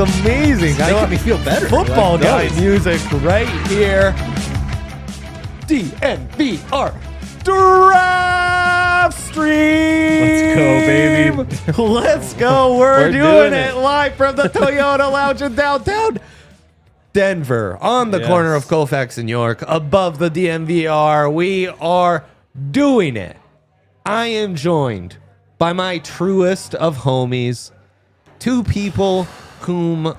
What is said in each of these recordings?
Amazing. It's making me feel better. Football guy music right here. DNVR Draft Stream. Let's go, baby. Let's go. We're doing it live from the Toyota Lounge in downtown Denver on the corner of Colfax and York above the DNVR. We are doing it. I am joined by my truest of homies, two people whom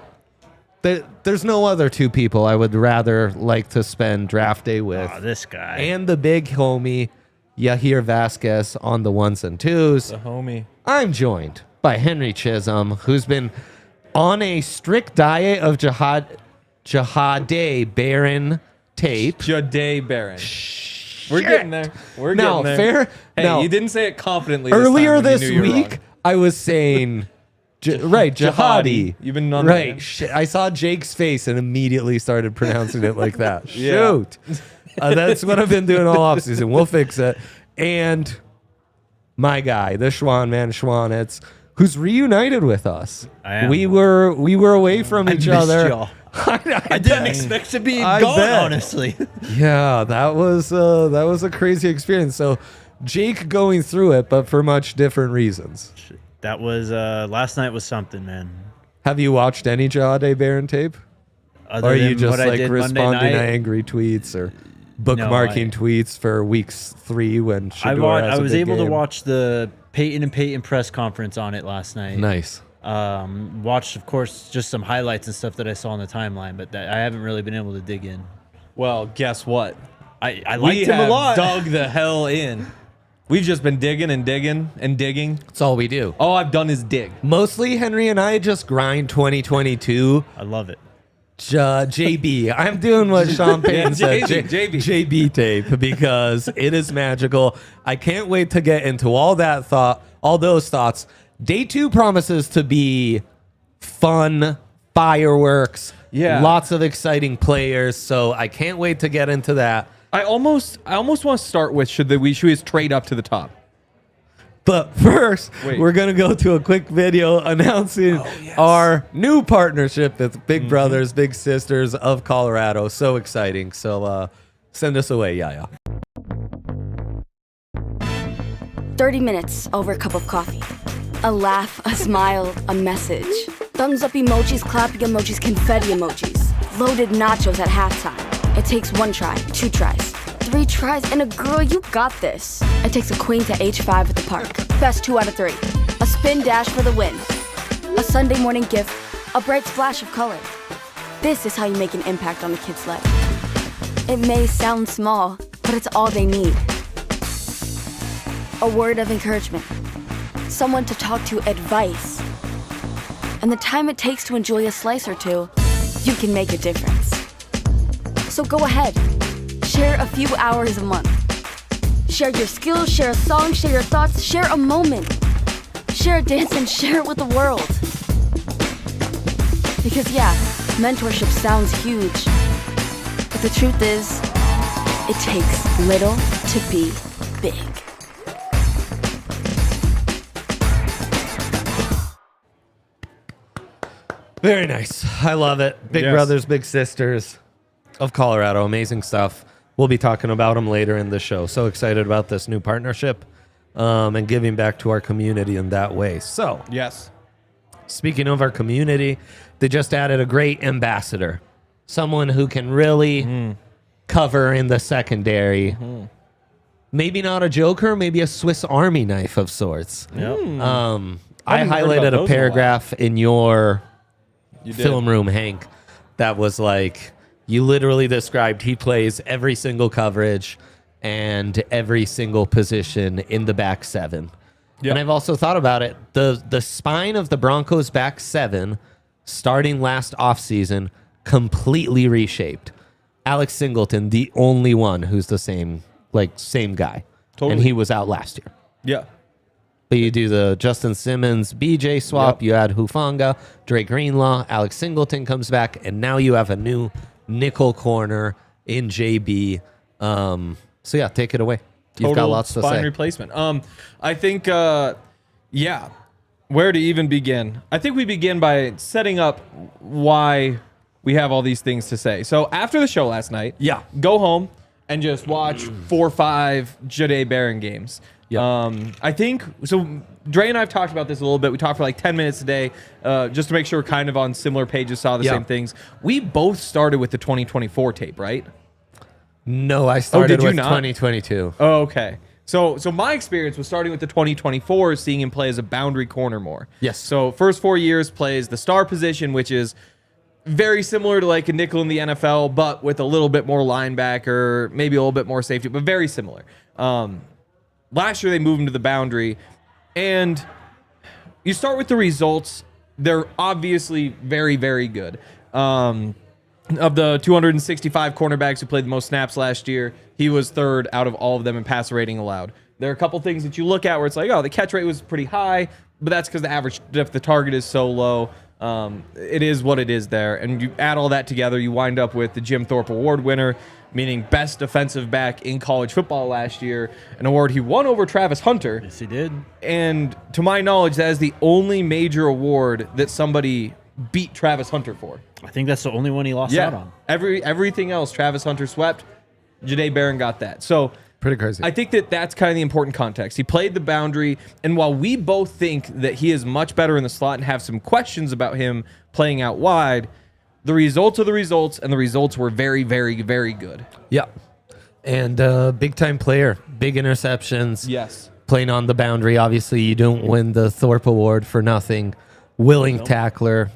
there's no other two people I would rather like to spend draft day with. Oh, this guy. And the big homie, Yahir Vasquez on the ones and twos. The homie. I'm joined by Henry Chisholm, who's been on a strict diet of Jahade Baron tape. Jade Baron. We're getting there. We're getting there. Fair. Hey, now, you didn't say it confidently. Earlier this week, week, I was saying... Jihadi. You've been on right. I saw Jake's face and immediately started pronouncing it like that. Yeah. Shoot. That's what I've been doing all offseason. We'll fix it. And my guy, the Schwantiz, who's reunited with us. I am. We were away from each other. Y'all. I didn't expect to be gone, honestly. Yeah, that was a crazy experience. So Jake going through it, but for much different reasons. That was last night was something, man. Have you watched any Jade Baron tape? Or are you just like responding to angry tweets or bookmarking tweets for weeks 3 when Shador has I was a big able game? to watch the Payton press conference on it last night. Nice. Watched, of course, just some highlights and stuff that I saw on the timeline, but I haven't really been able to dig in. Well, guess what? I liked him a lot. Dug the hell in. We've just been digging and digging and digging. That's all we do. All I've done is dig. Mostly Henry and I just grind 2022. I love it. JB. I'm doing what Sean Payton said. JB tape because it is magical. I can't wait to get into all those thoughts. Day 2 promises to be fun, fireworks, lots of exciting players. So I can't wait to get into that. I almost want to start with should we just trade up to the top? But first, we're going to go to a quick video announcing our new partnership with Big Brothers, Big Sisters of Colorado. So exciting. So send us away, Yaya. 30 minutes over a cup of coffee. A laugh, a smile, a message. Thumbs up emojis, clapping emojis, confetti emojis. Loaded nachos at halftime. It takes 1 try, 2 tries, 3 tries, and a girl, you got this. It takes a queen to H5 at the park. Best 2 out of 3. A spin dash for the win. A Sunday morning gift, a bright splash of color. This is how you make an impact on a kid's life. It may sound small, but it's all they need. A word of encouragement. Someone to talk to, advice. And the time it takes to enjoy a slice or two, you can make a difference. So go ahead, share a few hours a month. Share your skills, share a song, share your thoughts, share a moment. Share a dance and share it with the world. Because mentorship sounds huge. But the truth is, it takes little to be big. Very nice. I love it. Big Brothers, Big Sisters of Colorado. Amazing stuff. We'll be talking about them later in the show. So excited about this new partnership and giving back to our community in that way. So, speaking of our community, they just added a great ambassador. Someone who can really cover in the secondary. Maybe not a joker, maybe a Swiss Army knife of sorts. I highlighted a paragraph in your film room, Hank, that was like, you literally described he plays every single coverage, and every single position in the back seven. Yep. And I've also thought about it. The spine of the Broncos back seven starting last offseason completely reshaped. Alex Singleton, the only one who's the same guy. Totally. And he was out last year. Yeah. But you do the Justin Simmons, BJ swap, Yep. you add Hufanga, Drake Greenlaw, Alex Singleton comes back, and now you have a new nickel corner in JB. So yeah, take it away. You've got lots to spine say. replacement. I think, yeah, where to even begin? I think we begin by setting up why we have all these things to say. So after the show last night, Yeah. go home and just watch 4 or 5 Jade Barron games. Yeah. I think so. Dre and I have talked about this a little bit. We talked for like 10 minutes today, just to make sure we're kind of on similar pages, saw the Yeah. same things. We both started with the 2024 tape, right? No, I started did you with not? 2022. Oh, okay. So my experience was starting with the 2024, seeing him play as a boundary corner more. Yes. So first 4 years plays the star position, which is very similar to like a nickel in the NFL, but with a little bit more linebacker, maybe a little bit more safety, but very similar. Last year they moved him to the boundary, and you start with the results. They're obviously very, very good. Of the 265 cornerbacks who played the most snaps last year, he was third out of all of them in passer rating allowed. There are a couple things that you look at where it's like, oh, the catch rate was pretty high, but that's because the average depth of target is so low. It is what it is there. And you add all that together, you wind up with the Jim Thorpe Award winner, meaning best defensive back in college football last year, an award he won over Travis Hunter. Yes, he did. And to my knowledge, that is the only major award that somebody beat Travis Hunter for. I think that's the only one he lost out on. Everything else Travis Hunter swept. Jade Barron got that. So Pretty crazy. I think that's kind of the important context. He played the boundary, and while we both think that he is much better in the slot and have some questions about him playing out wide, the results are the results, and the results were very, very, very good. Yeah. And big time player, big interceptions. Yes. Playing on the boundary. Obviously, you don't win the Thorpe Award for nothing. Willing tackler,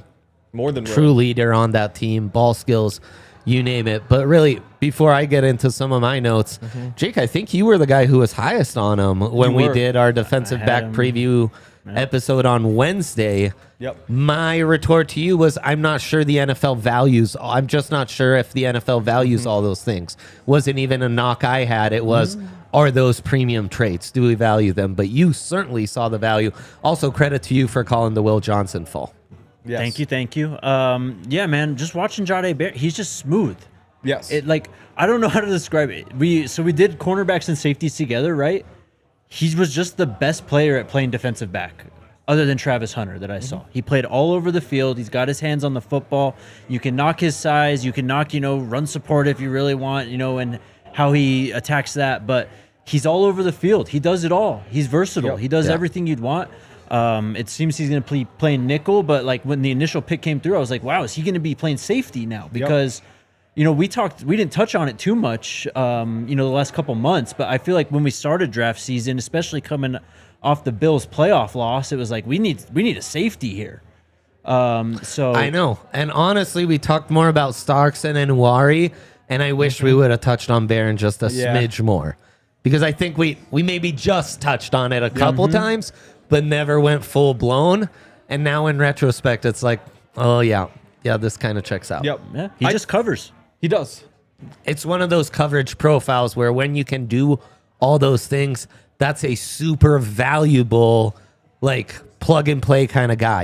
More than true leader on that team, ball skills, you name it. But really, before I get into some of my notes, Jake, I think you were the guy who was highest on him when we did our defensive back preview episode on Wednesday. Yep. My retort to you was, I'm not sure the NFL values. I'm just not sure if the NFL values all those things. Wasn't even a knock I had. It was, are those premium traits? Do we value them? But you certainly saw the value. Also, credit to you for calling the Will Johnson fall. Yes. Thank you. Yeah, man, just watching Jade Barron, he's just smooth. Yes. It like I don't know how to describe it. We did cornerbacks and safeties together, right? He was just the best player at playing defensive back, other than Travis Hunter that I saw. He played all over the field. He's got his hands on the football. You can knock his size. You can knock, run support if you really want, and how he attacks that. But he's all over the field. He does it all. He's versatile. Yep. He does Yeah. everything you'd want. It seems he's going to be playing nickel, but like when the initial pick came through, I was like, wow, is he going to be playing safety now? Because, we didn't touch on it too much, the last couple months, but I feel like when we started draft season, especially coming off the Bills playoff loss, it was like, we need a safety here. So I know. And honestly, we talked more about Starks and Anwari, and I wish we would have touched on Barron just a smidge more. Because I think we maybe just touched on it a couple times, but never went full blown. And now in retrospect, it's like, oh, yeah, this kind of checks out. Yep. yeah, he just covers. He does. It's one of those coverage profiles where when you can do all those things, that's a super valuable, like, plug and play kind of guy,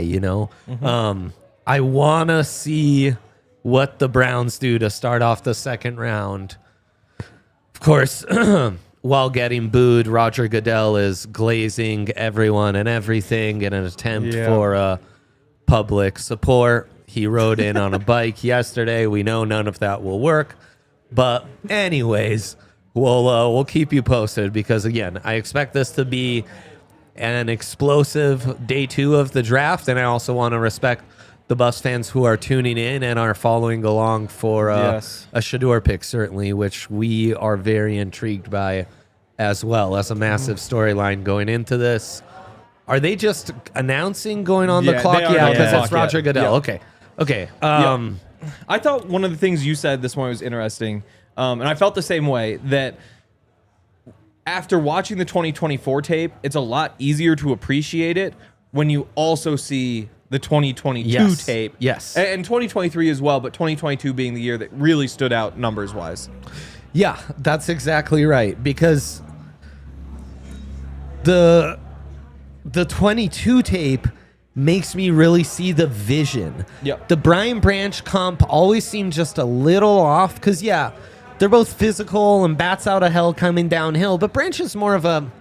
I want to see what the Browns do to start off the second round. Of course, while getting booed, Roger Goodell is glazing everyone and everything in an attempt for public support. He rode in on a bike yesterday. We know none of that will work. But anyways, we'll keep you posted because, again, I expect this to be an explosive day 2 of the draft. And I also want to respect the Buffs fans who are tuning in and are following along for a Shador pick, certainly, which we are very intrigued by as well as a massive storyline going into this. Are they just announcing going on the clock? Yeah, because it's Roger Goodell. Yeah. Okay. I thought one of the things you said this morning was interesting, and I felt the same way, that after watching the 2024 tape, it's a lot easier to appreciate it when you also see the 2022 tape. Yes. And 2023 as well, but 2022 being the year that really stood out numbers-wise. Yeah, that's exactly right. Because the 22 tape makes me really see the vision. Yep. The Brian Branch comp always seemed just a little off because, yeah, they're both physical and bats out of hell coming downhill, but Branch is more of a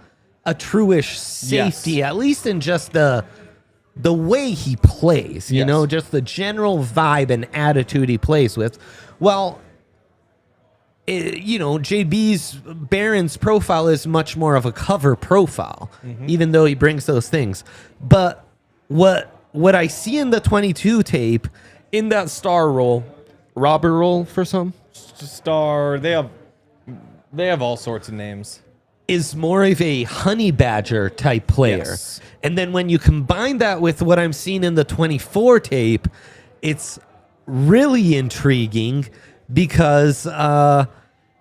true-ish safety, at least in just the way he plays, you know, just the general vibe and attitude he plays with. Well, you know, JB's Barron's profile is much more of a cover profile, even though he brings those things. But what I see in the 22 tape, in that star role, robber role for some, Star, they have all sorts of names. is more of a honey badger type player. Yes. And then when you combine that with what I'm seeing in the 24 tape, it's really intriguing because the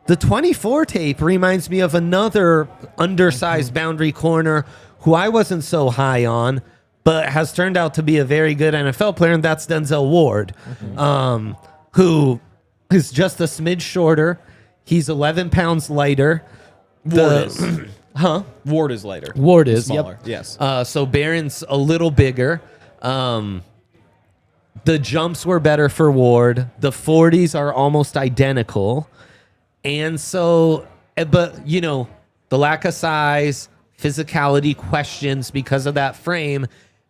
24 tape reminds me of another undersized boundary corner who I wasn't so high on, but has turned out to be a very good NFL player, and that's Denzel Ward, who is just a smidge shorter. He's 11 pounds lighter. Ward is. Huh? Ward is lighter. Ward is, smaller. yep. Yes. So Barron's a little bigger. The jumps were better for Ward. The 40s are almost identical. And so, but, you know, the lack of size, physicality questions because of that frame,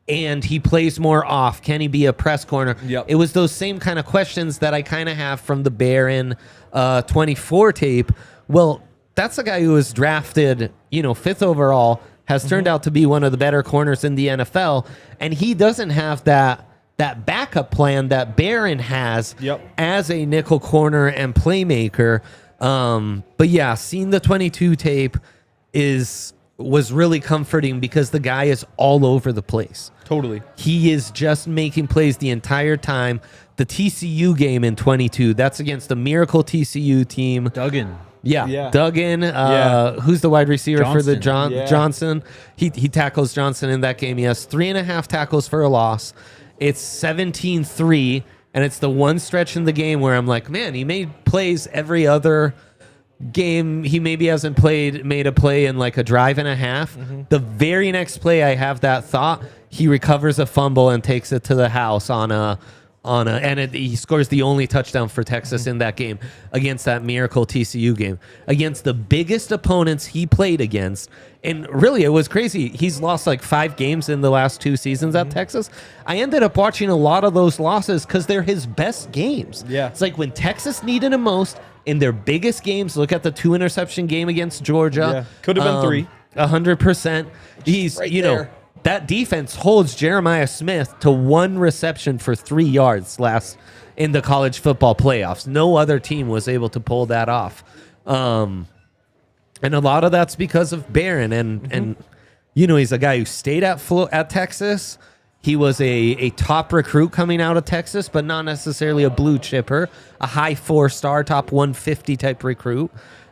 and he plays more off. Can he be a press corner? Yep. It was those same kind of questions that I kind of have from the Barron 24 tape. Well, that's a guy who was drafted, you know, 5th overall, has turned out to be one of the better corners in the NFL, and he doesn't have that backup plan that Barron has as a nickel corner and playmaker. But yeah, seeing the 22 tape was really comforting because the guy is all over the place. Totally. He is just making plays the entire time. The TCU game in 22, that's against a miracle TCU team. Duggan. Yeah. Duggan, who's the wide receiver for the Johnson? He tackles Johnson in that game. He has 3.5 tackles for a loss. It's 17-3, and it's the one stretch in the game where I'm like, man, he made plays every other game. He maybe hasn't made a play in like a drive and a half. The very next play I have that thought, he recovers a fumble and takes it to the house he scores the only touchdown for Texas in that game against that miracle TCU game, against the biggest opponents he played against. And really, it was crazy. He's lost like 5 games in the last 2 seasons at Texas. I ended up watching a lot of those losses because they're his best games. Yeah. It's like when Texas needed him most in their biggest games. Look at the 2-interception game against Georgia. Yeah. Could have been 3. 100%. He's, right you know, there. that defense holds Jeremiah Smith to 1 reception for 3 yards last in the college football playoffs. No other team was able to pull that off. And a lot of that's because of Barron. And you know, he's a guy who stayed at Texas. He was a top recruit coming out of Texas, but not necessarily a blue chipper, a high 4-star, top 150 type recruit.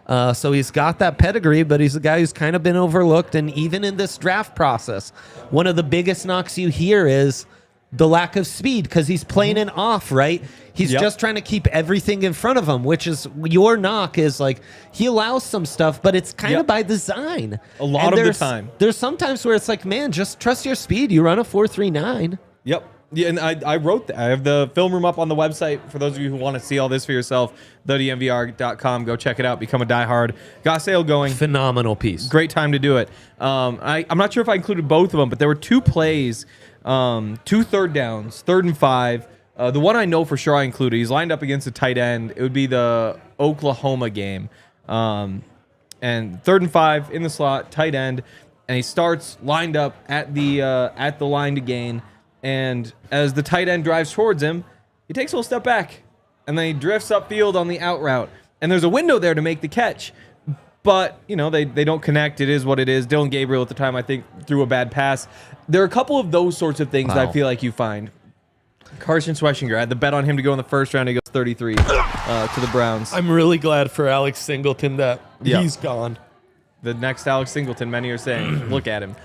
So he's got that pedigree, but he's a guy who's kind of been overlooked. And even in this draft process, one of the biggest knocks you hear is the lack of speed because he's playing it off, right? He's just trying to keep everything in front of him, which is your knock is like he allows some stuff, but it's kind of by design. A lot of the time. There's sometimes where it's like, man, just trust your speed. You run a 4.39. Yep. Yeah, and I wrote that. I have the film room up on the website for those of you who want to see all this for yourself. DNVR.com. Go check it out. Become a diehard. Got a sale going. Phenomenal piece. Great time to do it. I'm not sure if I included both of them, but there were 2 plays, 2 third downs, 3rd and 5. The one I know for sure I included, he's lined up against a tight end. It would be the Oklahoma game. And 3rd and 5 in the slot, tight end, and he starts lined up at the line to gain. And as the tight end drives towards him, he takes a little step back, and then he drifts upfield on the out route. And there's a window there to make the catch. But, you know, they don't connect. It is what it is. Dylan Gabriel at the time, I think, threw a bad pass. There are a couple of those sorts of things that I feel like you find. Carson Schweschinger, I had the bet on him to go in the first round. He goes 33 to the Browns. I'm really glad for Alex Singleton that he's gone. the next Alex Singleton, many are saying. Look at him.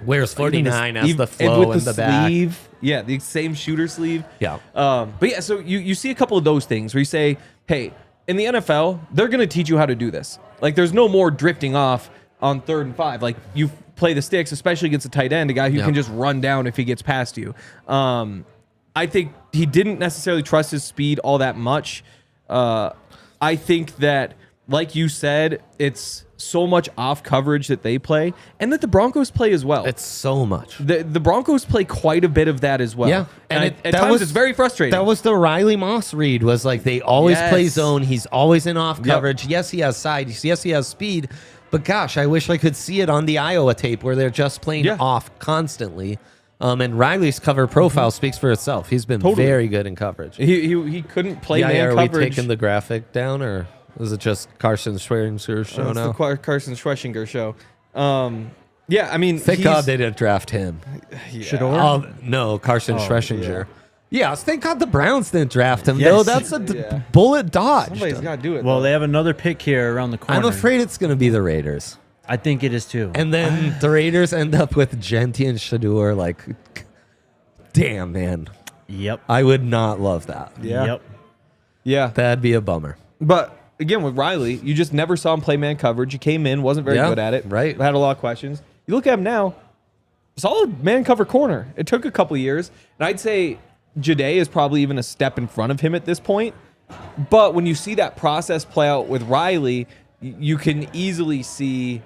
Wears 49 as the and flow with in the sleeve. back. Yeah, the same shooter sleeve. Yeah. But yeah, so you see a couple of those things where you say, hey, in the NFL, they're going to teach you how to do this. Like, there's no more drifting off on 3rd and 5. Like, you play the sticks, especially against a tight end, a guy who can just run down if he gets past you. I think he didn't necessarily trust his speed all that much. I think that, like you said, it's so much off coverage that they play and that the Broncos play as well. It's so much. The Broncos play quite a bit of that as well. Yeah. And at times it's very frustrating. That was the Riley Moss read, was like they always play zone. He's always in off coverage. Yes, he has size. Yes, he has speed. But gosh, I wish I could see it on the Iowa tape where they're just playing off constantly. And Riley's cover profile speaks for itself. He's been very good in coverage. He couldn't play man Are coverage. we taking the graphic down, or is it just Carson Schwarzenegger's show It's now? the Carson Schwarzenegger show. Yeah, I mean, Thank God they didn't draft him. Shador? No, Carson Schwarzenegger. Yeah, thank God the Browns didn't draft him, Yes. though. That's a bullet dodge. Somebody's got to do it. Well, though. they have another pick here around the corner. I'm afraid it's going to be the Raiders. I think it is too. And then the Raiders end up with Genty and Shador. Like, damn, man. Yep. I would not love that. Yeah. Yep. Yeah. That'd be a bummer. But again, with Riley, you just never saw him play man coverage. He came in, wasn't very good at it. Right. Had a lot of questions. You look at him now, solid man cover corner. It took a couple years. And I'd say Jade is probably even a step in front of him at this point. But when you see that process play out with Riley, you can easily see,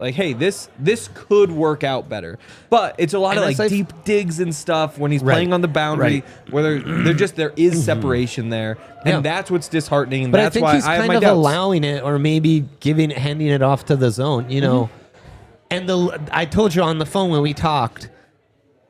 like, hey, this could work out better. But it's a lot of like deep digs and stuff when he's playing on the boundary, where there is separation there, and that's what's disheartening. And But that's I think why he's I have kind my of doubts. allowing it, or maybe handing it off to the zone, you know. And I told you on the phone when we talked,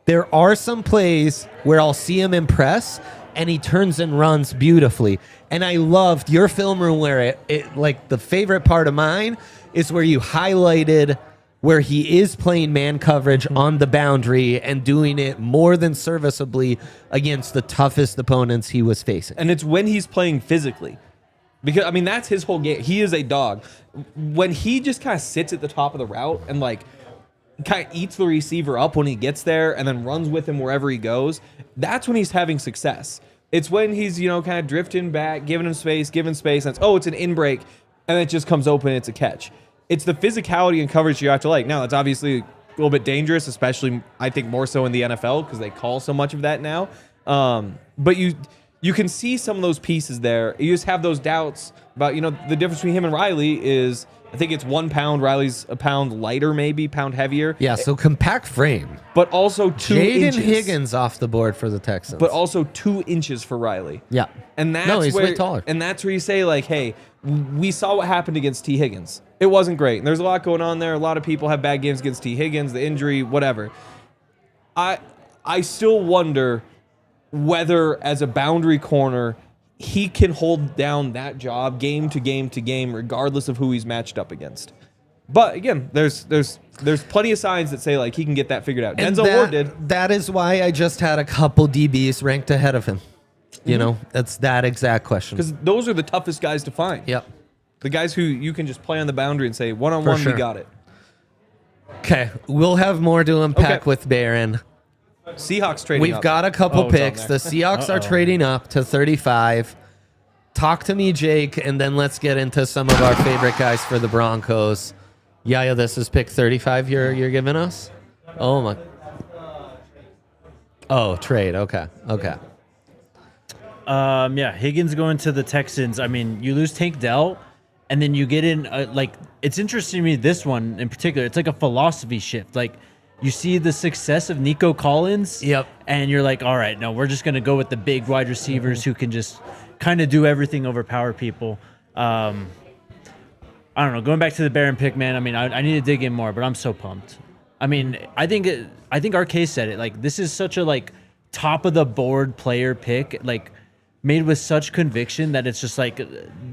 there are some plays where I'll see him impress, and he turns and runs beautifully. And I loved your film room where it like the favorite part of mine is where you highlighted where he is playing man coverage on the boundary and doing it more than serviceably against the toughest opponents he was facing. And it's when he's playing physically. Because, I mean, that's his whole game. He is a dog. When he just kind of sits at the top of the route and, like, kind of eats the receiver up when he gets there and then runs with him wherever he goes, that's when he's having success. It's when he's, you know, kind of drifting back, giving him space, and it's an in break, and it just comes open and it's a catch. It's the physicality and coverage you have to like. Now, it's obviously a little bit dangerous, especially, I think, more so in the NFL because they call so much of that now. But you can see some of those pieces there. You just have those doubts about, you know, the difference between him and Riley is, I think it's 1 pound. Riley's a pound lighter, maybe, pound heavier. Yeah, so compact frame. But also 2 Jade inches. and Higgins off the board for the Texans. But also 2 inches for Riley. Yeah. And that's he's where, way taller. And that's where you say, like, hey, we saw what happened against T. Higgins. It wasn't great. And there's a lot going on there. A lot of people have bad games against T. Higgins, the injury, whatever. I still wonder whether, as a boundary corner, he can hold down that job game to game to game, regardless of who he's matched up against. But again, there's plenty of signs that say, like, he can get that figured out. And Denzel Ward did. That is why I just had a couple DBs ranked ahead of him. You know, that's that exact question. Because those are the toughest guys to find. Yep. The guys who you can just play on the boundary and say, one-on-one, sure. we got it. Okay, we'll have more to unpack with Barron. Seahawks trading We've up. got a couple it's on picks. there. The Seahawks are trading up to 35. Talk to me, Jake, and then let's get into some of our favorite guys for the Broncos. Yeah, this is pick 35 you're giving us? Oh, my. Oh, trade. Okay. Yeah, Higgins going to the Texans. I mean, you lose Tank Dell, and then you get in, like, it's interesting to me, this one in particular. It's like a philosophy shift. Like, you see the success of Nico Collins. Yep. And you're like, all right, no, we're just going to go with the big wide receivers who can just kind of do everything, overpower people. I don't know. Going back to the Barron pick, man, I mean, I need to dig in more, but I'm so pumped. I mean, I think RK said it. Like, this is such a, like, top of the board player pick, like, made with such conviction that it's just like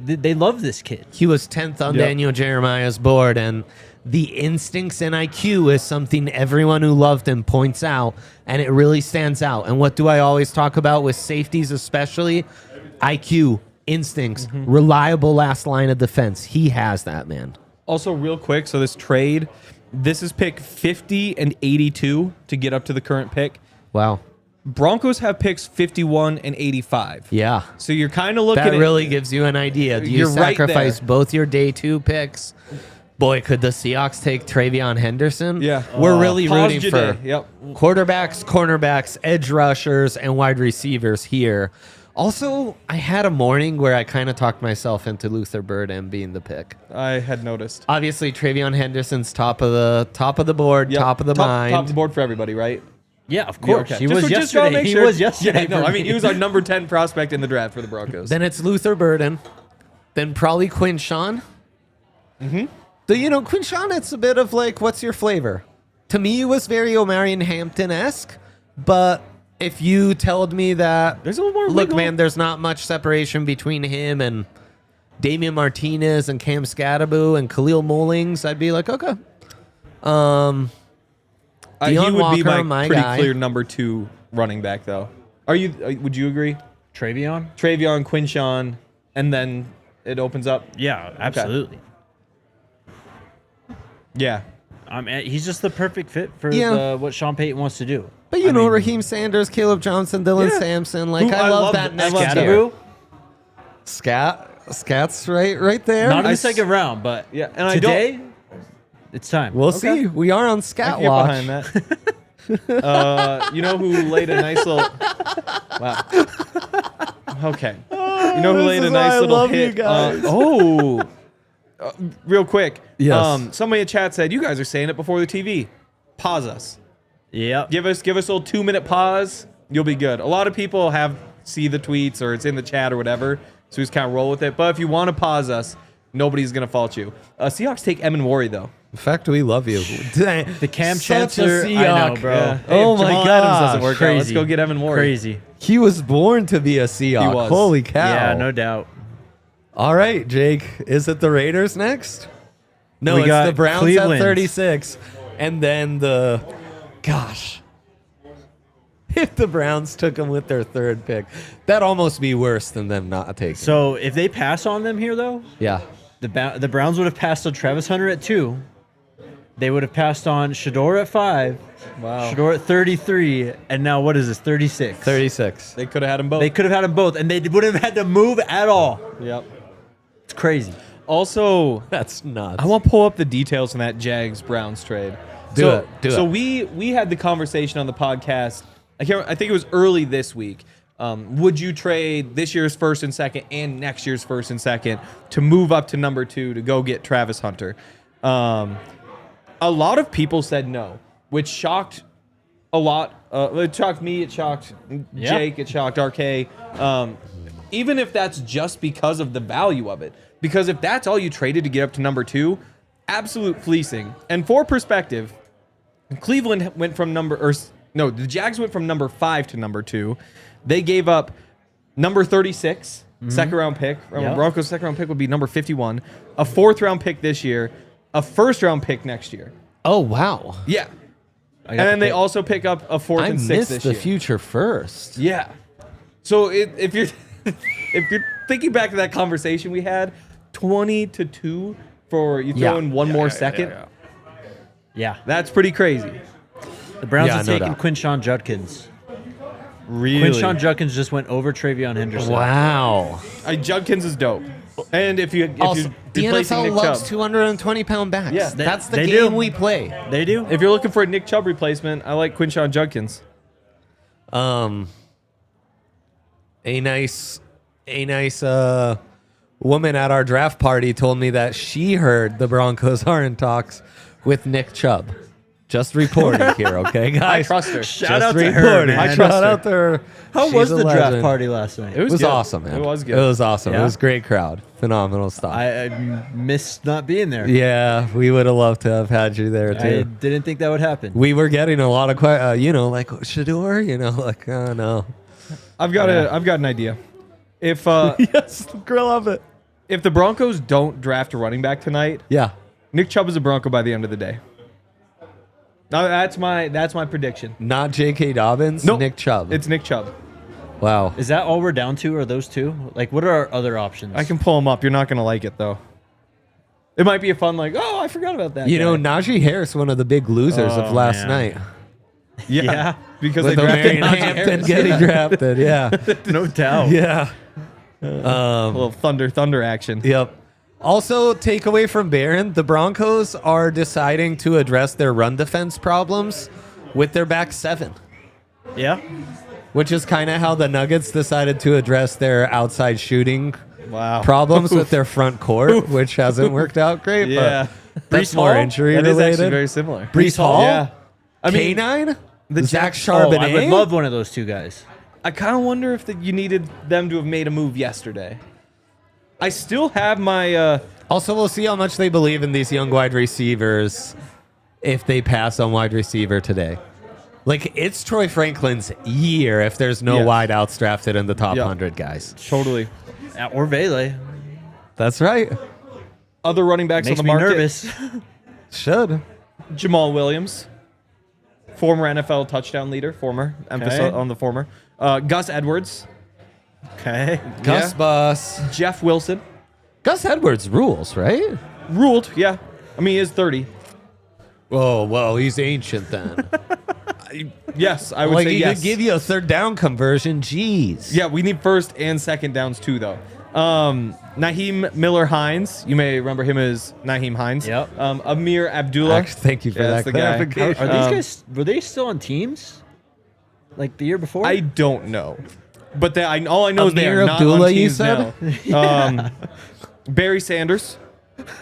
they love this kid. He was 10th on Daniel Jeremiah's board, and the instincts and IQ is something everyone who loved him points out, and it really stands out. And what do I always talk about with safeties especially? IQ, instincts, reliable last line of defense. He has that, man. Also, real quick, so this trade, this is pick 50 and 82 to get up to the current pick. Wow. Broncos have picks 51 and 85. Yeah. So you're kind of looking at... That really gives you an idea. Do you You're right sacrifice there. both your day 2 picks? Boy, could the Seahawks take Sai'vion Henderson? Yeah. We're really Pause rooting Jade. for Yep. quarterbacks, cornerbacks, edge rushers, and wide receivers here. Also, I had a morning where I kind of talked myself into Luther Burden being the pick. I had noticed. Obviously, Sai'vion Henderson's top of the board, Yep. top of the mind. Top of the board for everybody, right? Yeah, of course. Okay. He Just was gotta yesterday. make He sure. was yesterday. Yeah, no, for I mean, me. he was our number 10 prospect in the draft for the Broncos. Then it's Luther Burden. Then probably Quinshawn. Mm-hmm. So, Quinshawn, it's a bit of like, what's your flavor? To me, it was very Omarion Hampton-esque. But if you told me that, There's a little more look, wiggle. man, there's not much separation between him and Damian Martinez and Cam Scadaboo and Khalil Mullings, I'd be like, okay. He Deion would be Walker, my my pretty guy. clear number 2 running back, though. Would you agree? Sai'vion? Sai'vion, Quinshawn, and then it opens up. Yeah, absolutely. Yeah. He's just the perfect fit for Yeah. what Sean Payton wants to do. But Raheem Sanders, Caleb Johnson, Dylan Yeah. Sampson, like Who I love that I next love tier. Scadaboo? Scat's right there. Not in the s- second round, but Yeah, and I today, it's time. We'll see. We are on I Scat can get Watch. behind that. You know who laid a nice little... Wow. Okay. You know who This laid a is why nice I little love you hit? guys. Real quick. Yes. Somebody in chat said, you guys are saying it before the TV. Pause us. Yep. Give us a little 2-minute pause. You'll be good. A lot of people see the tweets or it's in the chat or whatever, so we just kind of roll with it. But if you want to pause us, nobody's going to fault you. Seahawks take Emin Worry, though. In fact, we love you. The Cam Such a Chancellor, I Seahawk. know, bro. Yeah. Oh if my Jamal God. Adams doesn't work out, let's Crazy. go get Emin Worry. Crazy. He was born to be a Seahawk. He was. Holy cow. Yeah, no doubt. All right, Jake. Is it the Raiders next? No, We it's got the Browns Cleveland. at 36. And then gosh. If the Browns took them with their 3rd pick, that'd almost be worse than them not taking. So if they pass on them here, though, Yeah. the Browns would have passed on Travis Hunter at 2. They would have passed on Shador at 5. Wow. Shador at 33. And now what is this, 36? 36. They could have had them both. They could have had them both, and they wouldn't have had to move at all. Yep. It's crazy. Also, That's nuts. I want to pull up the details from that Jags-Browns trade. Do it. So we had the conversation on the podcast. I think it was early this week. Would you trade this year's 1st and 2nd and next year's 1st and 2nd to move up to number 2 to go get Travis Hunter? A lot of people said no, which shocked a lot. It shocked me. It shocked Jake. It shocked RK. Even if that's just because of the value of it. Because if that's all you traded to get up to number 2, absolute fleecing. And for perspective, Cleveland went from the Jags went from number 5 to number 2. They gave up number 36, second round pick. Yep. Broncos' second round pick would be number 51, a 4th round pick this year, a 1st round pick next year. Oh, wow. Yeah. And then they also pick up a 4th I and 6th missed this the year. future first. Yeah. So if you're if you're thinking back to that conversation we had, 20-2 for you throw in one more second. Yeah. That's pretty crazy. The Browns Yeah, have no taken doubt. Quinshawn Judkins. Really? Quinshawn Judkins just went over Travion Henderson. Wow. Judkins is dope. And if you're Also, the replacing NFL Nick loves Chubb, 220-pound backs. Yeah, That's the they game do. we play. They do? if you're looking for a Nick Chubb replacement, I like Quinshawn Judkins. A nice woman at our draft party told me that she heard the Broncos are in talks with Nick Chubb. Just reporting here, okay, guys? I trust her. Shout Just out to her, reporting. man. I trust Shout her. out to her. How She's was a the draft legend. party last night? It was It was good. awesome, man. It was good. It was awesome. Yeah? It was a great crowd. Phenomenal stuff. I missed not being there. Yeah, we would have loved to have had you there I too. didn't think that would happen. We were getting a lot of like Shador, like oh no. I've got an idea. If Yes, grill of it. if the Broncos don't draft a running back tonight, Yeah. Nick Chubb is a Bronco by the end of the day. No, that's my prediction. Not J.K. Dobbins. Nope. Nick Chubb. It's Nick Chubb. Wow. Is that all we're down to, or those two? Like, what are our other options? I can pull him up. You're not gonna like it though. It might be a fun, like, oh, I forgot about that. You know, guy. Najee Harris, one of the big losers of last man. night. Yeah. Because With they drafted Marion Najee Hampton Harris. getting drafted. Yeah. No doubt. Yeah. A little thunder action. Yep. Also, takeaway from Barron, the Broncos are deciding to address their run defense problems with their back seven, Yeah. which is kind of how the Nuggets decided to address their outside shooting Wow. problems with their front court, which hasn't worked out great. Yeah. But that's Brees more Hall? injury That is actually related. very similar. Brees Hall? Yeah. I mean, K9? The Zach Oh, Charbonnet? I would love one of those two guys. I kind of wonder if you needed them to have made a move yesterday. I still have my... Also, we'll see how much they believe in these young wide receivers if they pass on wide receiver today. Like, it's Troy Franklin's year if there's no Yeah. wideouts drafted in the top Yeah. 100 guys. Totally. Or Vele. That's right. Other running backs Makes on me the market. nervous. Should. Jamal Williams, former NFL touchdown leader, emphasis Okay. on the former. Gus Edwards, Okay. Gus Yeah. Bus. Jeff Wilson, Gus Edwards rules, right? ruled. Yeah, I mean he is 30. Oh, well, he's ancient then. Yes, I would Like, say he yes. could give you a third down conversion. Jeez. Yeah, we need first and second downs too, though. Naheem Miller Hines, you may remember him as Naheem Hines. Yep. Amir Abdullah. Actually, thank you for that's that the guy. clarification. Are these Um, guys, were they still on teams? Like the year before? I don't know, but all I know is they Amir are not Abdullah, on you teams said? now. Barry Sanders.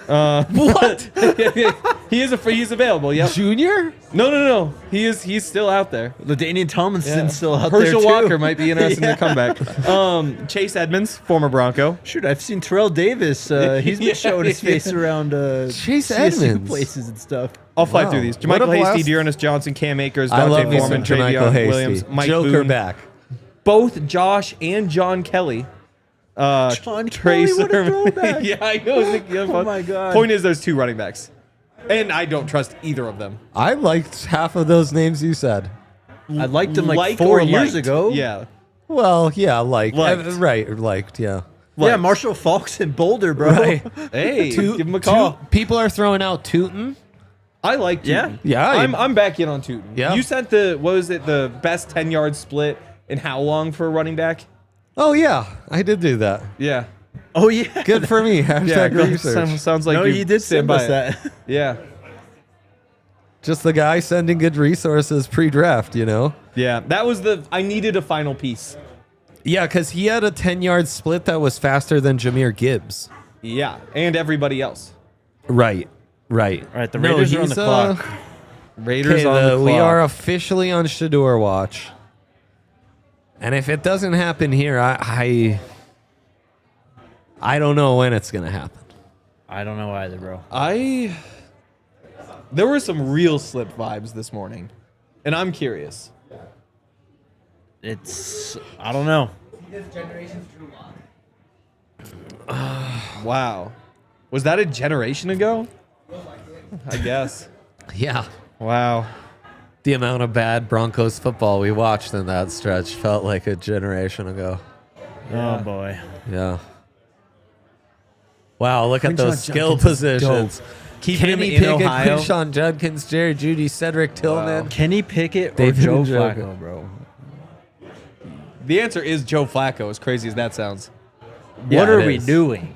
What? He's available. Yep. Junior? No. He's still out there. LaDainian Tomlinson's Yeah. still out Herschel there, too. Walker might be interested in the comeback. Chase Edmonds, former Bronco. Shoot, I've seen Terrell Davis. He's been showing his face around Chase CSU Edmonds. places and stuff. I'll fly Wow. through these. What a Jermichael Hasty, blast. Dearness Johnson, Cam Akers, I love Dante me Foreman, some Jermichael Travion Hasty. Williams, Mike Joker Boone. back. Both Josh and John Kelly. John Trey Kelly, what a Sermon. throwback. Yeah, I know. Oh my God. Point is, there's two running backs, and I don't trust either of them. I liked half of those names you said. I liked him like or 4 years liked. ago. Yeah. Well, yeah, liked. Liked. Liked, yeah. Yeah, Liked. Marshall Falks and Boulder, bro. Right. Hey, Toot- give him a call. People are throwing out Tootin. I like Yeah. Tootin. Yeah, I'm back in on Tootin. Yeah. You sent the best 10-yard split in how long for a running back? Oh, yeah, I did do that. Yeah. Oh, yeah. Good for me. Hashtag good. research. Sounds like No, you he did stand send by us it. that. Yeah. Just the guy sending good resources pre-draft, you know? Yeah. That was I needed a final piece. Yeah, because he had a 10-yard split that was faster than Jahmyr Gibbs. Yeah. And everybody else. Right. All right, the Raiders are on the clock. Raiders Okay, on the clock. we are officially on Shador watch. And if it doesn't happen here, I don't know when it's going to happen. I don't know either, bro. There were some real slip vibes this morning, and I'm curious. I don't know. Wow. Was that a generation ago? I guess. Yeah. Wow. The amount of bad Broncos football we watched in that stretch felt like a generation ago. Oh, boy. Yeah. Wow, look at Quinshawn those skill Judkins is positions. Keep Kenny him in Pickett, Ohio. Quinshawn Judkins, Jerry Judy, Cedric Tillman. Kenny Pickett or David Joe Njoku. Flacco, bro? The answer is Joe Flacco, as crazy as that sounds. Yeah, What are it we is. doing?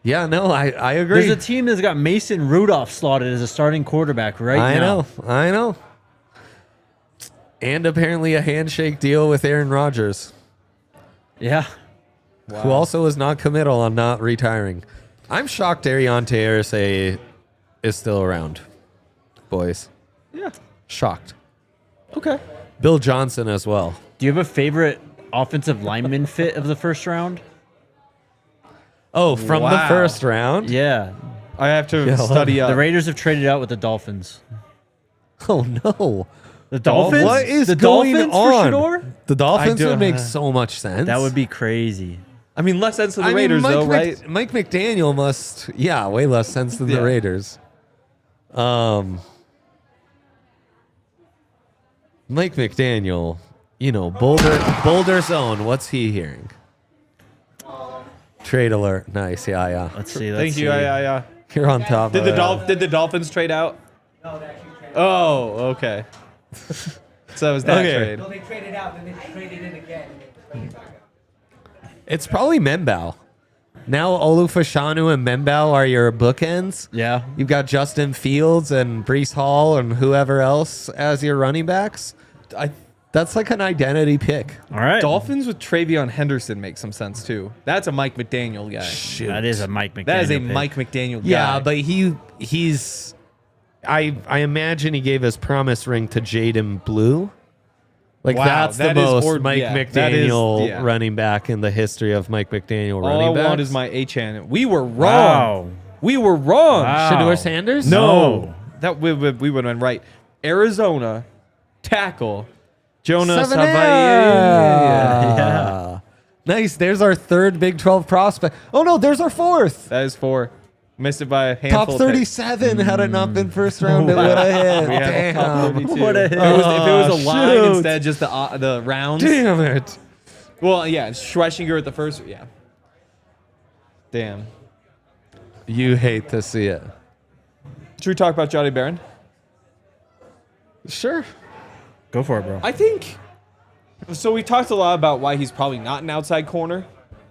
Yeah, no, I agree. There's a team that's got Mason Rudolph slotted as a starting quarterback right now. I know. And apparently a handshake deal with Aaron Rodgers, Yeah. who also is not committal on not retiring. I'm shocked Arion Harris is still around, boys. Yeah. Shocked. Okay. Bill Johnson as well. Do you have a favorite offensive lineman fit of the first round? Oh, from the Wow. first round? Yeah. I have to Yeah, study up. The Raiders have traded out with the Dolphins. Oh, no. The Dolphins? What is the going Dolphins on? for Shador? The Dolphins I do- would make so much sense. That would be crazy. I mean, less sense to the I mean, Raiders, Mike though, right? Mike McDaniel must, way less sense than Yeah. the Raiders. Mike McDaniel, Boulder Zone. What's he hearing? Trade alert. Nice. Yeah. Let's see. Thank you. Yeah. You're on top Did of it. Did the Dolphins trade out? No, they actually traded. Oh, okay. So it was that Okay. trade. No, they traded out, then they traded in again, and they traded back up. It's probably Membao. Now Olufashanu and Membao are your bookends. Yeah. You've got Justin Fields and Breece Hall and whoever else as your running backs. That's like an identity pick. All right. Dolphins with Travion Henderson makes some sense too. That's a Mike McDaniel guy. Shoot. That is a Mike McDaniel. That is a pick. Mike McDaniel guy. Yeah, but he's I imagine he gave his promise ring to Jade in blue. Like Wow, that's that the is most Mike yeah, that McDaniel is- yeah. running back in the history of Mike McDaniel all running I backs. want is my H-N. We were wrong. Wow. We were wrong. Wow. Shador Sanders? No. That we would have been right. Arizona tackle Jonah 7A. Sai'vion. Yeah. Nice. There's our third Big 12 prospect. Oh no, there's our fourth. That is 4. Missed it by a handful. Top of picks. 37 had it not been first round, it would have hit. We had a top Damn. 32. What a If hit. it was a line shoot. instead of just the rounds. Damn it. Well, yeah, Schweichinger at the first. Yeah. Damn. You hate to see it. Should we talk about Jade Barron? Sure. Go for it, bro. I think. So we talked a lot about why he's probably not an outside corner,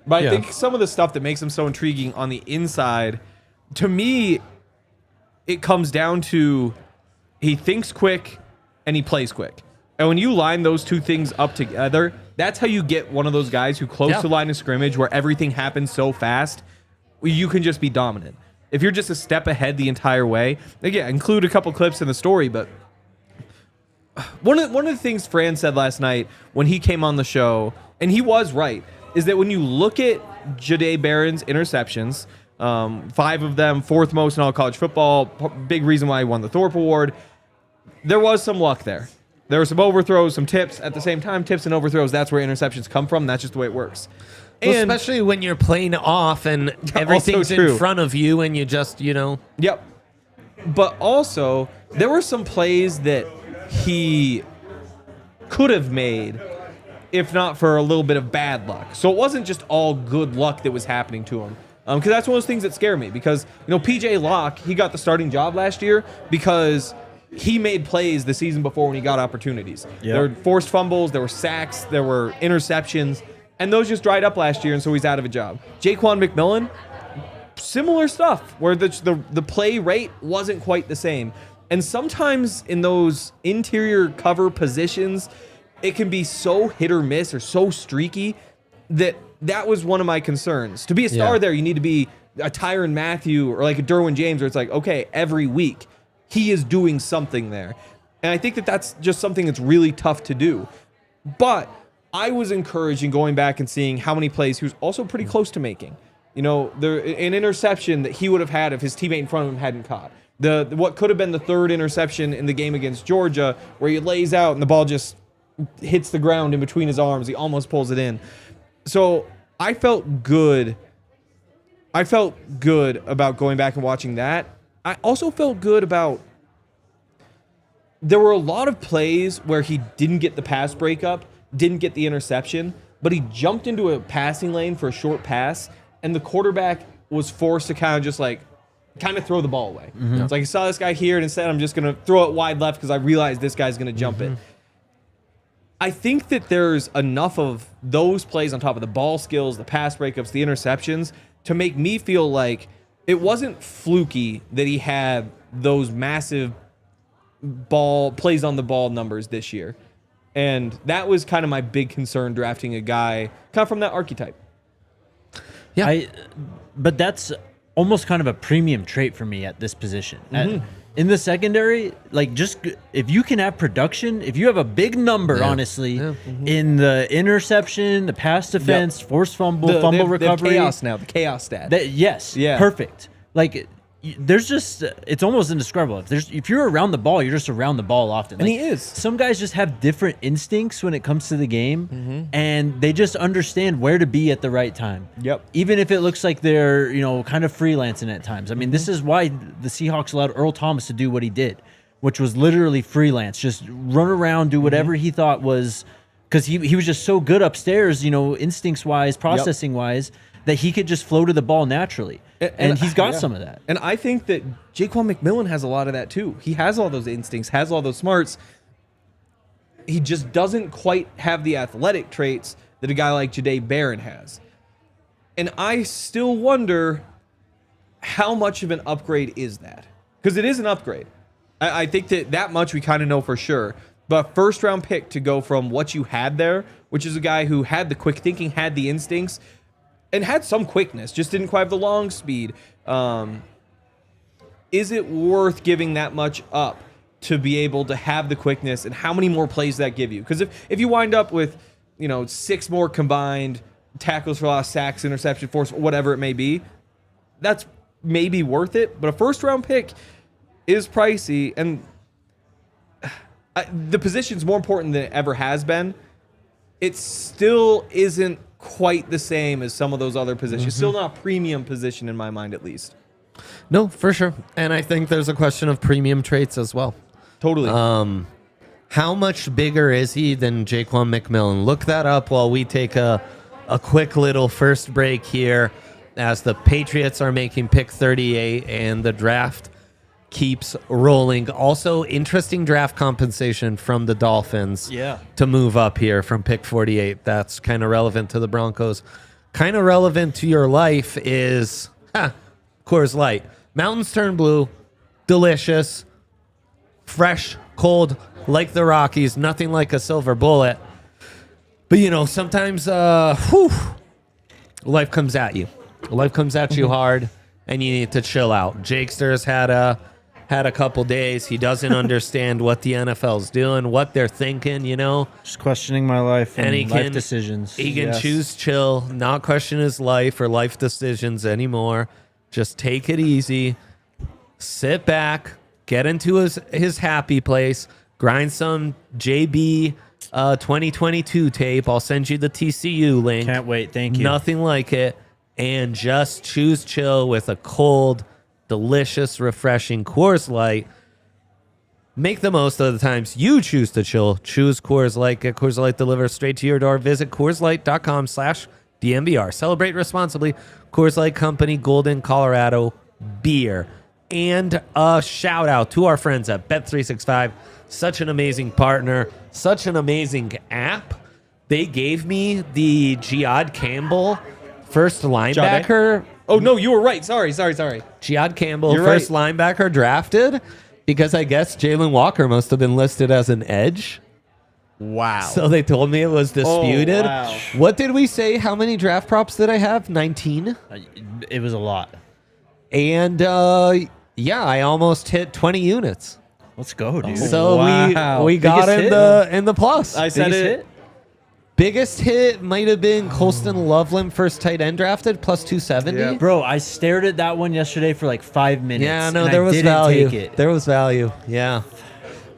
but Yeah. I think some of the stuff that makes him so intriguing on the inside, to me, it comes down to he thinks quick and he plays quick. And when you line those two things up together, that's how you get one of those guys who close Yeah. to line of scrimmage where everything happens so fast, you can just be dominant. If you're just a step ahead the entire way, again, include a couple clips in the story, but one of the things Fran said last night when he came on the show, and he was right, is that when you look at Jade Barron's interceptions, 5 of them, 4th most in all college football, big reason why he won the Thorpe Award, there was some luck there. There were some overthrows, some tips. At the same time, tips and overthrows, that's where interceptions come from. That's just the way it works. Well, And especially when you're playing off and everything's true. in front of you and you just, Yep. But also, there were some plays that he could have made if not for a little bit of bad luck. So it wasn't just all good luck that was happening to him. Because that's one of those things that scare me. Because, P.J. Locke, he got the starting job last year because he made plays the season before when he got opportunities. Yep. There were forced fumbles, there were sacks, there were interceptions, and those just dried up last year, and so he's out of a job. Jaquan McMillan, similar stuff, where the play rate wasn't quite the same. And sometimes in those interior cover positions, it can be so hit or miss or so streaky that was one of my concerns. To be a star there, you need to be a Tyrann Mathieu or like a Derwin James, where it's like, okay, every week he is doing something there. And I think that that's just something that's really tough to do. But I was encouraged in going back and seeing how many plays he was also pretty close to making. An interception that he would have had if his teammate in front of him hadn't caught. What could have been the 3rd interception in the game against Georgia, where he lays out and the ball just hits the ground in between his arms. He almost pulls it in. So I felt good. I felt good about going back and watching that. I also felt good about there were a lot of plays where he didn't get the pass breakup, didn't get the interception, but he jumped into a passing lane for a short pass, and the quarterback was forced to kind of throw the ball away. Mm-hmm. It's like, I saw this guy here, and instead I'm just going to throw it wide left because I realize this guy's going to jump it. I think that there's enough of those plays on top of the ball skills, the pass breakups, the interceptions, to make me feel like it wasn't fluky that he had those massive plays on the ball numbers this year. And that was kind of my big concern drafting a guy kind of from that archetype. Yeah. But that's almost kind of a premium trait for me at this position. In the secondary, if you can have production, if you have a big number, honestly, in the interception, the pass defense, forced fumble, fumble recovery. The chaos stat. Yes, Yeah. perfect. There's just, it's almost indescribable. If you're around the ball, you're just around the ball often. And he is. Some guys just have different instincts when it comes to the game, and they just understand where to be at the right time. Yep. Even if it looks like they're, kind of freelancing at times. I mean, this is why the Seahawks allowed Earl Thomas to do what he did, which was literally freelance, just run around, do whatever he thought was, because he was just so good upstairs, instincts-wise, processing-wise, that he could just flow to the ball naturally. And he's got some of that. And I think that Jaquan McMillan has a lot of that too. He has all those instincts, has all those smarts. He just doesn't quite have the athletic traits that a guy like Jade Barron has. And I still wonder how much of an upgrade is that? Because it is an upgrade. I think that much we kind of know for sure. But first round pick to go from what you had there, which is a guy who had the quick thinking, had the instincts, and had some quickness, just didn't quite have the long speed. Is it worth giving that much up to be able to have the quickness, and how many more plays that give you? Because if you wind up with 6 more combined tackles for loss, sacks, interception, force, whatever it may be, that's maybe worth it. But a first round pick is pricey, and the position's more important than it ever has been. It still isn't quite the same as some of those other positions. Still not a premium position in my mind, at least. No, for sure. And I think there's a question of premium traits as well. Totally. How much bigger is he than Jaquan McMillan? Look that up while we take a quick little first break here as the Patriots are making pick 38 and the draft keeps rolling. Also, interesting draft compensation from the Dolphins to move up here from pick 48. That's kind of relevant to the Broncos. Kind of relevant to your life is Coors Light. Mountains turn blue, delicious, fresh, cold, like the Rockies, nothing like a silver bullet. But, sometimes life comes at you. Life comes at you hard, and you need to chill out. Jakester's had a couple days. He doesn't understand what the NFL's doing, what they're thinking, Just questioning my life and life decisions. He can choose chill, not question his life or life decisions anymore. Just take it easy, sit back, get into his happy place, grind some JB 2022 tape. I'll send you the TCU link. Can't wait. Thank you. Nothing like it. And just choose chill with a cold, delicious, refreshing Coors Light. Make the most of the times you choose to chill. Choose Coors Light. Get Coors Light delivered straight to your door. Visit CoorsLight.com/DNVR. Celebrate responsibly. Coors Light Company, Golden, Colorado beer. And a shout out to our friends at Bet365. Such an amazing partner. Such an amazing app. They gave me the Jade Campbell first linebacker. Oh, no, you were right. Sorry. Jade Campbell, You're first right. linebacker drafted, because I guess Jalen Walker must have been listed as an edge. Wow. So they told me it was disputed. wow. What did we say? How many draft props did I have? 19? It was a lot. And I almost hit 20 units. Let's go, dude. So Wow. we got Biggest in the plus. I said Biggest it. hit? Biggest hit might have been Colston Loveland, first tight end drafted, plus 270. Yeah. Bro, I stared at that one yesterday for like 5 minutes. Yeah, no, and there I was didn't value. Take it. There was value. Yeah.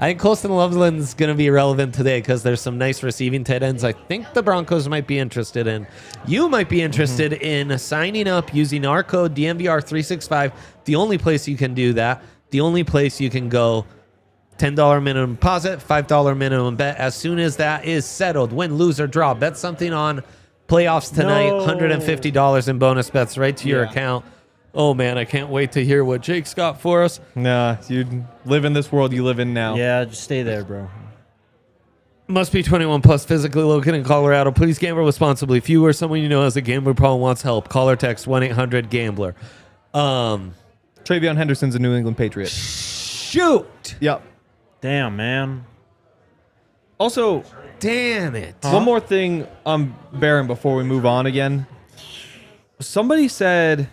I think Colston Loveland's going to be relevant today because there's some nice receiving tight ends I think the Broncos might be interested in. You might be interested in signing up using our code DNVR365. The only place you can do that, the only place you can go, $10 minimum deposit, $5 minimum bet. As soon as that is settled, win, lose, or draw, bet something on playoffs tonight, No. $150 in bonus bets right to your Yeah. account. Oh, man, I can't wait to hear what Jake's got for us. Nah, you live in this world you live in now. Yeah, just stay there, bro. Must be 21 plus, physically located in Colorado. Please gamble responsibly. If you or someone you know has a gambling problem wants help, call or text 1-800-GAMBLER. Travion Henderson's a New England Patriot. Shoot! Yep. Damn, man. Also, Damn it. one more thing on Barron before we move on again. Somebody said,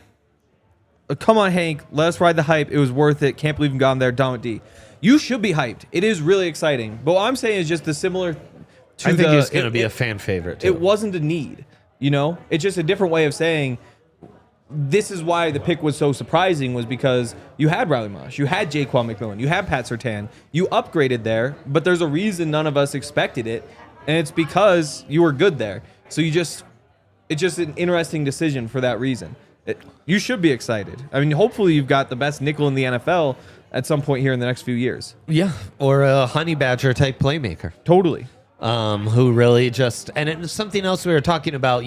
come on, Hank, let us ride the hype. It was worth it. Can't believe we got him there. Dom D. You should be hyped. It is really exciting. But what I'm saying is just the similar to I think the, he's going to be a fan favorite, too. It wasn't a need, It's just a different way of saying this is why the pick was so surprising, was because you had Riley Mosh, you had Jaquan McMillan, you had Pat Surtain, you upgraded there, but there's a reason none of us expected it, and it's because you were good there. So it's just an interesting decision for that reason. You should be excited. I mean, hopefully you've got the best nickel in the NFL at some point here in the next few years. Yeah, or a honey badger type playmaker. Totally. Who really just, and it's something else we were talking about,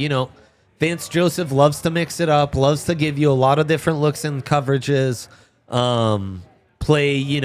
Vance Joseph loves to mix it up, loves to give you a lot of different looks and coverages. Play,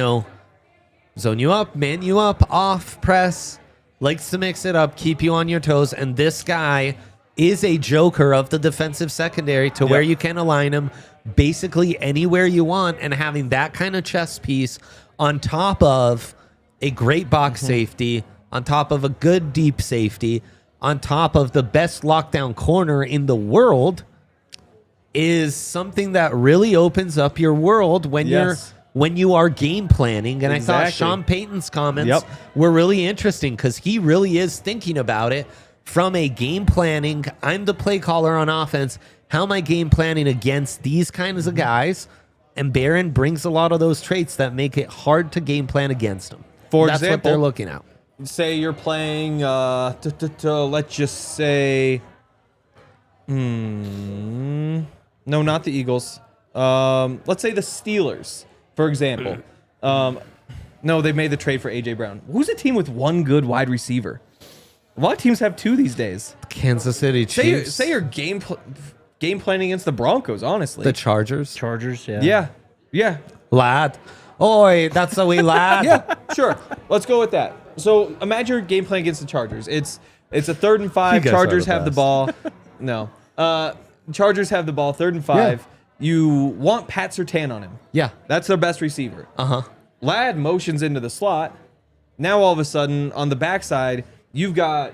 zone you up, man you up, off, press. Likes to mix it up, keep you on your toes. And this guy is a joker of the defensive secondary to where you can align him basically anywhere you want. And having that kind of chess piece on top of a great box safety, on top of a good deep safety, on top of the best lockdown corner in the world is something that really opens up your world when you are game planning. And I thought Sean Payton's comments were really interesting because he really is thinking about it from a game planning. I'm the play caller on offense. How am I game planning against these kinds of guys? And Barron brings a lot of those traits that make it hard to game plan against them. That's what they're looking at. Say you're playing, let's just say, no, not the Eagles. Let's say the Steelers, for example. No, they made the trade for A.J. Brown. Who's a team with one good wide receiver? A lot of teams have two these days. Kansas City Chiefs. Say you're game planning against the Broncos, honestly. The Chargers. Yeah. Lad. Oi, that's the way, lad. Yeah, sure. Let's go with that. So imagine your game plan against the Chargers. It's a 3rd and 5. Chargers have the ball. No. Chargers have the ball, 3rd and 5. Yeah. You want Pat Surtain on him. Yeah. That's their best receiver. Uh-huh. Lad motions into the slot. Now all of a sudden, on the backside, you've got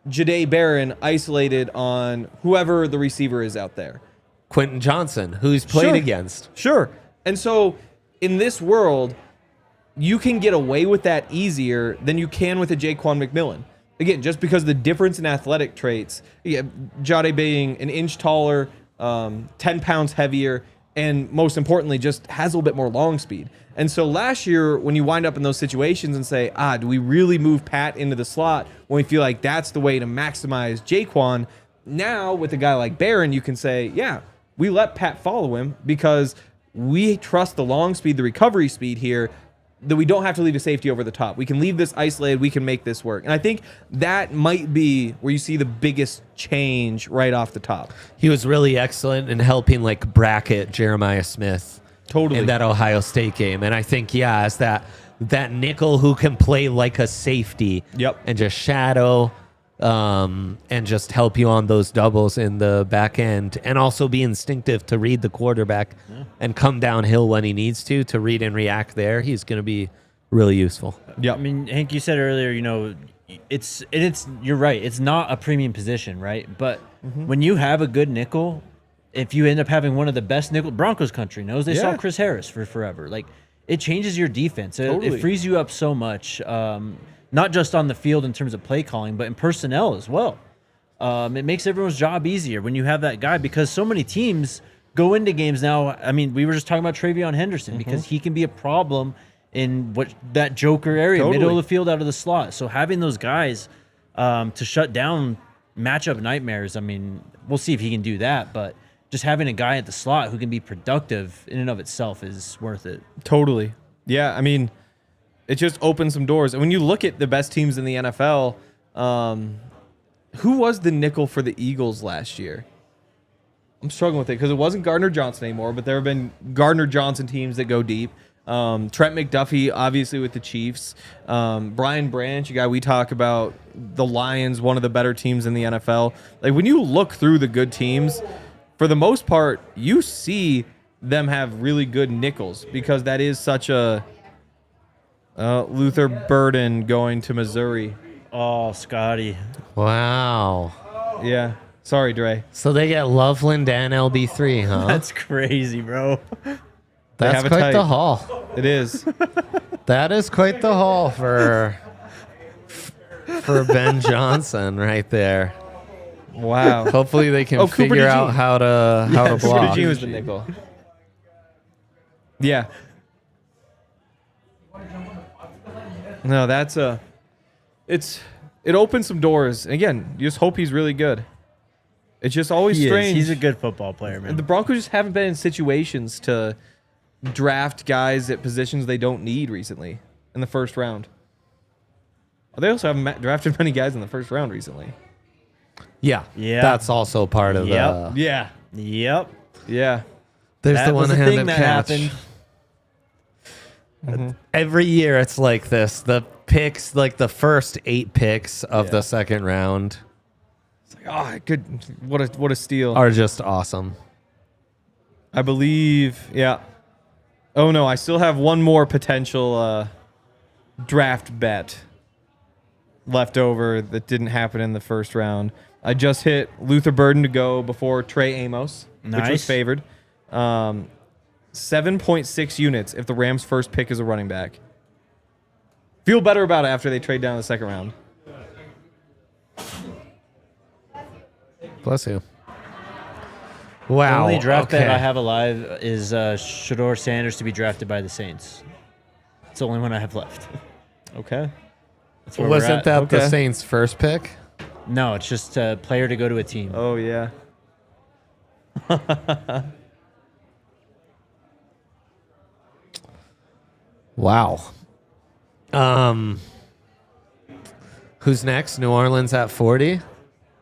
Jade Barron isolated on whoever the receiver is out there. Quentin Johnson, who's played against. Sure. And so in this world, you can get away with that easier than you can with a Jaquan McMillan. Again, just because the difference in athletic traits, Jade being an inch taller, 10 pounds heavier, and most importantly, just has a little bit more long speed. And so last year, when you wind up in those situations and say, do we really move Pat into the slot when we feel like that's the way to maximize Jaquan? Now, with a guy like Barron, you can say, yeah, we let Pat follow him because we trust the long speed, the recovery speed here, that we don't have to leave a safety over the top. We can leave this isolated. We can make this work. And I think that might be where you see the biggest change right off the top. He was really excellent in helping bracket Jeremiah Smith in that Ohio State game. And I think, as that nickel who can play like a safety and just shadow and just help you on those doubles in the back end, and also be instinctive to read the quarterback and come downhill when he needs to read and react there. He's going to be really useful. Yeah, I mean, Hank, you said earlier, it's you're right. It's not a premium position, right? But when you have a good nickel, if you end up having one of the best nickel, Broncos country knows they saw Chris Harris for forever. It changes your defense. It frees you up so much. Not just on the field in terms of play calling, but in personnel as well. It makes everyone's job easier when you have that guy, because so many teams go into games now. I mean, we were just talking about Travion Henderson because he can be a problem in that joker area, middle of the field, out of the slot. So having those guys to shut down matchup nightmares, I mean, we'll see if he can do that, but just having a guy at the slot who can be productive in and of itself is worth it. Totally. Yeah, I mean, it just opens some doors. And when you look at the best teams in the NFL, who was the nickel for the Eagles last year? I'm struggling with it because it wasn't Gardner Johnson anymore, but there have been Gardner Johnson teams that go deep. Trent McDuffie, obviously, with the Chiefs. Brian Branch, a guy we talk about, the Lions, one of the better teams in the NFL. When you look through the good teams, for the most part, you see them have really good nickels because that is such a... Luther Burden going to Missouri. Oh, Scotty. Wow. Yeah. Sorry, Dre. So they get Loveland and LB3, huh? That's crazy, bro. That's quite the haul. It is. That is quite the haul for Ben Johnson right there. Wow. Hopefully they can figure out how to block. Cooper G was the nickel. Yeah. No, it opens some doors. And again, you just hope he's really good. It's just always strange. He's a good football player, man. The Broncos just haven't been in situations to draft guys at positions they don't need recently in the first round. They also haven't drafted many guys in the first round recently. Yeah. Yeah. That's also part of Yep. the. Yeah. Yep. Yeah. There's That the was the one-handed thing that catch. happened. Every year it's like this. The picks, like the first 8 picks of the second round, It's like, oh, good. What a steal. are just awesome. I believe, yeah. Oh no, I still have one more potential draft bet left over that didn't happen in the first round. I just hit Luther Burden to go before Trey Amos, which was Nice. favored. 7.6 units if the Rams' first pick is a running back. Feel better about it after they trade down in the second round. Bless you. The Wow. only draft bet okay. I have alive is Shador Sanders to be drafted by the Saints. It's the only one I have left. Okay. That's where we're Wasn't at. that the Okay. Saints' first pick? No, it's just a player to go to a team. Oh yeah. Wow. Who's next? New Orleans at 40?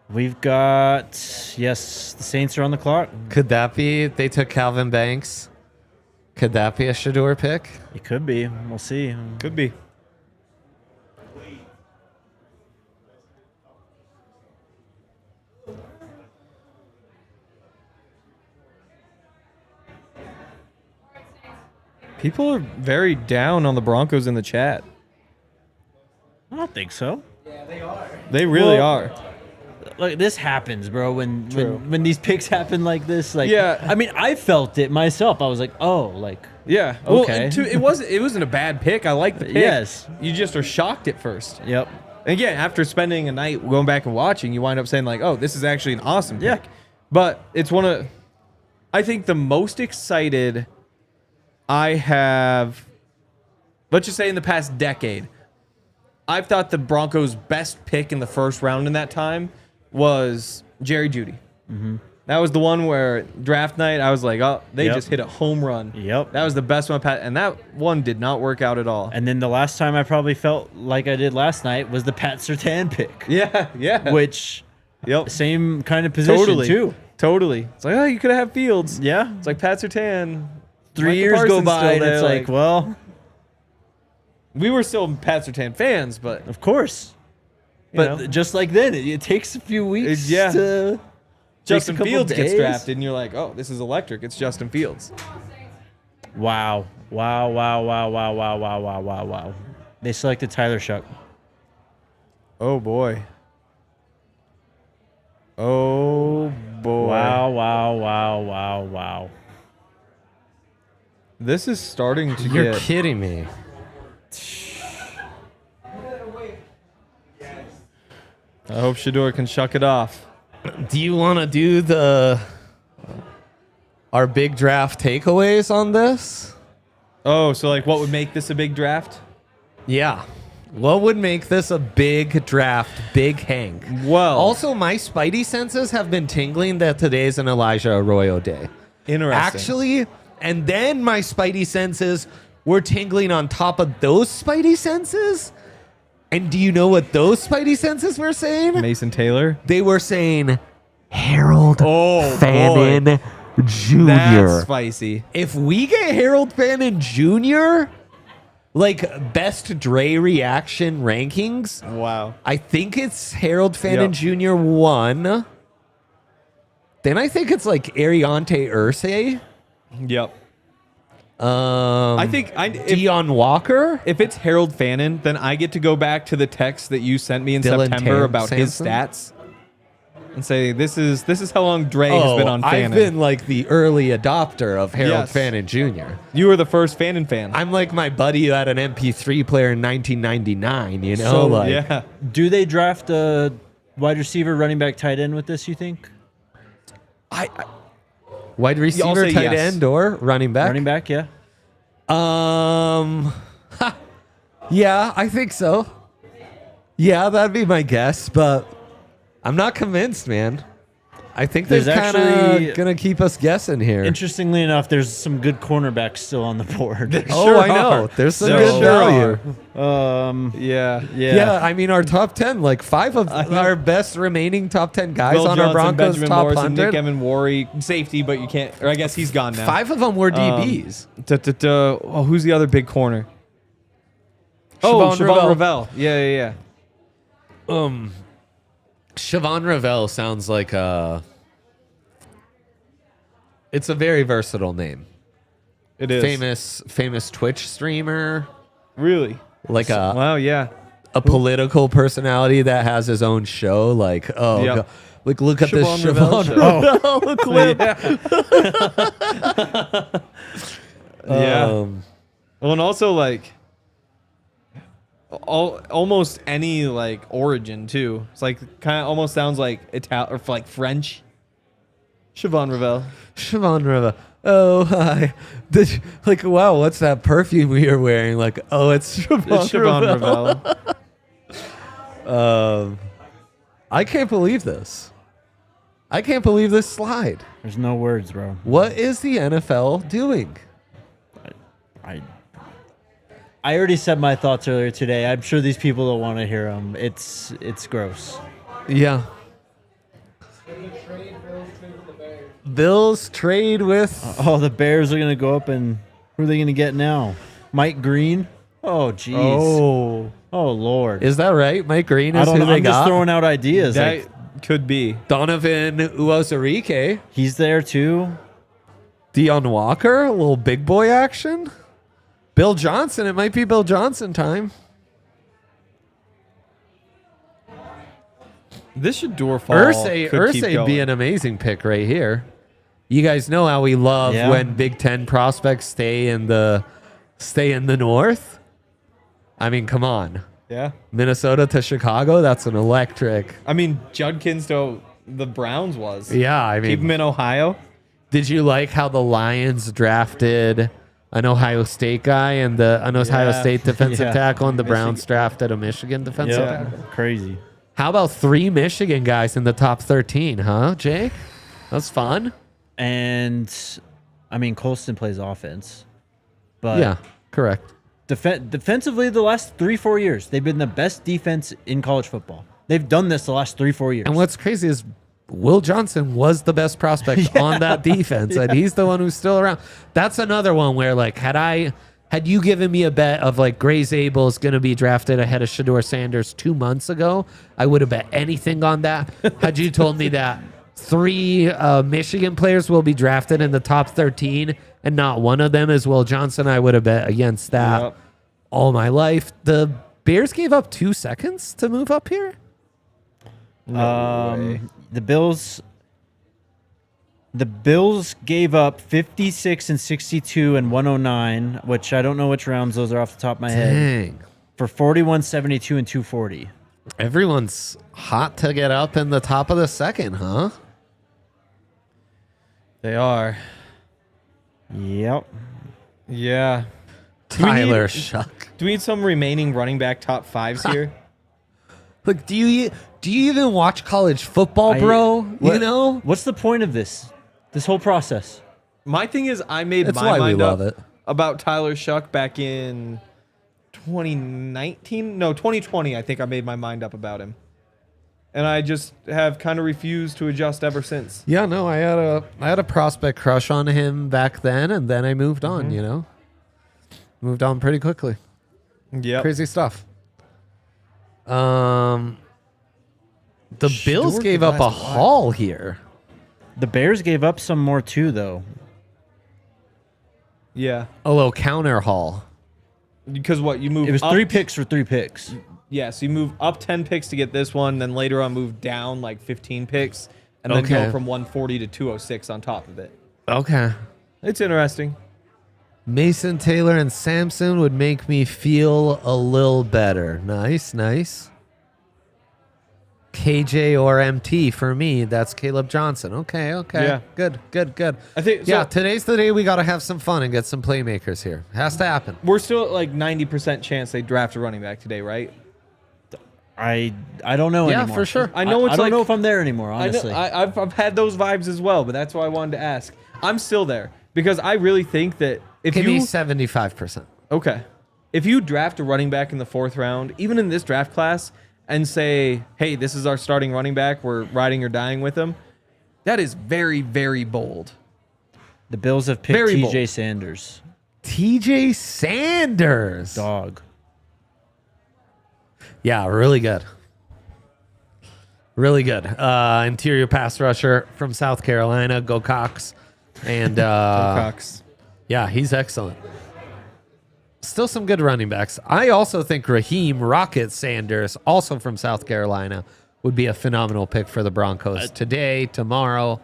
We've got, yes, the Saints are on the clock. Could that be? They took Calvin Banks. Could that be a Shador pick? It could be. We'll see. Could be. People are very down on the Broncos in the chat. I don't think so. They really Well, are. Like, this happens, bro. When True. when these picks happen like this, like, Yeah. I mean, I felt it myself. I was like, oh, like, Yeah. Okay. Well, it wasn't a bad pick. I like the pick. Yes. You just are shocked at first. yep. And again, after spending a night going back and watching, you wind up saying like, "Oh, this is actually an awesome pick." Yeah. But it's one of, I think the most excited I have. Let's just say in the past decade, I've thought the Broncos' best pick in the first round in that time was Jerry Jeudy. Mm-hmm. That was the one where draft night I was like, "Oh, they Yep. just hit a home run." Yep. That was the best one, and that one did not work out at all. And then the last time I probably felt like I did last night was the Pat Surtain pick, Yeah, yeah. which Yep. same kind of position Totally. too. Totally. It's like, oh, you could have had Fields. Yeah. It's like Pat Surtain. 3 Micah years go Parsons by still and there, it's like, well, we were still Pat Surtain fans, but of course. you But know, just like then, it takes a few weeks. yeah. To Justin takes a couple Fields gets days. drafted, and you're like, oh, this is electric. It's Justin Fields. Wow. Wow, wow, wow, wow, wow, wow, wow, wow, wow. They selected Tyler Shuck. Oh boy. Oh boy. Wow, wow, wow, wow, wow. This is starting to You're get. kidding me. I hope Shador can shuck it off. Do you want to do our big draft takeaways on this? Oh, so like, what would make this a big draft? Yeah. What would make this a big draft, big Hank? Well, Also, my spidey senses have been tingling that today's an Elijah Arroyo day. interesting. Actually, and then my spidey senses were tingling on top of those spidey senses. And do you know what those spidey senses were saying? Mason Taylor. They were saying Harold Oh, Fannin Jr. That's spicy. If we get Harold Fannin Jr., like best Dre reaction rankings, Wow. I think it's Harold Fannin Yep. Jr. 1. Then I think it's like Ariante Irsay. Yep. I I think Dion Walker. if it's Harold Fannin, then I get to go back to the text that you sent me in Dylan September about his Sampson? stats and say this is how long Dre has been on Fannin. I've been like the early adopter of Harold Yes. Fannin Jr. You were the first Fannin fan. I'm like my buddy who had an MP3 player in 1999, you know? So, like, yeah. Do they draft a wide receiver, running back, tight end with this, you think? Wide receiver, say tight yes. end, or running back? Running back, yeah. Yeah, I think so. Yeah, that'd be my guess, but I'm not convinced, man. I think they're There's kind actually- of going to keep us guessing here. Interestingly enough, there's some good cornerbacks still on the board. Oh, Sure I know. are. There's some There good sure value. Yeah. Yeah. I mean, our top 10, like 5 of our best remaining top 10 guys Will on Johnson, our Broncos Benjamin top Morrison, 100. Nick Evan Worry, safety, but you can't. Or I guess he's gone now. 5 of them were DBs. Oh, who's the other big corner? Siobhan Siobhan Ravel. Ravel. Yeah. Siobhan Ravel sounds like it's a very versatile name. It is. Famous Twitch streamer, Really? like Wow, yeah. a political personality that has his own show. Like, oh, Yeah. God. Like, look at this Siobhan Ravel Siobhan Ravel clip. Yeah. Well, and also like almost any like origin too. It's like kind of almost sounds like Italian or like French. Siobhan Ravel. Siobhan Ravel. Oh, hi. Like, wow, what's that perfume you're wearing? Like, oh, it's Siobhan, It's Siobhan Ravel. I can't believe this. I can't believe this slide. There's no words, bro. What is the NFL doing? I already said my thoughts earlier today. I'm sure these people don't want to hear them. It's gross. Yeah. Bills trade with. Oh, the Bears are gonna go up, and who are they gonna get now? Mike Green. Oh, jeez. Oh, Lord. Is that right? Mike Green I is don't who know. they I'm just got. throwing out ideas. That Like, could be. Donovan Uwazurike. he's there too. Deion Walker. A little big boy action. Bill Johnson. It might be Bill Johnson time. This Shador fall. Irsay be an amazing pick right here. You guys know how we love Yeah. when Big Ten prospects stay in the North. I mean, come on, Yeah. Minnesota to Chicago. That's an electric. I mean, Judkins to the Browns was. Yeah, I Keep him mean, in Ohio. did you like how the Lions drafted an Ohio State guy and an Ohio Yeah. State defensive Yeah. tackle, and the Browns drafted a Michigan defensive Yeah. tackle? Crazy. How about 3 Michigan guys in the top 13, huh, Jake? That's fun. And I mean, Colston plays offense, but Yeah, correct. defensively, the last 3-4 years, they've been the best defense in college football. They've done this the last 3-4 years. And what's crazy is Will Johnson was the best prospect on that defense, and he's the one who's still around. That's another one where, like, had you given me a bet of like Gray Zabel is going to be drafted ahead of Shador Sanders 2 months ago, I would have bet anything on that. Had you told me that 3 Michigan players will be drafted in the top 13 and not one of them is Will Johnson, I would have bet against that Yep. all my life. The Bears gave up 2 seconds to move up here. The Bills gave up 56 and 62 and 109, which I don't know which rounds those are off the top of my head, Dang. for 41, 72, and 240. Everyone's hot to get up in the top of the second, huh? They are. Yep. Yeah. Tyler Shuck. Do we need some remaining running back top 5s here? Look, do you even watch college football, bro? You know? What's the point of this whole process? My thing is, I made That's my why we mind love up it. about Tyler Shuck back in 2019. No, 2020. I think I made my mind up about him, and I just have kind of refused to adjust ever since. Yeah, no, I had a prospect crush on him back then, and then I moved on, you know? Moved on pretty quickly. Yeah. Crazy stuff. The Bills Shador gave up a devised a lot. haul here. The Bears gave up some more too, though. Yeah. A little counter haul. Because what you move? It was up, 3 picks for 3 picks. Yeah. So you move up 10 picks to get this one, then later on move down like 15 picks, and then Okay. go from 140 to 206 on top of it. Okay. It's interesting. Mason, Taylor, and Sampson would make me feel a little better. Nice, nice. KJ or MT for me. That's Caleb Johnson. Okay. Yeah. Good. I think. Yeah, So today's the day we got to have some fun and get some playmakers here. Has to happen. we're still at like 90% chance they draft a running back today, right? I don't know Yeah, anymore. for sure. I know it's I don't like, know if I'm there anymore, I know, honestly. I've had those vibes as well, but that's why I wanted to ask. I'm still there because I really think that if Give me you 75%. okay, if you draft a running back in the 4th round, even in this draft class, and say, hey, this is our starting running back, we're riding or dying with him, that is very, very bold. The Bills have picked Very bold. TJ Sanders. TJ Sanders. Dog. Yeah, really good. Really good. Interior pass rusher from South Carolina. Go Cox. And Cox. yeah, he's excellent. Still some good running backs. I also think Raheem Rocket Sanders, also from South Carolina, would be a phenomenal pick for the Broncos today, tomorrow,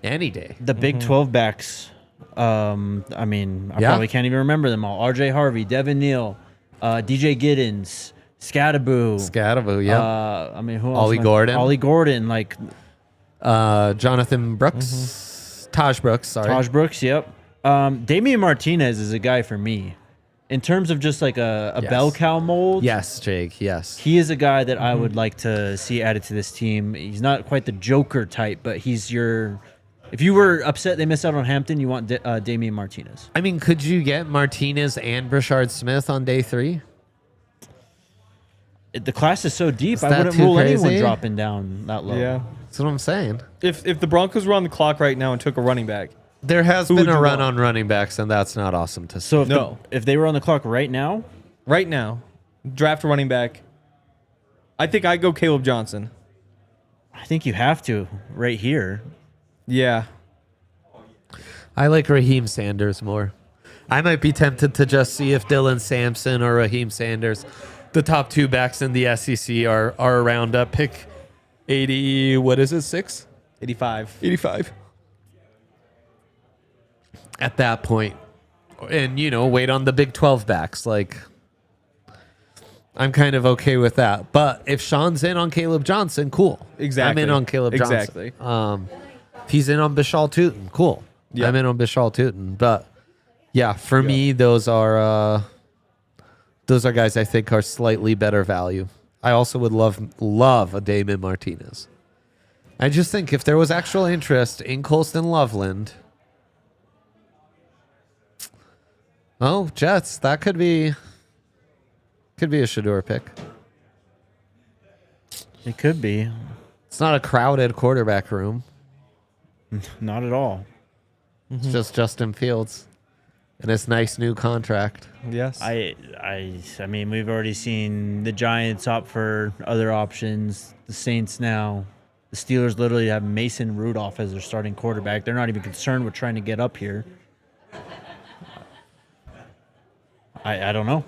any day. The Big 12 backs. I mean, I Yeah. probably can't even remember them all. RJ Harvey, Devin Neal, DJ Giddens, Scattaboo. Scattaboo, yeah. I mean, who else? Ollie Gordon. Ollie Gordon, like Jonathan Brooks. Taj Brooks, sorry. Taj Brooks, yep. Damian Martinez is a guy for me. In terms of just like a Yes. bell cow mold, Yes, Jake, yes. he is a guy that I would like to see added to this team. He's not quite the Joker type, but he's your... If you were upset they missed out on Hampton, you want Damian Martinez. I mean, could you get Martinez and Brashard Smith on day 3? The class is so deep, Is I that wouldn't too rule crazy? anyone dropping down that low. Yeah. That's what I'm saying. If the Broncos were on the clock right now and took a running back, There has Who been would a you run want? on running backs, and that's not awesome to see. So if, No. if they were on the clock right now, draft a running back, I think I'd go Caleb Johnson. I think you have to right here. Yeah. I like Raheem Sanders more. I might be tempted to just see if Dylan Sampson or Raheem Sanders, the top 2 backs in the SEC, are around pick 80. What is it? 6? 85. 85. At that point, and wait on the Big 12 backs. Like, I'm kind of okay with that. But if Sean's in on Caleb Johnson, cool. Exactly. I'm in on Caleb Johnson. Exactly. If he's in on Bishal Tootin, cool. Yep. I'm in on Bishal Tootin. But yeah, for me, those are guys I think are slightly better value. I also would love a Damon Martinez. I just think if there was actual interest in Colston Loveland, Jets, that could be a Shador pick. It could be. It's not a crowded quarterback room. Not at all. It's just Justin Fields and his nice new contract. Yes. I mean, we've already seen the Giants opt for other options. The Saints now. The Steelers literally have Mason Rudolph as their starting quarterback. They're not even concerned with trying to get up here. I don't know.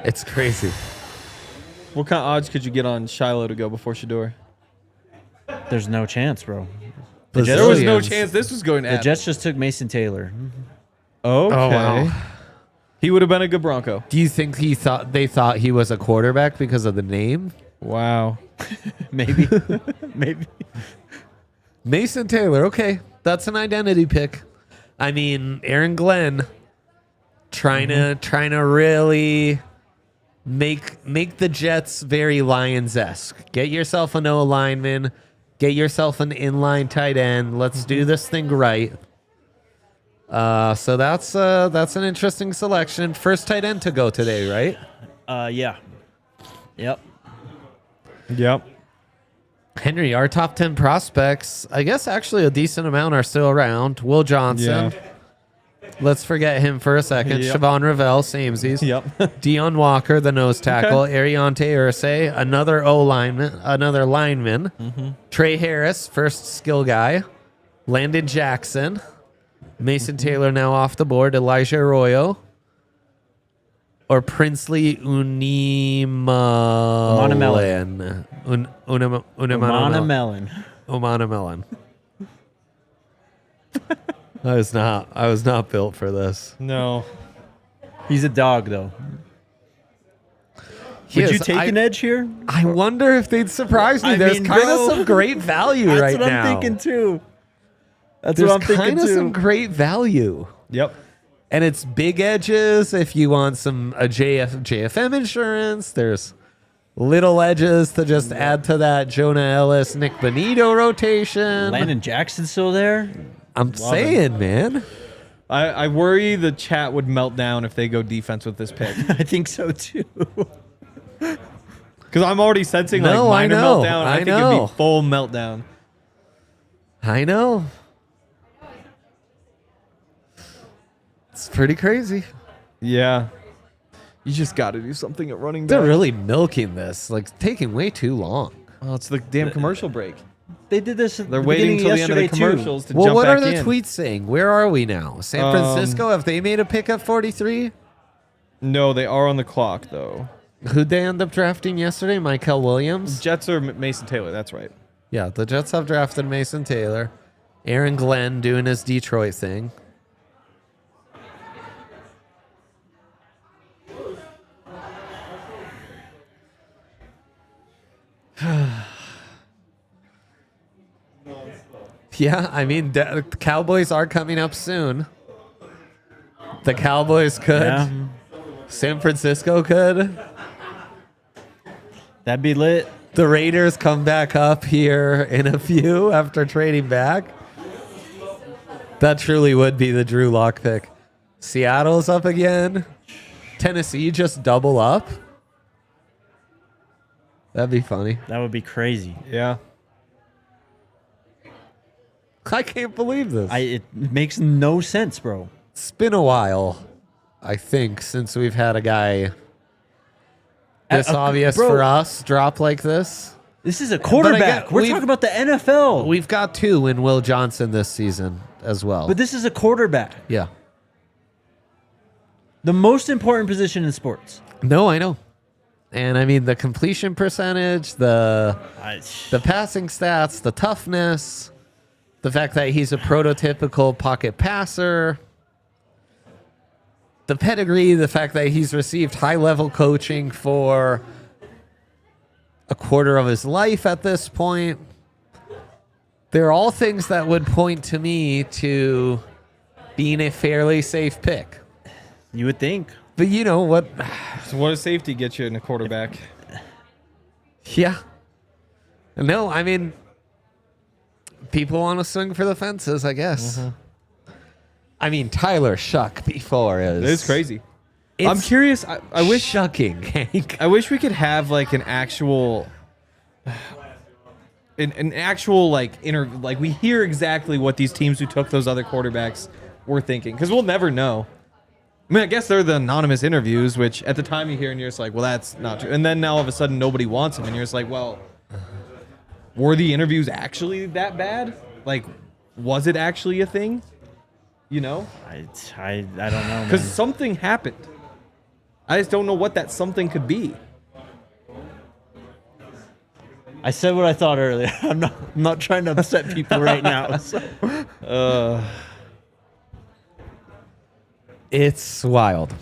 It's crazy. What kind of odds could you get on Shiloh to go before Shador? There's no chance, bro. There was no Bazillions. chance this was going to The happen. Jets just took Mason Taylor. Okay. Oh, wow. He would have been a good Bronco. Do you think they thought he was a quarterback because of the name? Wow. Maybe. Maybe. Mason Taylor, okay. That's an identity pick. I mean, Aaron Glenn trying to really make the Jets very Lions-esque. Get yourself an O lineman, get yourself an inline tight end. Let's do this thing right. So that's an interesting selection. First tight end to go today, right? Yeah. Yep. Yep. Henry, our top 10 prospects, I guess actually a decent amount are still around. Will Johnson. Yeah. Let's forget him for a second. Yep. Siobhan Ravel, samesies. Yep. Dion Walker, the nose tackle. Ariante Ursay, another lineman. Mm-hmm. Trey Harris, first skill guy. Landon Jackson. Mason Taylor now off the board. Elijah Arroyo. Or Princely Unimelon. Umana Melon. Umana Melon. I was not built for this. No. He's a dog, though. Would you take an edge here? I wonder if they'd surprise me. I There's mean, kind bro, of some great value That's right what now. I'm thinking, too. That's There's what I'm thinking, kind of too. some great value. Yep. And it's big edges if you want some JFM insurance. There's little edges to just add to that Jonah Ellis, Nick Bonito rotation. Landon Jackson's still there. I'm saying, man. I worry the chat would melt down if they go defense with this pick. I think so too. Because I'm already sensing No, like minor I know. meltdown. I think know. it'd be full meltdown. I know. It's pretty crazy. Yeah. You just got to do something at running back. They're really milking this, like taking way too long. Oh, it's the damn commercial break. They did this. At They're the waiting beginning until the end of the yesterday, too. commercials to Well, jump what back are the in. tweets saying? Where are we now? San Francisco? Have they made a pick at 43? No, they are on the clock, though. Who'd they end up drafting yesterday? Michael Williams? Jets or Mason Taylor, that's right. Yeah, the Jets have drafted Mason Taylor. Aaron Glenn doing his Detroit thing. Yeah, I mean, the Cowboys are coming up soon. The Cowboys could. Yeah, San Francisco could. that'd be lit. The Raiders come back up here in a few after trading back. That truly would be the Drew Lock pick. Seattle's up again. Tennessee just double up. That'd be funny. That would be crazy. Yeah. I can't believe this. It makes no sense, bro. It's been a while, I think, since we've had a guy this obvious bro. for us drop like this. This is a quarterback. We're we've- talking about the NFL. We've got two in Will Johnson this season as well. But this is a quarterback. Yeah. The most important position in sports. No, I know. And I mean the completion percentage, the passing stats, the toughness, the fact that he's a prototypical pocket passer, the pedigree, the fact that he's received high-level coaching for a quarter of his life at this point. They're all things that would point to me to being a fairly safe pick. You would think. But you know what? So what does safety get you in a quarterback? Yeah. No, I mean, people want to swing for the fences, I guess. I mean, Tyler Shuck before is... It is crazy. It's I'm curious. I wish shucking, Hank. I wish we could have like an actual like we hear exactly what these teams who took those other quarterbacks were thinking, because we'll never know. I mean, I guess they're the anonymous interviews, which at the time you hear and you're just like, well, that's not true. And then now all of a sudden nobody wants them, and you're just like, well, were the interviews actually that bad? Like, was it actually a thing? You know? I don't know. Because Man. something happened. I just don't know what that something could be. I said what I thought earlier. I'm not trying to upset people right now. So. It's wild.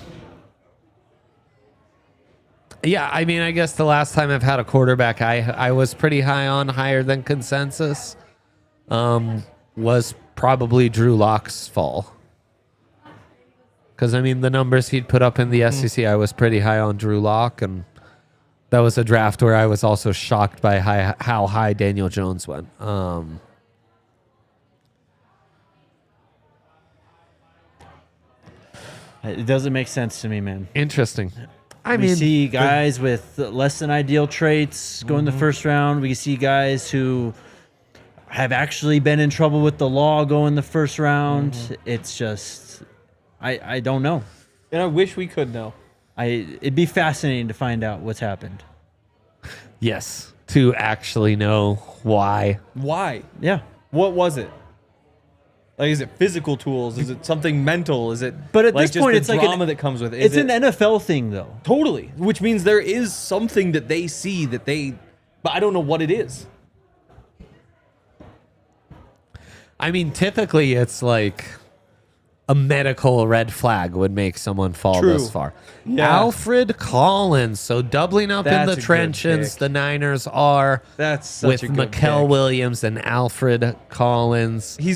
Yeah, I mean, I guess the last time I've had a quarterback I was pretty high on, higher than consensus, was probably Drew Lock's fall. Because, I mean, the numbers he'd put up in the SEC, I was pretty high on Drew Lock, and that was a draft where I was also shocked by how high Daniel Jones went. It doesn't make sense to me, man. Interesting. I We mean, see guys with less than ideal traits go in the first round. We see guys who have actually been in trouble with the law go in the first round. It's just, I don't know. And I wish we could know. It'd be fascinating to find out what's happened. yes, to actually know why. Why? Yeah. What was it? Like, is it physical tools? Is it something mental? Is it? But at like this just point, the it's like drama that comes with it. It's Is an it- NFL thing, though. Totally, which means there is something that they see that they, but I don't know what it is. I mean, typically it's like a medical red flag would make someone fall True. this far. Yeah. Alfred Collins. So doubling up in That's the a good trenches, pick. the Niners are That's such with a good Mikael pick. Williams and Alfred Collins. He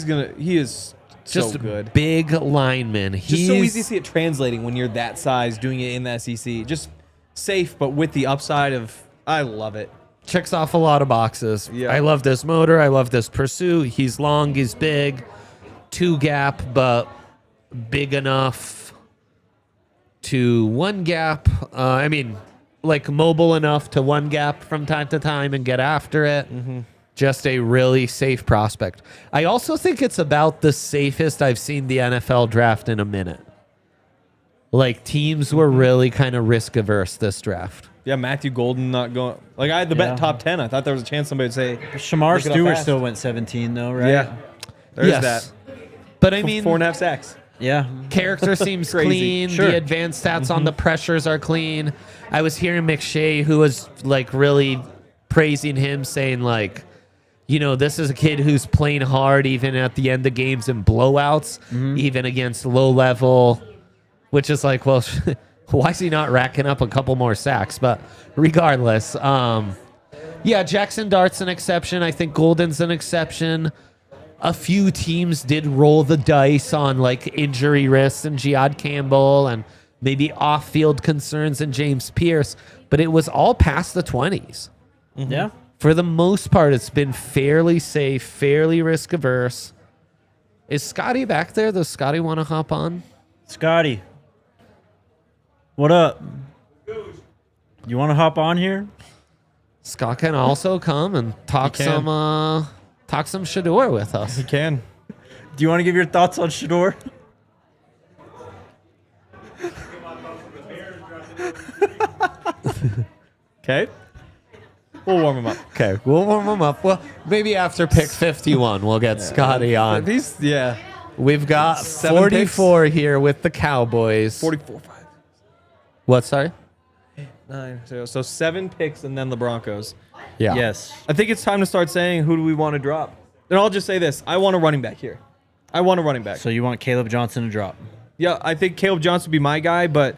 is Just so good. big lineman. Just so easy to see it translating when you're that size, doing it in the SEC. Just safe, but with the upside of I love it. Checks off a lot of boxes. Yeah. I love this motor. I love this pursuit. He's long. He's big. 2 gap, but big enough to 1 gap. Like mobile enough to 1 gap from time to time and get after it. Just a really safe prospect. I also think it's about the safest I've seen the NFL draft in a minute. Like, teams were really kind of risk averse this draft. Yeah, Matthew Golden not going. Like, I had the bet top 10. I thought there was a chance somebody would say Shamar look it up Stewart fast. still went 17 though, right? Yeah, there's Yes. that. But I mean, 4.5 sacks. Yeah. character seems Crazy. clean. Sure. The advanced stats on the pressures are clean. I was hearing McShay, who was like really praising him, saying like, you know, this is a kid who's playing hard even at the end of games and blowouts, even against low level, which is like, well, why is he not racking up a couple more sacks? But regardless, yeah, Jackson Dart's an exception. I think Golden's an exception. A few teams did roll the dice on like injury risks and Jihad Campbell and maybe off-field concerns and James Pierce, but it was all past the 20s. Yeah. For the most part, it's been fairly safe, fairly risk-averse. Is Scotty back there? Does Scotty want to hop on? Scotty. What up? You want to hop on here? Scott can also come and talk some Shador with us. You can. Do you want to give your thoughts on Shador? Okay. We'll warm him up. Okay, we'll warm him up. Well, maybe after pick 51, we'll get Scotty on. Yeah. We've got 7 44 here with the Cowboys. 44, 5, What, sorry? 9. So 7 picks and then the Broncos. Yeah. Yes. I think it's time to start saying who do we want to drop. And I'll just say this. I want a running back here. I want a running back. So you want Caleb Johnson to drop? Yeah, I think Caleb Johnson would be my guy. But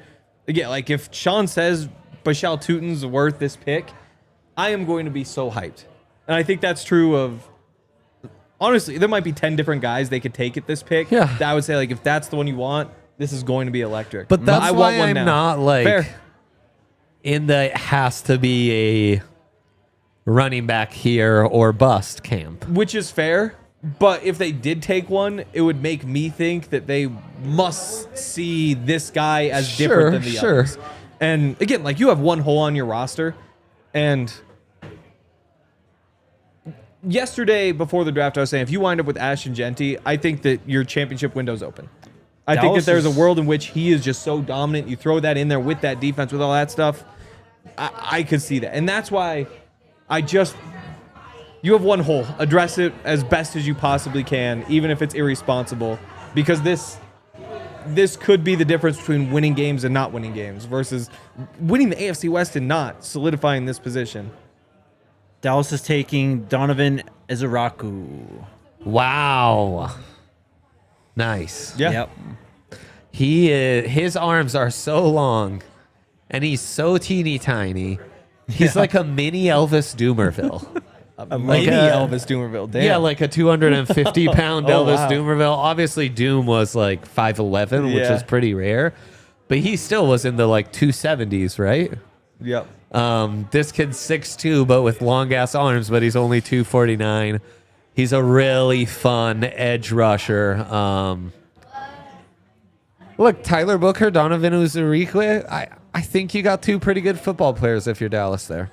again, like if Sean says Bashal Tutin's worth this pick, I am going to be so hyped. And I think that's true of, honestly, there might be 10 different guys they could take at this pick. Yeah. That I would say, like, if that's the one you want, this is going to be electric. But that's I why want one I'm now. not like Fair. in the it has to be a running back here or bust camp. Which is fair. But if they did take one, it would make me think that they must see this guy as different than the others. And again, like you have one hole on your roster. And yesterday before the draft, I was saying if you wind up with Ashton Genty, I think that your championship window's open. I think that there's a world in which he is just so dominant. You throw that in there with that defense, with all that stuff. I could see that. And that's why you have one hole. Address it as best as you possibly can, even if it's irresponsible. Because this could be the difference between winning games and not winning games versus winning the AFC West and not solidifying this position. Dallas is taking Donovan Ezeraku. Wow. Nice. Yeah. Yep. His arms are so long and he's so teeny tiny. He's like a mini Elvis Doomerville. Mini Elvis Doomerville. Damn. Yeah, like a 250-pound Oh, Elvis wow. Doomerville. Obviously, Doom was like 5'11", which Yeah. was pretty rare. But he still was in the like 270s, right? Yep. This kid's 6'2", but with long-ass arms, but he's only 249. He's a really fun edge rusher. Look, Tyler Booker, Donovan Uzurike, I think you got 2 pretty good football players if you're Dallas there.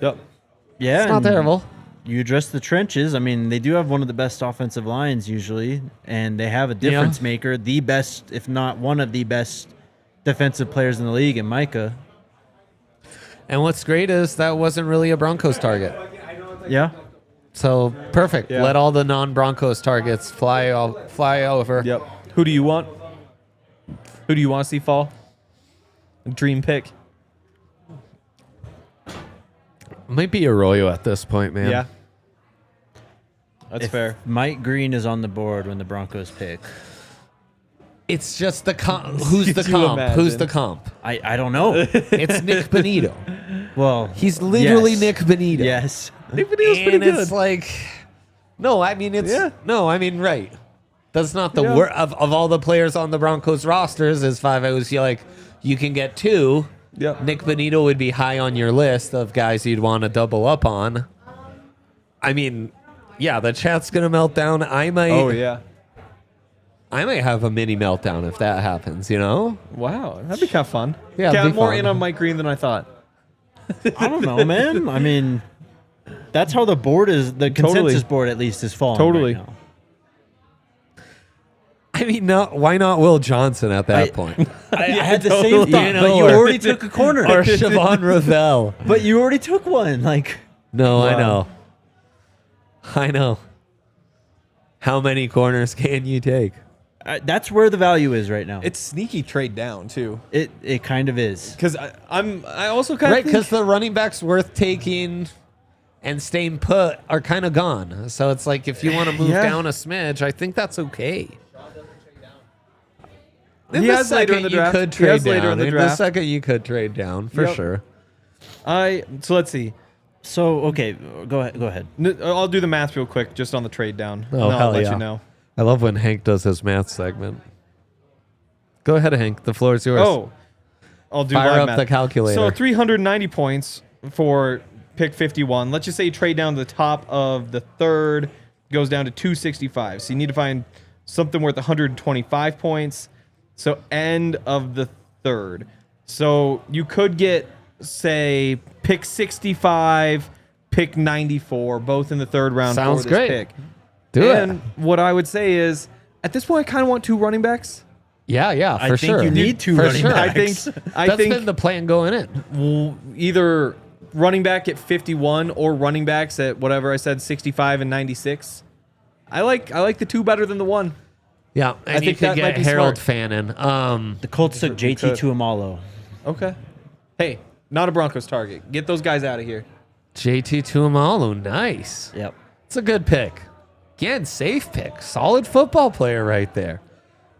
Yep. Yeah. It's not and terrible. You address the trenches. I mean, they do have one of the best offensive lines usually, and they have a difference maker, the best, if not one of the best defensive players in the league in Micah. And what's great is that wasn't really a Broncos target. Yeah. So perfect. Yeah. Let all the non-Broncos targets fly over. Yep. Who do you want? Who do you want to see fall? Dream pick. Might be Arroyo at this point, man. Yeah. That's If fair. Mike Green is on the board when the Broncos pick. It's just the comp. Who's the Could you comp? imagine? Who's the comp? I don't know. It's Nick Benito. Well, He's literally yes. Nick Benito. Yes. Nick Benito's pretty And good. it's like, no, I mean it's Yeah. no, I mean right. That's not the Yeah. worst of all the players on the Broncos rosters. Is 5 O's. You like you can get 2. Yep. Nick Bonito would be high on your list of guys you'd want to double up on. I mean, yeah, the chat's gonna melt down. I might. Oh yeah. I might have a mini meltdown if that happens. You know? Wow, that'd be kind of fun. Yeah, Okay, it'd I'm be more fun. in on Mike Green than I thought. I don't know, man. I mean, that's how the board is. The consensus board, at least, is falling. Totally. Right now. I mean, no. Why not Will Johnson at that point? I had the totally. same thought, You know, but you or- already took a corner. Or Siobhan Ravel? But you already took one. Like, No, I Wow. know. I know. How many corners can you take? that's where the value is right now. It's sneaky trade down too, It kind of is. because I also kind Right, of think because the running backs worth taking and staying put are kind of gone. So it's like if you want to move Yeah. down a smidge, I think that's okay. In He the has later in second, the you draft. could He trade has later down. in the In the draft. second, you could trade down for Yep. sure. so let's see. So okay, go ahead. I'll do the math real quick just on the trade down. Oh, and I'll hell let yeah. you know. I love when Hank does his math segment. Go ahead, Hank. The floor is yours. Oh, I'll do Fire live up math. the calculator. So 390 points for pick 51. Let's just say you trade down to the top of the third, goes down to 265. So you need to find something worth 125 points. So end of the third. So you could get, say, pick 65, pick 94, both in the third round Sounds for this great. pick. Do and it. what I would say is, at this point, I kind of want 2 running backs. Yeah, I for think sure. you need 2 For running sure. backs. I That's think been the plan going in. either running back at 51 or running backs at whatever I said, 65 and 96. I like the 2 better than the 1. Yeah, and you think could that get might be Harold smart. Fannin. The Colts took JT could. Tuamalo. Okay. Hey, not a Broncos target. Get those guys out of here. JT Tuamalo, nice. Yep. It's a good pick. Again, safe pick. Solid football player right there.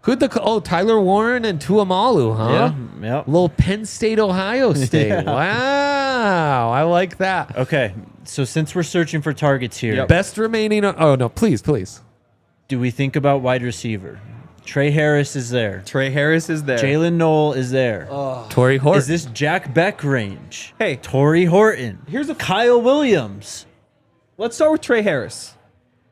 Tyler Warren and Tuamalu, huh? Yeah. Yep. Little Penn State, Ohio State. Yeah. Wow, I like that. Okay. So since we're searching for targets here, Yep. Best remaining. Oh no, please. do we think about wide receiver? Trey Harris is there. Trey Harris is there. Jalen Knoll is there. Torrey Horton. Is this Jack Beck range? Hey. Torrey Horton. Here's a- Kyle Williams. Let's start with Trey Harris.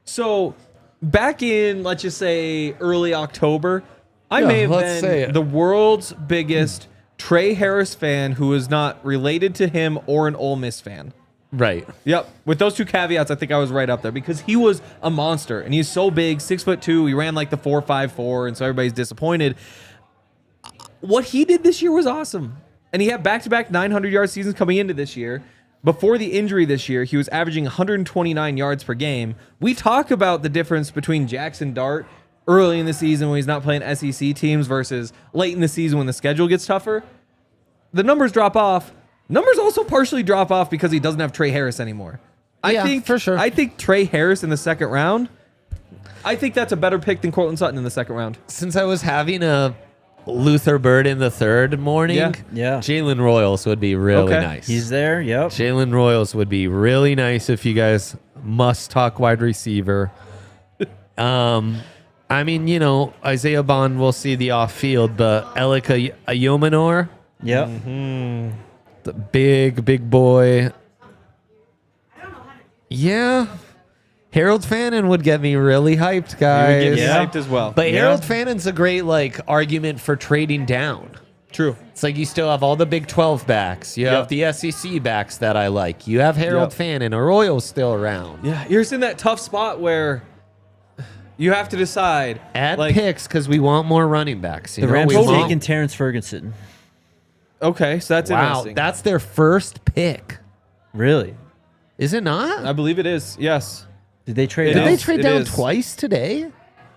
So, back in, let's just say, early October, I Yeah, may have let's say been it. the world's biggest Trey Harris fan who is not related to him or an Ole Miss fan. right? Yep. With those 2 caveats, I think I was right up there because he was a monster and he's so big, 6'2". He ran like the 4.54, and so everybody's disappointed. What he did this year was awesome, and he had back-to-back 900-yard seasons coming into this year. Before the injury this year, he was averaging 129 yards per game. We talk about the difference between Jackson Dart early in the season when he's not playing SEC teams versus late in the season when the schedule gets tougher. The numbers drop off. Numbers also partially drop off because he doesn't have Trey Harris anymore. Yeah, I think for sure. I think Trey Harris in the second round. I think that's a better pick than Cortland Sutton in the second round. Since I was having a Luther Bird in the third morning, Yeah. Jalen Royals would be really Okay. nice. He's there. Yep. Jalen Royals would be really nice if you guys must talk wide receiver. I mean, Isaiah Bond, we'll see the off field, but Elika Ayomanor, Yep. the big boy. Yeah. Harold Fannin would get me really hyped, He would guys. get me Yeah. hyped as well. But Yeah. Harold Fannin's a great argument for trading down. True. It's like you still have all the Big 12 backs. You have Yep. the SEC backs that I like. You have Harold Yep. Fannin. Arroyo's still around. Yeah, you're just in that tough spot where you have to decide. Add picks because we want more running backs. The Rams we are want- taking Terrence Ferguson. Okay, so that's Wow, interesting. that's their first pick. Really? Is it not? I believe it is. Yes. Did they trade? It Did down? they is. trade It down is. twice today?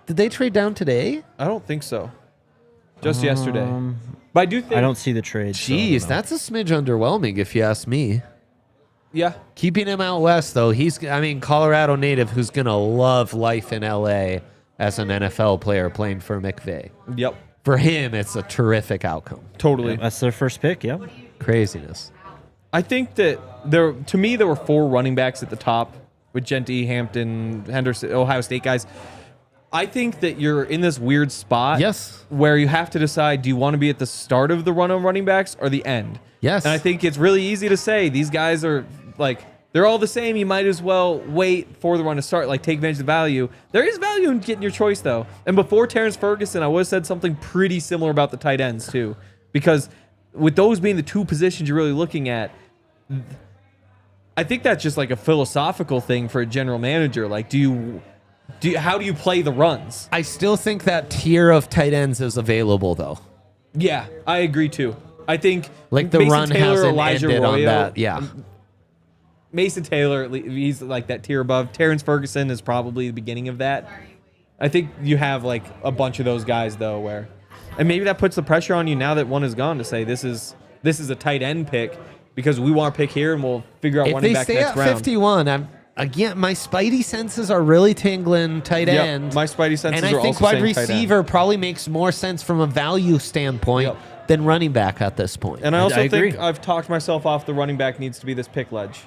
Did they trade down today? I don't think so. Just yesterday. But I do think. I don't see the trade. so I don't Jeez, know. that's a smidge underwhelming if you ask me. Yeah. Keeping him out west, though, Colorado native who's going to love life in L.A. as an NFL player playing for McVay. Yep. For him, it's a terrific outcome. Totally. That's their first pick. Yep. Craziness. I think that there were 4 running backs at the top with Genty, Hampton, Henderson, Ohio State guys. I think that you're in this weird spot. Yes. Where you have to decide, do you want to be at the start of the run of running backs or the end? Yes. And I think it's really easy to say these guys are like, they're all the same. You might as well wait for the run to start, like take advantage of the value. There is value in getting your choice, though. And before Terrence Ferguson, I would have said something pretty similar about the tight ends, too. Because with those being the two positions you're really looking at, I think that's just like a philosophical thing for a general manager. Like, how do you play the runs? I still think that tier of tight ends is available, though. Yeah, I agree, too. I think Like the Mason run Taylor, hasn't Elijah ended on Arroyo, that. Yeah. Mason Taylor, he's like that tier above. Terrence Ferguson is probably the beginning of that. I think you have like a bunch of those guys though, and maybe that puts the pressure on you now that one is gone to say this is a tight end pick because we want to pick here and we'll figure out If running they back stay next at round. 51, my spidey senses are really tingling tight Yep, end. my spidey senses and I are think also wide saying tight end. receiver probably makes more sense from a value standpoint than running back at this point. And I also I agree. think I've talked myself off the running back needs to be this pick ledge.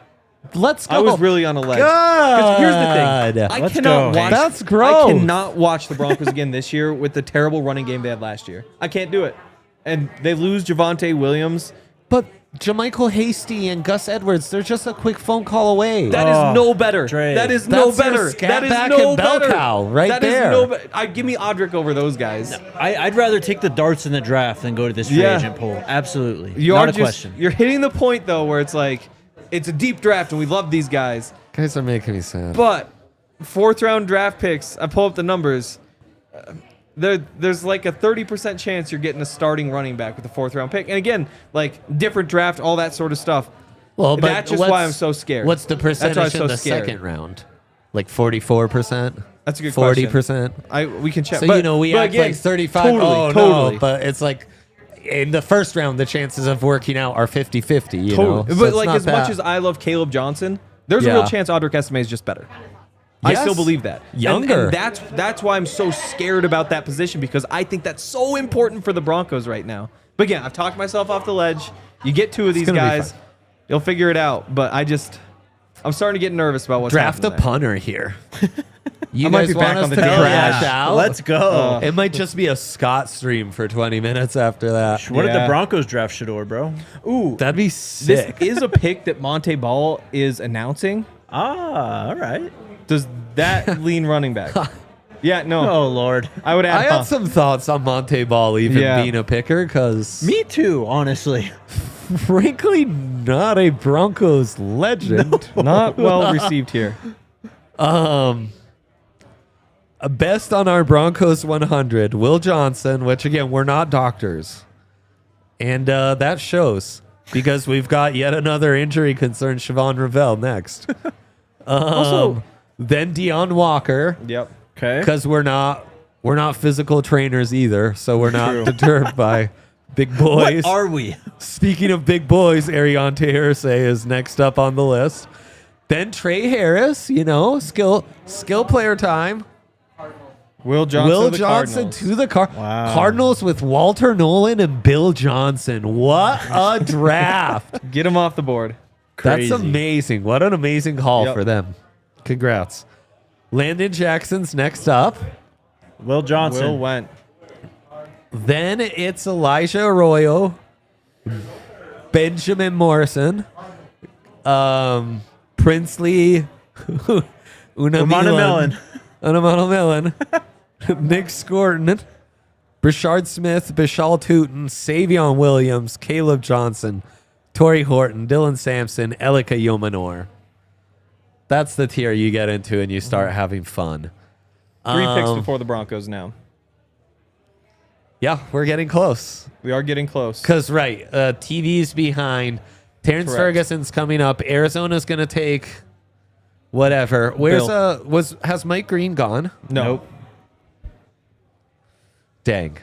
Let's go. I was really on a ledge. 'Cause here's the thing. I Let's cannot go, watch. That's gross. I cannot watch the Broncos again this year with the terrible running game they had last year. I can't do it. And they lose Javonte Williams. But Jermichael Hasty and Gus Edwards, they're just a quick phone call away. That is no better. Dre. That is no That's their better. scat That is back no and bell better. cow right That is there. no better. Give me Audric over those guys. I'd rather take the darts in the draft than go to this free Yeah. agent pool. Absolutely. You Not are a just, question. You're hitting the point though where it's like it's a deep draft and we love these guys. Guys are making me sad. But 4th round draft picks, I pull up the numbers. There's like a 30% chance you're getting a starting running back with the 4th round pick. And again, like different draft, all that sort of stuff. Well, but that's just why I'm so scared. What's the That's why I'm percentage so in the scared. second round? Like 44%? That's a good question. 40%? We can check. So, But- we but act again, like 35. Totally, No, but it's like in the first round, the chances of working out are 50-50, you know? Totally. So But it's like not as much that- as I love Caleb Johnson, there's a Yeah. real chance Audric Estime is just better. I Yes. still believe that. Younger. And that's why I'm so scared about that position because I think that's so important for the Broncos right now. But again, I've talked myself off the ledge. You get two of these gonna be guys, fun. you'll figure it out. But I'm starting to get nervous about what's draft a happening there. punter here. You I might guys be want back us on the to DNVR. crash Yeah. out? Let's go. It might just be a Scott stream for 20 minutes after that. What did the Yeah. Broncos draft Shador, bro? Ooh, That'd be this sick. is a pick that Monte Ball is announcing. All right. Does that lean running back? Yeah, no. Oh, Lord. I would add. I had some thoughts on Monte Ball even Yeah. being a picker because, Me too, honestly. frankly, not a Broncos legend. not well received here. Best on our Broncos 100, Will Johnson, which again, we're not doctors. And that shows because we've got yet another injury concern, Siobhan Ravel, next. Also, Then Deion Walker, yep. Okay. because we're not physical trainers either, so we're not deterred by big boys. What are we? Speaking of big boys, Arion Tehersey is next up on the list. Then Trey Harris, skill player time. Will Johnson. Will to the Johnson Cardinals. to the Wow. Cardinals with Walter Nolan and Bill Johnson. What a draft. Get him off the board. That's Crazy. amazing. What an amazing haul Yep. for them. Congrats. Landon Jackson's next up. Will Johnson. Will went. Then it's Elijah Arroyo, Benjamin Morrison, Princely Unamana Melon, Nick Scorton, Brashard Smith, Bishal Tootin, Sai'vion Williams, Caleb Johnson, Torrey Horton, Dylan Sampson, Elika Yomanor. That's the tier you get into and you start having fun. 3 picks before the Broncos now. Yeah, we're getting close. We are getting close. Because, TV's behind. Terrence Correct. Ferguson's coming up. Arizona's going to take whatever. Has Mike Green gone? No. Nope. Dang.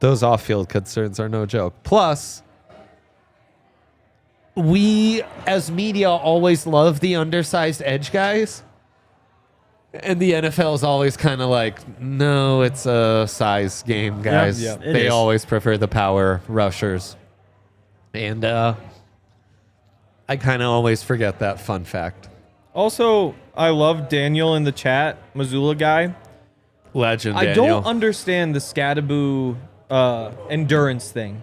Those off-field concerns are no joke. Plus, we, as media, always love the undersized edge guys. And the NFL is always kind of like, no, it's a size game, guys. yeah, it They is. always prefer the power rushers. And I kind of always forget that fun fact. Also, I love Daniel in the chat, Missoula guy. Legend, I Daniel. don't understand the Scadaboo endurance thing.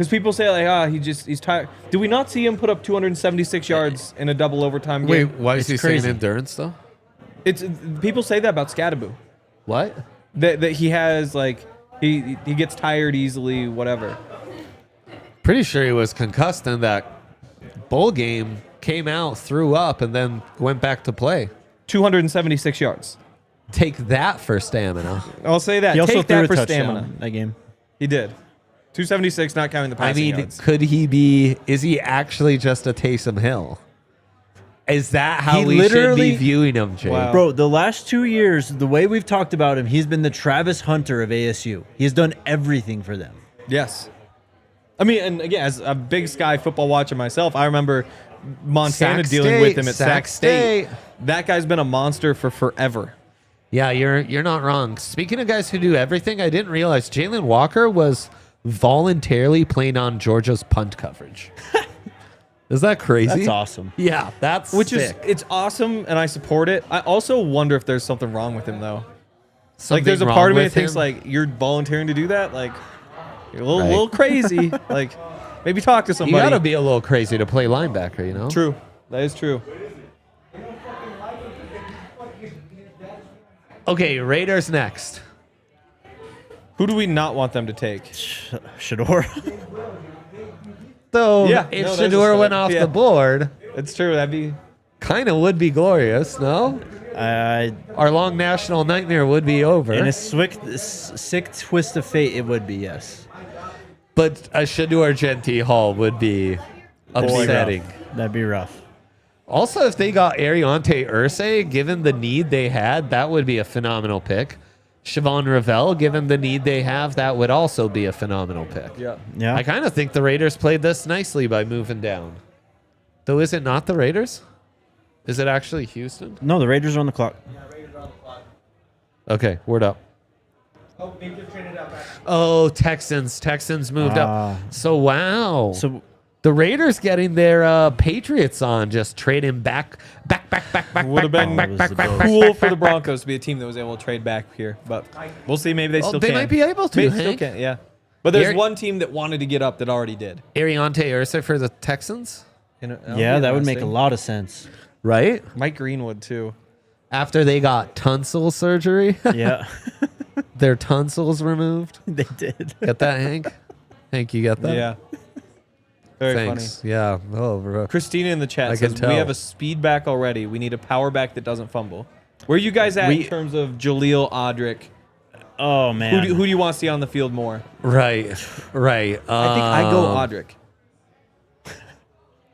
Because people say like, he's tired. Did we not see him put up 276 yards in a double overtime game? Wait, why is he saying endurance though? It's people say that about Scadaboo. What? That he has like he gets tired easily, whatever. Pretty sure he was concussed in that bowl game. Came out, threw up, and then went back to play. 276 yards. Take that for stamina. I'll say that. He also Take threw that a for touchdown stamina. that game. He did. 276, not counting the passing yards. Could he be? Is he actually just a Taysom Hill? Is that how He we should be literally- viewing him, Jake? Wow. Bro, the last 2 years, the way we've talked about him, he's been the Travis Hunter of ASU. He's done everything for them. Yes. I mean, and again, as a big Sky football watcher myself, I remember Montana Sac dealing State, with him at Sac Sac State. State. That guy's been a monster for forever. Yeah, you're not wrong. Speaking of guys who do everything, I didn't realize Jalen Walker was voluntarily playing on Georgia's punt coverage. Is that crazy? That's awesome. Yeah, that's Which sick. it's awesome, and I support it. I also wonder if there's something wrong with him, though. Something Like, there's a wrong part of me that with thinks, him? like, you're volunteering to do that? Like, you're a little, Right. little crazy. Like, maybe talk to you somebody. gotta be a little crazy to play linebacker, you know? True. That is true. Okay, Raiders next. Who do we not want them to take? Shador. So Yeah, if no, there's a Shador start. went off Yeah. the board, It's true. That'd be... kind of would be glorious, no? Our long national nightmare would be over. In a sick twist of fate, it would be, yes. But a Shador Gentee haul would be upsetting. That'd be rough. Also, if they got Ariante Irsay, given the need they had, that would be a phenomenal pick. Siobhan Ravel, given the need they have, that would also be a phenomenal pick. Yeah. Yeah. I kind of think the Raiders played this nicely by moving down. Though, is it not the Raiders? Is it actually Houston? No, the Raiders are on the clock. Okay, word up. Oh, they just traded up. Oh, Texans. Texans moved Ah. up. So, wow. So The Raiders getting their Patriots on, just trading back. Would have been was the best. cool for the Broncos to be a team that was able to trade back here. But we'll see. Maybe they Well, still they can. might be able to, Maybe still Hank. can, yeah. But there's Gary- one team that wanted to get up that already did. Ariante Irsay for the Texans, yeah, that would make a lot of sense. right? Mike Greenwood, too. After they got tonsil surgery, Yeah, their tonsils removed. they did. Get that, Hank? Hank, you got that? Yeah. Very Thanks. funny. Yeah. Oh, bro. Christina in the chat I can says, tell. we have a speed back already. We need a power back that doesn't fumble. Where are you guys at in terms of Jaleel Odrick? Oh man, Who do you want to see on the field more? Right. I think I go Odrick.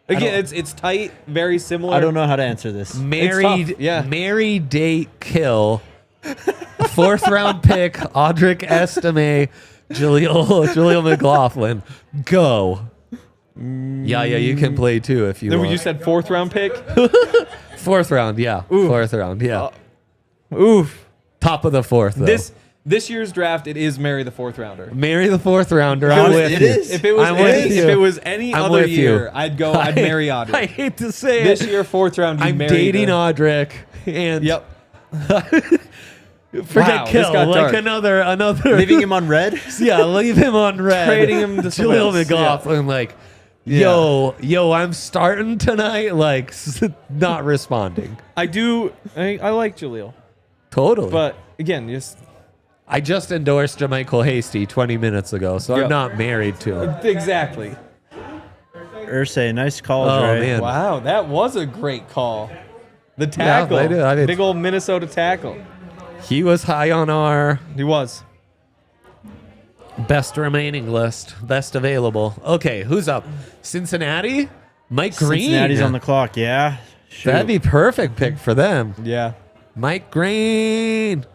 Again, it's tight, very similar. I don't know how to answer this. Married, tough, yeah. marry, date, kill. 4th round pick, Audric Estime, Jaleel McLaughlin. Go. Yeah, you can play too if you Then want. you said 4th round pick? 4th round, yeah. 4th round, yeah. Oof. Top of the 4th, though. This year's draft, it is marry the 4th rounder. Marry the 4th rounder. I'm with it you. is. If it was I'm with any, you. if it was any I'm other with you. year, I'd marry Odrick. I hate to say This it. year, 4th round, you I'm marry dating the, Audric, and Yep. forget Wow, this kill. got Like dark. another. Leaving him on red. Yeah, leave him on red. Trading him to someone Jaleel else, McLaughlin, like, yo, I'm starting tonight, like, not responding. I like Jaleel. Totally. But again, just I just endorsed Jermichael Hasty 20 minutes ago, so Yep. I'm not married to him. exactly. Ursay, nice call, Oh, Dre. man. Wow, that was a great call. The tackle. I did. Big old Minnesota tackle. He was high on our He was. best remaining list, best available. Okay, who's up? Cincinnati? Mike Green. Cincinnati's on the clock. Yeah, shoot. That'd be perfect pick for them. Yeah. Mike Green.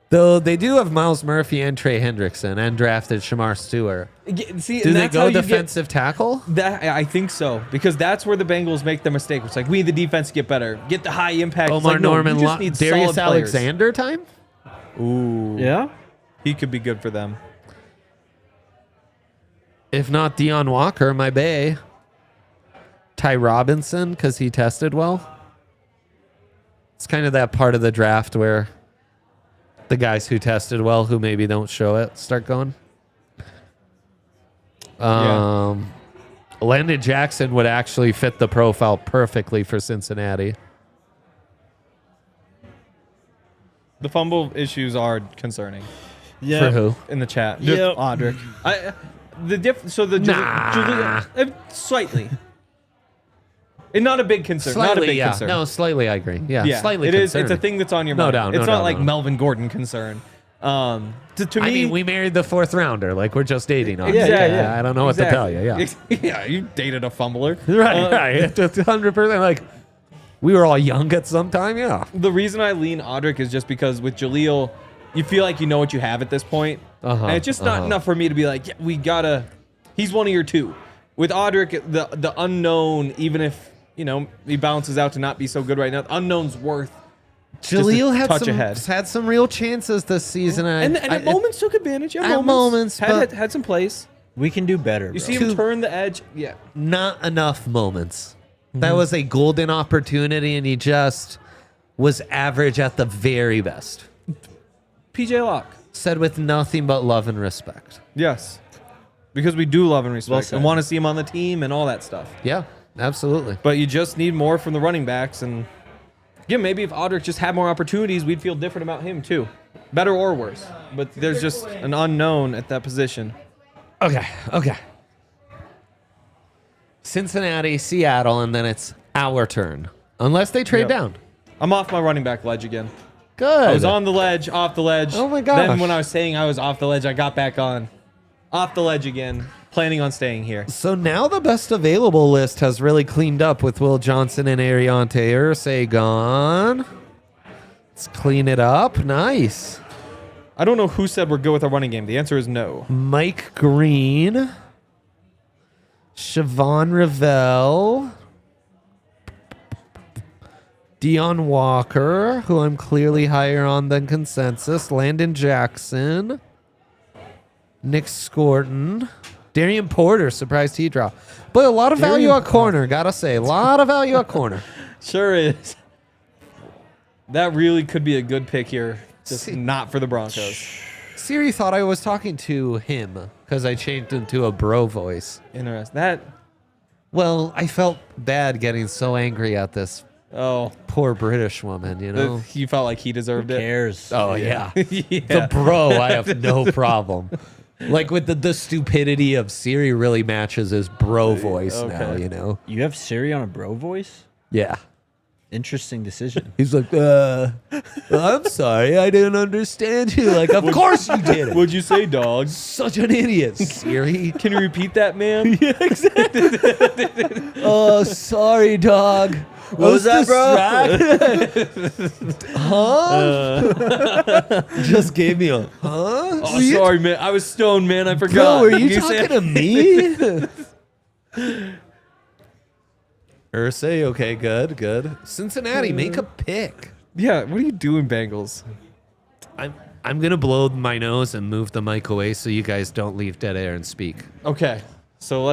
Though they do have Miles Murphy and Trey Hendrickson and drafted Shamar Stewart. See, Do and they that's how go you get- defensive tackle? That I think so, because that's where the Bengals make the mistake. It's like we need the defense to get better, get the high impact. It's Omar like, no, Norman, you just need Darius solid players. Alexander time? Ooh, Yeah. he could be good for them. If not Deion Walker, my bae. Ty Robinson, because he tested well. It's kind of that part of the draft where the guys who tested well, who maybe don't show it, start going. Landon Jackson would actually fit the profile perfectly for Cincinnati. The fumble issues are concerning. For who? In the chat. Yep. Just Audric. Slightly. And not a big concern. Slightly, not a big yeah. concern. No, slightly, I agree. Yeah, Yeah, slightly it is. concerning. It's a thing that's on your No mind. doubt, It's no not doubt, like no doubt. Melvin Gordon concern. To I me, mean, we married the 4th rounder. Like, we're just dating on. Exactly. I don't know what to tell you. Yeah. Yeah, you dated a fumbler. Right. 100%. Like, we were all young at some time. Yeah. The reason I lean Audric is just because with Jaleel, you feel like you know what you have at this point. And it's just not enough for me to be like, yeah, we gotta. He's one of your two. With Audric, the unknown, even if he bounces out to not be so good right now, the unknown's worth. Jaleel had some real chances this season. And at moments took advantage. At moments, had some plays. We can do better. You bro. see him turn the edge. Yeah. Not enough moments. That was a golden opportunity, and he just was average at the very best. PJ Locke. Said with nothing but love and respect. Yes. Because we do love and Well respect said. and want to see him on the team and all that stuff. Yeah, absolutely. But you just need more from the running backs. And yeah, maybe if Audric just had more opportunities, we'd feel different about him too. Better or worse. But there's just an unknown at that position. Okay. Cincinnati, Seattle, and then it's our turn. Unless they trade Yep. down. I'm off my running back ledge again. Good. I was on the ledge, off the ledge. Oh my gosh. Then when I was saying I was off the ledge, I got back on. Off the ledge again. Planning on staying here. So now the best available list has really cleaned up with Will Johnson and Ariante Irsay gone. Let's clean it up. Nice. I don't know who said we're good with our running game. The answer is no. Mike Green. Siobhan Revelle. Deion Walker, who I'm clearly higher on than consensus. Landon Jackson. Nick Scorton. Darian Porter, surprise T-draw. But a lot of value at corner, gotta say. A lot of value at corner. Sure is. That really could be a good pick here. Just not for the Broncos. Siri thought I was talking to him because I changed into a bro voice. Interesting. Well, I felt bad getting so angry at this poor British woman, you know? You felt like he deserved Who it. cares? Oh, yeah. Yeah. The bro, I have no problem. Like with the stupidity of Siri really matches his bro voice now, you know? You have Siri on a bro voice? Yeah. Interesting decision. He's like, I'm sorry, I didn't understand you. Like, of course you did it. What'd you say, dog? Such an idiot, Siri. Can you repeat that, man? Yeah, exactly. Oh, sorry, dog. What was that, Huh? Just gave me a huh? Oh, sorry, man. I was stoned, man. I forgot. Bro, are you talking to me? Irsay, okay, good. Cincinnati, make a pick. Yeah, what are you doing, Bengals? I'm gonna blow my nose and move the mic away so you guys don't leave dead air and speak. Okay, so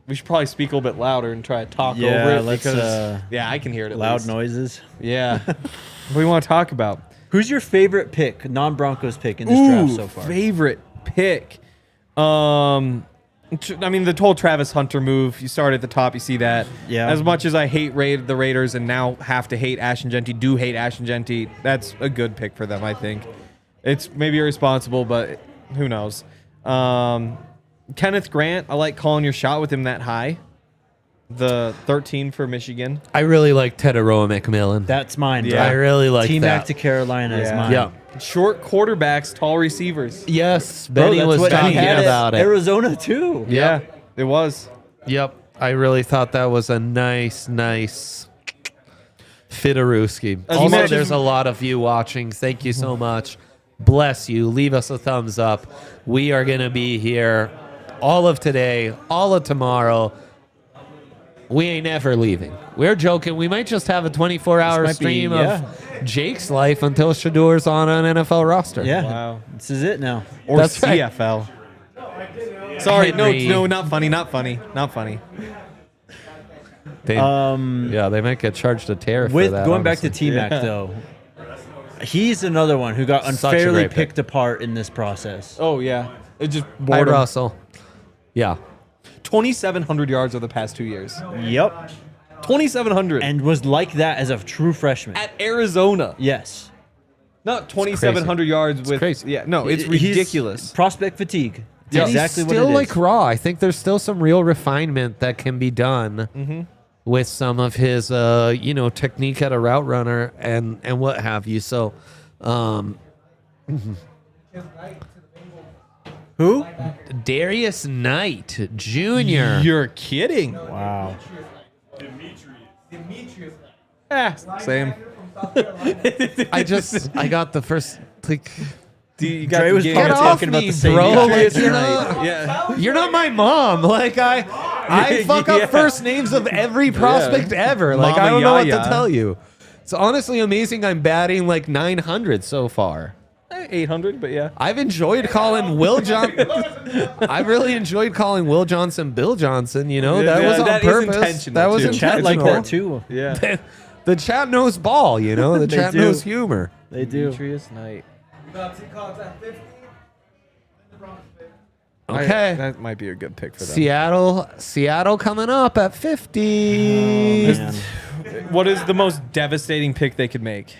we should probably speak a little bit louder and try to talk over it. let's, Because, I can hear it at Loud least. noises. Yeah. What do you want to talk about? Who's your favorite pick, non-Broncos pick in this draft so far? Favorite pick. I mean, the whole Travis Hunter move. You start at the top, you see that. Yeah. As much as I hate the Raiders and now have to hate Ashton Genty, that's a good pick for them, I think. It's maybe irresponsible, but who knows. Kenneth Grant, I like calling your shot with him that high. The 13 for Michigan. I really like Teteroa McMillan. That's mine. Yeah. I really like T-Mac that. to Carolina is mine. Yeah. Short quarterbacks, tall receivers. Yes, Bro, Benny that's was what he talking had at about it. Arizona too. Yeah, it was. Yep. I really thought that was a nice Fitaruski. As Also, much there's as- a lot of you watching. Thank you so much. Bless you. Leave us a thumbs up. We are going to be here all of today, all of tomorrow. We ain't ever leaving. We're joking. We might just have a 24-hour This might be- stream yeah. of Jake's life until Shador's on an NFL roster. Yeah. Wow. This is it now. Or That's right. CFL. Sorry, Henry. no, not funny. They, yeah, they might get charged a tariff for With that. going back to honestly. T-Mac though, he's another one who got Such a unfairly great pick. picked apart in this process. Oh yeah, it just Hi, bored him. Russell. Yeah. 2,700 yards over the past 2 years. Yep. 2,700. And was like that as a true freshman. At Arizona. Yes. Not 2,700 yards with. crazy. Yeah, no, it's He's ridiculous. prospect fatigue. It's And exactly he's what still it is. like raw. I think there's still some real refinement that can be done with some of his, technique at a route runner and what have you. So, Who? Darius Knight Jr. You're kidding. Wow. Same. I got the first like. You got Dre the was game. probably Get talking off about me, the same bro. guy. Like, you're Tonight. not, Yeah. you're not my mom. Like I fuck Yeah. up first names of every prospect ever. Like I Mama don't know what Yaya. to tell you. It's honestly amazing. I'm batting like 900 so far. 800, but yeah. I've enjoyed calling Will Johnson. I've really enjoyed calling Will Johnson Bill Johnson. You know that was on that is purpose. intentional, That was too. intentional. Chat like that too. Yeah. The chat knows ball. You know the They chat do. knows humor. They do. Demetrius Knight. About 2 calls at 50. The Broncos pick. Okay. That might be a good pick for them. Seattle coming up at 50. Man. What is the most devastating pick they could make?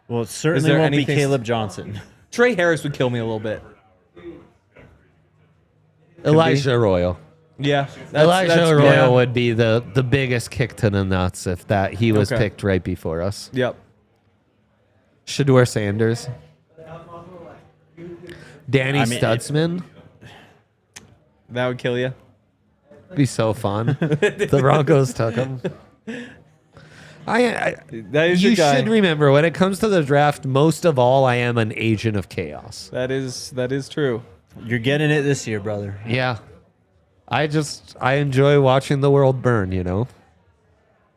Well, it certainly there won't be anything- Caleb Johnson. Trey Harris would kill me a little bit. Elijah Royal. Yeah. Elijah Royal yeah. would be the biggest kick to the nuts if that he was Okay. picked right before us. Yep. Shador Sanders. Danny I mean, Stutzman. That would kill you. Be so fun. The Broncos took him. That is You your guy. should remember when it comes to the draft, most of all, I am an agent of chaos. That is true. You're getting it this year, brother. Yeah. I enjoy watching the world burn, you know?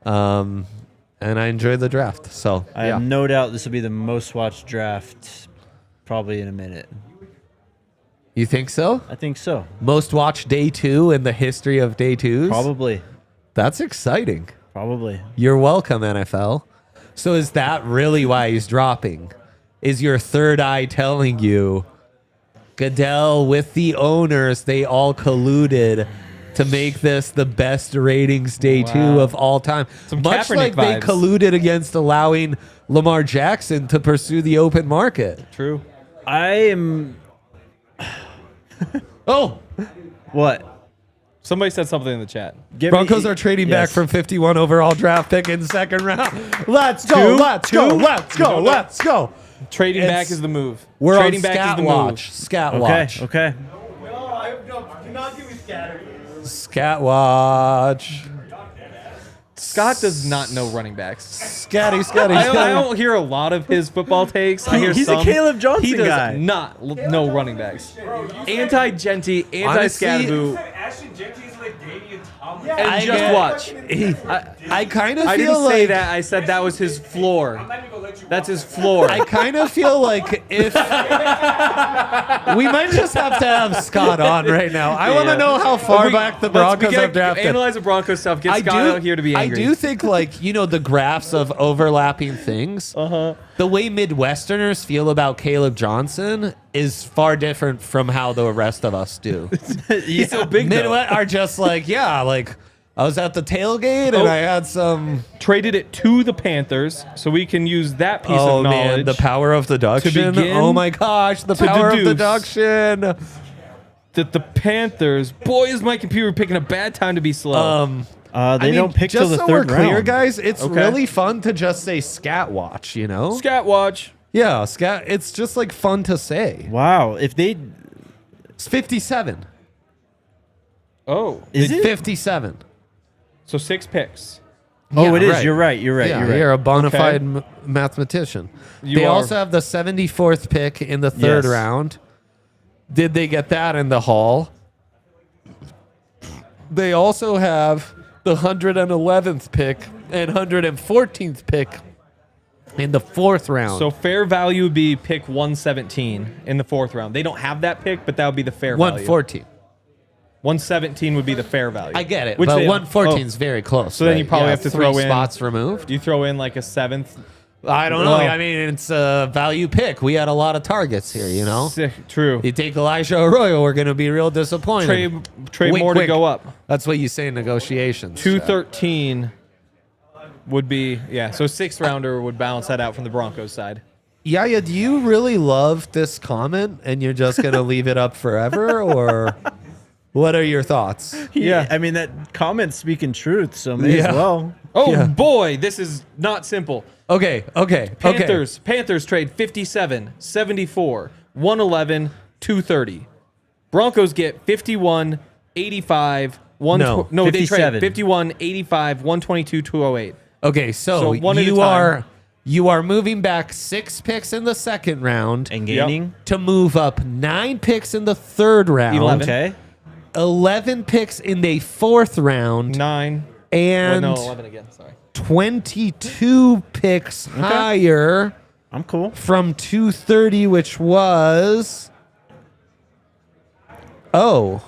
And I enjoy the draft. So, I yeah. have no doubt this will be the most watched draft probably in a minute. You think so? I think so. Most watched day 2 in the history of day 2s? Probably. That's exciting. Probably. You're welcome, NFL. So is that really why he's dropping? Is your third eye telling you, Goodell with the owners, they all colluded to make this the best ratings day 2 of all time? Some Much Kaepernick like they vibes. colluded against allowing Lamar Jackson to pursue the open market. True. I am. Oh, What? Somebody said something in the chat. Give Broncos me- are trading back Yes. from 51 overall draft pick in second round. Let's go, let's go, let's go, let's go. Trading It's- back is the move. We're Trading on back Scat is the Watch. Scat Okay. Watch. Okay. No, do not give me scatter. Scat Watch. move. Scott does not know running backs. Scatty, scatty, I scatty. don't hear a lot of his football takes. I hear He's a some. Caleb Johnson He does guy. not know running backs. Anti-Genty, Honestly, anti-Scadaboo, Ashton Genty's like Damian Thomas. and I just get- watch. I kind of I feel didn't like say that. I said that was his floor. I'm not even gonna let you That's his floor. I kind of feel like if we might just have to have Scott on right now. I want to Yeah. know how far We- back the let's Broncos begin- have drafted. Analyze the Broncos stuff. Get Scott out here to be angry. I do think the graphs of overlapping things. The way Midwesterners feel about Caleb Johnson is far different from how the rest of us do. He's so big though. Midwest are just like, yeah, like I was at the tailgate and Oh. I had some. Traded it to the Panthers, so we can use that piece Oh of knowledge. man, the power of deduction. begin Oh my gosh, the to power of deduce. deduction. that the Panthers. Boy, is my computer picking a bad time to be slow. They don't pick till just the so third we're clear, round. guys. It's Okay. really fun to just say Scat Watch. You know? Scat watch. Yeah, Scat. It's just like fun to say. Wow. If they It's 57. Oh, is it? 57. so 6 picks. Oh, Yeah, it is. right. You're right. You're right. Yeah, You're right. you're a bona Okay. fide mathematician. You They are. also have the 74th pick in the third Yes. round. Did they get that in the Hall? They also have the 111th pick and 114th pick in the fourth round. So fair value would be pick 117 in the 4th round. They don't have that pick, but that would be the fair value. 114. 117 would be the fair value. I get it, Which but they- 114 is very close. So then you right? probably Yeah, have to 3 throw in- spots removed. You throw in like a 7th. I don't know. Well, I mean, it's a value pick. We had a lot of targets here, you know? True. You take Elijah Arroyo, we're going to be real disappointed. Trade Wink, more to wink. go up. That's what you say in negotiations. 213 would be, so 6th rounder would balance that out from the Broncos side. Yaya, do you really love this comment and you're just going to leave it up forever? Or what are your thoughts? Yeah, I mean, that comment's speaking truth, so may as well. Oh, Yeah. boy, this is not simple. Okay. Panthers trade 57, 74, 111, 230. Broncos get 51, 85, No, they trade 57. 51, 85, 122, 208. Okay, so one at a you time. you are moving back 6 picks in the second round And gaining. to move up 9 picks in the third round. 11. Okay. 11 picks in the fourth round. 9. And 11 again, sorry. 22 picks higher I'm cool. from 230, which was... Oh.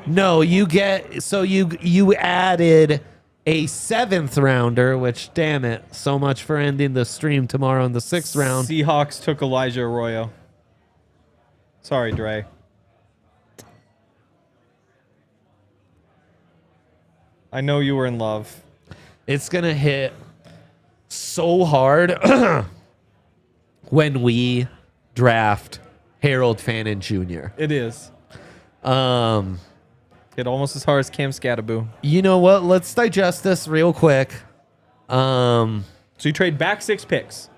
No, you get... So you added a 7th rounder, which, damn it, so much for ending the stream tomorrow in the 6th round. Seahawks took Elijah Arroyo. Sorry, Dre. I know you were in love. It's going to hit so hard when we draft Harold Fannin Jr. It is. Um, Hit almost as hard as Cam Scattaboo. you know what? Let's digest this real quick. So you trade back 6 picks.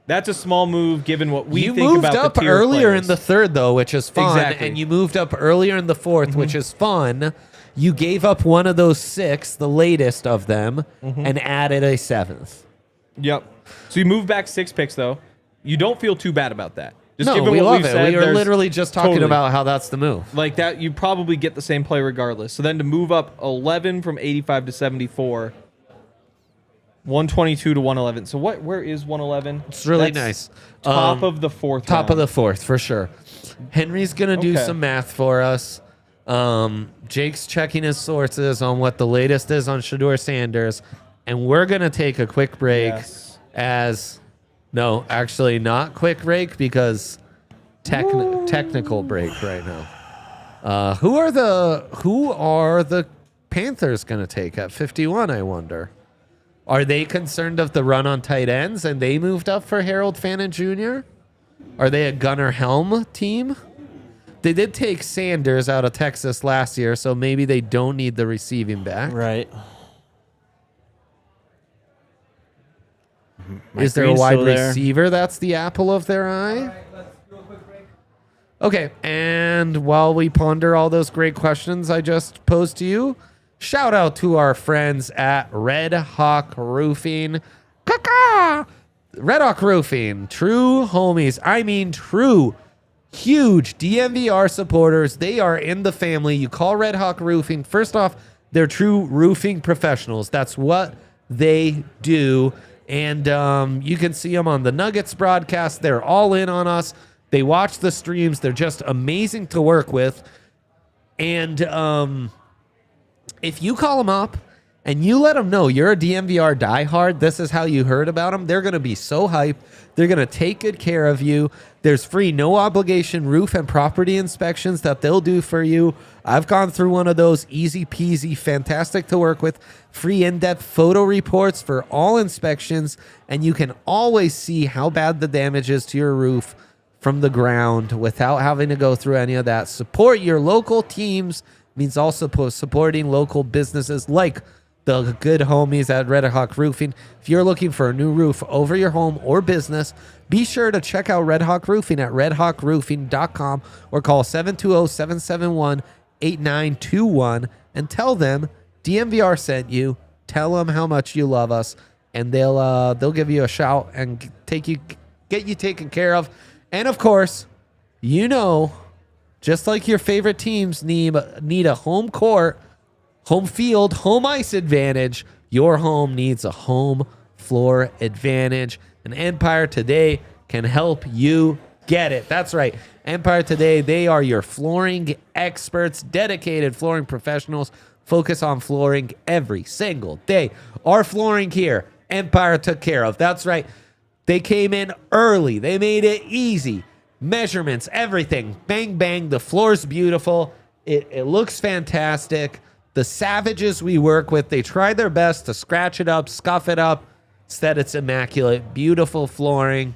That's a small move given what we You think moved about up the tier earlier players. in the third, though, which is fun. Exactly. And you moved up earlier in the fourth, which is fun. You gave up one of those 6, the latest of them, and added a 7th. Yep. So you move back 6 picks, though. You don't feel too bad about that. Just No, given we what love we've it. said, We are there's- literally just talking Totally. about how that's the move. like that. You probably get the same play regardless. So then to move up 11 from 85 to 74, 122 to 111. So where is 111? It's really That's nice. Top of the fourth. Top of round. the fourth, for sure. Henry's going to do Okay. some math for us. Jake's checking his sources on what the latest is on Shador Sanders. And we're going to take a quick break Yes. no, actually not quick break because technical break right now. Who are the Panthers going to take at 51, I wonder? Are they concerned of the run on tight ends and they moved up for Harold Fannin Jr.? Are they a Gunnar Helm team? They did take Sanders out of Texas last year, so maybe they don't need the receiving back. Right. Is there a Green's wide still there. receiver that's the apple of their eye? Let's do a quick break. Okay, and while we ponder all those great questions I just posed to you, shout out to our friends at Red Hawk Roofing. Caca! Red Hawk Roofing, true homies. I mean, true, huge DNVR supporters. They are in the family. You call Red Hawk Roofing. First off, they're true roofing professionals. That's what they do. And you can see them on the Nuggets broadcast. They're all in on us. They watch the streams. They're just amazing to work with. And if you call them up and you let them know you're a DNVR diehard, this is how you heard about them, they're going to be so hyped. They're going to take good care of you. There's free, no obligation roof and property inspections that they'll do for you. I've gone through one of those, easy peasy, fantastic to work with. Free in-depth photo reports for all inspections, and you can always see how bad the damage is to your roof from the ground without having to go through any of that. Support your local teams means also supporting local businesses like the good homies at Red Hawk Roofing. If you're looking for a new roof over your home or business, be sure to check out Red Hawk Roofing at redhawkroofing.com or call 720-771-8921 and tell them DNVR sent you. Tell them how much you love us, and they'll give you a shout and get you taken care of. And of course, you know, just like your favorite teams need a home court, home field, home ice advantage, your home needs a home floor advantage. And Empire Today can help you get it. That's right. Empire Today, they are your flooring experts, dedicated flooring professionals, focus on flooring every single day. Our flooring here Empire took care of. That's right. They came in early. They made it easy. Measurements, everything. Bang, bang. The floor's beautiful. It looks fantastic. The savages we work with, they try their best to scratch it up, scuff it up. Instead, it's immaculate. Beautiful flooring.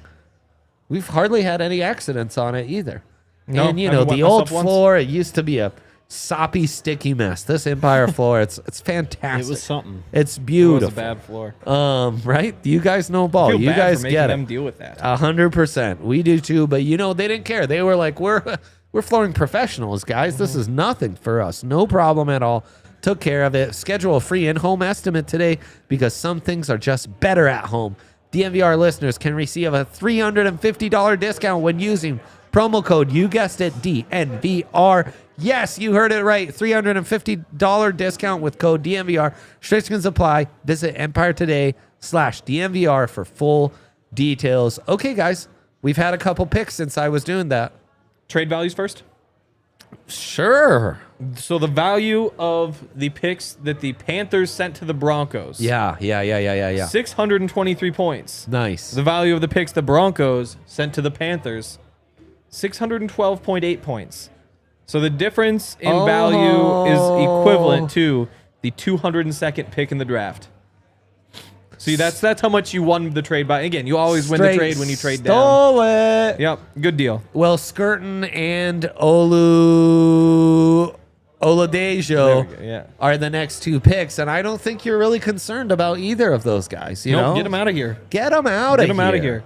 We've hardly had any accidents on it either. No, And, I haven't wet the old myself once. floor, it used to be a soppy, sticky mess. This Empire floor, it's fantastic. It was something. It's It was a beautiful. bad floor. Right? You guys know ball. I feel You bad guys for making get them it. deal with that. 100%. We do too, but they didn't care. They were like, we're flooring professionals, guys. This is nothing for us. No problem at all. Took care of it. Schedule a free in-home estimate today because some things are just better at home. DNVR listeners can receive a $350 discount when using promo code, you guessed it, DNVR. Yes, you heard it right. $350 discount with code DNVR. Restrictions apply. Visit EmpireToday/DNVR for full details. Okay, guys, we've had a couple picks since I was doing that. Trade values first. Sure. So the value of the picks that the Panthers sent to the Broncos. Yeah. 623 points. Nice. The value of the picks the Broncos sent to the Panthers, 612.8 points. So the difference in value is equivalent to the 202nd pick in the draft. See, that's how much you won the trade by. Again, you always win the trade when you trade down. Stole it. Yep, good deal. Well, Skirtin and There Oladejo we go, yeah. are the next two picks, and I don't think you're really concerned about either of those guys. You know, Get them out of here. Get them out Get of them out of here.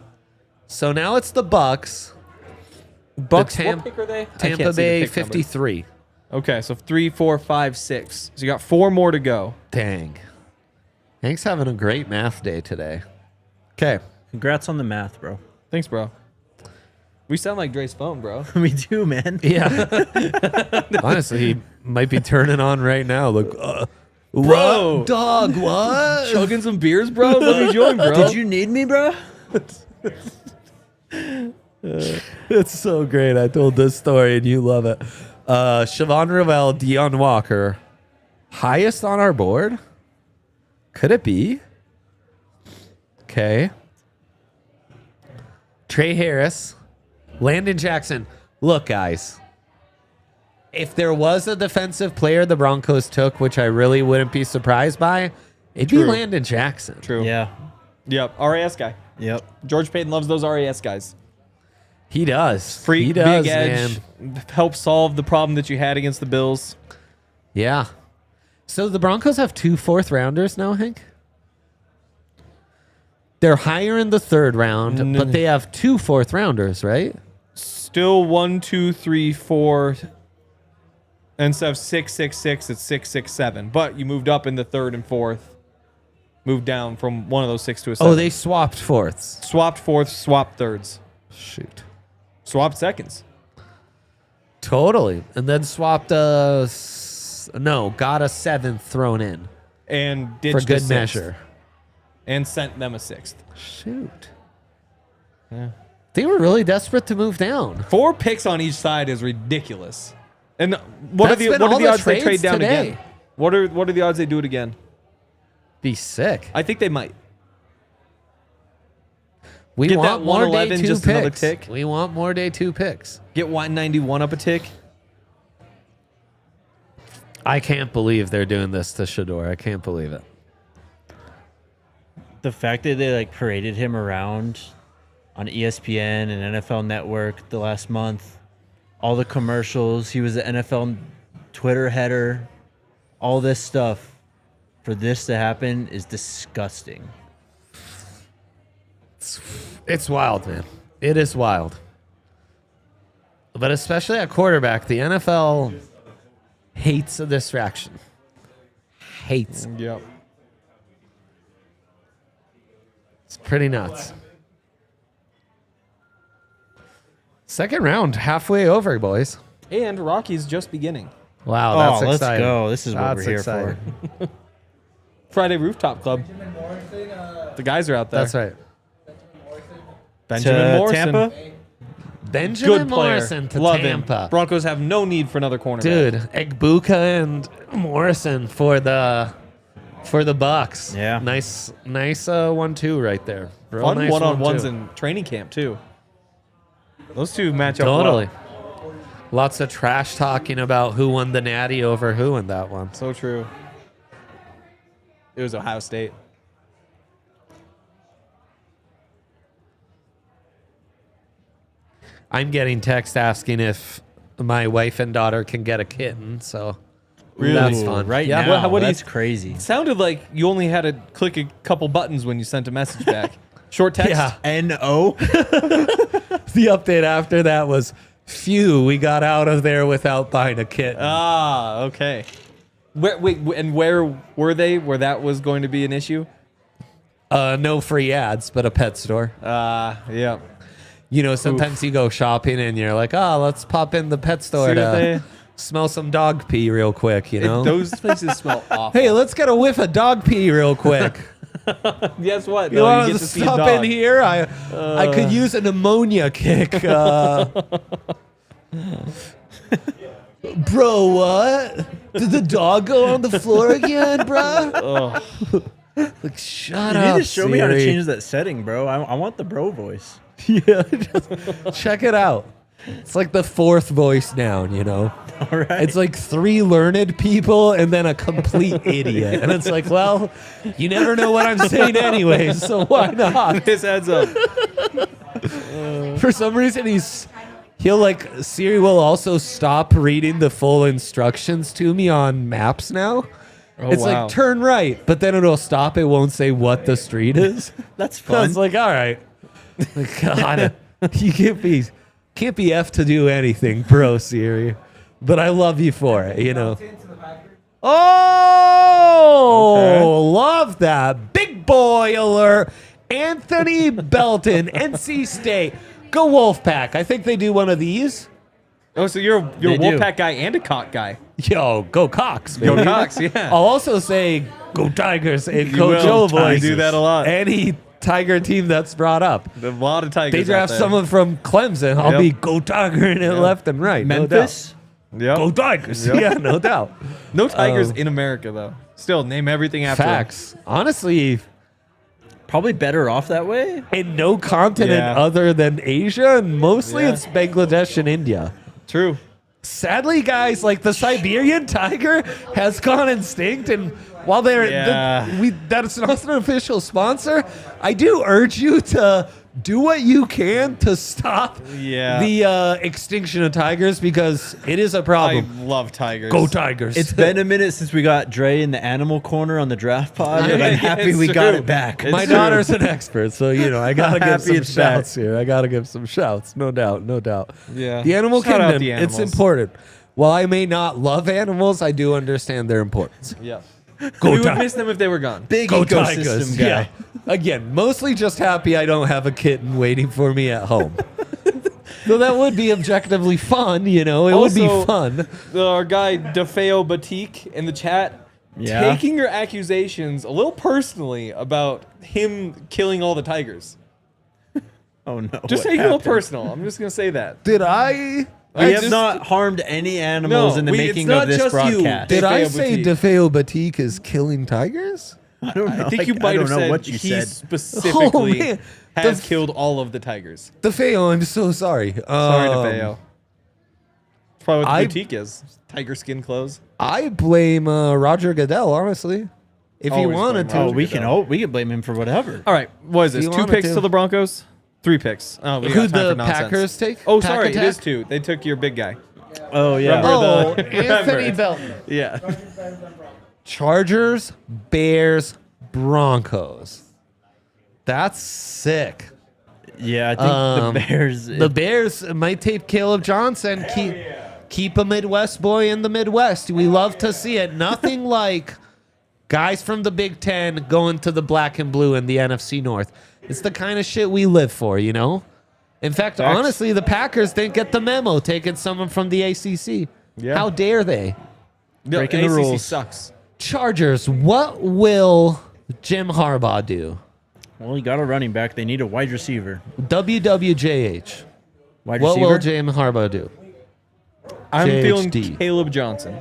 So now it's the Bucks. Bucks, What what pick are they? I Tampa can't see the Bay pick numbers. 53. Okay, so 3, 4, 5, 6. So you got 4 more to go. Dang. Hank's having a great math day today. Okay. Congrats on the math, bro. Thanks, bro. We sound like Dre's phone, bro. We do, man. Yeah. Honestly, he might be turning on right now. Like, Bro. what? Dog, what? Chugging some beers, bro? Let me join, bro. Did you need me, bro? It's so great. I told this story and you love it. Siobhan Ravel, Deion Walker, highest on our board? Could it be? Okay. Trey Harris, Landon Jackson. Look, guys, if there was a defensive player the Broncos took, which I really wouldn't be surprised by, it'd be True. Landon Jackson. True. Yeah. Yep. RAS guy. Yep. George Payton loves those RAS guys. He does. Freak, he does, big edge, help solve the problem that you had against the Bills. Yeah. So the Broncos have 2 4th-rounders now, Hank? They're higher in the 3rd round, but they have 2 4th-rounders, right? Still 1, 2, 3, 4. And instead of 6, 6, 6, it's 6, 6, 7. But you moved up in the 3rd and 4th. Moved down from one of those 6 to a 7. Oh, they swapped 4ths. swapped 4th, swapped 3rds, Shoot. swapped 2nds. Totally. And then swapped got a 7th thrown in And ditched for a good 6th, measure. and sent them a 6th. Shoot. Yeah. They were really desperate to move down. 4 picks on each side is ridiculous. And what That's are been the all the odds they trade trades down today. again? What are the odds they do it again? Be sick. I think they might. We Get want that more day 111, 2 just picks. another tick. We want more day 2 picks. Get 191 up a tick. I can't believe they're doing this to Shador. I can't believe it. The fact that they paraded him around on ESPN and NFL Network the last month, all the commercials, he was the NFL Twitter header, all this stuff, for this to happen is disgusting. It's wild, man. It is wild. But especially at quarterback, the NFL hates a distraction. Hates it. Yep. It's pretty nuts. 2nd round, halfway over, boys. And Rocky's just beginning. Wow, that's let's exciting. go. This is what That's we're here exciting. for. Friday Rooftop Club. The guys are out there. That's right. Benjamin To Morrison. Tampa? Benjamin Good player. Morrison to Love Tampa. him. Broncos have no need for another cornerback. Dude, Egbuka and Morrison for the for the Bucks. Yeah. Nice 1-2 right there. Real Fun nice one-on-ones 1-2. in training camp too. Those two match up Totally. well. Lots of trash talking about who won the Natty over who in that one. So true. It was Ohio State. I'm getting text asking if my wife and daughter can get a kitten, so Really? that's fun. Right Yeah. now, What do you- that's crazy. It sounded like you only had to click a couple buttons when you sent a message back. Short text. Yeah. N-O? The update after that was, phew, we got out of there without buying a kitten. Ah, okay. Where were they? Where that was going to be an issue? No free ads, but a pet store. Yeah. You know, sometimes you go shopping and you're like, oh, let's pop in the pet store See what to they- smell some dog pee real quick, you know? Those places smell awful. Hey, let's get a whiff of dog pee real quick. Guess what? You though? want get to to see a stop dog. in here? I could use a pneumonia kick. Bro, what? Did the dog go on the floor again, bro? Like, shut You up. need to show me how to Siri. change that setting, bro. I want the bro voice. Yeah, just check it out. It's like the fourth voice down, you know? All right. It's like 3 learned people and then a complete idiot. And it's like, well, you never know what I'm saying anyway, so why not? This adds up. For some reason, he'll like, Siri will also stop reading the full instructions to me on maps now. Oh, It's wow. like, turn right, but then it'll stop. It won't say what the street is. That's So I fun. was like, all right. Like, God, you can't be F to do anything, bro, Siri. But I love you for it, you know. Into the Packers. Oh, love that. Big boy alert. Anthony Belton, NC State. Go Wolfpack. I think they do one of these. Oh, so you're a They do. Wolfpack guy and a Cock guy. Yo, go Cox, baby. Go Cox, yeah. I'll also say go Tigers and You Coach will. O voice. You do that a lot. Any Tiger team that's brought up. A lot of Tigers. They draft someone from Clemson. I'll Yep. be go Tiger in it left and right. Memphis? No doubt. Go Tigers. Yep. Yeah, no doubt. No Tigers in America though. Still name everything after them. Facts. Honestly, Probably better off that way. in no continent Yeah. other than Asia, and mostly Yeah. it's Bangladesh and India. True. Sadly, guys, like the Siberian tiger has gone extinct, and while Yeah. that's not an official sponsor, I do urge you to do what you can to stop Yeah. the extinction of tigers, because it is a I problem. love Tigers. Go Tigers! It's been a minute since we got Dre in the animal corner on the draft pod, and I'm Yeah, happy it's we got true. it back. It's My true. daughter's an expert, so you know I gotta give Happy some it's back. shouts here. I gotta give some shouts, no doubt, no doubt. Yeah. The animal Shout out kingdom, the it's animals. important. While I may not love animals, I do understand their importance. Yeah. Go we would Tigers. miss them if they were gone. Big Go ecosystem Tigers. guy. Yeah. Again, mostly just happy I don't have a kitten waiting for me at home. Though that would be objectively fun, you know. It would be Also, fun. Our guy DeFeo Batik in the chat, Yeah. taking your accusations a little personally about him killing all the tigers. Oh no! Just what taking it a little happened? personal. I'm just gonna say that. Did I We have just- not harmed any animals in the it's making not of this just you. broadcast. did I DeFeo say Batik. DeFeo Batik is killing tigers? I don't know. I think you I might don't have know said what you he said. specifically man. has Def- killed all of the tigers. DeFeo, I'm so sorry. Sorry, DeFeo. That's probably what I- the boutique is. Tiger skin clothes. I blame Roger Goodell, honestly. If he Always wanted blame to. Oh, we can blame him for whatever. All right, what is this? you 2 wanted picks to. to the Broncos? 3 picks. Oh, we Who got time the for nonsense. Packers take? Oh, Pack sorry, it attack? is 2. They took your big guy. Oh yeah. Remember Oh, the- Anthony remember. Belton. Yeah. Chargers, Bears, Broncos. That's sick. Yeah, I think the Bears. The Bears might take Caleb Johnson. Keep a Midwest boy in the Midwest. We love to see it. Nothing like guys from the Big Ten going to the black and blue in the NFC North. It's the kind of shit we live for, you know? In fact, Facts. honestly, the Packers didn't get the memo taking someone from the ACC. Yeah. How dare they? No, Breaking the ACC rules. sucks. Chargers, what will Jim Harbaugh do? well, you got a running back. They need a wide receiver. WWJH. Wide What receiver. will Jim Harbaugh do? I'm JHD. feeling Caleb Johnson.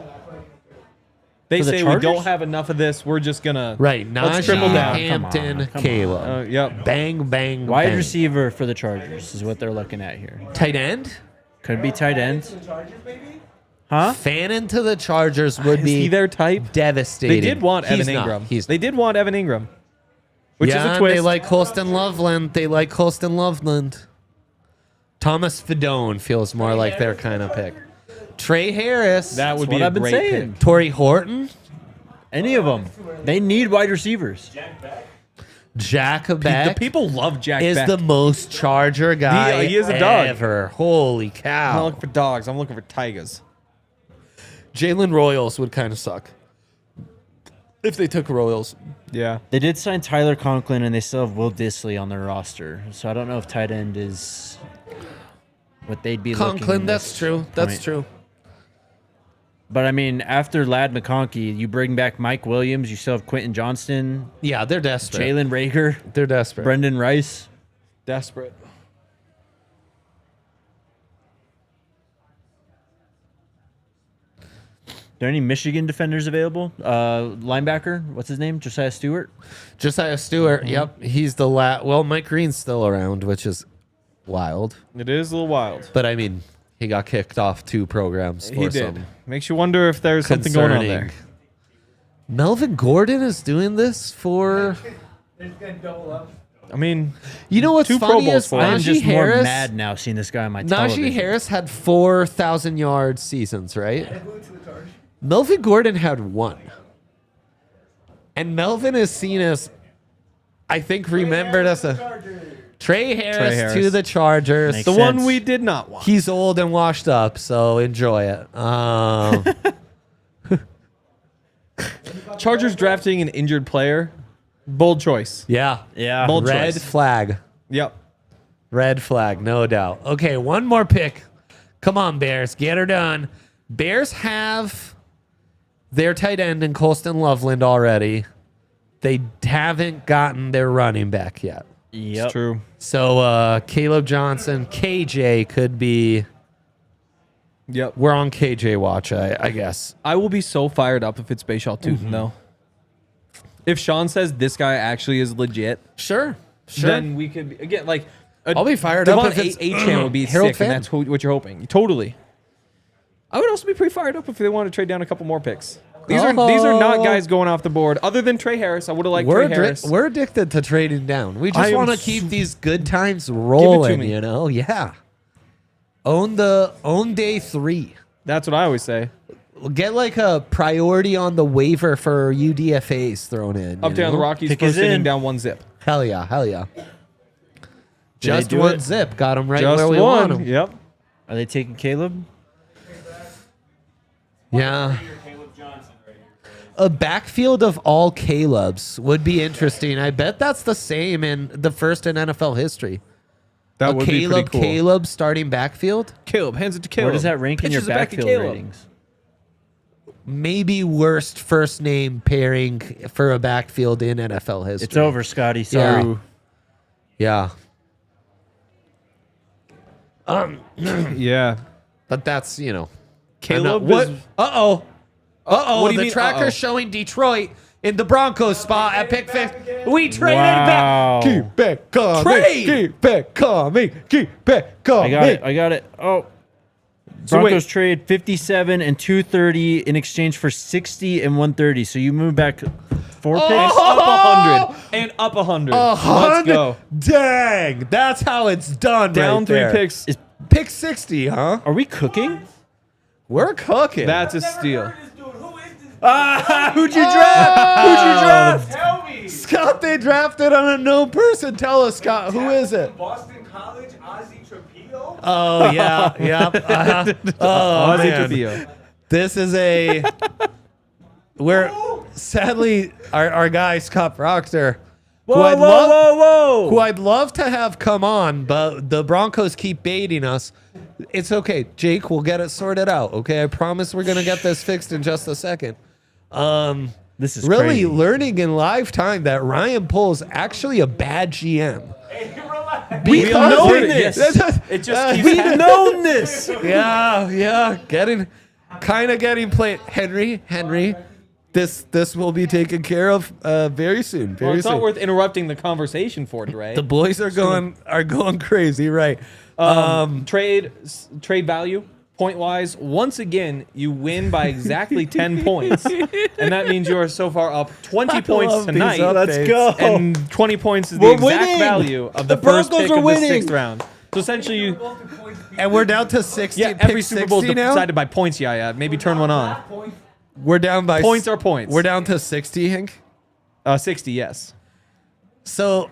They For the say we don't Chargers? have enough of this. We're just gonna Right. Let's triple Najee, down. Hampton, Come on. Caleb. Yep. Bang, bang, Wide bang. receiver for the Chargers is what they're looking at here. Tight end? Could be tight end. Chargers, maybe? Huh? Fanning to the Chargers would Is be he their type? devastating. They did want He's Evan not. Ingram. He's They did want Evan Ingram, which is a and twist. they like Colston Loveland. They like Colston Loveland. Thomas Fedone feels more like their kind of pick. Trey Harris. that would That's be what a I've been great saying. pick. Torrey Horton. Any of them. They need wide receivers. Jack The Beck people love Jack is Beck. the most Charger guy he is a dog. ever. Holy I'm not cow. looking for dogs. I'm looking for tigers. Jalen Royals would kind of suck if they took Royals. Yeah. They did sign Tyler Conklin, and they still have Will Disley on their roster. So I don't know if tight end is what they'd be looking. Conklin, in that's this true. That's point. true. But I mean, after Ladd McConkey, you bring back Mike Williams. You still have Quentin Johnston, Yeah, they're desperate. Jalen Rager, They're desperate. Brendan Rice. Desperate. Are there any Michigan defenders available? Linebacker, what's his name? Josiah Stewart. Josiah Stewart. Yep, he's the Well, Mike Green's still around, which is wild. It is a little wild. But I mean, he got kicked off 2 programs. He for did. some Makes you wonder if there's something going on there. concerning- Melvin Gordon is doing this for. They're just gonna double up. I mean, You know what's 2 Pro funny Bowls is for him. I'm Najee just more Harris. mad now seeing this guy on my Najee television. Harris had 4,000 yard seasons, right? Move to the Chargers. Melvin Gordon had 1. And Melvin is seen as, I think, remembered as a Trey Harris, Harris. to the Chargers. Makes the sense. one we did not want. He's old and washed up, so enjoy it. Chargers drafting an injured player. Bold choice. Yeah. Yeah. Bold Red choice. flag. Yep. Red flag, no doubt. Okay, one more pick. Come on, Bears. Get her done. Bears have their tight end in Colston Loveland already. They haven't gotten their running back yet. Yep. It's true. So Caleb Johnson, KJ could be. Yep. We're on KJ watch, I guess. I will be so fired up if it's Bayshal Tootin, though. If Sean says this guy actually is legit, Sure. then we could be, again like. I'll be fired up if it's H-Chan would be Harold sick, and Finn. that's what you're hoping. Totally. I would also be pretty fired up if they want to trade down a couple more picks. These are not guys going off the board. Other than Trey Harris, I would have liked Trey Harris. We're addicted to trading down. We I just am want to keep these good times to rolling, me. you know? Yeah. Own day 3. That's what I always say. Get like a priority on the waiver for UDFAs thrown in. Up you down the know? Rockies, Pick first is in. inning, down 1 zip. Hell yeah, hell yeah. Just do one it? zip. Got him right Just where we one. want him. Yep. Are they taking Caleb? Yeah. A backfield of all Calebs would be interesting. I bet that's the same in the first in NFL history. That a would be pretty cool. Caleb starting backfield. Caleb, hands it to Caleb. Where does that rank in your Pitches it back to backfield Caleb. ratings? Maybe worst first name pairing for a backfield in NFL history. It's over, Scotty. Sorry. Yeah. Yeah. But that's, you know. Caleb What? is- Uh-oh. Uh-oh. what do you The mean, tracker's uh-oh? showing Detroit in the Broncos spot at pick 5. We traded Wow. back. Keep it coming. Trade. Keep it coming. Keep it coming. I got it. Oh. So Broncos wait. trade 57 and 230 in exchange for 60 and 130. So you move back 4 picks. Up 100 and up 100. Let's go. Dang. That's how it's done. Down right 3 there. picks. Is- Pick 60, huh? Are we cooking? We're cooking. That's a steal. Who'd you draft? Tell me. Scott, they drafted on a no person. Tell us, Scott, who is it? Boston College, Ozzy Trapillo. Oh, yeah. Yep. Oh, Ozzy man. Trapillo. This is a. We're sadly our guy Scott Proctor, who I'd love to have come on, but the Broncos keep baiting us. It's okay, Jake. We'll get it sorted out. Okay, I promise we're gonna get this fixed in just a second. This is Really crazy. learning in live time that Ryan Pohl's actually a bad GM. We've Because- known this. It just keeps happening. known this. Yeah, getting played. Henry, This will be taken care of very soon. Very Well, it's soon. not worth interrupting the conversation for today. The boys are going crazy, right? Trade value, point wise. Once again, you win by exactly 10 points, and that means you are so far up 20 points love these tonight. updates. Let's go. And 20 points is the We're exact winning. value of the The first Broncos pick are of winning. the 6th round. So essentially, you And we're down to 60. every pick Super Bowl is 60 now? decided by points. Yeah. Maybe turn one on. We're down by Points are points. We're down to 60, Hank. 60. Yes. So,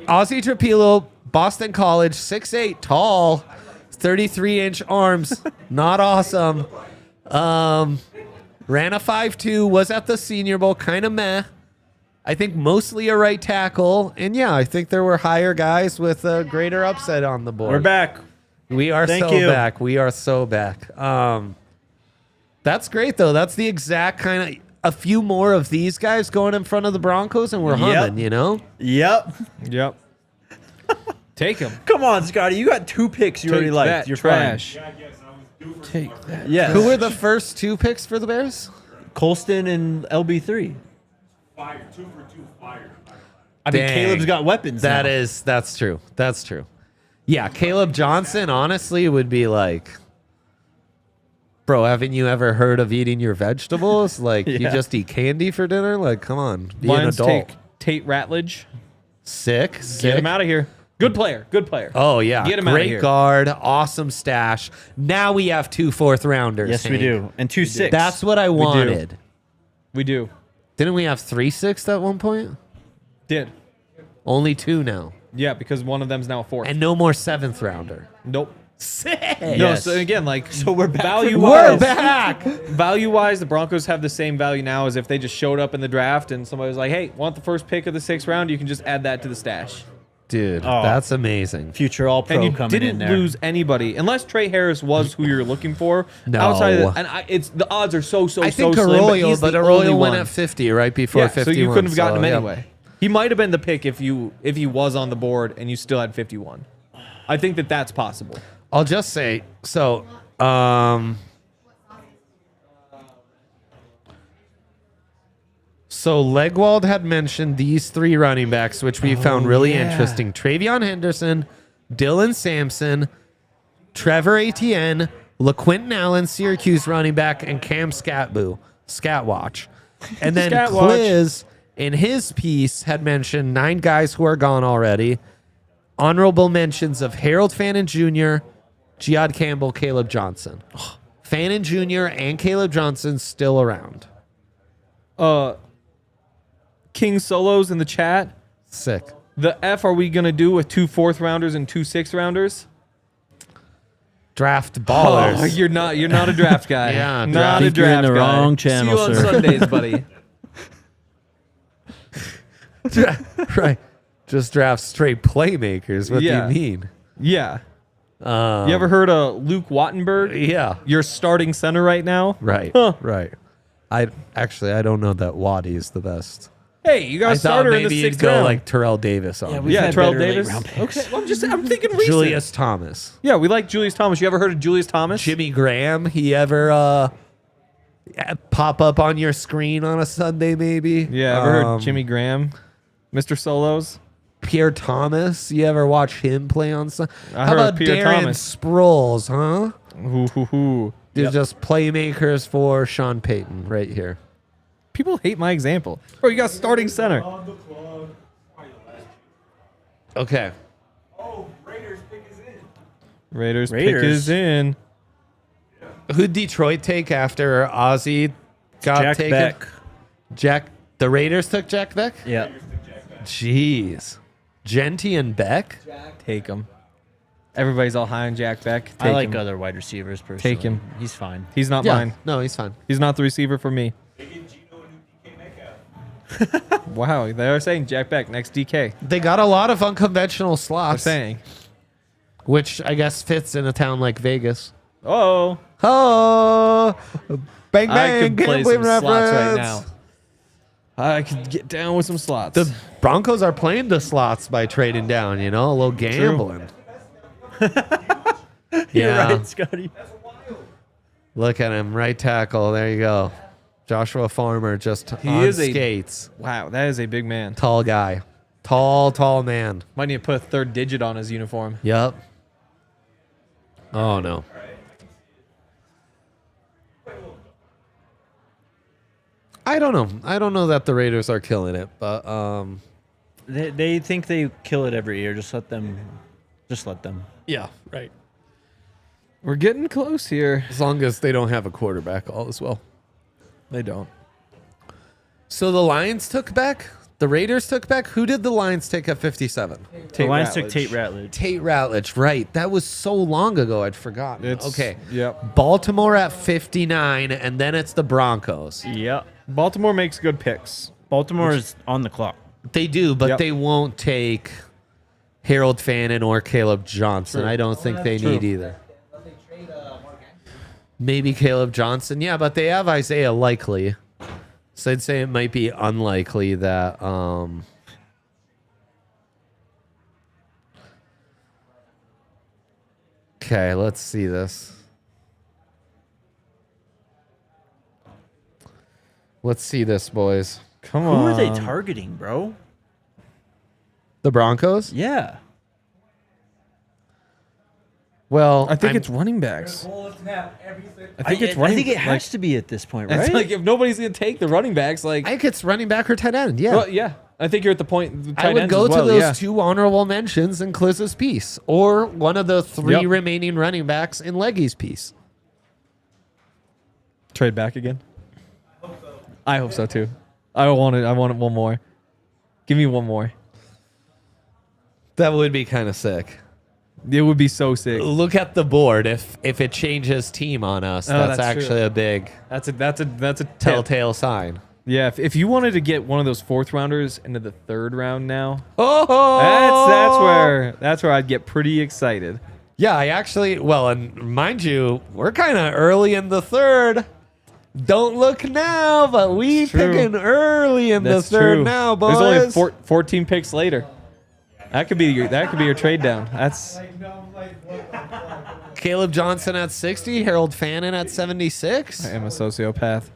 Ozzie Trapilo, Boston College, 6'8", tall, 33-inch arms, not awesome. Ran a 5'2", was at the Senior Bowl, kind of meh. I think mostly a right tackle, and yeah, I think there were higher guys with a greater upside on the board. We're back. We are Thank so you. back. We are so back. That's great though. That's the exact kind of a few more of these guys going in front of the Broncos, and we're humming. You know. Yep. Yep. Take him. Come on, Scotty. You got 2 picks you already Take liked. that You're trash. Take that. Yes. Who were the first 2 picks for the Bears? Colston and LB3. Fire, 2 for 2, fire. I mean, Dang. Caleb's got weapons. That's true. That's true. Yeah, Caleb Johnson honestly would be like, bro, haven't you ever heard of eating your vegetables? Like you Yeah. just eat candy for dinner? Like, come on, be Lions an adult. take Tate Ratledge. Sick. Get him out of here. Good player. Good player. Oh yeah, Get him outta great here. guard, awesome stash. Now we have 2 4th rounders. Yes, we Hank. do. And 2 6. That's what I wanted. We do. Didn't we have 3 6 at one point? Did. Only 2 now, Yeah, because one of them's now a 4th. and no more 7th rounder. Nope. Sick. No, Yes. so again, like So we're back. value We're wise, back. value wise, the Broncos have the same value now as if they just showed up in the draft and somebody was like, "Hey, want the first pick of the 6th round? You can just add that to the stash." Dude, Oh. that's amazing. Future All Pro And you coming in didn't there. lose anybody unless Trey Harris was who you're looking for. No. Outside of, and it's the odds are so I think slim, Arroyo, but but he's the Arroyo only went one. at 50 right before Yeah, 51. so you couldn't have gotten him yeah. anyway. He might have been the pick if he was on the board and you still had 51. I think that's possible. I'll just say, so Legwald had mentioned these 3 running backs, which we found really interesting. Travion Henderson, Dylan Sampson, Trevor Etienne, LaQuinton Allen, Syracuse running back, and Cam Scatwatch. And then Scatwatch. Quiz, in his piece, had mentioned 9 guys who are gone already. Honorable mentions of Harold Fannin Jr., Giad Campbell, Caleb Johnson. Fannin Jr. and Caleb Johnson still around. King Solos in the chat. Sick. The F are we gonna do with 2 4th rounders and 2 6th rounders? Draft ballers. Oh, you're not a draft guy. Yeah, not a Think you're in draft the guy. wrong channel, See you on sir. Sundays, buddy. Right. Just draft straight playmakers. What Yeah. do you mean? Yeah. You ever heard of Luke Wattenberg? Yeah. Your starting center right now? Right. Huh. Right. I don't know that Waddy is the best. Hey, you got I a thought starter in maybe the you'd 6th go round. like Terrell Davis on. Yeah, him. we've yeah, had Terrell better late Davis. round picks. Okay, well, I'm thinking recent. Julius Thomas. Yeah, we like Julius Thomas. You ever heard of Julius Thomas? Jimmy Graham. He ever pop up on your screen on a Sunday maybe? Yeah, ever heard Jimmy Graham? Mr. Solos? Pierre Thomas. You ever watch him play on Sunday? I How heard about Pierre Darren Thomas. Sproles, huh? Ooh. They're just playmakers for Sean Payton right here. People hate my example. Bro, you got starting center. Okay. Oh, Raiders pick is in. Raiders pick Raiders. is in. Who'd Detroit take after Ozzie got Jack taken? Beck. The Raiders took Jack Beck? Yeah. Jeez. Genty and Beck? Take him. Everybody's all high on Jack Beck. Take I like him. other wide receivers personally. Take him. He's fine. He's not Yeah. mine. No, he's fine. He's not the receiver for me. They get Gino and DK Metcalf. Wow, they are saying Jack Beck next DK. They got a lot of unconventional They're slots, saying. which I guess fits in a town like Vegas. Oh, Oh, bang, I bang. could play gambling some slots right reference. now. I could get down with some slots. The Broncos are playing the slots by trading down, a little gambling. You're Yeah. right, Scotty. Look at him, right tackle. There you go. Joshua Farmer just He on is a- skates. Wow, that is a big man. Tall guy. Tall man. Might need to put a third digit on his uniform. Yep. Oh, no. I don't know. I don't know that the Raiders are killing it, but They think they kill it every year. Just let them. yeah, right. We're getting close here. As long as they don't have a quarterback, all is well. They don't. So the Lions took back? The Raiders took back? Who did the Lions take at 57? The Lions took Tate Ratledge. Tate Ratledge, right. That was so long ago, I'd forgotten. Okay. Yep. Baltimore at 59, and then it's the Broncos. Yep. Baltimore makes good picks. Baltimore is on the clock. They do, but Yep. they won't take Harold Fannin or Caleb Johnson. I don't think they need either. Maybe Caleb Johnson. Yeah, but they have Isaiah Likely. So I'd say it might be unlikely that okay, let's see this. Let's see this, boys. Come Who on. are they targeting, bro? The Broncos? Yeah. Well, I think I'm- it's running backs. Goal is to have everything. I think it's running. I think it like, has to be at this point, right? It's like if nobody's gonna take the running backs, like I think it's running back or tight end. Yeah. well, yeah. I think you're at the point. The I tight would ends go as well, to those yeah. two honorable mentions in Cliz's piece, or one of the three Yep. remaining running backs in Leggy's piece. Trade back again. I hope so too. I want it. I want it one more. Give me one more. That would be kind of sick. It would be so sick. Look at the board. If it changes team on us, Oh, that's that's true. actually a big That's a tip. telltale sign. Yeah, if you wanted to get one of those fourth rounders into the third round now, Oh, that's where I'd get pretty excited. Yeah, I actually. Well, and mind you, we're kind of early in the third. Don't look now, but we It's true. picking early in That's the third true. now, boys. There's only 14 picks later. That could be your trade down. That's Caleb Johnson at 60, Harold Fannin at 76. I am a sociopath.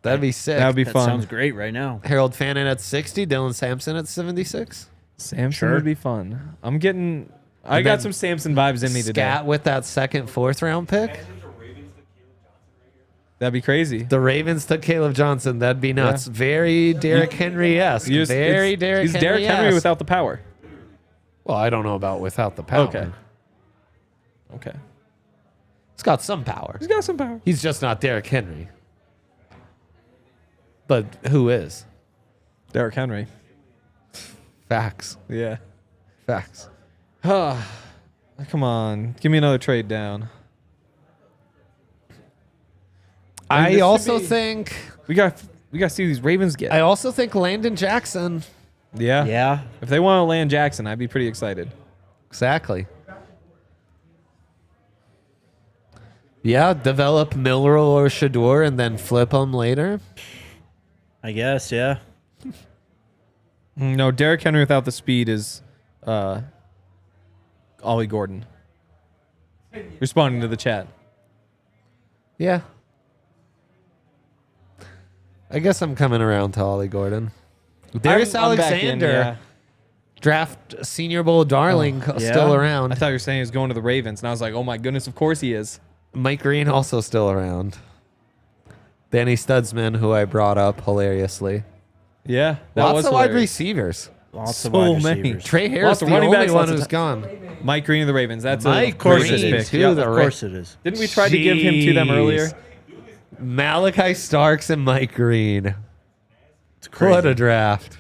That'd be sick. That would be that fun. sounds great right now. Harold Fannin at 60, Dylan Sampson at 76. Samson Sure. would be fun. I got then some Samson vibes in me today. Scat with that second, fourth round pick. That'd be crazy. The Ravens took Caleb Johnson. That'd be nuts. Very Derrick Henry-esque. Very Derrick He's Derrick Henry Henry-esque. without the power. Well, I don't know about without the power. Okay. It's got some power. He's got some power. He's just not Derrick Henry. But who is? Derrick Henry. Facts. Yeah. Facts. Come on. Give me another trade down. I this also should be- think We got to see these Ravens get. Landon Jackson. Yeah. Yeah. If they want to land Jackson, I'd be pretty excited. Exactly. Yeah, develop Milrow or Shador and then flip them later. I guess, yeah. No, Derrick Henry without the speed is Ollie Gordon. Responding to the chat. Yeah. I guess I'm coming around to Ollie Gordon. Darius I'm back in, Alexander, yeah. draft Senior Bowl darling, still around. I thought you were saying he was going to the Ravens, and I was like, oh my goodness, of course he is. Mike Green also still around. Danny Studsman, who I brought up hilariously. Yeah, that Lots was of wide hilarious. receivers. Lots of So wide many. receivers. Trey Harris, Lots the of running only backs, one lots of who's gone. Mike Green of the Ravens. That's Mike of course Green, pick. too, Yeah. the Of course it is. Didn't we try to give him to them earlier? Malachi Starks and Mike Green. It's crazy. What a draft.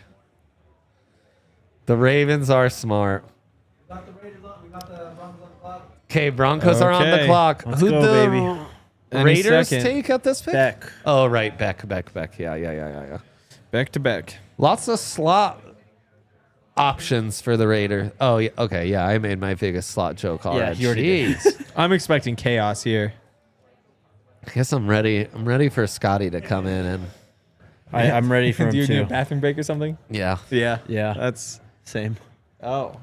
The Ravens are smart. We got the Raiders on. We got the Broncos on the clock. Okay, Broncos are on the Okay. clock. Let's Who'd go, the baby. Any Raiders second. take at this pick? Beck. Oh, right. Beck. Yeah. Back to back. Lots of slot options for the Raiders. Oh, yeah. Okay, yeah. I made my biggest slot joke already. you already did. Jeez. I'm expecting chaos here. I guess I'm ready. I'm ready for Scotty to come in and I'm ready for him Do you need a too. bathroom break or something? yeah. Yeah. Yeah. That's Same. oh.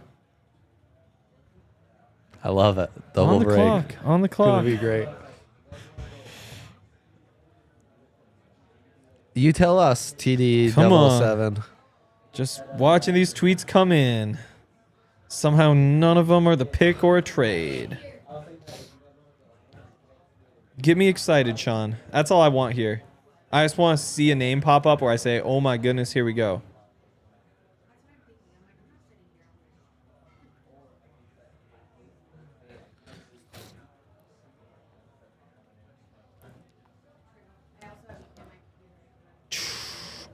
I love it. Double On the break. clock. On the Gonna clock. be great. You tell us, TD Come on. 007. Just watching these tweets come in. Somehow none of them are the pick or a trade. Get me excited, Sean. That's all I want here. I just want to see a name pop up where I say, oh my goodness, here we go.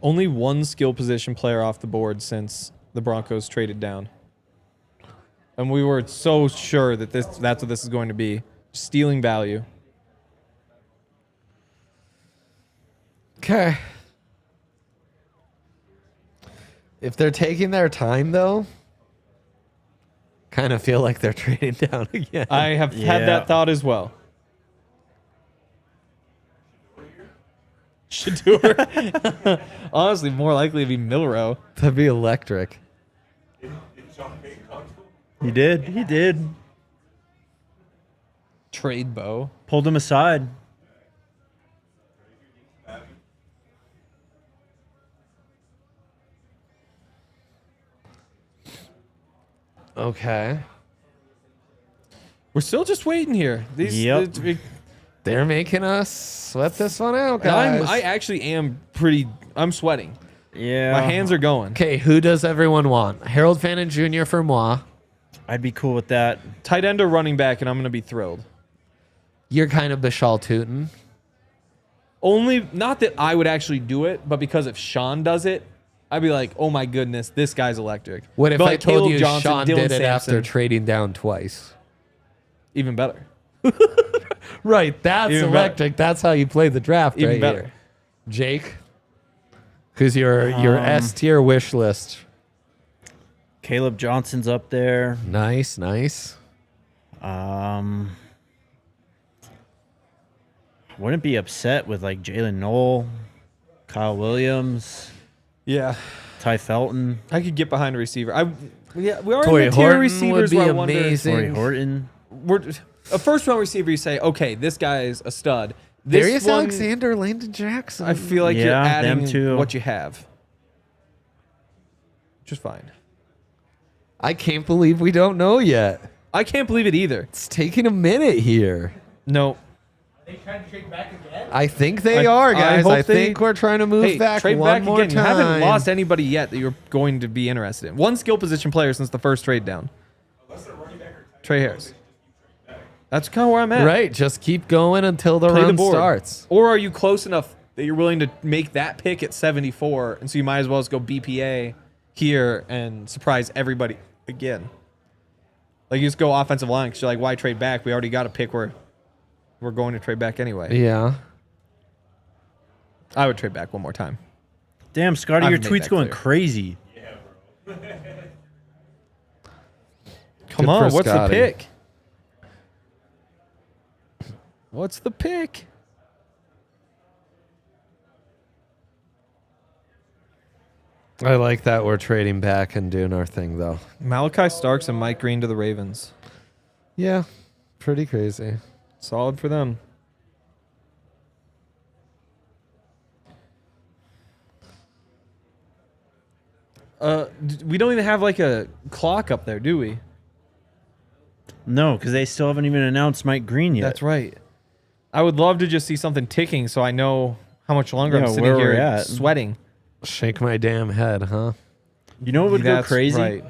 Only one skill position player off the board since the Broncos traded down. And we were so sure that that's what this is going to be. Stealing value. Okay. If they're taking their time, though, kind of feel like they're trading down again. I have had that thought as well. Shador. Honestly, more likely to be Milrow. That'd be electric. He did. Trade Bo. Pulled him aside. Okay. We're still just waiting here. Yep. They're making us sweat this one out, guys. I actually am I'm sweating. Yeah. My hands are going. Okay, who does everyone want? Harold Fannin Jr. for moi. I'd be cool with that. Tight end or running back, and I'm going to be thrilled. You're kind of Bashal Tootin. Only, not that I would actually do it, but because if Sean does it, I'd be like, oh my goodness, this guy's electric. What if But I like told Caleb you Johnson, Sean Dylan did it after Sampson, trading down twice? even better. Right, that's Even electric. That's how you play the draft Even right better. here. Jake, who's your S tier wish list? Caleb Johnson's up there. Nice. Wouldn't be upset with like Jalen Noel, Kyle Williams, Yeah. Ty Felton, I could get behind a receiver. We are Torrey in the tier Horton receivers would be where I wonder. amazing. Corey Horton. We're a first round receiver. You say, okay, this guy's a stud. This Darius one, Alexander, Landon Jackson. I feel like you're Yeah, them adding too. what you have, which is fine. I can't believe we don't know yet. I can't believe it either. It's taking a minute here. No. Are they trying to trade back again? I think they I- are, I guys. hope I they- think we're trying to move Hey, back trade one back more again. time. You haven't lost anybody yet that you're going to be interested in. One skill position player since the first trade down. Trey Harris. That's kind of where I'm at. Right, just keep going until the Play run the board. starts. Or are you close enough that you're willing to make that pick at 74, and so you might as well just go BPA here and surprise everybody again? Like you just go offensive line because you're like, why trade back? We already got a pick where we're going to trade back anyway. Yeah. I would trade back one more time. Damn, Scotty, I've your made tweet's that going clear. crazy. Come Good on, for what's Scotty. the pick? What's the pick? I like that we're trading back and doing our thing, though. Malachi Starks and Mike Green to the Ravens. Yeah, pretty crazy. Solid for them. We don't even have like a clock up there, do we? No, because they still haven't even announced Mike Green yet. That's right. I would love to just see something ticking so I know how much longer Yeah, I'm sitting where here we're at. sweating. Shake my damn head, huh? You know what would go That's crazy? right.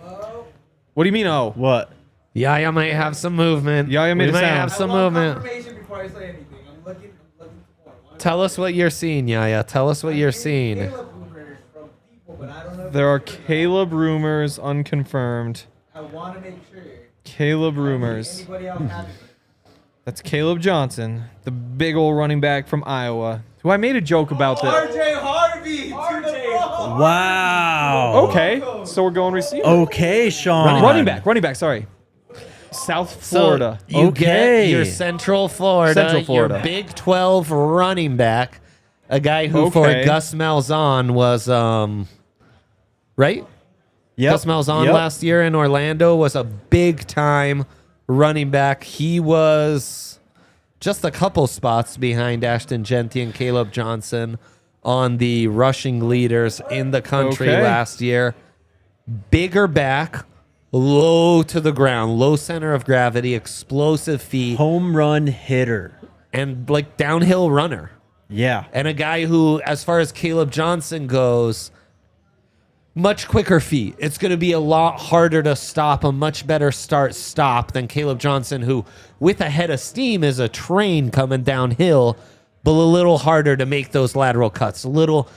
What do you mean, oh? What? Yaya might have some movement. Yaya made we a might sound. have some I want movement. confirmation before I say anything. I'm looking for one. Tell us what you're seeing, Yaya. Tell us what you're seeing. Caleb rumors from people, but I don't know if There are Caleb rumors unconfirmed. I want to make sure. Caleb rumors. Anybody else have it? That's Caleb Johnson, the big old running back from Iowa, who I made a joke about that. RJ Harvey to the Broncos. Wow. Okay, so we're going receiver. Okay, Sean. Running back, sorry. South Florida. So you get Okay. your Central Florida, Central Florida. your Big 12 running back, a guy who for Okay. Gus Malzahn was, right? Yep. Gus Malzahn Yep. last year in Orlando was a big time running back. He was just a couple spots behind Ashton Genty and Caleb Johnson on the rushing leaders in the country last year. Bigger back, low to the ground, low center of gravity, explosive feet, Home run hitter. and like downhill runner. Yeah. And a guy who, as far as Caleb Johnson goes, much quicker feet. It's going to be a lot harder to stop, a much better start-stop than Caleb Johnson, who, with a head of steam, is a train coming downhill, but a little harder to make those lateral cuts. A little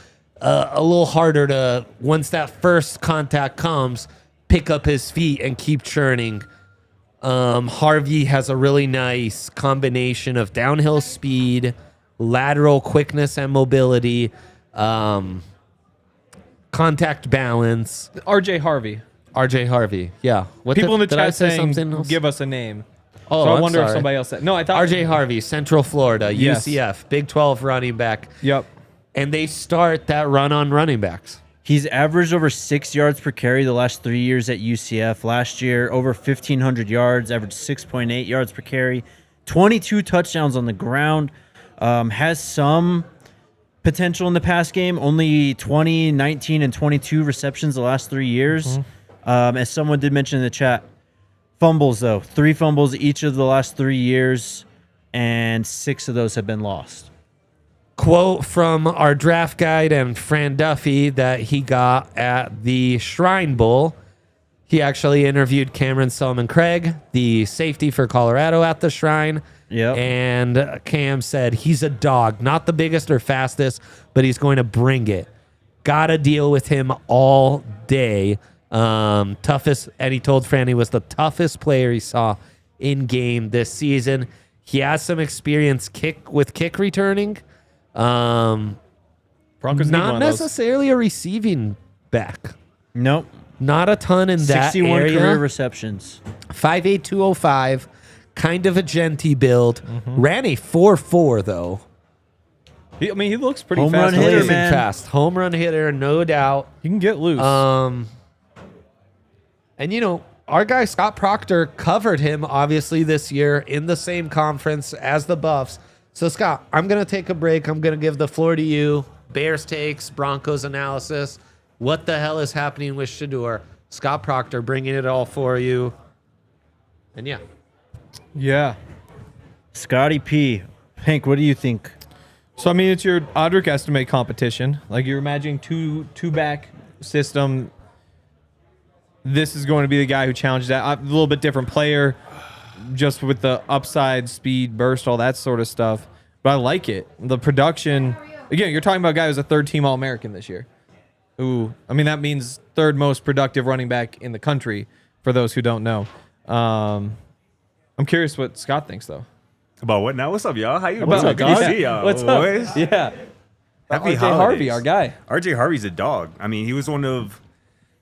harder to, once that first contact comes, pick up his feet and keep churning. Harvey has a really nice combination of downhill speed, lateral quickness and mobility, contact balance. RJ Harvey. RJ Harvey, yeah. People in the did I chat say saying, something else? give us a name. Oh, So I I'm wonder if sorry. somebody else said. No, I thought RJ Harvey, Central Florida, Yes. UCF, Big 12 running back. Yep. And they start that run on running backs. He's averaged over 6 yards per carry the last 3 years at UCF. Last year, over 1,500 yards, averaged 6.8 yards per carry, 22 touchdowns on the ground. Has some potential in the pass game. Only 20, 19, and 22 receptions the last 3 years. As someone did mention in the chat, fumbles, though. 3 fumbles each of the last 3 years, and 6 of those have been lost. Quote from our draft guide and Fran Duffy that he got at the Shrine Bowl. He actually interviewed Cameron Solomon-Craig, the safety for Colorado, at the Shrine. Yep. And Cam said he's a dog, not the biggest or fastest, but he's going to bring it. Got to deal with him all day. Toughest, and he told Fran he was the toughest player he saw in game this season. He has some experience with kick returning. Broncos need Not one of those. necessarily a receiving back. Nope. Not a ton in that 61 area. career receptions. 5'8", 205, kind of a genty build. Ran a 4.4 though. He looks pretty Home fast. run hitter, Blazing man. fast. Home run hitter, no doubt. He can get loose. And our guy Scott Proctor covered him obviously this year in the same conference as the Buffs. So Scott, I'm going to take a break. I'm going to give the floor to you. Bears takes, Broncos analysis. What the hell is happening with Shador? Scott Proctor bringing it all for you. And yeah. yeah. Scotty P. Hank, what do you think? So it's your Audric estimate competition. Like you're imagining two back system. This is going to be the guy who challenged that. A little bit different player, just with the upside, speed, burst, all that sort of stuff. But I like it. The production. Again, you're talking about a guy who's a third-team All-American this year. Who, that means third most productive running back in the country. For those who don't know, I'm curious what Scott thinks though. About what now? What's up, y'all? How you? What's Good up, to guys? see y'all. What's boys. up? Yeah. Happy RJ holidays. Harvey, our guy. RJ Harvey's a dog. He was one of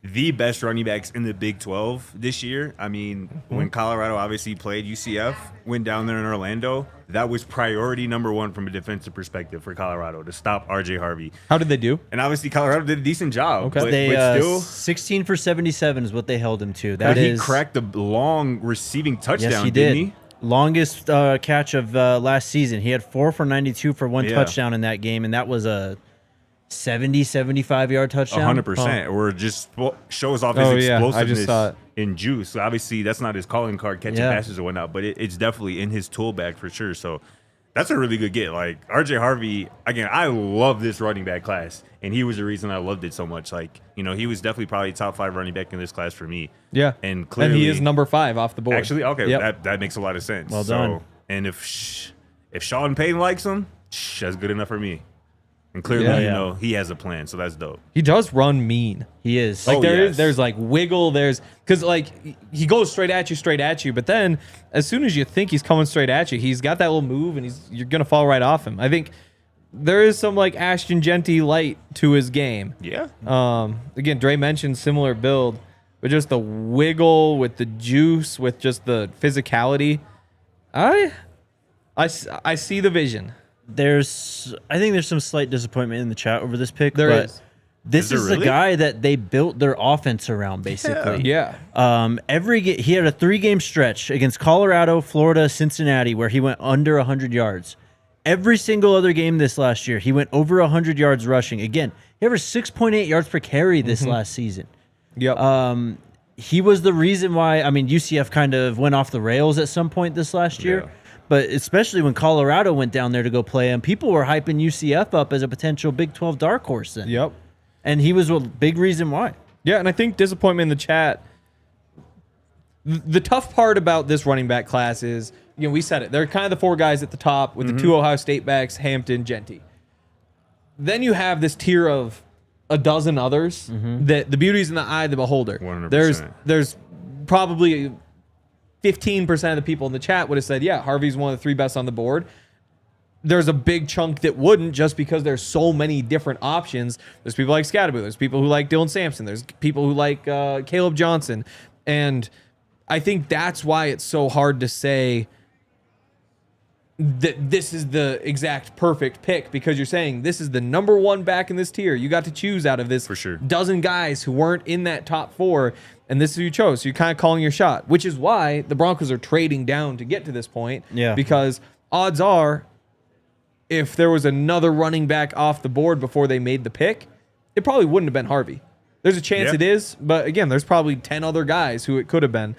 the best running backs in the Big 12 this year. When Colorado obviously played UCF, went down there in Orlando, that was priority number one from a defensive perspective for Colorado to stop RJ Harvey. How did they do? And obviously Colorado did a decent job. Okay. But, They but still, 16 for 77 is what they held him to. but That he is cracked a long receiving touchdown, yes, he didn't did. he? Longest catch of last season. He had 4 for 92 for one Yeah. touchdown in that game, and that was a 75-yard touchdown. 100%. Or just shows off his Oh, yeah. I just explosiveness saw it. in juice. Obviously, that's not his calling card, catching Yeah. passes or whatnot, but it's definitely in his tool bag for sure. So that's a really good get. Like RJ Harvey, again, I love this running back class, and he was the reason I loved it so much. He was definitely probably top 5 running back in this class for me. Yeah. And clearly, he is number 5 off the board. Actually, okay, Yep. that makes a lot of sense. Well done. And if Sean Payton likes him, that's good enough for me. And clearly, Yeah. he has a plan, so that's dope. He does run mean. He is. Oh, There's yes. like wiggle. Because he goes straight at you. But then as soon as you think he's coming straight at you, he's got that little move, and you're gonna fall right off him. I think there is some Ashton Genty light to his game. Yeah. Again, Dre mentioned similar build, but just the wiggle with the juice, with just the physicality. I see the vision. I think there's some slight disappointment in the chat over this pick. There but is. This Is there is the really? guy that they built their offense around, basically. Yeah. He had a 3-game stretch against Colorado, Florida, Cincinnati, where he went under 100 yards. Every single other game this last year, he went over 100 yards rushing. Again, he averaged 6.8 yards per carry this last season. Yep. He was the reason why, UCF kind of went off the rails at some point this last year. Yeah. But especially when Colorado went down there to go play him, people were hyping UCF up as a potential Big 12 dark horse then. Yep. And he was a big reason why. Yeah, and I think disappointment in the chat. The tough part about this running back class is, we said it. They're kind of the 4 guys at the top with the 2 Ohio State backs, Hampton, Genty. Then you have this tier of a dozen others that the beauty's in the eye of the beholder. 100%. There's probably 15% of the people in the chat would have said, yeah, Harvey's one of the 3 best on the board. There's a big chunk that wouldn't, just because there's so many different options. There's people like Scadaboo. There's people who like Dylan Sampson. There's people who like Caleb Johnson. And I think that's why it's so hard to say that this is the exact perfect pick, because you're saying this is the number 1 back in this tier. You got to choose out of this For sure. dozen guys who weren't in that top 4, and this is who you chose. So you're kind of calling your shot, which is why the Broncos are trading down to get to this point. Yeah. Because odds are, if there was another running back off the board before they made the pick, it probably wouldn't have been Harvey. There's a chance it is, but again, there's probably 10 other guys who it could have been.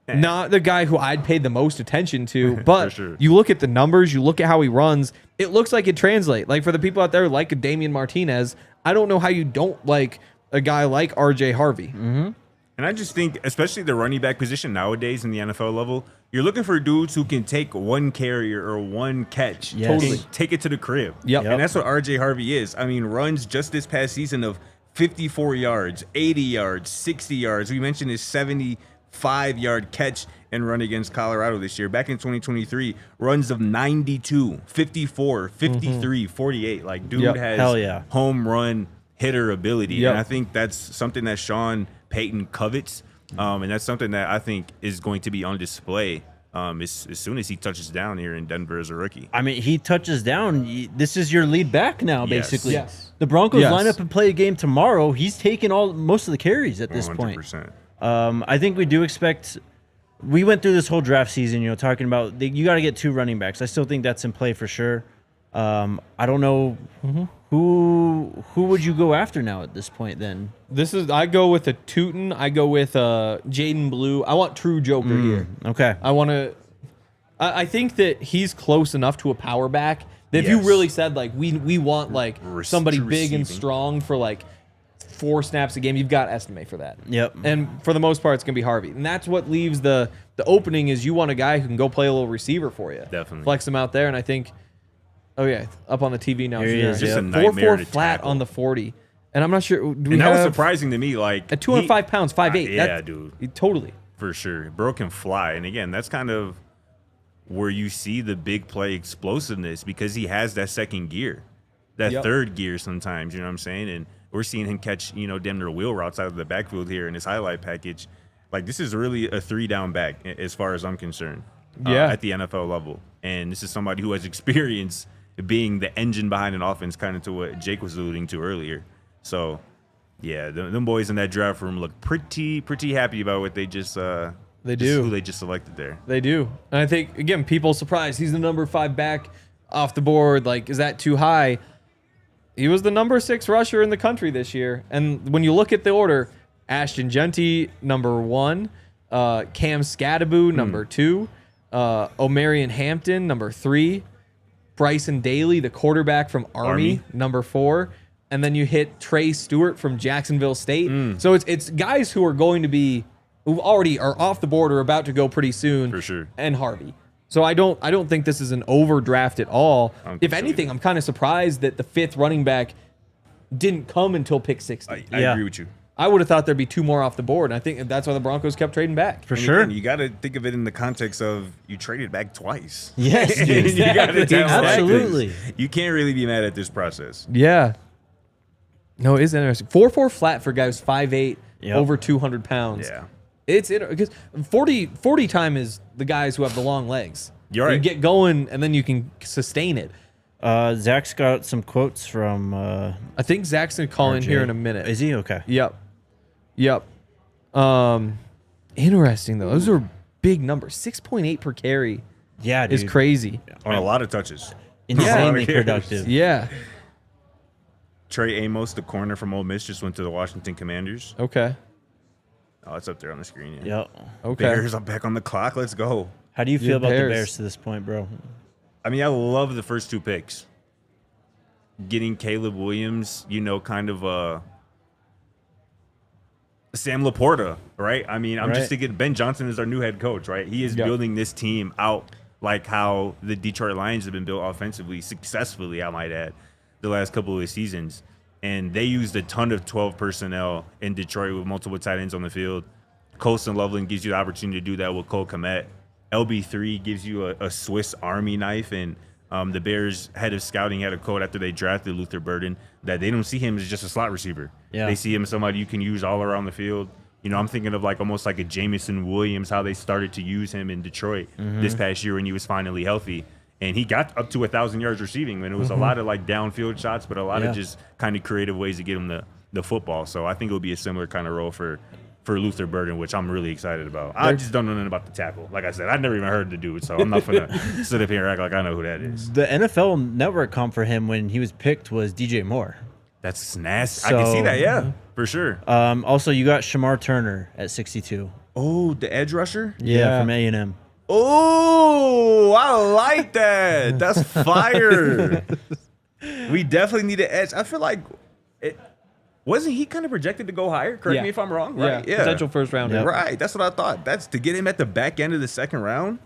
Not the guy who I'd paid the most attention to, but sure. You look at the numbers, you look at how he runs, it looks like it translates. Like, for the people out there like a Damian Martinez, I don't know how you don't like a guy like RJ Harvey. Mm-hmm. And I just think, especially the running back position nowadays in the NFL level, you're looking for dudes who can take one carrier or one catch, Yes. and take it to the crib. Yep. And that's what RJ Harvey is. I mean, runs just this past season of 54 yards, 80 yards, 60 yards. We mentioned his 75-yard catch and run against Colorado this year. Back in 2023, runs of 92, 54, 53, 48. Like, dude Yep. has Hell yeah. home run hitter ability. Yep. And I think that's something that Sean Payton covets. And that's something that I think is going to be on display as soon as he touches down here in Denver as a rookie. He touches down. This is your lead back now, Yes. basically. Yes. The Broncos Yes. line up and play a game tomorrow. He's taking most of the carries at this 100%. point. I think we do expect. We went through this whole draft season, talking about you got to get 2 running backs. I still think that's in play for sure. I don't know who would you go after now at this point. Then I go with a Tootin. I go with Jaden Blue. I want true Joker here. okay. I think that he's close enough to a power back that if you Yes. really said, like, we want, like, somebody True big and receiving. strong for, like, 4 snaps a game, you've got to estimate for that. Yep. And for the most part, it's going to be Harvey. And that's what leaves the opening, is you want a guy who can go play a little receiver for you. Definitely. Flex him out there. And I think, up on the TV now. Here he is, Just yeah. a nightmare 4-4 to flat tackle. on the 40. And I'm not sure. Do we And that was have surprising to me. Like, at 205 pounds, 5'8". yeah, dude. Totally. For sure. Bro can fly. And again, that's kind of where you see the big play explosiveness, because he has that second gear, that Yep. third gear sometimes, you know what I'm saying? And we're seeing him catch, damn near wheel routes out of the backfield here in his highlight package. Like, this is really a 3-down back as far as I'm concerned. Yeah. At the NFL level. And this is somebody who has experience being the engine behind an offense, kind of to what Jake was alluding to earlier. So, yeah, them boys in that draft room look pretty happy about what they just They do. who they just selected there. They do. And I think, again, people surprised. He's the number 5 back off the board. Like, is that too high? He was the number 6 rusher in the country this year. And when you look at the order, Ashton Genty, number 1. Cam Scadaboo, number 2. Omarion Hampton, number 3. Bryson Daly, the quarterback from Army, number 4. And then you hit Trey Stewart from Jacksonville State. So it's guys who are going to be, who already are off the board or about to go pretty soon. For sure. And Harvey. So I don't think this is an overdraft at all. I don't think If so anything, either. I'm kind of surprised that the 5th running back didn't come until pick 60. I Yeah. agree with you. I would have thought there'd be 2 more off the board. And I think that's why the Broncos kept trading back. For And sure. again, you got to think of it in the context of you traded back twice. Yes, You gotta Exactly. tell that, 'cause Absolutely. You can't really be mad at this process. Yeah. No, it is interesting. 4-4 flat for guys 5'8", Yep. over 200 pounds. Yeah. It's because 40 time is the guys who have the long legs. You're right. You get going and then you can sustain it. Zach's got some quotes from. I think Zach's gonna call in RJ. here in a minute. Is he okay? Yep. Interesting though. Those are big numbers. 6.8 per carry Yeah, dude. is crazy. On a lot of touches. Insanely Yeah. productive. Yeah. Trey Amos, the corner from Ole Miss, just went to the Washington Commanders. Okay. Oh, it's up there on the screen. Yeah. Yep. Okay. Bears are back on the clock. Let's go. How do you feel Your about Bears. the Bears to this point, bro? I mean, I love the first 2 picks. Getting Caleb Williams, kind of Sam Laporta, right? I mean, I'm Right. just thinking Ben Johnson is our new head coach, right? He is Yep. building this team out like how the Detroit Lions have been built offensively, successfully, I might add, the last couple of seasons. And they used a ton of 12 personnel in Detroit with multiple tight ends on the field. Colston Loveland gives you the opportunity to do that with Cole Kmet. LB3 gives you a Swiss Army knife, and the Bears head of scouting had a quote after they drafted Luther Burden that they don't see him as just a slot receiver. Yeah. They see him as somebody you can use all around the field. I'm thinking of almost like a Jamison Williams, how they started to use him in Detroit this past year when he was finally healthy. And he got up to 1,000 yards receiving, and it was a lot of downfield shots, but a lot of just kind of creative ways to get him the football. So I think it'll be a similar kind of role for Luther Burden, which I'm really excited about. I just don't know nothing about the tackle. Like I said, I've never even heard the dude, so I'm not going to sit up here and act like I know who that is. The NFL Network comp for him when he was picked was DJ Moore. That's nasty. I can see So- that, yeah, for sure. Also, you got Shamar Turner at 62. Oh, the edge rusher? Yeah, from A&M. Oh, I like that. That's fire. We definitely need an edge. I feel like wasn't he kind of projected to go higher? Correct me if I'm wrong. Right? Yeah. Potential first rounder. Yep. Right. That's what I thought. That's to get him at the back end of the second round.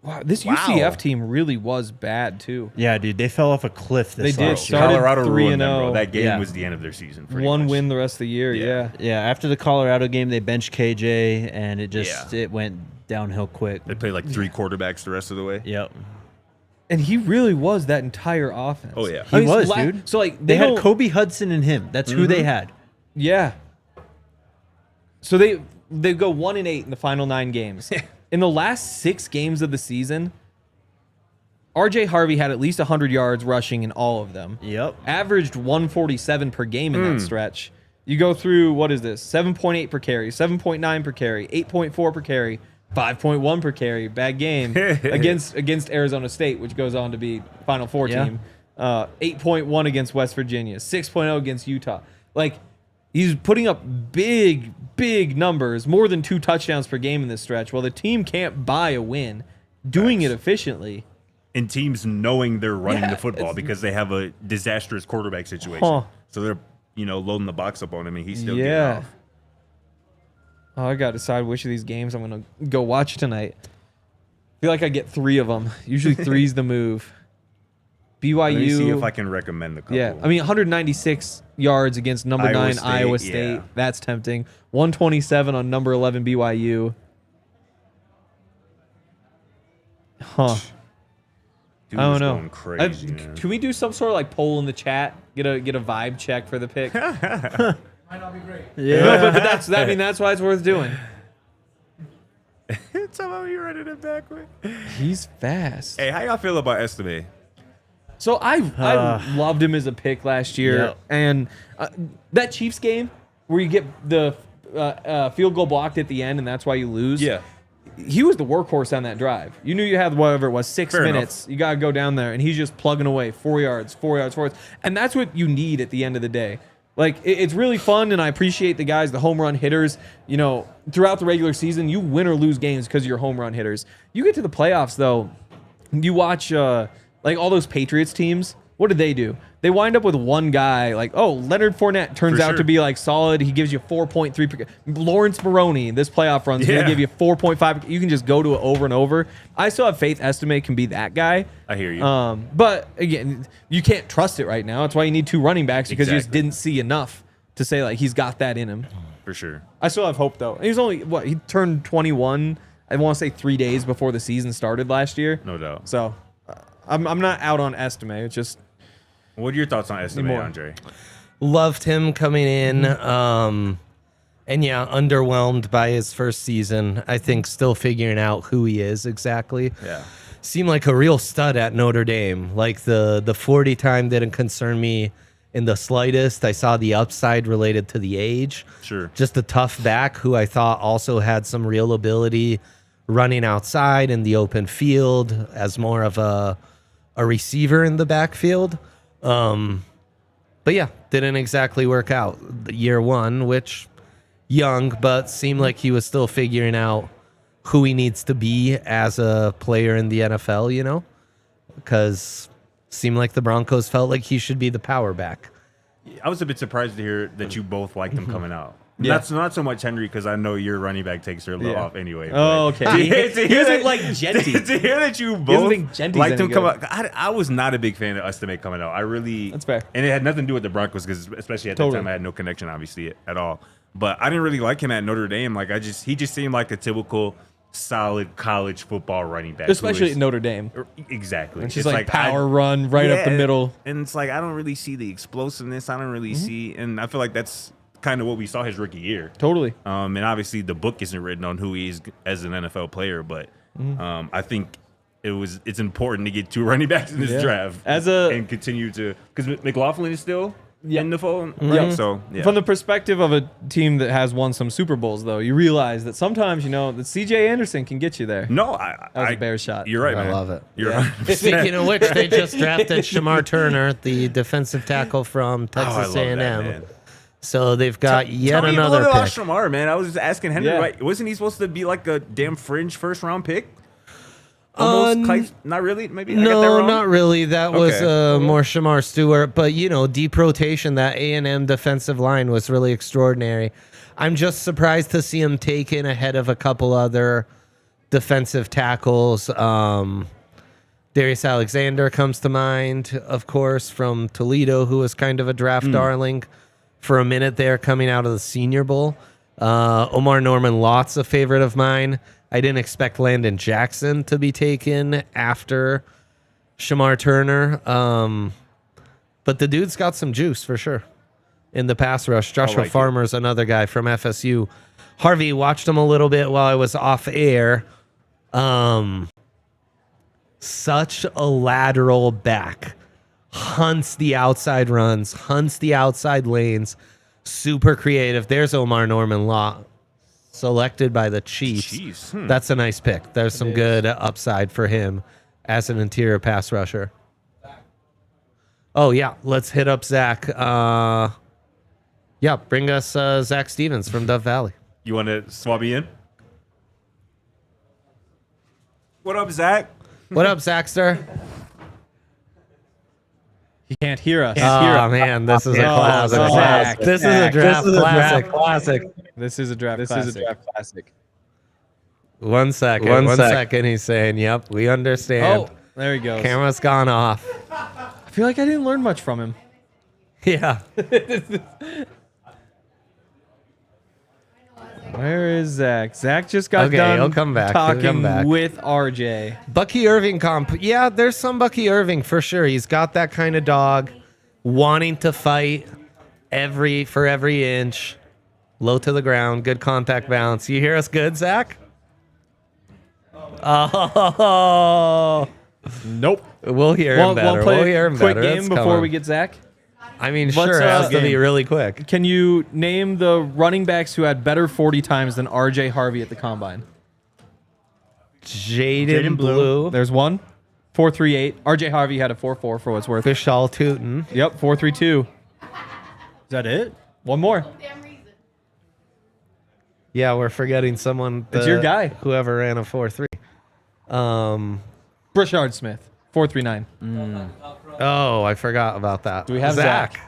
Wow, this Wow. UCF team really was bad too. Yeah, dude, they fell off a cliff this They did. last year. Started Colorado 3-0. ruined them, bro. That game Yeah. was the end of their season. pretty One much. win the rest of the year. Yeah. Yeah, after the Colorado game, they benched KJ, and it just Yeah. it went downhill quick. They played like 3 quarterbacks the rest of the way. Yep. And he really was that entire offense. Oh, yeah. He was, dude. So like They had don't- Kobe Hudson and him. That's who they had. Yeah. So they go 1-8 in the final 9 games. In the last 6 games of the season, RJ Harvey had at least 100 yards rushing in all of them. Yep. Averaged 147 per game in that stretch. You go through, what is this? 7.8 per carry, 7.9 per carry, 8.4 per carry, 5.1 per carry. Bad game against Arizona State, which goes on to be Final Four Yeah. team. 8.1 against West Virginia, 6.0 against Utah. Like, he's putting up big numbers, more than 2 touchdowns per game in this stretch. Well, the team can't buy a win, doing it efficiently. And teams knowing they're running Yeah, the football it's- because they have a disastrous quarterback situation. Huh. So they're, loading the box up on him, and he's still getting Yeah. off. Oh, I got to decide which of these games I'm going to go watch tonight. I feel like I get 3 of them. Usually 3's the move. BYU. Let me see if I can recommend a couple. Yeah, I mean 196 yards against number 9 Iowa State. yeah. That's tempting. 127 on number 11 BYU. Huh. Dude I don't was know. going crazy, man. Can we do some sort of like poll in the chat? Get a vibe check for the pick. No, Might not be great. Yeah. but that's why it's worth doing. Somehow you running it backward. He's fast. Hey, how y'all feel about Estime? So I loved him as a pick last year, Yep. and that Chiefs game where you get the field goal blocked at the end, and that's why you lose. Yeah. He was the workhorse on that drive. You knew you had whatever it was, 6 Fair minutes. You got to go down there, and he's just plugging away 4 yards, 4 yards, 4 yards. And that's what you need at the end of the day. Like, it's really fun, and I appreciate the guys, the home run hitters. Throughout the regular season, you win or lose games because of your home run hitters. You get to the playoffs, though, you watch like all those Patriots teams. What did they do? They wind up with one guy, like, Leonard Fournette turns For out sure. to be like solid. He gives you 4.3 per. Lawrence Maroney, this playoff run, is going Yeah. to give you 4.5. You can just go to it over and over. I still have faith Estime can be that guy. I hear you. But again, you can't trust it right now. That's why you need 2 running backs because you just Exactly. didn't see enough to say like he's got that in him. For sure. I still have hope though. He's only he turned 21. I want to say 3 days before the season started last year. No doubt. So I'm not out on Estime. It's just What are your thoughts on Estime, more. Andre? Loved him coming in. And yeah, underwhelmed by his first season. I think still figuring out who he is exactly. Yeah. Seemed like a real stud at Notre Dame. Like the 40 time didn't concern me in the slightest. I saw the upside related to the age. Sure. Just a tough back who I thought also had some real ability running outside in the open field as more of a receiver in the backfield. But yeah, didn't exactly work out. Year one, which young, but seemed like he was still figuring out who he needs to be as a player in the NFL, you know? Because seemed like the Broncos felt like he should be the power back. I was a bit surprised to hear that you both liked him coming out. Yeah. Not so much Henry, because I know your running back takes her a little off anyway. Oh, but okay. to He hear doesn't that- like Genty. To hear that you doesn't both think Genty's liked him any come good. out. I was not a big fan of Ustamate coming out. I really. That's fair. And it had nothing to do with the Broncos, because especially at that Totally. time I had no connection, obviously, at all. But I didn't really like him at Notre Dame. Like he just seemed like a typical solid college football running back. Especially at Notre Dame. Exactly. And she's It's like power run right up the middle. And it's like I don't really see the explosiveness. I don't really see, and I feel like that's kind of what we saw his rookie year. Totally. And obviously the book isn't written on who he is as an NFL player, but I think it's important to get 2 running backs in this draft and continue to, because McLaughlin is still in the fold. Right? So From the perspective of a team that has won some Super Bowls, though, you realize that sometimes, that C.J. Anderson can get you there. No, That was a Bears shot. You're right, I man. love it. You're right. Speaking of which, they just drafted Shamar Turner, the defensive tackle from I Texas love A&M. that, man. So they've got yet Tell me a another little about pick. Shamar, man. I was just asking Henry, Yeah. right? Wasn't he supposed to be like a damn fringe first round pick? Almost, not really. Maybe I got that No, wrong? not really. That was Okay. more Shamar Stewart. But, deep rotation, that A&M defensive line was really extraordinary. I'm just surprised to see him taken ahead of a couple other defensive tackles. Darius Alexander comes to mind, of course, from Toledo, who was kind of a draft darling for a minute there coming out of the Senior Bowl. Omar Norman Lott's a favorite of mine. I didn't expect Landon Jackson to be taken after Shamar Turner. But the dude's got some juice for sure in the pass rush. Joshua like it. Farmer's another guy from FSU. Harvey, watched him a little bit while I was off air. Such a lateral back. Hunts the outside runs, hunts the outside lanes. Super creative. There's Omar Norman Lott, selected by the Chiefs. That's a nice pick. There's some good upside for him as an interior pass rusher. Oh, yeah. Let's hit up Zach. Bring us Zach Stevens from Dove Valley. You want to swap me in? What up, Zach? What up, Zachster? He can't hear us. Oh, man. This is a classic. Zach. This is a draft classic. This is a draft classic. One second. He's saying, yep, we understand. Oh, there he goes. Camera's gone off. I feel like I didn't learn much from him. Yeah. Where is Zach? Zach just got Okay, done he'll come back. He'll talking come back. with RJ. Bucky Irving comp. Yeah, there's some Bucky Irving for sure. He's got that kind of dog, wanting to fight for every inch. Low to the ground, good contact balance. You hear us good, Zach? Oh, Nope. we'll hear him better. Play We'll hear him quick better. game It's before coming. we get Zach. I mean, Let's, sure, it has to be game. really quick. Can you name the running backs who had better 40 times than RJ Harvey at the combine? Jaden Blue, There's one. 4.38. RJ Harvey had a 4.4 for what's worth. Vishal Tootin. Yep, 4.32. Is that it? One more. Yeah, we're forgetting someone. It's your guy. Whoever ran a 4.3. Brashard Smith, 4.39. Oh, I forgot about that. Do we have Zach?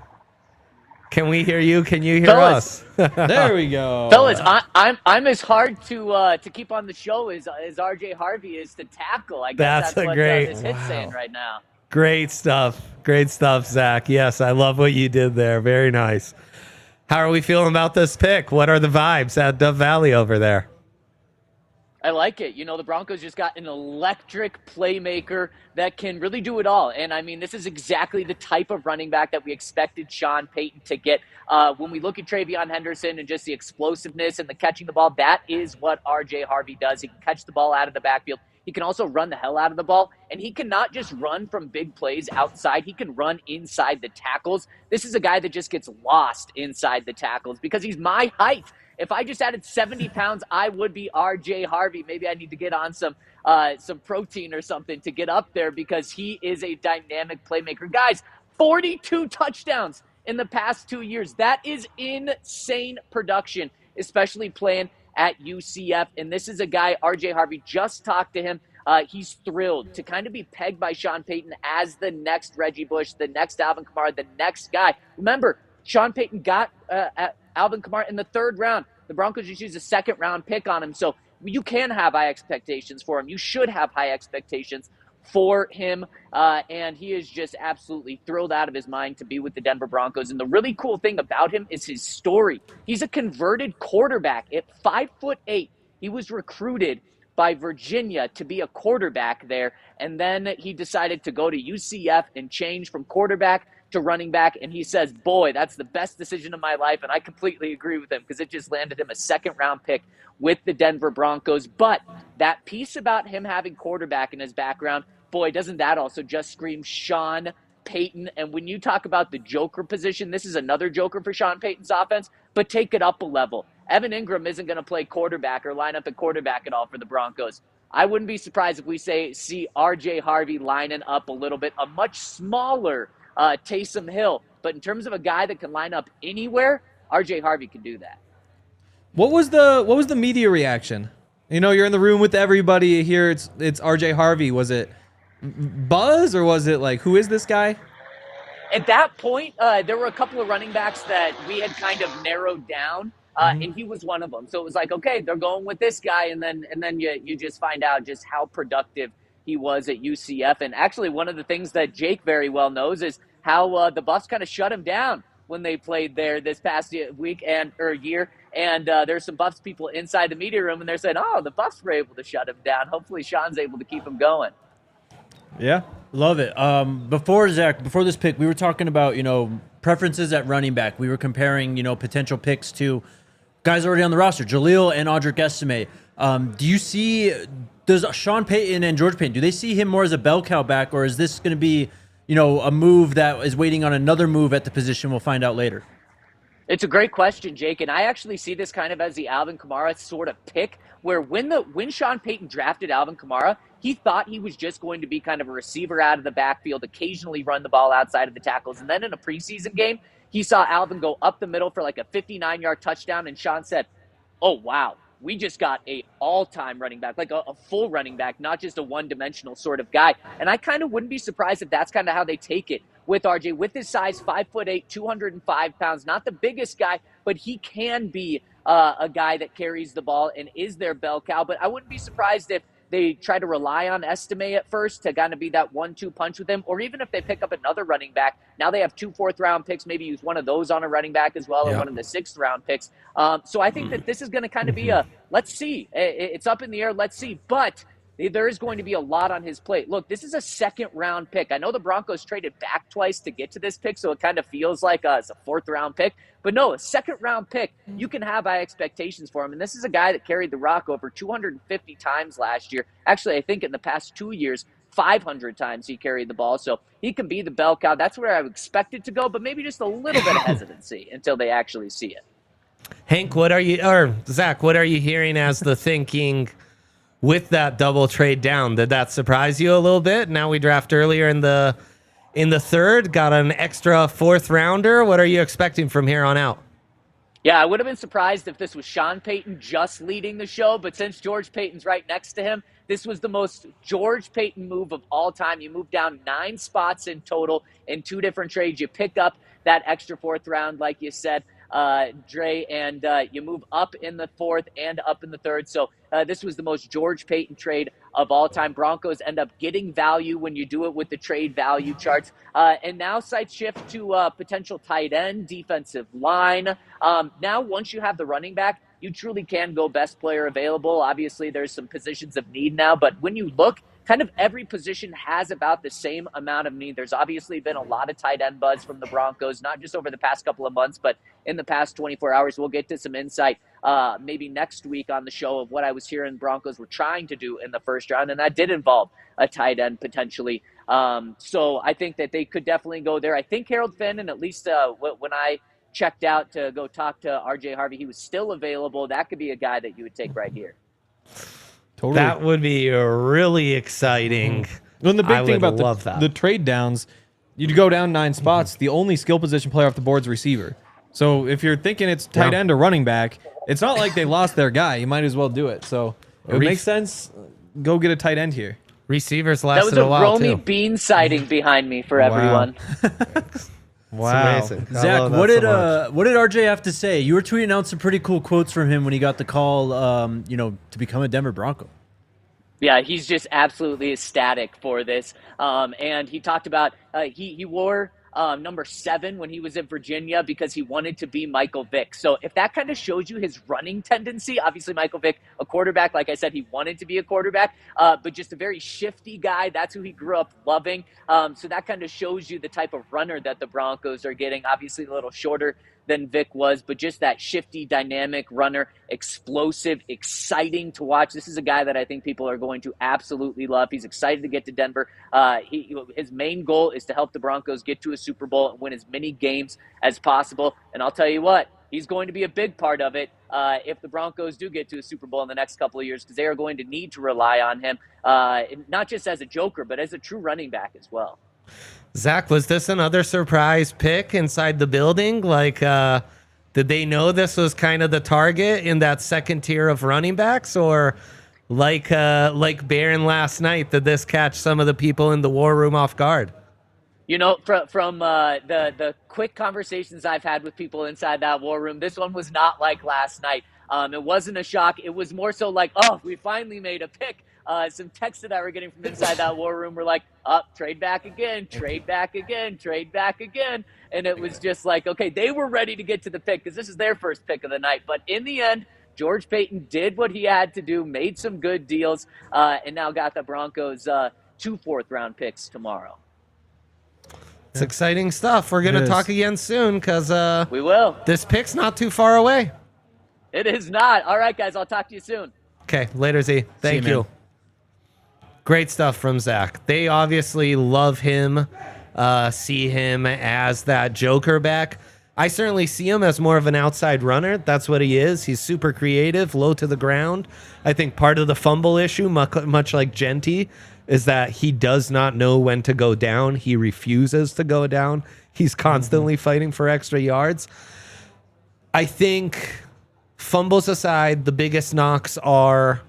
Can we hear you? Can you hear Fellas. us? There we go. Fellas, I'm as hard to keep on the show as RJ Harvey is to tackle. I guess That's a what great- this hit's saying right now. Great stuff. Great stuff, Zach. Yes, I love what you did there. Very nice. How are we feeling about this pick? What are the vibes at Dove Valley over there? I like it. The Broncos just got an electric playmaker that can really do it all. And, I mean, this is exactly the type of running back that we expected Sean Payton to get. When we look at Travion Henderson and just the explosiveness and the catching the ball, that is what R.J. Harvey does. He can catch the ball out of the backfield. He can also run the hell out of the ball. And he can not just run from big plays outside. He can run inside the tackles. This is a guy that just gets lost inside the tackles because he's my height. If I just added 70 pounds, I would be RJ Harvey. Maybe I need to get on some protein or something to get up there because he is a dynamic playmaker. Guys, 42 touchdowns in the past 2 years. That is insane production, especially playing at UCF. And this is a guy, RJ Harvey, just talked to him. He's thrilled to kind of be pegged by Sean Payton as the next Reggie Bush, the next Alvin Kamara, the next guy. Remember, Sean Payton got Alvin Kamara in the 3rd round. The Broncos just used a 2nd round pick on him. So you can have high expectations for him. You should have high expectations for him. And he is just absolutely thrilled out of his mind to be with the Denver Broncos. And the really cool thing about him is his story. He's a converted quarterback at 5'8". He was recruited by Virginia to be a quarterback there. And then he decided to go to UCF and change from quarterback to running back. And he says, boy, that's the best decision of my life. And I completely agree with him because it just landed him a 2nd round pick with the Denver Broncos. But that piece about him having quarterback in his background, boy, doesn't that also just scream Sean Payton? And when you talk about the joker position, this is another joker for Sean Payton's offense, but take it up a level. Evan Ingram isn't going to play quarterback or line up at quarterback at all for the Broncos. I wouldn't be surprised if we see RJ Harvey lining up a little bit, a much smaller Taysom Hill. But in terms of a guy that can line up anywhere, RJ Harvey can do that. What was the media reaction? You know, you're in the room with everybody here. It's RJ Harvey. Was it buzz or was it like, who is this guy? At that point, there were a couple of running backs that we had kind of narrowed down. And he was one of them. So it was like, okay, they're going with this guy. And then you just find out just how productive he was at UCF. And actually, one of the things that Jake very well knows is how the Buffs kind of shut him down when they played there this past year. And there's some Buffs people inside the media room, and they're saying, oh, the Buffs were able to shut him down. Hopefully Sean's able to keep him going. Yeah. Love it. Before this pick, we were talking about, preferences at running back. We were comparing, potential picks to guys already on the roster, Jaleel and Audric Estime. Does Sean Payton and George Payton, do they see him more as a bell cow back, or is this going to be, a move that is waiting on another move at the position? We'll find out later. It's a great question, Jake, and I actually see this kind of as the Alvin Kamara sort of pick, where when Sean Payton drafted Alvin Kamara, he thought he was just going to be kind of a receiver out of the backfield, occasionally run the ball outside of the tackles. And then in a preseason game, he saw Alvin go up the middle for like a 59-yard touchdown, and Sean said, oh, wow, we just got a all-time running back, like a full running back, not just a one-dimensional sort of guy. And I kind of wouldn't be surprised if that's kind of how they take it with RJ, with his size, 5'8", 205 pounds, not the biggest guy, but he can be a guy that carries the ball and is their bell cow. But I wouldn't be surprised if they try to rely on Estime at first to kind of be that 1-2 punch with him, or even if they pick up another running back. Now they have 2 4th-round picks, maybe use one of those on a running back as well, or one of the 6th-round picks. So I think that this is going to kind of be let's see. It's up in the air, let's see. But there is going to be a lot on his plate. Look, this is a 2nd-round pick. I know the Broncos traded back twice to get to this pick, so it kind of feels like it's a 4th-round pick. But no, a 2nd-round pick, you can have high expectations for him. And this is a guy that carried the rock over 250 times last year. Actually, I think in the past 2 years, 500 times he carried the ball. So he can be the bell cow. That's where I would expect it to go, but maybe just a little bit of hesitancy until they actually see it. Hank, Zach, what are you hearing as the thinking with that double trade down? Did that surprise you a little bit? Now we draft earlier in the 3rd, got an extra 4th rounder. What are you expecting from here on out? Yeah, I would have been surprised if this was Sean Payton just leading the show, but since George Payton's right next to him, this was the most George Payton move of all time. You move down 9 spots in total in 2 different trades. You pick up that extra 4th round, like you said, Dre, and you move up in the 4th and up in the 3rd. So this was the most George Payton trade of all time. Broncos end up getting value when you do it with the trade value charts. And now sights shift to potential tight end, defensive line. Now, once you have the running back, you truly can go best player available. Obviously, there's some positions of need now, but when you look, kind of every position has about the same amount of need. There's obviously been a lot of tight end buzz from the Broncos, not just over the past couple of months, but in the past 24 hours. We'll get to some insight maybe next week on the show of what I was hearing Broncos were trying to do in the 1st round, and that did involve a tight end potentially. So I think that they could definitely go there. I think Harold Finn, and at least when I checked out to go talk to RJ Harvey, he was still available. That could be a guy that you would take right here. Totally. That would be really exciting. Well, and the I big thing would about love that. the trade downs, you'd go down 9 spots. The only skill position player off the board is receiver. So if you're thinking it's tight end or running back, it's not like they lost their guy. You might as well do it. So it would make sense. Go get a tight end here. Receivers That lasted was a a while Romy too. Bean sighting behind me for everyone. Wow. It's amazing. I Zach, love what that did so much. what did RJ have to say? You were tweeting out some pretty cool quotes from him when he got the call, to become a Denver Bronco. Yeah, he's just absolutely ecstatic for this. And he talked about he wore number 7 when he was in Virginia because he wanted to be Michael Vick. So if that kind of shows you his running tendency, obviously Michael Vick, a quarterback, like I said, he wanted to be a quarterback, but just a very shifty guy. That's who he grew up loving. So that kind of shows you the type of runner that the Broncos are getting. Obviously a little shorter than Vic was, but just that shifty, dynamic runner, explosive, exciting to watch. This is a guy that I think people are going to absolutely love. He's excited to get to Denver. His main goal is to help the Broncos get to a Super Bowl and win as many games as possible. And I'll tell you what, he's going to be a big part of it if the Broncos do get to a Super Bowl in the next couple of years, because they are going to need to rely on him, not just as a joker, but as a true running back as well. Zach, was this another surprise pick inside the building? Like, did they know this was kind of the target in that second tier of running backs, or like Barron last night, did this catch some of the people in the war room off guard? You know, from the quick conversations I've had with people inside that war room, this one was not like last night. It wasn't a shock. It was more so like, oh, we finally made a pick. Some texts that I were getting from inside that war room were like, trade back again, trade back again, trade back again. And it was just like, okay, they were ready to get to the pick because this is their first pick of the night. But in the end, George Payton did what he had to do, made some good deals, and now got the Broncos 2 fourth-round picks tomorrow. It's exciting stuff. We're going to talk again soon because We will. this pick's not too far away. It is not. All right, guys, I'll talk to you soon. Okay, later, Z. Thank you, man. you. Great stuff from Zach. They obviously love him, see him as that joker back. I certainly see him as more of an outside runner. That's what he is. He's super creative, low to the ground. I think part of the fumble issue, much like Genty, is that he does not know when to go down. He refuses to go down. He's constantly fighting for extra yards. I think, fumbles aside, the biggest knocks are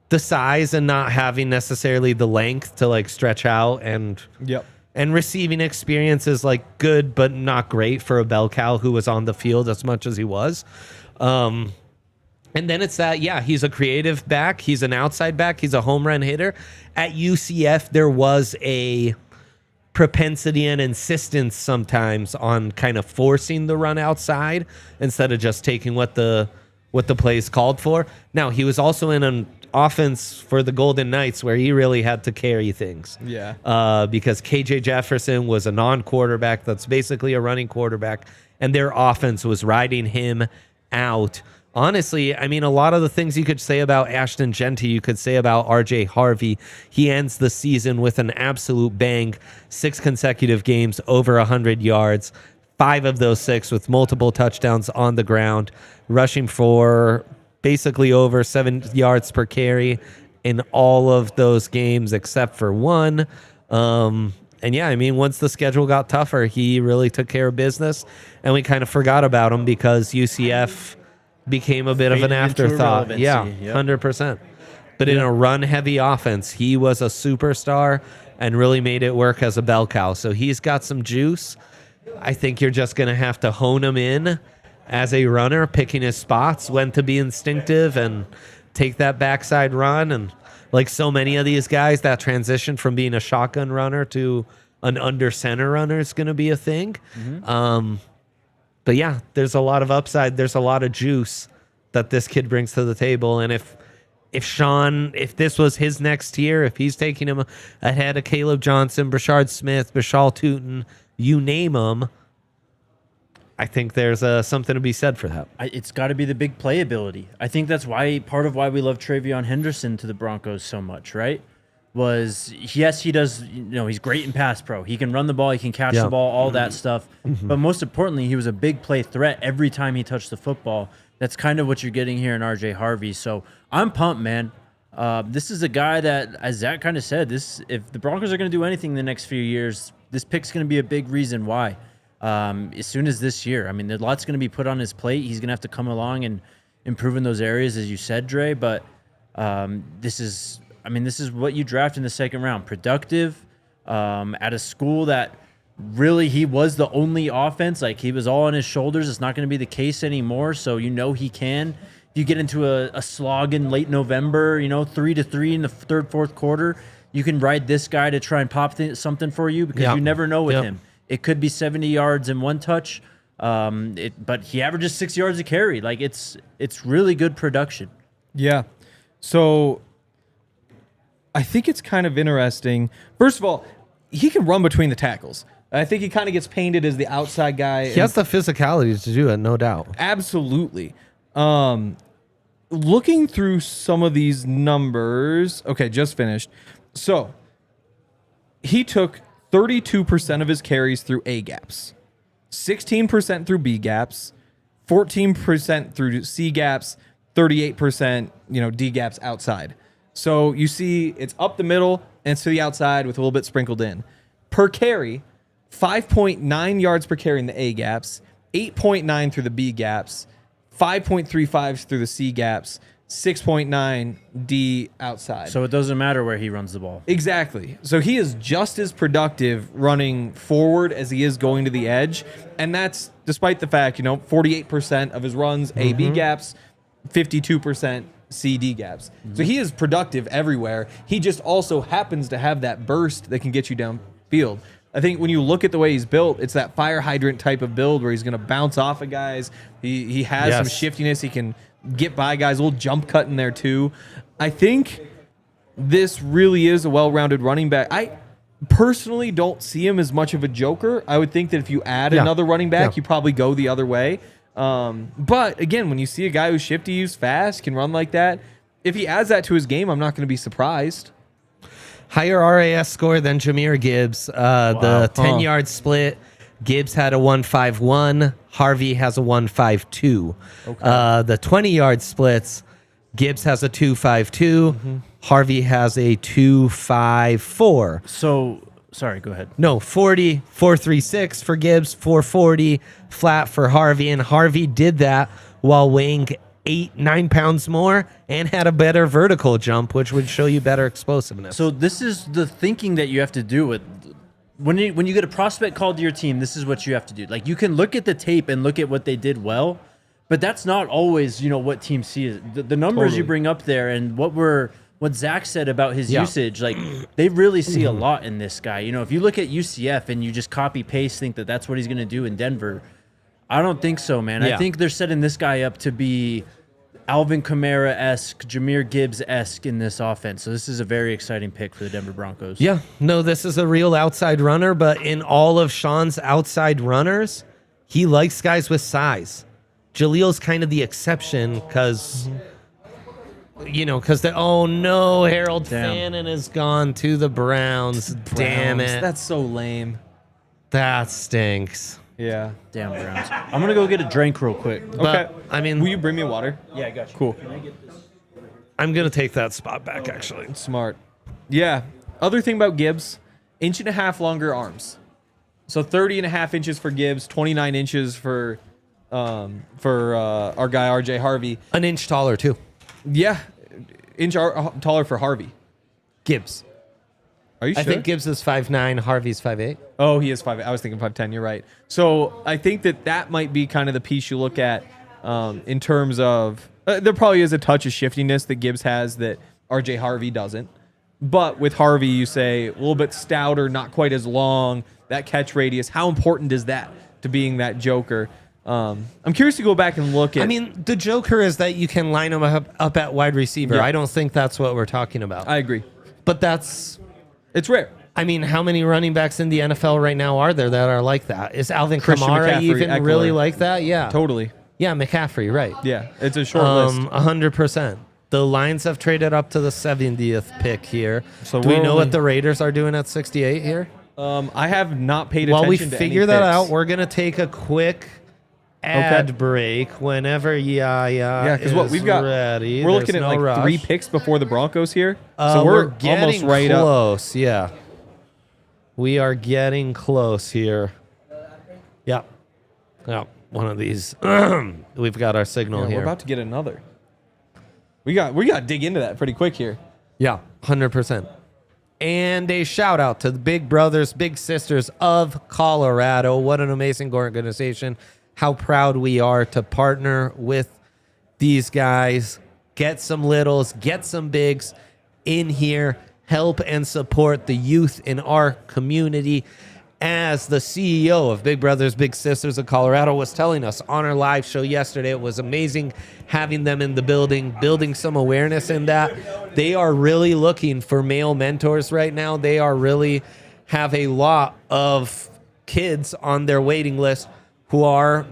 the size and not having necessarily the length to like stretch out, and receiving experience is like good but not great for a bell cow who was on the field as much as he was. And then it's that, he's a creative back, he's an outside back, he's a home run hitter. At UCF there was a propensity and insistence sometimes on kind of forcing the run outside instead of just taking what the plays called for. Now, he was also in an offense for the Golden Knights where he really had to carry things. Because KJ Jefferson was a non-quarterback that's basically a running quarterback, and their offense was riding him out. Honestly, I mean, a lot of the things you could say about Ashton Genty, you could say about RJ Harvey. He ends the season with an absolute bang, 6 consecutive games over 100 yards, 5 of those 6 with multiple touchdowns on the ground, rushing for basically over 7 yards per carry in all of those games except for one. And yeah, I mean, once the schedule got tougher, he really took care of business, and we kind of forgot about him because UCF became a bit of an afterthought. Yeah, 100%. But in a run-heavy offense, he was a superstar and really made it work as a bell cow. So he's got some juice. I think you're just going to have to hone him in as a runner, picking his spots, when to be instinctive and take that backside run. And like so many of these guys, that transition from being a shotgun runner to an under center runner is going to be a thing. But yeah, there's a lot of upside. There's a lot of juice that this kid brings to the table. And if this was his next year, if he's taking him ahead of Caleb Johnson, Brashard Smith, Bashal Tootin, you name them, I think there's something to be said for that. It's got to be the big playability. I think that's part of why we love Travion Henderson to the Broncos so much, right? was, yes, he does, he's great in pass pro. He can run the ball, he can catch the ball, all that stuff. But most importantly, he was a big play threat every time he touched the football. That's kind of what you're getting here in RJ Harvey. So I'm pumped, man. This is a guy that, as Zach kind of said, if the Broncos are going to do anything in the next few years, this pick's going to be a big reason why. As soon as this year, I mean, there's lots going to be put on his plate. He's going to have to come along and improve in those areas, as you said, Dre. But this is what you draft in the second round. Productive at a school that really he was the only offense. Like, he was all on his shoulders. It's not going to be the case anymore. So he can. If you get into a slog in late November, 3-3 in the third, fourth quarter, you can ride this guy to try and pop something for you, because you never know with him. It could be 70 yards and one touch, but he averages 6 yards a carry. Like, it's really good production. Yeah. So I think it's kind of interesting. First of all, he can run between the tackles. I think he kind of gets painted as the outside guy. He has the physicality to do it, no doubt. Absolutely. Looking through some of these numbers. Okay, just finished. So he took 32% of his carries through A gaps, 16% through B gaps, 14% through C gaps, 38%, D gaps outside. So you see it's up the middle and it's to the outside with a little bit sprinkled in. Per carry, 5.9 yards per carry in the A gaps, 8.9 through the B gaps, 5.35 through the C gaps, 6.9 D outside. So it doesn't matter where he runs the ball. Exactly. So he is just as productive running forward as he is going to the edge. And that's despite the fact, 48% of his runs, A-B gaps, 52% C-D gaps. So he is productive everywhere. He just also happens to have that burst that can get you downfield. I think when you look at the way he's built, it's that fire hydrant type of build where he's going to bounce off of guys. He has some shiftiness. He can get by guys, a little jump cut in there too. I think this really is a well-rounded running back. I personally don't see him as much of a joker. I would think that if you add another running back, you probably go the other way. But again, when you see a guy who's shifty, who's fast, can run like that, if he adds that to his game, I'm not going to be surprised. Higher RAS score than Jahmyr Gibbs. The 10-yard split, Gibbs had a 1.51. Harvey has a 1.52. Okay. The 20-yard splits, Gibbs has a 2.52. Harvey has a 2.54. So, sorry, go ahead. No, 40, 4.36 for Gibbs, 4.40 flat for Harvey. And Harvey did that while weighing 8-9 pounds more and had a better vertical jump, which would show you better explosiveness. So this is the thinking that you have to do with when you get a prospect called to your team. This is what you have to do. Like, you can look at the tape and look at what they did well, but that's not always what teams see. The numbers you bring up there and what Zach said about his usage, like, they really see a lot in this guy. If you look at UCF and you just copy paste, think that that's what he's going to do in Denver, I don't think so, man. I think they're setting this guy up to be Alvin Kamara-esque, Jahmyr Gibbs-esque in this offense. So this is a very exciting pick for the Denver Broncos. Yeah, no, this is a real outside runner, but in all of Sean's outside runners, he likes guys with size. Jaleel's kind of the exception because, oh no, Harold Fannin has gone to the Browns. Damn it. That's so lame. That stinks. Yeah. Damn Browns. I'm going to go get a drink real quick. Okay. But, will you bring me water? Yeah, I got you. Cool. Can I get this? I'm going to take that spot back, actually. Smart. Yeah. Other thing about Gibbs, 1.5 inches longer arms. So 30.5 inches for Gibbs, 29 inches for our guy RJ Harvey. An inch taller, too. Yeah. Inch taller for Harvey. Gibbs. Are you sure? I think Gibbs is 5'9", Harvey's 5'8". Oh, he is 5'8". I was thinking 5'10". You're right. So I think that might be kind of the piece you look at in terms of there probably is a touch of shiftiness that Gibbs has that RJ Harvey doesn't. But with Harvey, you say a little bit stouter, not quite as long, that catch radius. How important is that to being that joker? I'm curious to go back and look at... I mean, the joker is that you can line him up at wide receiver. Yeah. I don't think that's what we're talking about. I agree. But that's... It's rare. I mean, how many running backs in the NFL right now are there that are like that? Is Alvin Christian Kamara McCaffrey, even Eckler. really like that? Yeah. Totally. Yeah, McCaffrey, right. Yeah, it's a short list. 100%. The Lions have traded up to the 70th pick here. So do we we're know only- what the Raiders are doing at 68 here? I have not paid While attention we to figure any that picks. out, we're going to take a quick ad break whenever Yeah, because what we've got, ready. we're looking There's at no like rush. 3 picks before the Broncos here. So we're getting almost right up. close. Yeah, we are getting close here. Yeah, yeah. One of these. We've got our signal Yeah, here. we're about to get another. We got to dig into that pretty quick here. Yeah, 100%. And a shout out to the big brothers, big sisters of Colorado. What an amazing organization. How proud we are to partner with these guys. Get some littles, get some bigs in here. Help and support the youth in our community. As the CEO of Big Brothers Big Sisters of Colorado was telling us on our live show yesterday, it was amazing having them in the building, building some awareness in that. They are really looking for male mentors right now. They are really have a lot of kids on their waiting list who are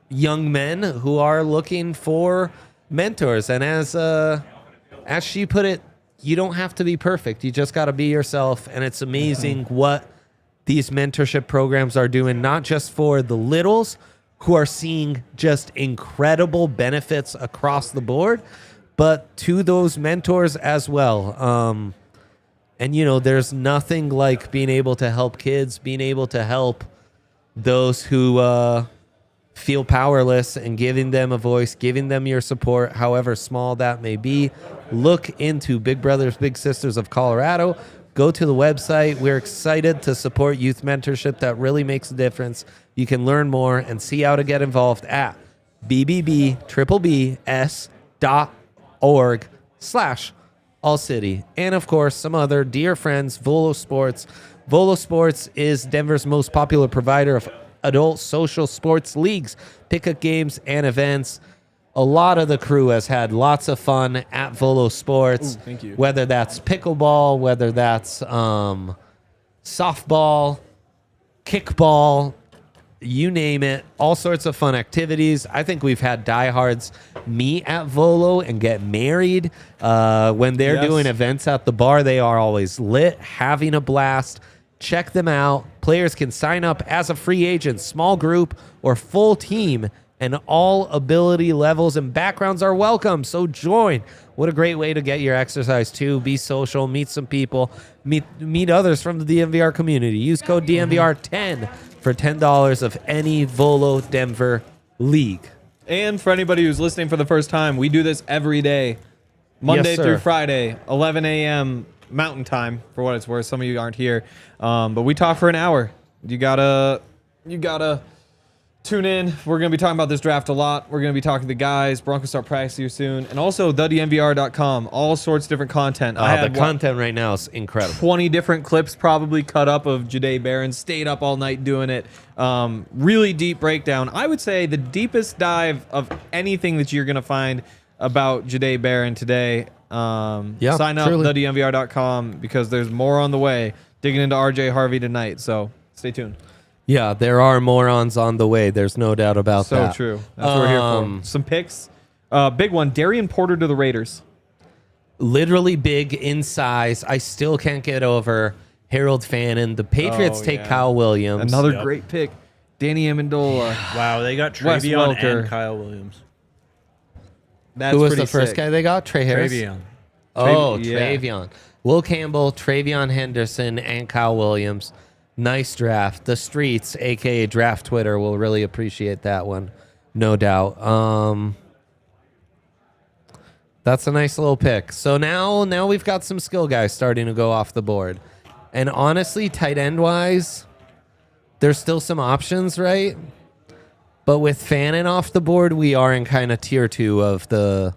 young men who are looking for mentors. And as she put it, you don't have to be perfect. You just got to be yourself. And it's amazing what these mentorship programs are doing, not just for the littles who are seeing just incredible benefits across the board, but to those mentors as well. And, you know, there's nothing like being able to help kids, being able to help those who feel powerless and giving them a voice, giving them your support, however small that may be. Look into Big Brothers Big Sisters of Colorado. Go to the website. We're excited to support youth mentorship that really makes a difference. You can learn more and see how to get involved at bbbbbs.org/AllCity. And of course, some other dear friends, Volo Sports. Volo Sports is Denver's most popular provider of adult social sports leagues, pickup games, and events. A lot of the crew has had lots of fun at Volo Sports. Ooh, thank you. Whether that's pickleball, whether that's softball, kickball, you name it, all sorts of fun activities. I think we've had diehards meet at Volo and get married. When they're Yes. doing events at the bar, they are always lit, having a blast. Check them out. Players can sign up as a free agent, small group, or full team, and all ability levels and backgrounds are welcome. So join. What a great way to get your exercise too. Be social, meet some people, meet others from the DNVR community. Use code DNVR10 for $10 of any Volo Denver league. And for anybody who's listening for the first time, we do this every day, Monday Yes, sir. through Friday, 11 a.m. Mountain Time, for what it's worth. Some of you aren't here, but we talk for an hour. You gotta tune in. We're going to be talking about this draft a lot. We're going to be talking to the guys. Broncos start practice here soon. And also DNVR.com. All sorts of different content. I The had content right now is incredible. 20 different clips probably cut up of Jade Barron. Stayed up all night doing it. Really deep breakdown. I would say the deepest dive of anything that you're going to find about Jade Barron today. Sign up truly. DNVR.com because there's more on the way. Digging into RJ Harvey tonight. So stay tuned. Yeah, there are morons on the way. There's no doubt about So that. true. That's what we're here for. Some picks. Big one. Darian Porter to the Raiders. Literally big in size. I still can't get over Harold Fannin. The Patriots take yeah. Kyle Williams. Another great pick. Danny Amendola. Wow, they got Wes Travion Welker. and Kyle Williams. That's Who was pretty the first sick. guy they got? Trey Harris? Travion. Oh, Yeah. Travion. Will Campbell, Travion Henderson, and Kyle Williams. Nice draft. The streets, a.k.a. Draft Twitter, will really appreciate that one. No doubt. That's a nice little pick. So now we've got some skill guys starting to go off the board. And honestly, tight end wise, there's still some options, right? But with Fannin off the board, we are in kind of tier 2 of the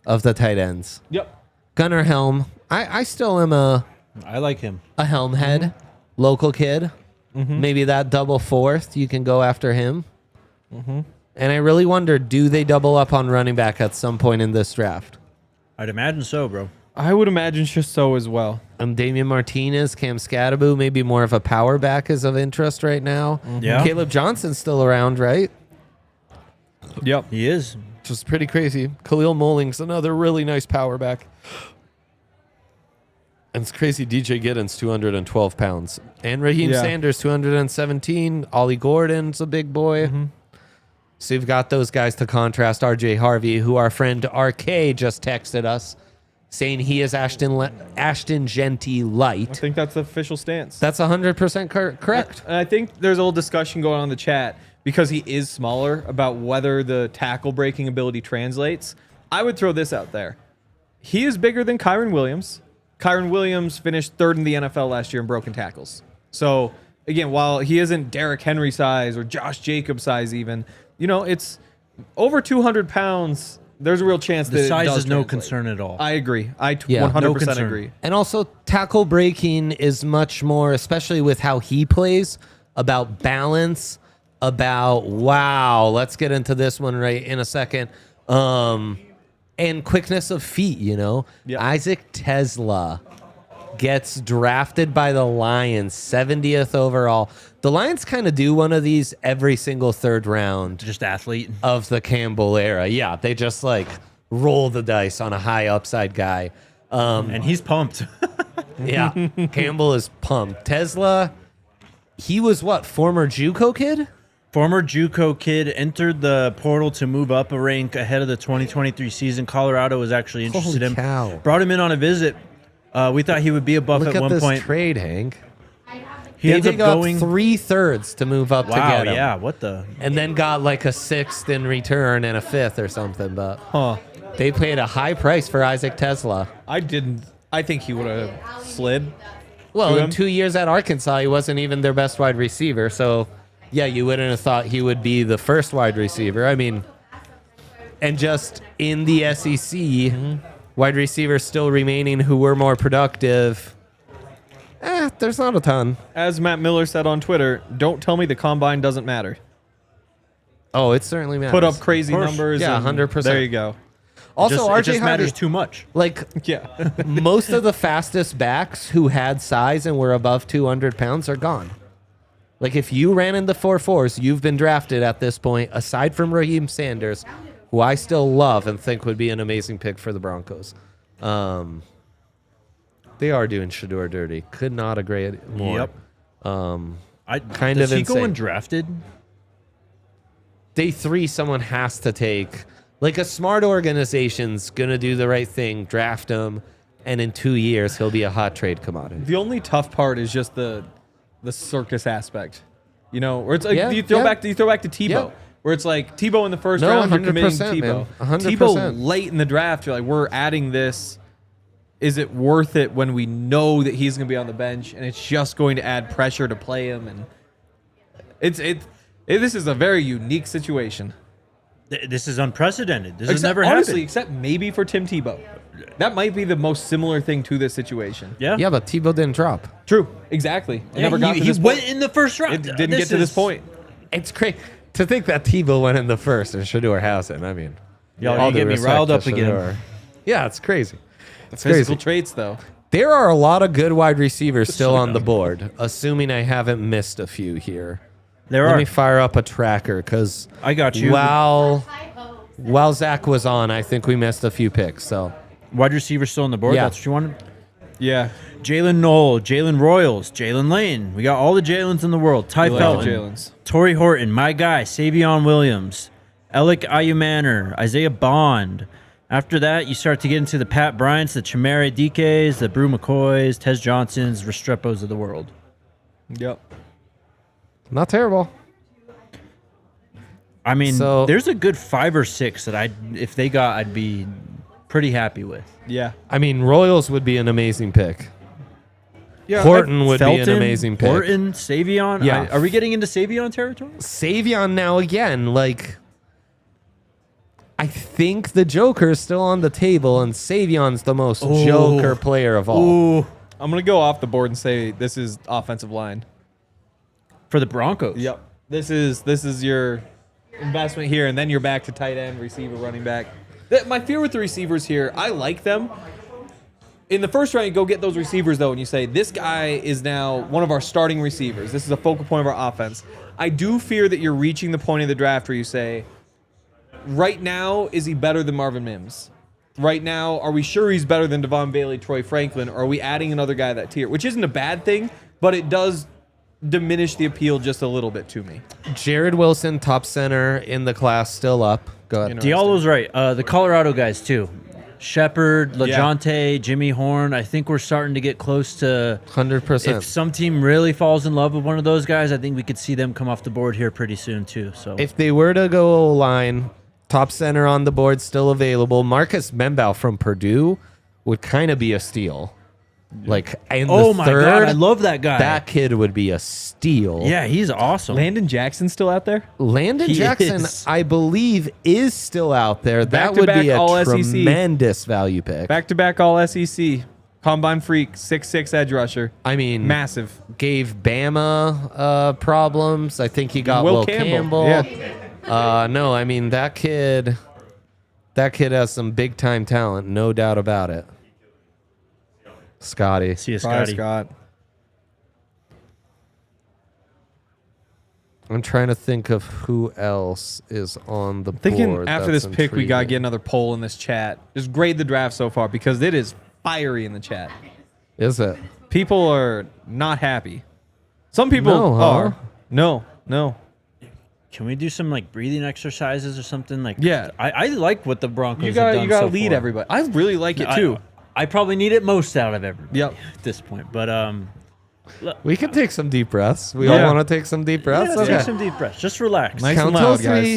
tight ends. Yep. Gunnar Helm. I still am a I like him. Helm head, local kid. Maybe that double fourth, you can go after him. And I really wonder, do they double up on running back at some point in this draft? I'd imagine so, bro. I would imagine just so as well. Damian Martinez, Cam Scadaboo, maybe more of a power back is of interest right now. Yeah. Caleb Johnson's still around, right? Yep. He is. which is pretty crazy. Khalil Molling's another really nice power back. And it's crazy. DJ Giddens, 212 pounds. And Raheem Sanders, 217. Ollie Gordon's a big boy. So you've got those guys to contrast RJ Harvey, who our friend RK just texted us, saying he is Ashton Genty light. I think that's the official stance. That's 100% correct. And I think there's a little discussion going on in the chat because he is smaller about whether the tackle breaking ability translates. I would throw this out there. He is bigger than Kyron Williams. Kyron Williams finished 3rd in the NFL last year in broken tackles. So, again, while he isn't Derrick Henry size or Josh Jacobs size even, you know, it's over 200 pounds. There's a real chance that The size it does is no translate. concern at all. I agree. I Yeah. 100% No concern. agree. And also, tackle breaking is much more, especially with how he plays, about balance, about, wow, let's get into this one right in a second, and quickness of feet, you know? Yep. Isaac Tesla gets drafted by the Lions, 70th overall. The Lions kind of do one of these every single 3rd round Just athlete. of the Campbell era. Yeah, they just like roll the dice on a high upside guy. And he's pumped. Yeah, Campbell is pumped. Tesla, he was what, former JUCO kid? Former JUCO kid entered the portal to move up a rank ahead of the 2023 season. Colorado was actually interested in Holy him. cow. Brought him in on a visit. We thought he would be a buff Look at at one this point. trade, Hank. He They ends up dig up going 3/3 to move up to Wow, get him. yeah, what the? And then got like a 6th in return and a 5th or something. But Huh. they paid a high price for Isaac Tesla. I think he would have slid. Well, To in him? 2 years at Arkansas, he wasn't even their best wide receiver. So, yeah, you wouldn't have thought he would be the first wide receiver. I mean, and just in the SEC, wide receivers still remaining who were more productive. There's not a ton. As Matt Miller said on Twitter, don't tell me the combine doesn't matter. Oh, it certainly matters. Put up crazy course. numbers. Yeah, and 100%. There you go. Also, It RJ just matters Harvey, too much. like Yeah. most of the fastest backs who had size and were above 200 pounds are gone. Like if you ran in the 4.4s, you've been drafted at this point, aside from Raheem Sanders, who I still love and think would be an amazing pick for the Broncos. They are doing Shador dirty. Could not agree more. Yep. Kind does of he go insane. undrafted? Day 3, someone has to take. Like a smart organization's going to do the right thing, draft him, and in 2 years, he'll be a hot trade commodity. The only tough part is just the circus aspect. You know, where it's like Yeah, you throw yeah. back to Tebow. Yeah. Where it's like Tebow in the first No, round, you're committing 100%, Tebow. man. 100%. Tebow late in the draft, you're like, we're adding this. Is it worth it when we know that he's going to be on the bench and it's just going to add pressure to play him? And this is a very unique situation. This is unprecedented. This has Except, never honestly, happened. except maybe for Tim Tebow. That might be the most similar thing to this situation. Yeah. Yeah, but Tebow didn't drop. True. Exactly. It never got to he this went point. in the first round. It didn't get to this point. It's crazy to think that Tebow went in the first and Shador hasn't. I mean, Y'all, all you due get me respect riled to up again. Shador. Yeah, it's crazy. It's Physical crazy. traits, though. There are a lot of good wide receivers still on the board, assuming I haven't missed a few here. There Let are. me fire up a tracker because I got you. While Zach was on, I think we missed a few picks. So Wide receiver still on the board. Yeah. That's what you wanted. Yeah. Jalen Knoll, Jalen Royals, Jalen Lane. We got all the Jalens in the world. Ty We like the Felton, Jalens. Torrey Horton, my guy, Sai'vion Williams, Alec Ayumanor, Isaiah Bond. After that, you start to get into the Pat Bryants, the Chimere DKs, the Brew McCoys, Tez Johnsons, Restrepos of the world. Yep. not terrible. I mean, So- there's a good 5 or 6 that if they got, I'd be pretty happy with. Yeah. I mean, Royals would be an amazing pick. Yeah. Horton would be an Felton, amazing pick. Horton, Sai'vion. Yeah. Are we getting into Sai'vion territory? Sai'vion now again, like I think the Joker is still on the table, and Savion's the most Joker player of all. Ooh, I'm going to go off the board and say this is offensive line. for the Broncos. Yep. This is your investment here, and then you're back to tight end, receiver, running back. My fear with the receivers here, I like them. In the first round, you go get those receivers, though, and you say, this guy is now one of our starting receivers. This is a focal point of our offense. I do fear that you're reaching the point of the draft where you say, right now, is he better than Marvin Mims? Right now, are we sure he's better than Devon Bailey, Troy Franklin, or are we adding another guy that tier? Which isn't a bad thing, but it does diminish the appeal just a little bit to me. Jared Wilson, top center in the class, still up. Go ahead. Diallo's right. The Colorado guys, too. Shepard, LaJonte, Jimmy Horn. I think we're starting to get close to 100%. If some team really falls in love with one of those guys, I think we could see them come off the board here pretty soon, too. So if they were to go O-line, top center on the board, still available. Marcus Membaugh from Purdue would kind of be a steal. Like, in the my third, God, I love that guy. That kid would be a steal. Yeah, he's awesome. Landon Jackson still out there? Landon He Jackson, is. I believe, is still out there. That would Back-to-back be a All-SEC. tremendous value pick. Back-to-back All-SEC. Combine freak, 6'6" edge rusher. I mean, Massive. gave Bama problems. I think he got Will Will Campbell. Yeah. No, I mean, that kid has some big-time talent, no doubt about it. Scotty. See you, Bye, Scotty. Scott. I'm trying to think of who else is on the Thinking board. after this that's pick, we got to intriguing. get another poll in this chat. Just grade the draft so far because it is fiery in the chat. Is it? People are not happy. Some people No, huh? are. No. Can we do some like breathing exercises or something? Like, Yeah. I like what the Broncos You have got done you got to so lead far. everybody. I really like it too. I probably need it most out of everybody. Yep. At this point, but We can take some deep breaths. We Yeah. all want to take some deep breaths. let's Okay. take some deep breaths. Just relax. Nice Count and till loud, guys.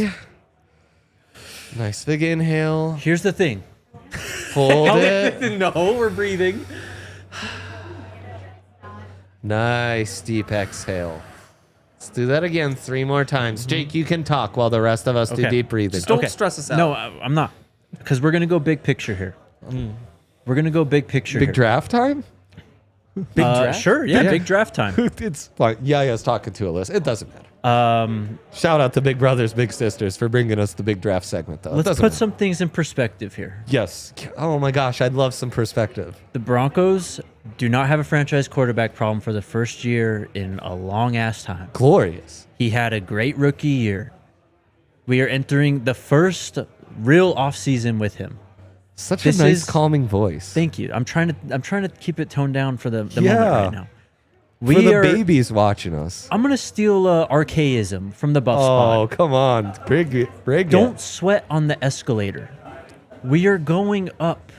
3. Nice big inhale. Here's the thing. Hold it. No, we're breathing. Nice deep exhale. Let's do that again 3 more times. Jake, you can talk while the rest of us do Okay. deep breathing. Just don't stress us out. No, I'm not, because we're gonna go big picture here. We're gonna go big picture. Big here. draft time? Big draft? Sure, yeah, big draft time. It's fine. Yaya's talking to a list. It doesn't matter. Shout out to Big Brothers, Big Sisters for bringing us the big draft segment, though. It Let's doesn't put matter. some things in perspective here. Yes. Oh my gosh, I'd love some perspective. The Broncos do not have a franchise quarterback problem for the first year in a long ass time. Glorious. He had a great rookie year. We are entering the first real offseason with him. Such This a nice, is- calming voice. Thank you. I'm trying to keep it toned down for the moment Yeah. right now. For the babies watching us. I'm gonna steal archaism from the Buff Oh, spot. come on. Bring it. Don't sweat on the escalator. We are going up.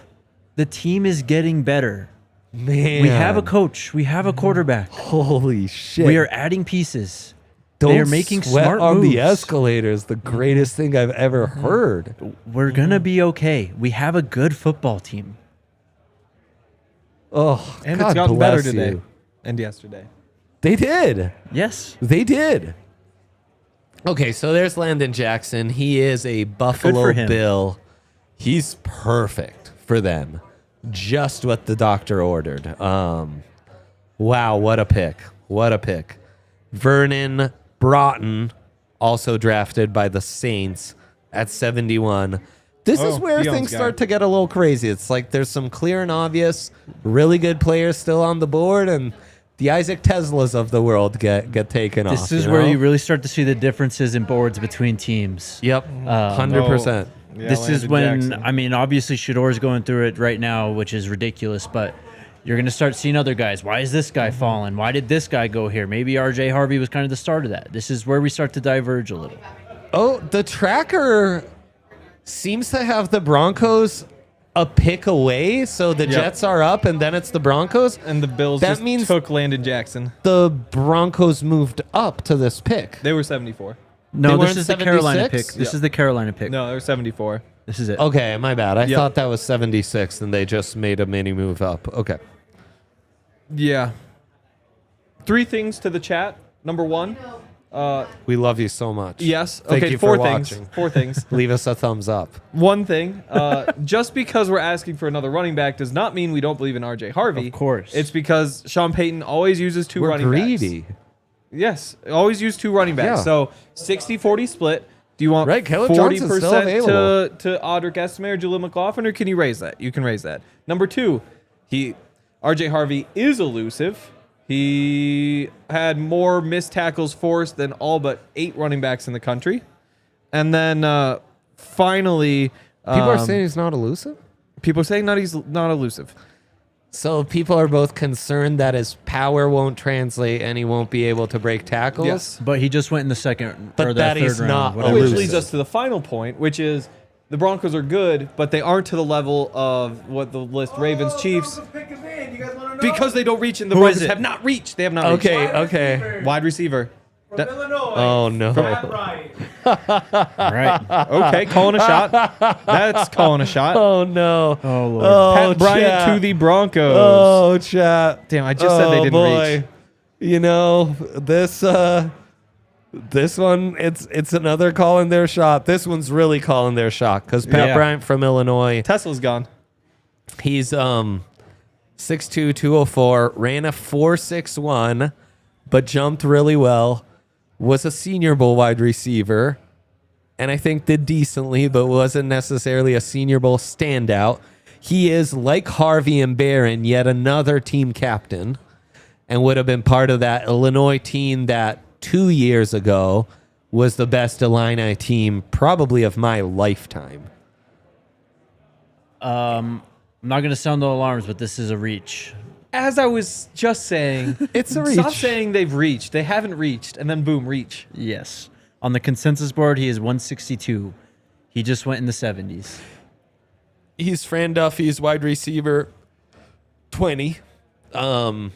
The team is getting better. Man. We have a coach. We have a quarterback. Holy shit. We are adding pieces. Don't they are making sweat smart on moves. the escalator is the greatest thing I've ever heard. We're gonna be okay. We have a good football team. Oh, And God it's gotten better bless today you. and yesterday. They did. Yes. They did. Okay, so there's Landon Jackson. He is a Buffalo him. Bill. He's perfect for them. Just what the doctor ordered. Wow, what a pick. What a pick. Vernon Broughton, also drafted by the Saints at 71. This is where Dion's things guy. start to get a little crazy. It's like there's some clear and obvious, really good players still on the board, and the Isaac Teslas of the world get taken off. This is where you really start to see the differences in boards between teams. Yep, 100%. Yeah, This is Landon when, Jackson. I mean, obviously Shador's going through it right now, which is ridiculous, but you're going to start seeing other guys. Why is this guy falling? Why did this guy go here? Maybe RJ Harvey was kind of the start of that. This is where we start to diverge a little. Oh, the tracker seems to have the Broncos a pick away, so the Jets are up, and then it's the Broncos. And the Bills That just means- took Landon Jackson. The Broncos moved up to this pick. They were 74. No, weren't this is the Carolina 76? pick. This is the Carolina pick. No, they were 74. This is it. Okay, my bad. I Yep. thought that was 76, and they just made a mini move up. Okay. Yeah. 3 things to the chat. Number 1. We love you so much. Yes. Thank okay, you 4 for things. watching. 4 things. Leave us a thumbs up. One thing, just because we're asking for another running back does not mean we don't believe in RJ Harvey. Of course. It's because Sean Payton always uses 2 We're running greedy. backs. Yes, always use 2 running backs. Yeah. So 60-40 split. Do you want Right, Caleb Johnson's still 40% available. to Audric Estime or Jaleel McLaughlin, or can you raise that? You can raise that. Number 2, RJ Harvey is elusive. He had more missed tackles forced than all but 8 running backs in the country. And then finally, People are saying he's not elusive. people are saying he's not elusive. So people are both concerned that his power won't translate and he won't be able to break tackles. Yes. But he just went in the second But or the that third is round. not whatever. Which elusive. leads us to the final point, which is the Broncos are good, but they aren't to the level of what the list Ravens, Chiefs, Pick him in. You guys want to know? because they don't reach and the Who is Broncos it? have not reached. They have not reached. Okay. Wide receiver. From That- Illinois. Oh, no. Pat Bryant. Right. Okay, calling a shot. That's calling a shot. Oh, no. Oh, Lord. Pat Bryant chat. to the Broncos. Oh, chat. Damn, I just said they didn't boy. reach. You know, this one, it's another calling their shot. This one's really calling their shot because Pat Yeah. Bryant from Illinois, Tesla's gone. he's 6'2", 204, ran a 4.61, but jumped really well. Was a Senior Bowl wide receiver, and I think did decently, but wasn't necessarily a Senior Bowl standout. He is, like Harvey and Barron, yet another team captain, and would have been part of that Illinois team that 2 years ago was the best Illini team probably of my lifetime. I'm not going to sound the alarms, but this is a reach. As I was just saying, It's a Stop reach. saying they've reached. They haven't reached, and then boom, reach. Yes. On the consensus board, he is 162. He just went in the 70s. He's Fran Duffy's wide receiver 20. And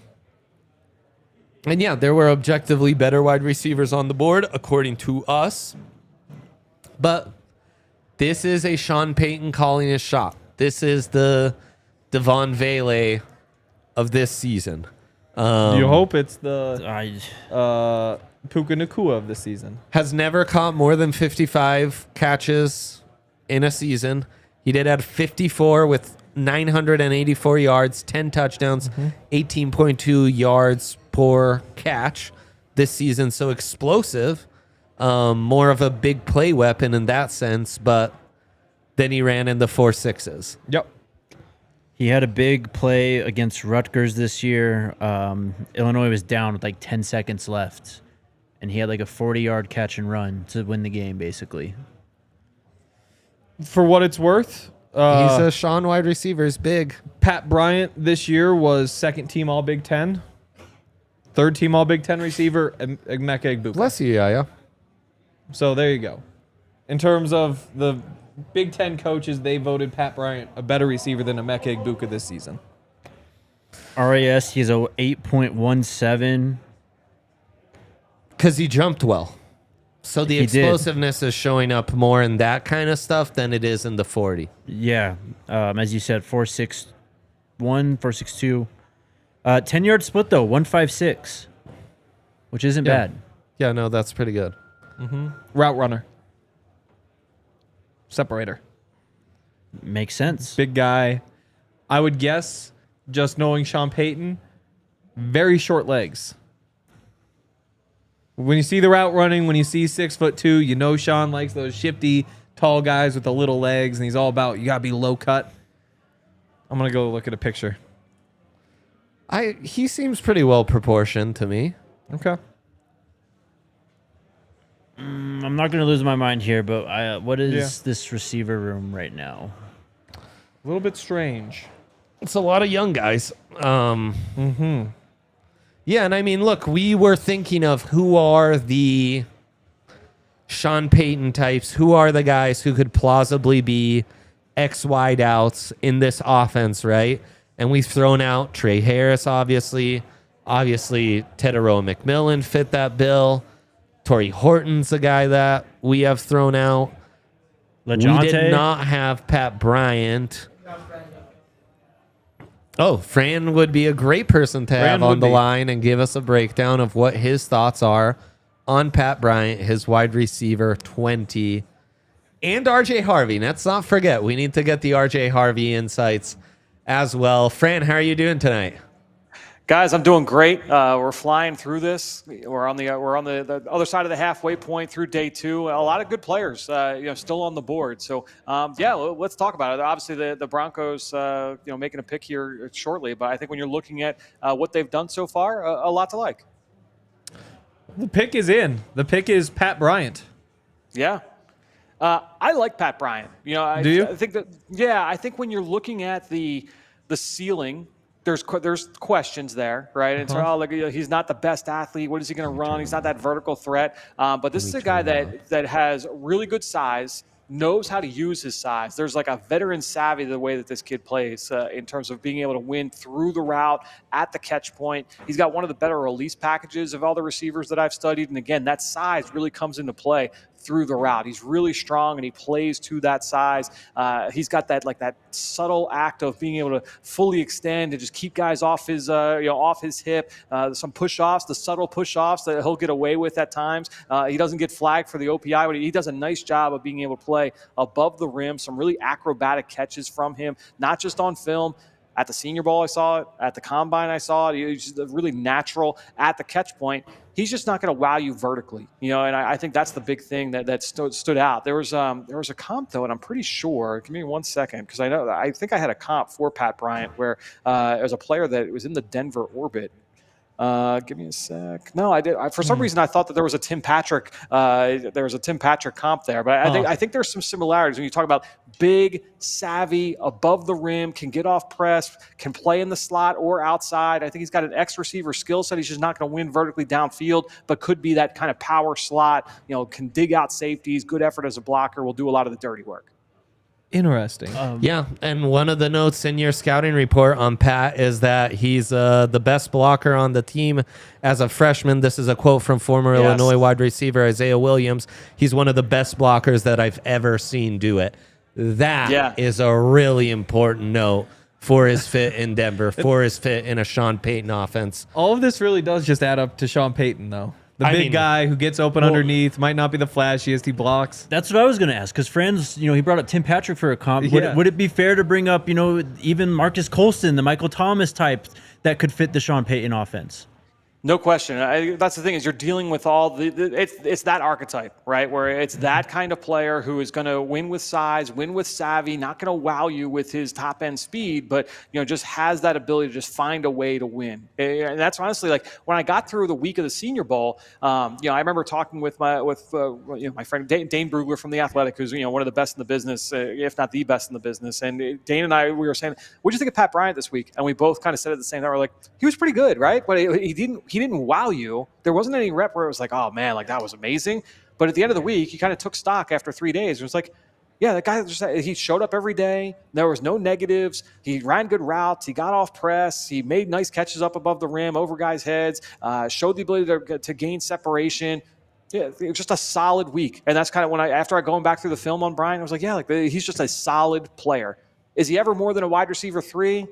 yeah, there were objectively better wide receivers on the board, according to us. But this is a Sean Payton calling his shot. This is the Devon Vele of this season. You hope it's the Puka Nacua of the season. Has never caught more than 55 catches in a season. He did have 54 with 984 yards, 10 touchdowns, 18.2 yards per catch this season. So explosive, more of a big play weapon in that sense, but then he ran in the 4.6s. Yep. He had a big play against Rutgers this year. Illinois was down with like 10 seconds left, and he had like a 40-yard catch and run to win the game, basically. For what it's worth, He's a Sean wide receiver. He's big. Pat Bryant this year was second team All Big Ten, third team All Big Ten receiver, and Emeka Egbuka. Bless you, Yaya. So there you go. In terms of the Big Ten coaches, they voted Pat Bryant a better receiver than Emeka Egbuka this season. RAS, he's a 8.17. Because he jumped well. So the He did. explosiveness is showing up more in that kind of stuff than it is in the 40. Yeah, as you said, 4.61, 4.62. 10-yard split, though, 1.56, which isn't Yeah. bad. Yeah, no, that's pretty good. Route runner. Separator. Makes sense. Big guy. I would guess, just knowing Sean Payton, very short legs. When you see the route running, when you see 6'2", you know Sean likes those shifty, tall guys with the little legs, and he's all about you gotta be low cut. I'm gonna go look at a picture. He seems pretty well proportioned to me. Okay. I'm not going to lose my mind here, but what is this receiver room right now? A little bit strange. It's a lot of young guys. Yeah, and I mean, look, we were thinking of who are the Sean Payton types, who are the guys who could plausibly be X wide outs in this offense, right? And we've thrown out Trey Harris, obviously. Obviously, Tedero McMillan fit that bill. Torrey Horton's a guy that we have thrown out. LeJontay? We did not have Pat Bryant. Oh, Fran would be a great person to have on the line and give us a breakdown of what his thoughts are on Pat Bryant, his wide receiver 20, and RJ Harvey. Let's not forget, we need to get the RJ Harvey insights as well. Fran, how are you doing tonight? Guys, I'm doing great. We're flying through this. We're on the other side of the halfway point through day two. A lot of good players, still on the board. So, let's talk about it. Obviously, the Broncos, making a pick here shortly. But I think when you're looking at what they've done so far, a lot to like. The pick is in. The pick is Pat Bryant. Yeah. I like Pat Bryant. You know, Do you? I think that, yeah, I think when you're looking at the ceiling, there's questions there, right? And so, he's not the best athlete. What is he going to run? He's not that vertical threat. But this is a guy that has really good size, knows how to use his size. There's like a veteran savvy to the way that this kid plays in terms of being able to win through the route at the catch point. He's got one of the better release packages of all the receivers that I've studied. And again, that size really comes into play through the route. He's really strong and he plays to that size. He's got that subtle act of being able to fully extend and just keep guys off his off his hip. Some push-offs, the subtle push-offs that he'll get away with at times. He doesn't get flagged for the OPI, but he does a nice job of being able to play above the rim. Some really acrobatic catches from him, not just on film. At the Senior Bowl, I saw it. At the Combine, I saw it. He's just really natural at the catch point. He's just not going to wow you vertically, and I think that's the big thing that stood out. There was a comp, though, and I'm pretty sure, give me 1 second, because I think I had a comp for Pat Bryant where it was a player that was in the Denver orbit. Give me a sec. No, I did. For some reason, I thought that there was a Tim Patrick. There was a Tim Patrick comp there, but I think there's some similarities when you talk about big, savvy, above the rim, can get off press, can play in the slot or outside. I think he's got an X receiver skill set. He's just not going to win vertically downfield, but could be that kind of power slot. Can dig out safeties. Good effort as a blocker. Will do a lot of the dirty work. Interesting. Yeah, and one of the notes in your scouting report on Pat is that he's the best blocker on the team as a freshman. This is a quote from former Illinois wide receiver Isaiah Williams. He's one of the best blockers that I've ever seen do it. That is a really important note for his fit in Denver, for his fit in a Sean Payton offense. All of this really does just add up to Sean Payton, though. The big guy who gets open underneath, might not be the flashiest, he blocks. That's what I was going to ask, because Fran's, he brought up Tim Patrick for a comp. Would it be fair to bring up, even Marcus Colston, the Michael Thomas type that could fit the Sean Payton offense? No question. That's the thing, is you're dealing with all it's that archetype, right? Where it's that kind of player who is going to win with size, win with savvy, not going to wow you with his top end speed, but just has that ability to just find a way to win. And that's honestly, like, when I got through the week of the Senior Bowl, I remember talking with my friend Dane Brugler from The Athletic, who's one of the best in the business, if not the best in the business. And Dane and I, we were saying, "What'd you think of Pat Bryant this week?" And we both kind of said at the same time, we're like, "He was pretty good, right?" But he didn't wow you. There wasn't any rep where it was like, oh man, like that was amazing. But at the end of the week, he kind of took stock after 3 days. It was like, yeah, that guy he showed up every day. There was no negatives. He ran good routes. He got off press. He made nice catches up above the rim, over guys' heads. Showed the ability to gain separation. Yeah, it was just a solid week. And that's kind of after going back through the film on Bryant, I was like, yeah, he's just a solid player. Is he ever more than a wide receiver 3?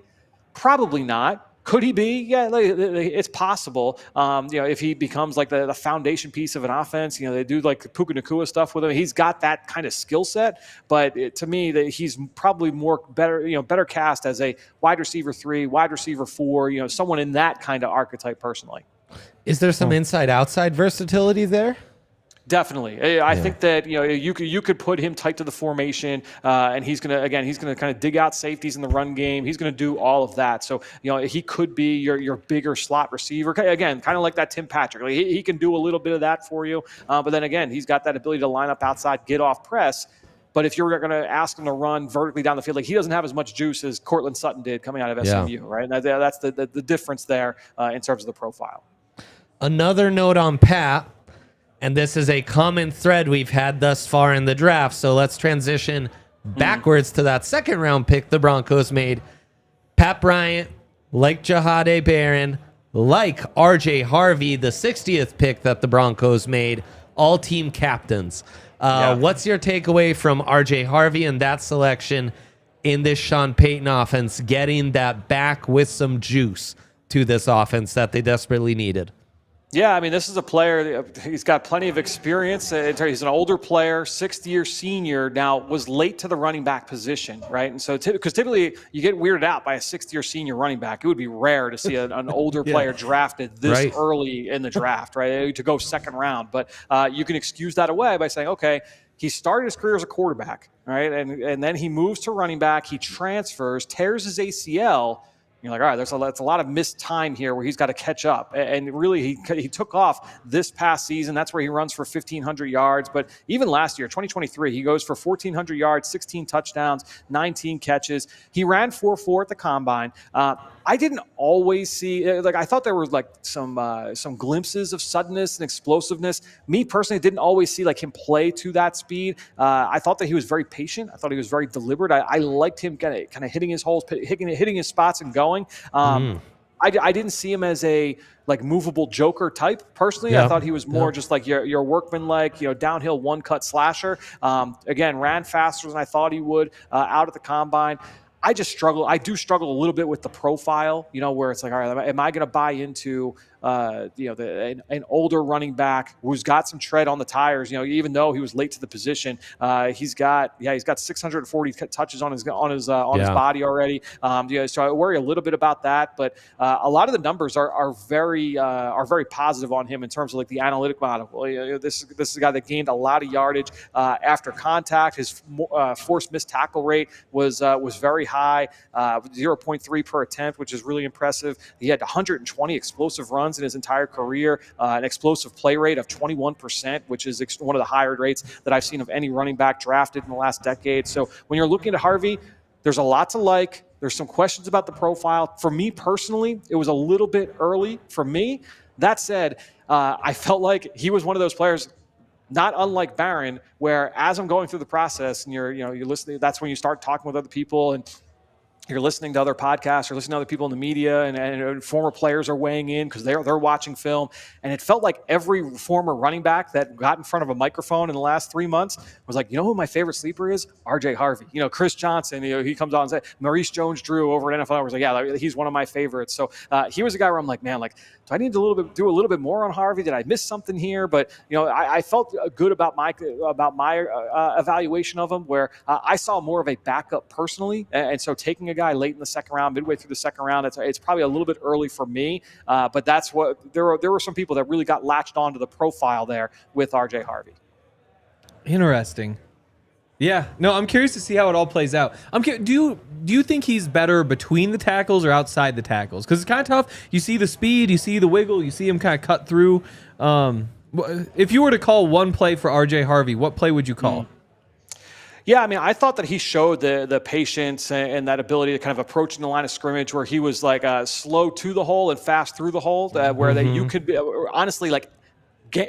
Probably not. Could he be? Yeah, it's possible. If he becomes like the foundation piece of an offense, they do like the Puka Nacua stuff with him. He's got that kind of skill set. But to me, that he's probably better cast as a wide receiver 3, wide receiver 4. Someone in that kind of archetype. Personally, is there some inside-outside versatility there? Definitely. I think that you could put him tight to the formation, and he's gonna kind of dig out safeties in the run game. He's gonna do all of that. So he could be your bigger slot receiver. Again, kind of like that Tim Patrick. Like he can do a little bit of that for you, but then again, he's got that ability to line up outside, get off press. But if you're going to ask him to run vertically down the field, like he doesn't have as much juice as Cortland Sutton did coming out of SMU, right? And that's the difference there in terms of the profile. Another note on Pat. And this is a common thread we've had thus far in the draft. So let's transition backwards to that second round pick the Broncos made. Pat Bryant, like Jahade Barron, like RJ Harvey, the 60th pick that the Broncos made, all team captains. What's your takeaway from RJ Harvey and that selection in this Sean Payton offense, getting that back with some juice to this offense that they desperately needed? Yeah, I mean, this is a player, he's got plenty of experience. He's an older player, sixth-year senior, now was late to the running back position, right? And so, because typically you get weirded out by a sixth-year senior running back. It would be rare to see an older player drafted this early in the draft, right, to go second round. But you can excuse that away by saying, okay, he started his career as a quarterback, right? And then he moves to running back. He transfers, tears his ACL, You're like, all right, that's a lot of missed time here where he's got to catch up. And really, he took off this past season. That's where he runs for 1,500 yards. But even last year, 2023, he goes for 1,400 yards, 16 touchdowns, 19 catches. He ran 4.4 at the combine. I didn't always see, I thought there were some glimpses of suddenness and explosiveness. Me personally didn't always see him play to that speed. I thought that he was very patient. I thought he was very deliberate. I liked him kind of hitting his holes, hitting his spots and going. I didn't see him as a movable joker type personally. I thought he was more just your workman-like, downhill one-cut slasher. Again, ran faster than I thought he would out at the combine. I do struggle a little bit with the profile, where it's all right, am I going to buy into an older running back who's got some tread on the tires, even though he was late to the position. He's got 640 touches on his body already. So I worry a little bit about that, but a lot of the numbers are very positive on him in terms of the analytic model. This is a guy that gained a lot of yardage after contact. His forced missed tackle rate was very high, 0.3 per attempt, which is really impressive. He had 120 explosive runs in his entire career, an explosive play rate of 21%, which is one of the higher rates that I've seen of any running back drafted in the last decade. So when you're looking at Harvey, there's a lot to like. There's some questions about the profile. For me personally, it was a little bit early for me. That said, I felt like he was one of those players, not unlike Barron, where as I'm going through the process and you're listening, that's when you start talking with other people and you're listening to other podcasts, you're listening to other people in the media, and former players are weighing in because they're watching film. And it felt like every former running back that got in front of a microphone in the last 3 months was like, who my favorite sleeper is? RJ Harvey. Chris Johnson, he comes on and says, Maurice Jones-Drew over at NFL was like, yeah, he's one of my favorites. So he was a guy where I'm like, man, do I need to do a little bit more on Harvey? Did I miss something here? But I felt good about my evaluation of him, where I saw more of a backup personally, and so taking a guy late in the second round, midway through the second round, it's probably a little bit early for me. But that's what there were some people that really got latched onto the profile there with RJ Harvey. Interesting. Yeah, no, I'm curious to see how it all plays out. Do you think he's better between the tackles or outside the tackles? Because it's kind of tough. You see the speed, you see the wiggle, you see him kind of cut through. If you were to call one play for RJ Harvey, what play would you call? Yeah, I thought that he showed the patience and that ability to kind of approach in the line of scrimmage, where he was slow to the hole and fast through the hole, where that you could be honestly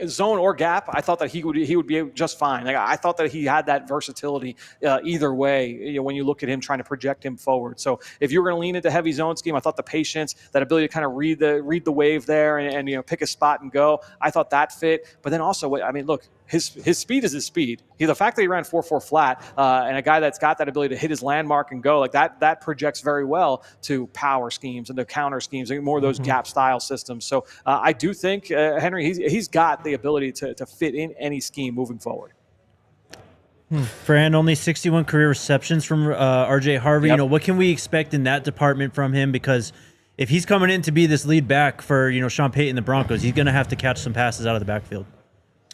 zone or gap. I thought that he would be just fine. I thought that he had that versatility either way. When you look at him trying to project him forward. So if you were going to lean into heavy zone scheme, I thought the patience, that ability to kind of read the wave there and pick a spot and go, I thought that fit. But then also, look, his speed is his speed. The fact that he ran 4.4 flat and a guy that's got that ability to hit his landmark and go that projects very well to power schemes and to counter schemes and more of those gap style systems. So I do think Henry, he's got the ability to fit in any scheme moving forward. Fran, only 61 career receptions from RJ Harvey. Yep. What can we expect in that department from him? Because if he's coming in to be this lead back for Sean Payton, the Broncos, he's going to have to catch some passes out of the backfield.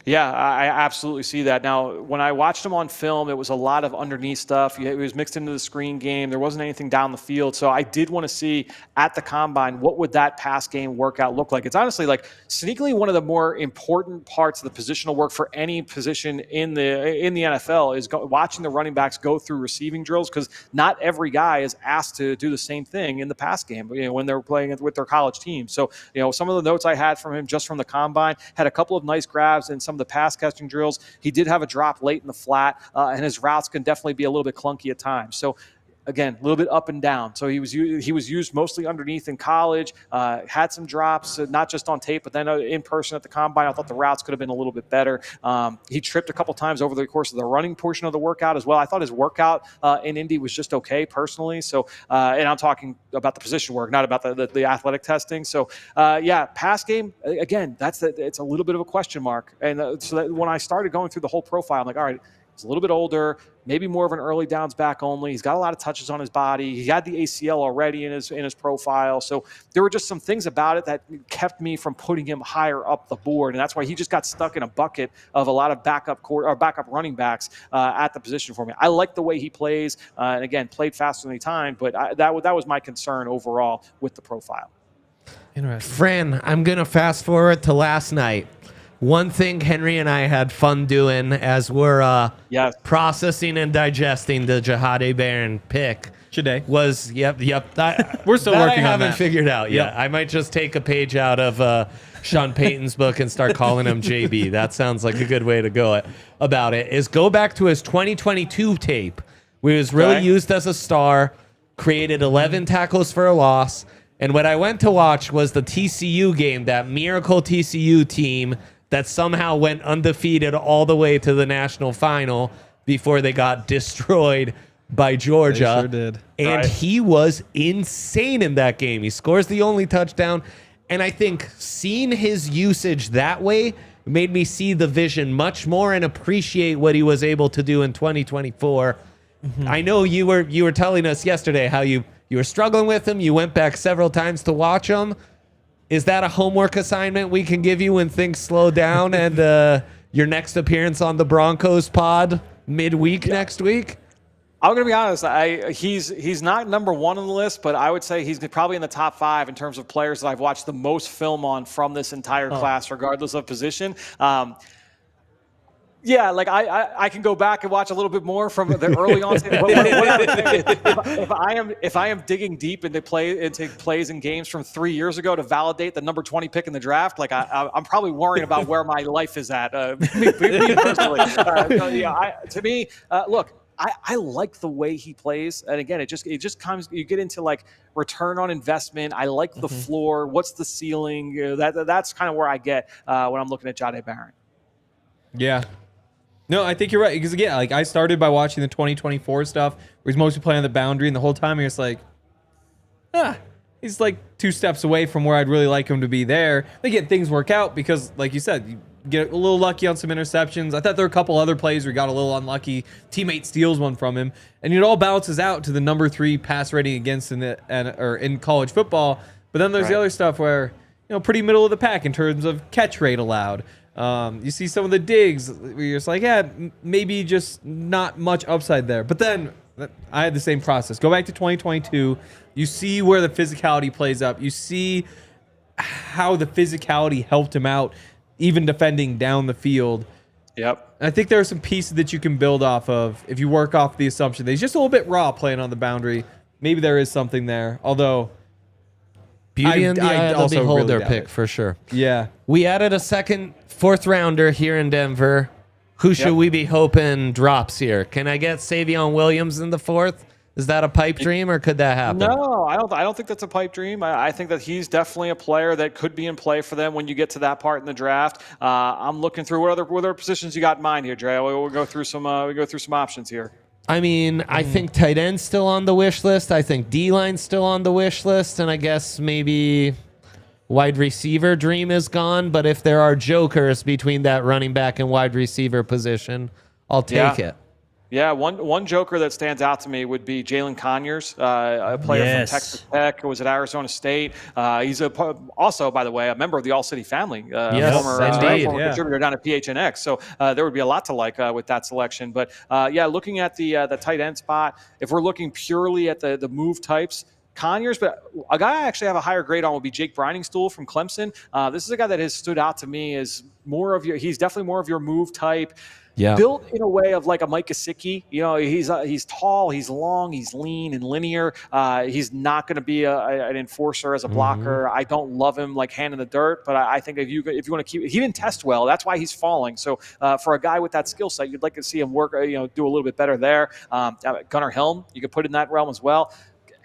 Yeah, I absolutely see that. Now, when I watched him on film, it was a lot of underneath stuff. It was mixed into the screen game. There wasn't anything down the field. So I did want to see at the combine, what would that pass game workout look like? It's honestly sneakily one of the more important parts of the positional work for any position in the NFL is watching the running backs go through receiving drills, because not every guy is asked to do the same thing in the pass game when they're playing with their college team. So, some of the notes I had from him just from the combine had a couple of nice grabs and some the pass catching drills. He did have a drop late in the flat, and his routes can definitely be a little bit clunky at times. So again, a little bit up and down. So he was used mostly underneath in college, had some drops, not just on tape, but then in person at the combine. I thought the routes could have been a little bit better. He tripped a couple times over the course of the running portion of the workout as well. I thought his workout in Indy was just okay personally. So, and I'm talking about the position work, not about the athletic testing. So, pass game, again, it's a little bit of a question mark. And so that when I started going through the whole profile, I'm like, all right, He's a little bit older, maybe more of an early downs back only. He's got a lot of touches on his body. He had the ACL already in his profile. So there were just some things about it that kept me from putting him higher up the board. And that's why he just got stuck in a bucket of a lot of backup running backs at the position for me. I like the way he plays. And again, played faster than he timed, but that was my concern overall with the profile. Interesting. Fran, I'm going to fast forward to last night. One thing Henry and I had fun doing as we're processing and digesting the Jahade Barron pick was, we're still working on that. I haven't figured out yet. I might just take a page out of Sean Payton's book and start calling him JB. That sounds like a good way to go about it, is go back to his 2022 tape, where he was really used as a star, created 11 tackles for a loss. And what I went to watch was the TCU game, that miracle TCU team that somehow went undefeated all the way to the national final before they got destroyed by Georgia. They sure did. And he was insane in that game. He scores the only touchdown. And I think seeing his usage that way made me see the vision much more and appreciate what he was able to do in 2024. Mm-hmm. I know you were telling us yesterday how you were struggling with him. You went back several times to watch him. Is that a homework assignment we can give you when things slow down and your next appearance on the Broncos pod midweek next week? I'm going to be honest. He's not number one on the list, but I would say he's probably in the top 5 in terms of players that I've watched the most film on from this entire class, regardless of position. Yeah, like I can go back and watch a little bit more from the early on. If I am digging deep into plays and games from 3 years ago to validate the number 20 pick in the draft, like I'm probably worrying about where my life is at. Me personally, to me, look. I like the way he plays, and again, it just comes. You get into like return on investment. I like the floor. What's the ceiling? That's kind of where I get when I'm looking at Jahade Barron. Yeah. No, I think you're right. Because again, like I started by watching the 2024 stuff where he's mostly playing on the boundary, and the whole time you're just like, he's like 2 steps away from where I'd really like him to be there. Again, things work out because, like you said, you get a little lucky on some interceptions. I thought there were a couple other plays where he got a little unlucky. Teammate steals one from him, and it all balances out to the number 3 pass rating against in college football. But then there's the other stuff where, pretty middle of the pack in terms of catch rate allowed. You see some of the digs where you're just like, maybe just not much upside there. But then I had the same process. Go back to 2022. You see where the physicality plays up. You see how the physicality helped him out, even defending down the field. Yep. And I think there are some pieces that you can build off of if you work off the assumption that he's just a little bit raw playing on the boundary. Maybe there is something there. Although, beauty in the eye of the beholder really pick for sure. Yeah. We added a second 4th rounder here in Denver. Who should we be hoping drops here? Can I get Sai'vion Williams in the 4th? Is that a pipe dream, or could that happen? No, I don't think that's a pipe dream. I think that he's definitely a player that could be in play for them when you get to that part in the draft. I'm looking through what other positions you got in mind here, Dre. We'll go through some options here. I mean, I think tight end's still on the wish list. I think D-line's still on the wish list, and I guess maybe wide receiver dream is gone. But if there are jokers between that running back and wide receiver position, I'll take it. Yeah, one joker that stands out to me would be Jalen Conyers, a player from Texas Tech, who was at Arizona State. He's also, by the way, a member of the All-City family, former contributor down at PHNX. So there would be a lot to like with that selection. But looking at the tight end spot, if we're looking purely at the move types, Conyers, but a guy I actually have a higher grade on would be Jake Briningstool from Clemson. This is a guy that has stood out to me as he's definitely more of your move type. Yeah. Built in a way of like a Mike Gesicki. He's tall, he's long, he's lean and linear. He's not going to be an enforcer as a blocker. I don't love him like hand in the dirt, but I think if you want to keep, he didn't test well. That's why he's falling. So for a guy with that skill set, you'd like to see him work, do a little bit better there. Gunnar Helm, you could put in that realm as well.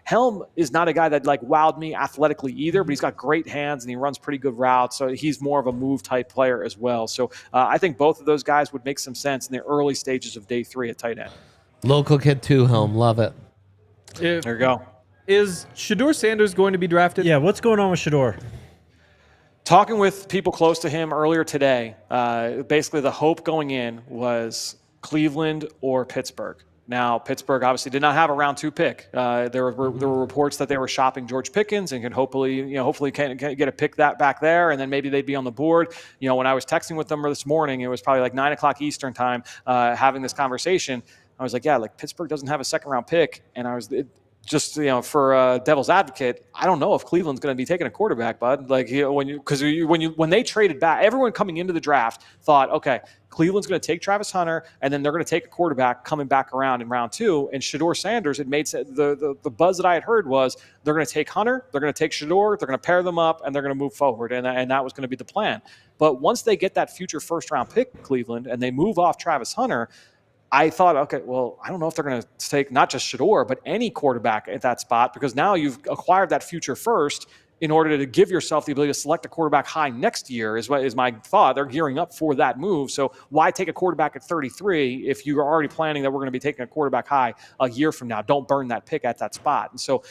Helm is not a guy that like wowed me athletically either, but he's got great hands and he runs pretty good routes. So he's more of a move type player as well. So I think both of those guys would make some sense in the early stages of day 3 at tight end. Local kid too, Helm. Love it. There you go. Is Shador Sanders going to be drafted? Yeah, what's going on with Shador? Talking with people close to him earlier today, basically the hope going in was Cleveland or Pittsburgh. Now, Pittsburgh obviously did not have a round 2 pick. There were reports that they were shopping George Pickens and can hopefully can get a pick that back there, and then maybe they'd be on the board. When I was texting with them this morning, it was probably like 9 o'clock Eastern time, having this conversation. I was like, yeah, like Pittsburgh doesn't have a second round pick, and I was for devil's advocate, I don't know if Cleveland's going to be taking a quarterback, bud. Like when they traded back, everyone coming into the draft thought, okay, Cleveland's going to take Travis Hunter, and then they're going to take a quarterback coming back around in round 2. And Shador Sanders, it made the buzz that I had heard was they're going to take Hunter, they're going to take Shador, they're going to pair them up, and they're going to move forward. And that was going to be the plan. But once they get that future first round pick, Cleveland, and they move off Travis Hunter, I thought, okay, well, I don't know if they're going to take not just Shador, but any quarterback at that spot, because now you've acquired that future first in order to give yourself the ability to select a quarterback high next year is my thought. They're gearing up for that move. So why take a quarterback at 33 if you're already planning that we're going to be taking a quarterback high a year from now? Don't burn that pick at that spot. And so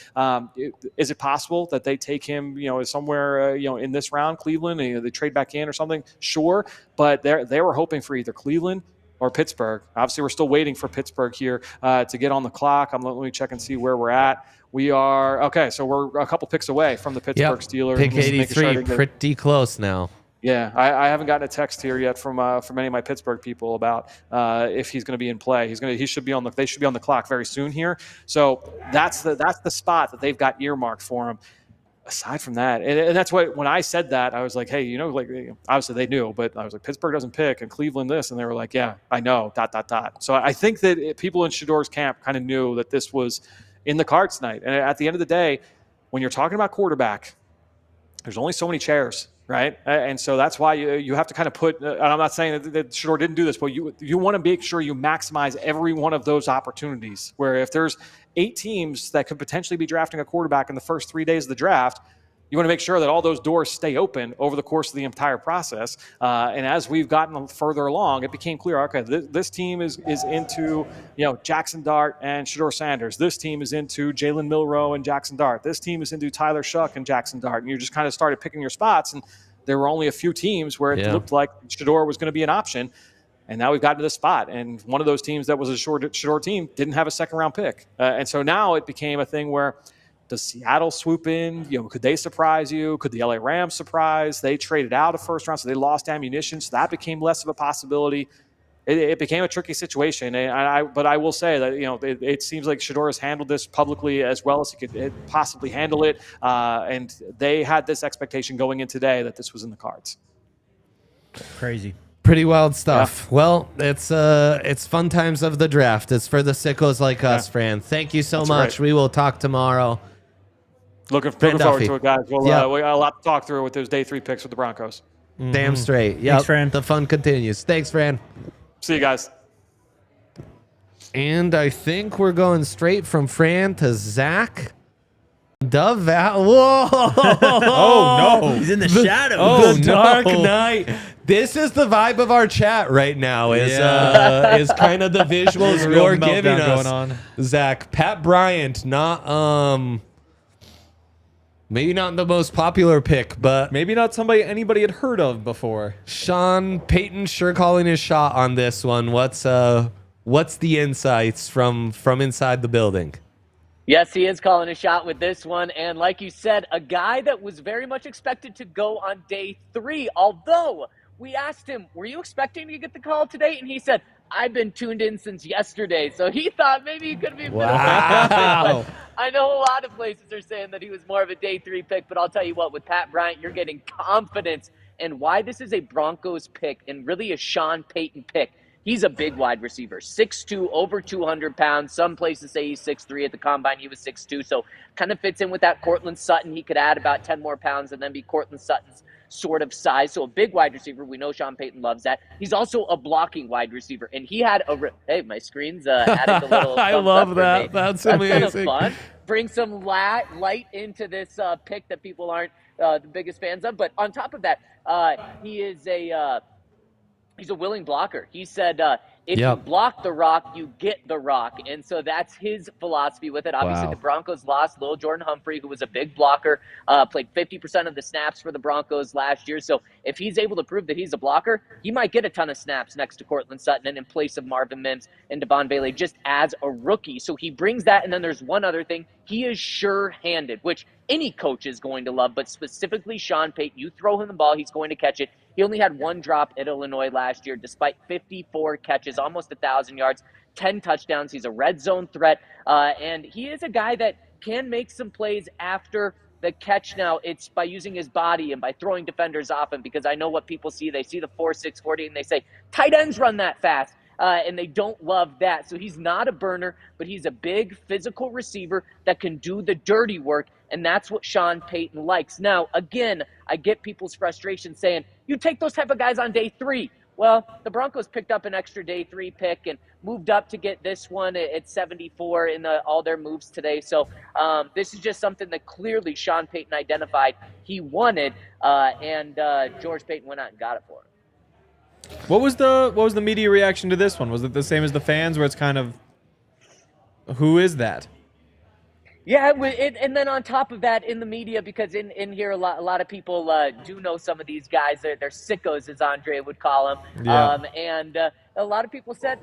is it possible that they take him, somewhere, in this round, Cleveland, they trade back in or something? Sure. But they were hoping for either Cleveland or Pittsburgh. Obviously, we're still waiting for Pittsburgh here to get on the clock. Let me check and see where we're at. We are okay. So we're a couple picks away from the Pittsburgh Steelers. Pick 83, pretty close now. Yeah, I haven't gotten a text here yet from any of my Pittsburgh people about if he's going to be in play. They should be on the clock very soon here. So that's the spot that they've got earmarked for him. Aside from that, and that's what, when I said that, I was like, hey, obviously they knew, but I was like, Pittsburgh doesn't pick and Cleveland this, and they were like, yeah, I know, ... So I think that people in Shador's camp kind of knew that this was in the cards tonight. And at the end of the day, when you're talking about quarterback, there's only so many chairs, right? And so that's why you have to kind of put, and I'm not saying that Shador didn't do this, but you want to make sure you maximize every one of those opportunities, where if there's 8 teams that could potentially be drafting a quarterback in the first 3 days of the draft, you want to make sure that all those doors stay open over the course of the entire process. And as we've gotten further along, it became clear, okay, this team is into Jackson Dart and Shador Sanders. This team is into Jalen Milroe and Jackson Dart. This team is into Tyler Shuck and Jackson Dart. And you just kind of started picking your spots. And there were only a few teams where it looked like Shador was going to be an option. And now we've gotten to this spot. And one of those teams that was a Shador team didn't have a second-round pick. And so now it became a thing where, does Seattle swoop in? Could they surprise you? Could the LA Rams surprise? They traded out a first round, so they lost ammunition. So that became less of a possibility. It became a tricky situation. But I will say that it seems like Shador has handled this publicly as well as he could possibly handle it. And they had this expectation going in today that this was in the cards. Crazy. Pretty wild stuff. Yeah. Well, it's fun times of the draft. It's for the sickos like us, Fran. Thank you so much. Great. We will talk tomorrow. Looking forward to it, guys. We got a lot to talk through with those day 3 picks with the Broncos. Mm-hmm. Damn straight. Yeah. Thanks, Fran. The fun continues. Thanks, Fran. See you guys. And I think we're going straight from Fran to Zach. Whoa! Oh no! He's in the shadows. Oh, the Dark Knight. This is the vibe of our chat right now. Is kind of the visuals you're giving us, going on. Zach. Pat Bryant, maybe not the most popular pick, but maybe not somebody anybody had heard of before. Sean Payton sure calling his shot on this one. What's the insights from inside the building? Yes, he is calling a shot with this one. And like you said, a guy that was very much expected to go on day 3, although we asked him, were you expecting to get the call today? And he said, I've been tuned in since yesterday. So he thought maybe he could be a bit of a pick. I know a lot of places are saying that he was more of a day 3 pick, but I'll tell you what, with Pat Bryant, you're getting confidence. And why this is a Broncos pick and really a Sean Payton pick. He's a big wide receiver, 6'2", over 200 pounds. Some places say he's 6'3". At the Combine, he was 6'2", so kind of fits in with that Cortland Sutton. He could add about 10 more pounds and then be Cortland Sutton's sort of size. So a big wide receiver. We know Sean Payton loves that. He's also a blocking wide receiver, and he had hey, my screen's adding a little I love that. That's amazing. Kind of fun. Bring some light into this pick that people aren't the biggest fans of. But on top of that, he is he's a willing blocker. He said, if you block the rock, you get the rock. And so that's his philosophy with it. Obviously, the Broncos lost Lil Jordan Humphrey, who was a big blocker, played 50% of the snaps for the Broncos last year. So if he's able to prove that he's a blocker, he might get a ton of snaps next to Cortland Sutton and in place of Marvin Mims and Devon Bailey just as a rookie. So he brings that. And then there's one other thing. He is sure-handed, which any coach is going to love, but specifically Sean Payton. You throw him the ball, he's going to catch it. He only had one drop at Illinois last year, despite 54 catches, almost 1,000 yards, 10 touchdowns. He's a red zone threat, and he is a guy that can make some plays after the catch. Now, it's by using his body and by throwing defenders off him, because I know what people see. They see the 4.6 40, and they say, tight ends run that fast. And they don't love that. So he's not a burner, but he's a big physical receiver that can do the dirty work, and that's what Sean Payton likes. Now, again, I get people's frustration saying, you take those type of guys on day 3. Well, the Broncos picked up an extra day 3 pick and moved up to get this one at 74 in all their moves today. So this is just something that clearly Sean Payton identified he wanted, and George Payton went out and got it for him. What was the media reaction to this one? Was it the same as the fans, where it's kind of, who is that? Yeah, and then on top of that, in the media, because in here a lot of people do know some of these guys. They're sickos, as Andre would call them. Yeah. And a lot of people said,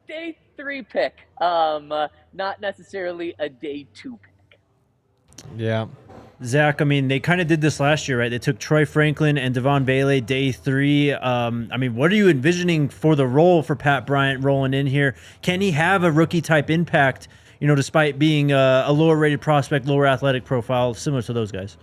day 3 pick, not necessarily a day 2 pick. Yeah. Zach, I mean, they kind of did this last year, right? They took Troy Franklin and Devon Bailey day 3. I mean, what are you envisioning for the role for Pat Bryant rolling in here? Can he have a rookie-type impact, despite being a lower-rated prospect, lower athletic profile, similar to those guys?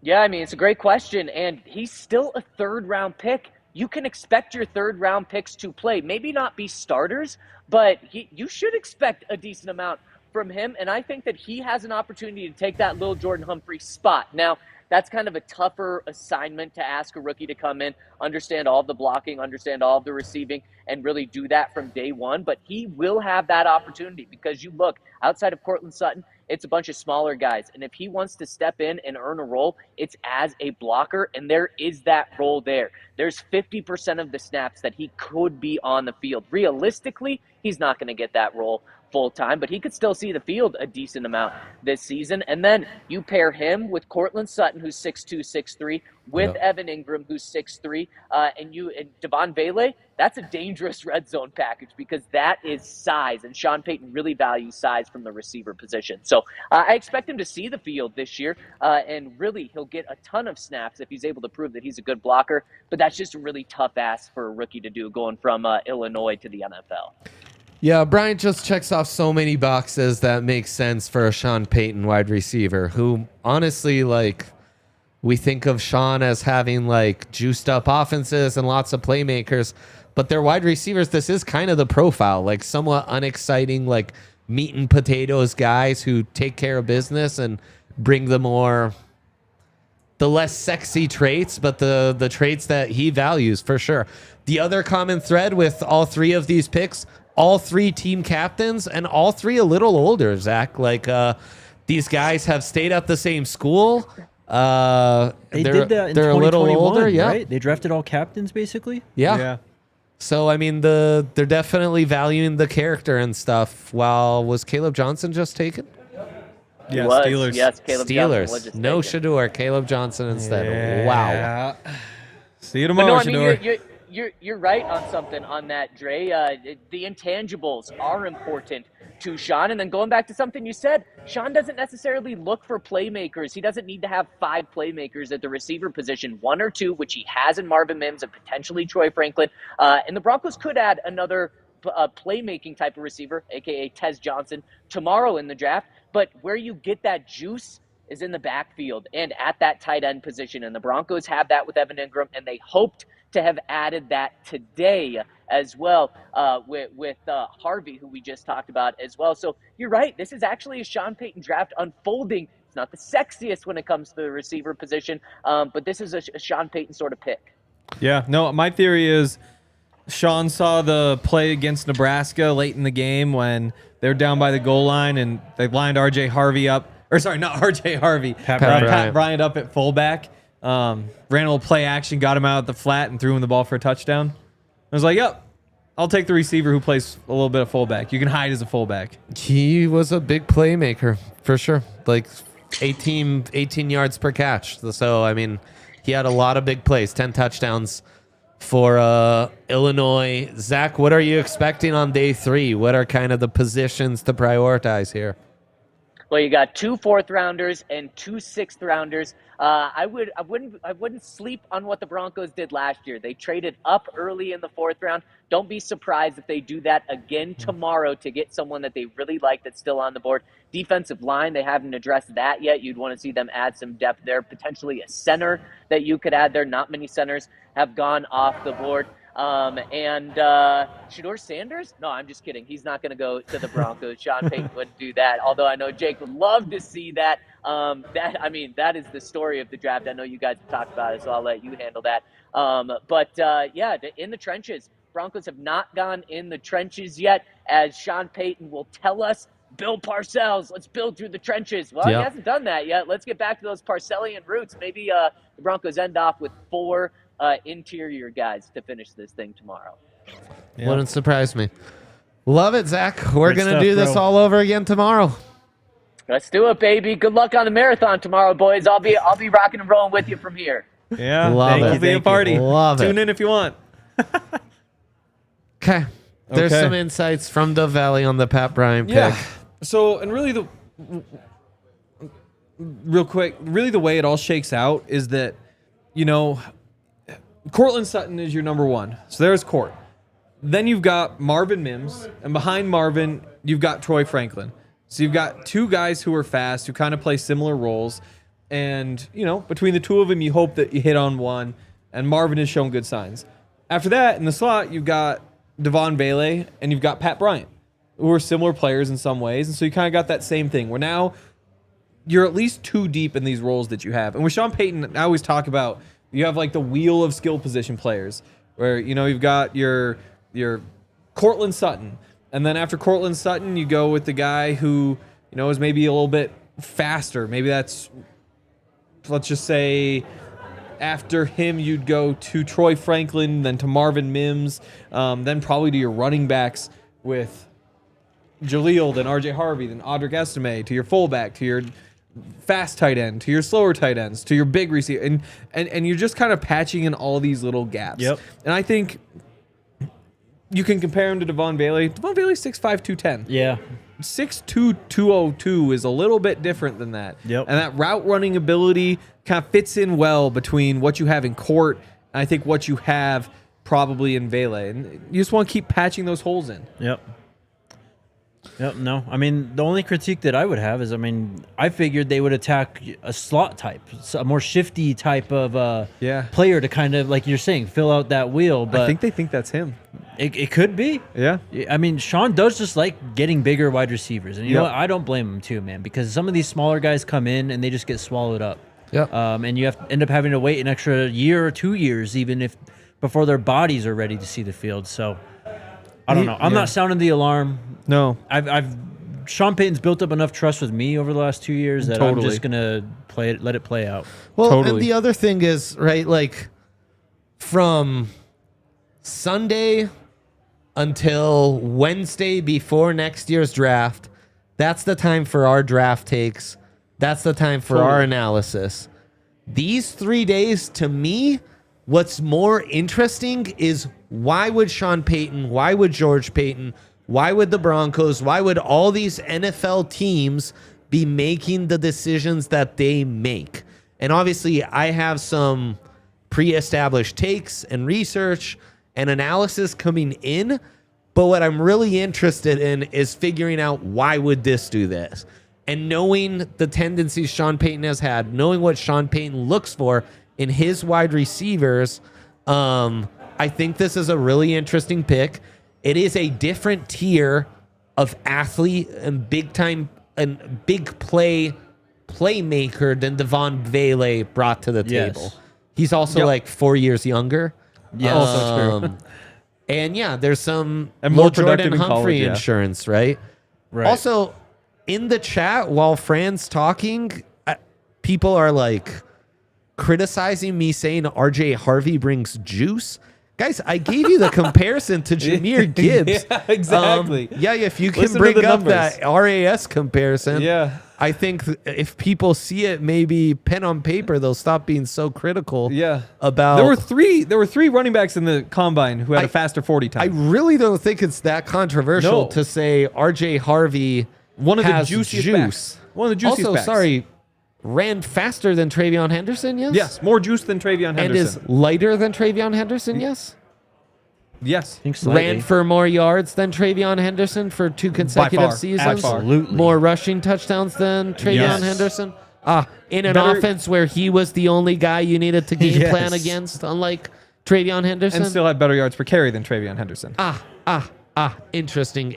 Yeah, I mean, it's a great question, and he's still a third-round pick. You can expect your third-round picks to play. Maybe not be starters, but you should expect a decent amount from him, and I think that he has an opportunity to take that Lil Jordan Humphrey spot. Now, that's kind of a tougher assignment to ask a rookie to come in, understand all of the blocking, understand all of the receiving, and really do that from day one. But he will have that opportunity, because you look, outside of Cortland Sutton, it's a bunch of smaller guys. And if he wants to step in and earn a role, it's as a blocker, and there is that role there. There's 50% of the snaps that he could be on the field. Realistically, he's not going to get that role full time, but he could still see the field a decent amount this season. And then you pair him with Cortland Sutton, who's 6'2", 6'3", with Evan Ingram, who's 6'3", and Devon Bailey. That's a dangerous red zone package, because that is size, and Sean Payton really values size from the receiver position. So I expect him to see the field this year, and really he'll get a ton of snaps if he's able to prove that he's a good blocker. But that's just a really tough ask for a rookie to do, going from Illinois to the NFL. Yeah, Bryant just checks off so many boxes that make sense for a Sean Payton wide receiver, who honestly, we think of Sean as having juiced up offenses and lots of playmakers, but they're wide receivers. This is kind of the profile, somewhat unexciting, meat and potatoes guys who take care of business and bring the less sexy traits, but the traits that he values for sure. The other common thread with all 3 of these picks, all 3 team captains, and all 3 a little older, Zach. These guys have stayed at the same school. They did that in 2021, a little older, right? They drafted all captains, basically? Yeah. So, I mean, they're definitely valuing the character and stuff. Was Caleb Johnson just taken? Yeah, Steelers. Yes, Caleb Steelers. Johnson was just No taken. Shador, Caleb Johnson instead. Wow. See you tomorrow, Shador. You're right on something on that, Dre. The intangibles are important to Sean. And then going back to something you said, Sean doesn't necessarily look for playmakers. He doesn't need to have 5 playmakers at the receiver position, 1 or 2, which he has in Marvin Mims and potentially Troy Franklin. And the Broncos could add another playmaking type of receiver, a.k.a. Tez Johnson, tomorrow in the draft. But where you get that juice is in the backfield and at that tight end position. And the Broncos have that with Evan Ingram, and they hoped to have added that today as well with Harvey, who we just talked about as well. So you're right. This is actually a Sean Payton draft unfolding. It's not the sexiest when it comes to the receiver position, but this is a Sean Payton sort of pick. Yeah, no, my theory is Sean saw the play against Nebraska late in the game when they're down by the goal line and they lined RJ Harvey up. Or sorry, not RJ Harvey. Pat Bryant up at fullback. Ran a little play action, got him out at the flat, and threw him the ball for a touchdown. I was like, yep, I'll take the receiver who plays a little bit of fullback. You can hide as a fullback. He was a big playmaker for sure. Like 18 yards per catch. So, I mean, he had a lot of big plays, 10 touchdowns for Illinois. Zach, what are you expecting on day 3? What are kind of the positions to prioritize here? Well, you got 2 4th-rounders and 2 6th-rounders. I wouldn't sleep on what the Broncos did last year. They traded up early in the 4th round. Don't be surprised if they do that again tomorrow to get someone that they really like that's still on the board. Defensive line, they haven't addressed that yet. You'd want to see them add some depth there. Potentially a center that you could add there. Not many centers have gone off the board. And Shador Sanders? No, I'm just kidding. He's not going to go to the Broncos. Sean Payton wouldn't do that. Although I know Jake would love to see that. That is the story of the draft. I know you guys have talked about it, so I'll let you handle that. In the trenches. Broncos have not gone in the trenches yet, as Sean Payton will tell us. Bill Parcells, let's build through the trenches. Well, He hasn't done that yet. Let's get back to those Parcellian roots. Maybe the Broncos end off with 4 interior guys to finish this thing tomorrow. Wouldn't surprise me. Love it, Zach. We're Great going to stuff, do this bro. all over again tomorrow. Let's do it, baby. Good luck on the marathon tomorrow, boys. I'll be rocking and rolling with you from here. Yeah, Love it. It'll be a party. Love it. Tune in if you want. Okay. There's Okay. some insights from the Valley on the Pat Bryant pick. So, and really the way it all shakes out is that, Cortland Sutton is your number 1. So there's Court. Then you've got Marvin Mims, and behind Marvin, you've got Troy Franklin. So you've got 2 guys who are fast, who kind of play similar roles. And, between the 2 of them, you hope that you hit on one, and Marvin has shown good signs. After that, in the slot, you've got Devon Bailey, and you've got Pat Bryant, who are similar players in some ways. And so you kind of got that same thing, where now you're at least 2 deep in these roles that you have. And with Sean Payton, I always talk about, you have like the wheel of skill position players, where, you've got your Cortland Sutton. And then after Cortland Sutton, you go with the guy who, is maybe a little bit faster. Maybe that's, let's just say, after him, you'd go to Troy Franklin, then to Marvin Mims, then probably to your running backs with Jaleel, then RJ Harvey, then Audric Estime, to your fullback, to your fast tight end, to your slower tight ends, to your big receiver. And you're just kind of patching in all these little gaps. Yep. And I think you can compare him to Devon Bailey. Devon Bailey's 6'5", 210. Yeah. 6'2", 202 is a little bit different than that. Yep. And that route running ability kind of fits in well between what you have in Court and I think what you have probably in Vele. And you just want to keep patching those holes in. Yep. No. I mean, the only critique that I would have is, I figured they would attack a slot type, a more shifty type of player to kind of, like you're saying, fill out that wheel. But I think they think that's him. It could be. Yeah. Sean does just like getting bigger wide receivers. And you know what? I don't blame him too, man, because some of these smaller guys come in and they just get swallowed up. Yep. And you have to end up having to wait an extra year or 2 years, even before their bodies are ready to see the field. So I don't know. I'm not sounding the alarm. No. Sean Payton's built up enough trust with me over the last 2 years that I'm just gonna let it play out. Well, and the other thing is, right, like from Sunday until Wednesday before next year's draft, that's the time for our draft takes. That's the time for our analysis. These 3 days, to me, what's more interesting is, why would Sean Payton, why would George Payton, why would the Broncos, why would all these NFL teams be making the decisions that they make? And obviously, I have some pre-established takes and research and analysis coming in, but what I'm really interested in is figuring out, why would this do this? And knowing the tendencies Sean Payton has had, knowing what Sean Payton looks for in his wide receivers, I think this is a really interesting pick. It is a different tier of athlete and big time and big playmaker than Devon Vele brought to the table. He's also like 4 years younger. Yes. Also true. And there's some and more Jordan productive in Humphrey college, insurance, right? Right. Also, in the chat while Fran's talking, people are like criticizing me saying RJ Harvey brings juice. Guys, I gave you the comparison to Jahmyr Gibbs. Yeah, exactly. If you can Listen to bring the up numbers. that RAS comparison, I think if people see it maybe pen on paper, they'll stop being so critical about... There were three running backs in the combine who had a faster 40 time. I really don't think it's that controversial to say RJ Harvey One of the has juiciest juice. backs. One of the juiciest also, backs. ran faster than Travion Henderson, yes? Yes, more juice than Travion Henderson. And is lighter than Travion Henderson, yes? Yes. I think slightly. Ran for more yards than Travion Henderson for 2 consecutive far. seasons. Absolutely. More rushing touchdowns than Travion Yes. Henderson. In an Better- offense where he was the only guy you needed to game Yes. plan against, unlike Travion Henderson. And still had better yards per carry than Travion Henderson. Interesting.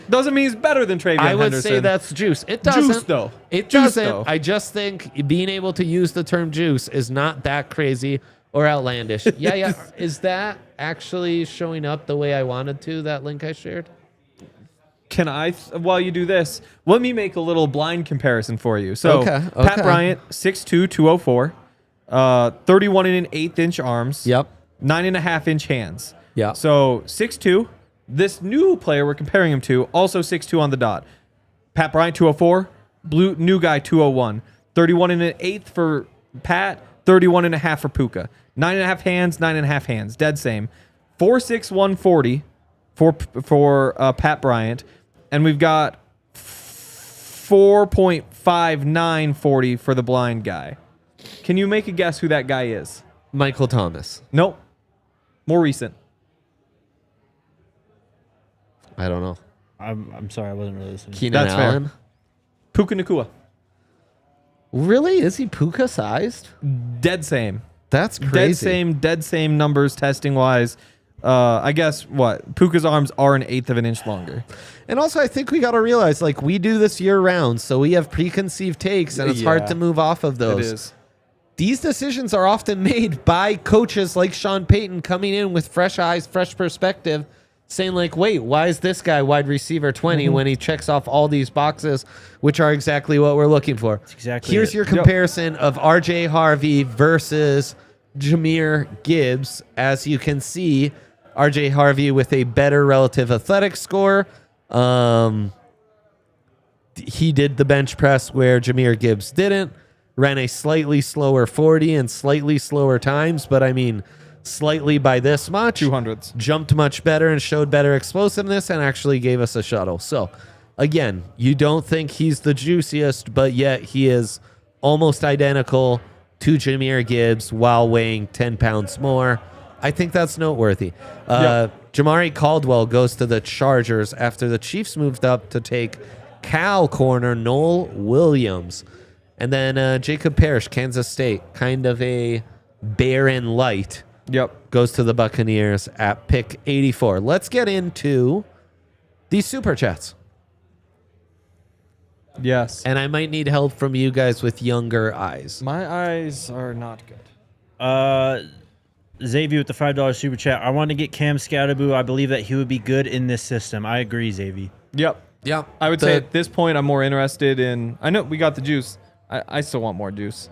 Doesn't mean he's better than Travion I would Henderson. say that's juice. It doesn't. Juice, though. It Juice, doesn't. though. I just think being able to use the term juice is not that crazy or outlandish. Yeah. Is that actually showing up the way I wanted to, that link I shared? Can I, while you do this, let me make a little blind comparison for you. So, Okay. Pat Bryant, 6'2", 204, 31 1/8 inch arms. Yep. 9.5 inch hands. Yeah. So 6'2". This new player we're comparing him to, also 6'2" on the dot. Pat Bryant, 204. New guy, 201. 31 1/8 for Pat, 31 1/2 for Puka. 9.5 hands, 9.5 hands. Dead same. 4'6", 140 for Pat Bryant. And we've got 4.59 40 for the blind guy. Can you make a guess who that guy is? Michael Thomas. Nope. More recent. I don't know. I'm sorry, I wasn't really listening. Keenan That's fair. Allen. Puka Nacua. Really? Is he Puka sized? Dead same. That's crazy. Dead same numbers testing wise. I guess what? Puka's arms are 1/8 of an inch longer. And also, I think we got to realize, like, we do this year round, so we have preconceived takes, and it's hard Yeah. to move off of those. It is. These decisions are often made by coaches like Sean Payton coming in with fresh eyes, fresh perspective, saying like, wait, why is this guy wide receiver 20 when he checks off all these boxes, which are exactly what we're looking for? exactly Here's it. your comparison of RJ Harvey versus Jahmyr Gibbs. As you can see, RJ Harvey with a better relative athletic score. He did the bench press where Jahmyr Gibbs didn't. Ran a slightly slower 40 and slightly slower times, but I mean slightly by this much. 200s. Jumped much better and showed better explosiveness and actually gave us a shuttle. So, again, you don't think he's the juiciest, but yet he is almost identical to Jahmyr Gibbs while weighing 10 pounds more. I think that's noteworthy. Jamari Caldwell goes to the Chargers after the Chiefs moved up to take Cal corner Noel Williams. And then Jacob Parrish, Kansas State, kind of a barren light. Yep. Goes to the Buccaneers at pick 84. Let's get into these super chats. Yes. And I might need help from you guys with younger eyes. My eyes are not good. Xavier with the $5 super chat. I want to get Cam Scatterboo. I believe that he would be good in this system. I agree, Xavier. Yep. Yeah. I would say at this point, I'm more interested in. I know we got the juice. I still want more juice.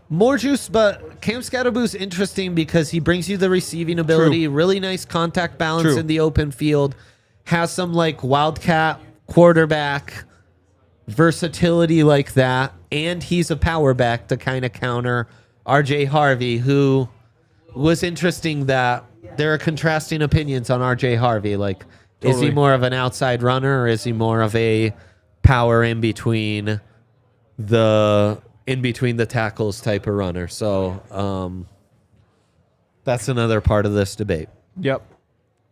More juice, but Cam Scatterboo's interesting because he brings you the receiving ability, really nice contact balance in the open field, has some like wildcat quarterback versatility like that, and he's a power back to kind of counter RJ Harvey, who was interesting that there are contrasting opinions on RJ Harvey. Like, is he more of an outside runner or is he more of a power in between the tackles type of runner? So that's another part of this debate. Yep.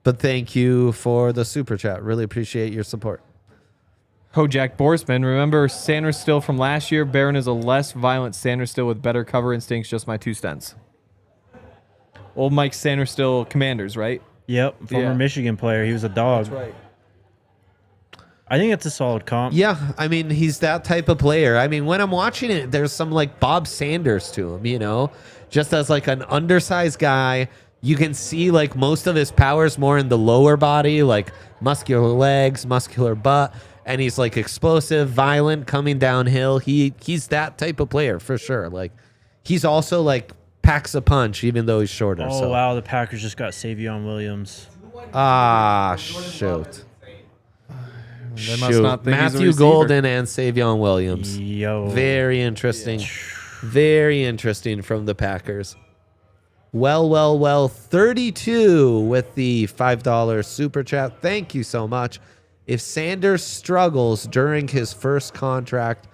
But thank you for the super chat. Really appreciate your support. Jack Borsman, remember Sanders still from last year? Barron is a less violent Sanders still with better cover instincts. Just my 2 cents. Old Mike Sanders still Commanders, right? Yep, former Michigan player. He was a dog. That's right. I think it's a solid comp. Yeah, I mean, he's that type of player. I mean, when I'm watching it, there's some like Bob Sanders to him, you know, just as like an undersized guy. You can see like most of his powers more in the lower body, like muscular legs, muscular butt, and he's like explosive, violent, coming downhill. He's that type of player for sure. Like, he's also like packs a punch, even though he's shorter. Oh, so. wow. The Packers just got Sai'vion Williams. Ah, shoot. They must not think he's a Matthew receiver. Golden and Sai'vion Williams. Yo. Very interesting. Very interesting from the Packers. Well. 32 with the $5 super chat. Thank you so much. If Sanders struggles during his first contract,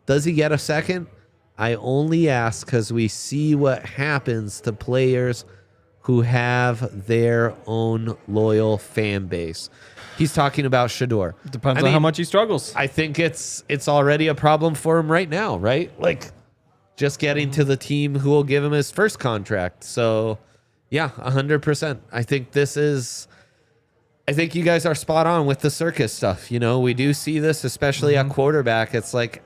does he get a second? I only ask because we see what happens to players who have their own loyal fan base. He's talking about Shador. Depends on how much he struggles. I think it's already a problem for him right now, right? Like just getting to the team who will give him his first contract. So, yeah, 100%. I think you guys are spot on with the circus stuff. You know, we do see this, especially at quarterback. It's like,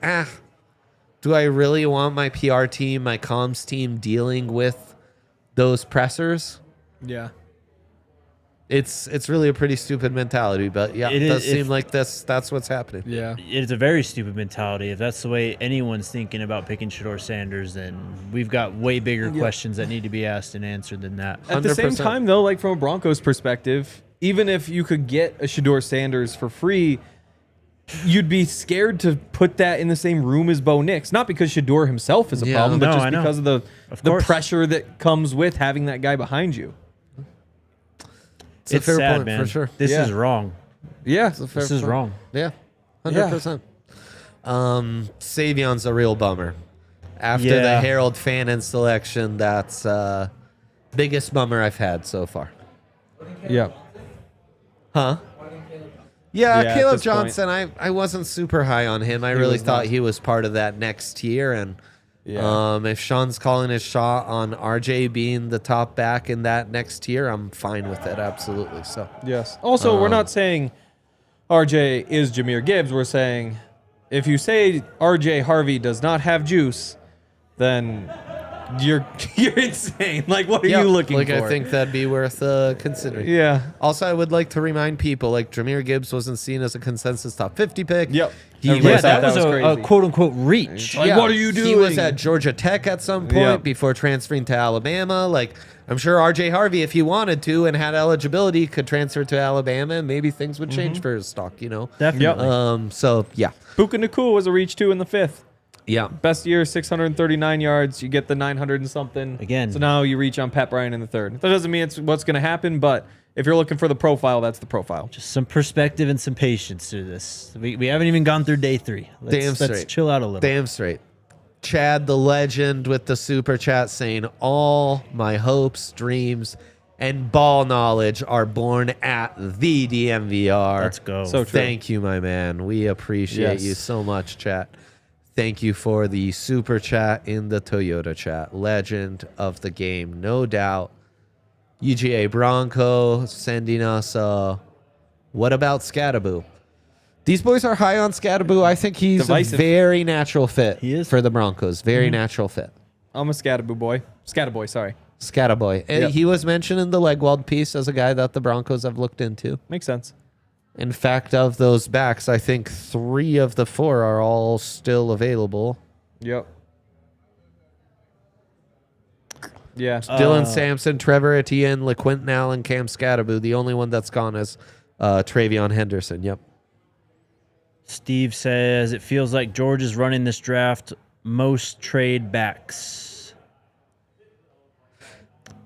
do I really want my PR team, my comms team dealing with those pressers? Yeah. It's really a pretty stupid mentality, but yeah, it does seem like that's what's happening. Yeah. It's a very stupid mentality. If that's the way anyone's thinking about picking Shador Sanders, then we've got way bigger questions that need to be asked and answered than that. At the same 100%. time, though, like from a Broncos perspective, even if you could get a Shador Sanders for free, you'd be scared to put that in the same room as Bo Nix. Not because Shador himself is a problem, but No, just I know. because of the course. pressure that comes with having that guy behind you. It's a fair sad, point, man. for sure. This Yeah. is wrong. Yeah. This is wrong. Yeah, 100%. Savion's a real bummer. After the Yeah. Harold Fannin selection, that's biggest bummer I've had so far. Yeah. Huh? Yeah, Yeah, at Caleb this point. Johnson, I wasn't super high on him. I really was thought not. he was part of that next tier. And Yeah. if Sean's calling his shot on RJ being the top back in that next tier, I'm fine with it. Absolutely. So Yes. Also, we're not saying RJ is Jahmyr Gibbs. We're saying if you say RJ Harvey does not have juice, then you're insane. Like, what are you looking like, for? I think that'd be worth considering. Yeah. Also, I would like to remind people, like, Jahmyr Gibbs wasn't seen as a consensus top 50 pick. Yep. He Everybody was thought at, that was a crazy. quote unquote reach. Like, what are you He was doing? at Georgia Tech at some point Yep. before transferring to Alabama. Like, I'm sure RJ Harvey, if he wanted to and had eligibility, could transfer to Alabama, and maybe things would change for his stock, you know? Definitely. So, yeah. Puka Nacua was a reach 2 in the 5th. Yeah. Best year, 639 yards. You get the 900 and something. Again. So now you reach on Pat Bryant in the 3rd. That doesn't mean it's what's going to happen, but if you're looking for the profile, that's the profile. Just some perspective and some patience to this. We haven't even gone through day 3. Damn Let's straight. chill out a little. Damn straight. Chad the legend with the super chat saying, all my hopes, dreams, and ball knowledge are born at the DNVR. Let's go. So true. Thank you, my man. We appreciate Yes. you so much, chat. Thank you for the super chat in the Toyota chat. Legend of the game, no doubt. UGA Bronco sending us what about Scattaboo? These boys are high on Scattaboo. I think he's Divisive. a very natural fit He is. for the Broncos. Very natural fit. I'm a Scattaboo boy. Scattaboy, sorry. Scattaboy. And Yep. he was mentioned in the Legwald piece as a guy that the Broncos have looked into. Makes sense. In fact, of those backs, I think 3 of the 4 are all still available. Yep. Yeah. Dylan Sampson, Trevor Etienne, LeQuentin Allen, Cam Scattaboo. The only one that's gone is Travion Henderson. Yep. Steve says it feels like George is running this draft. Most trade backs.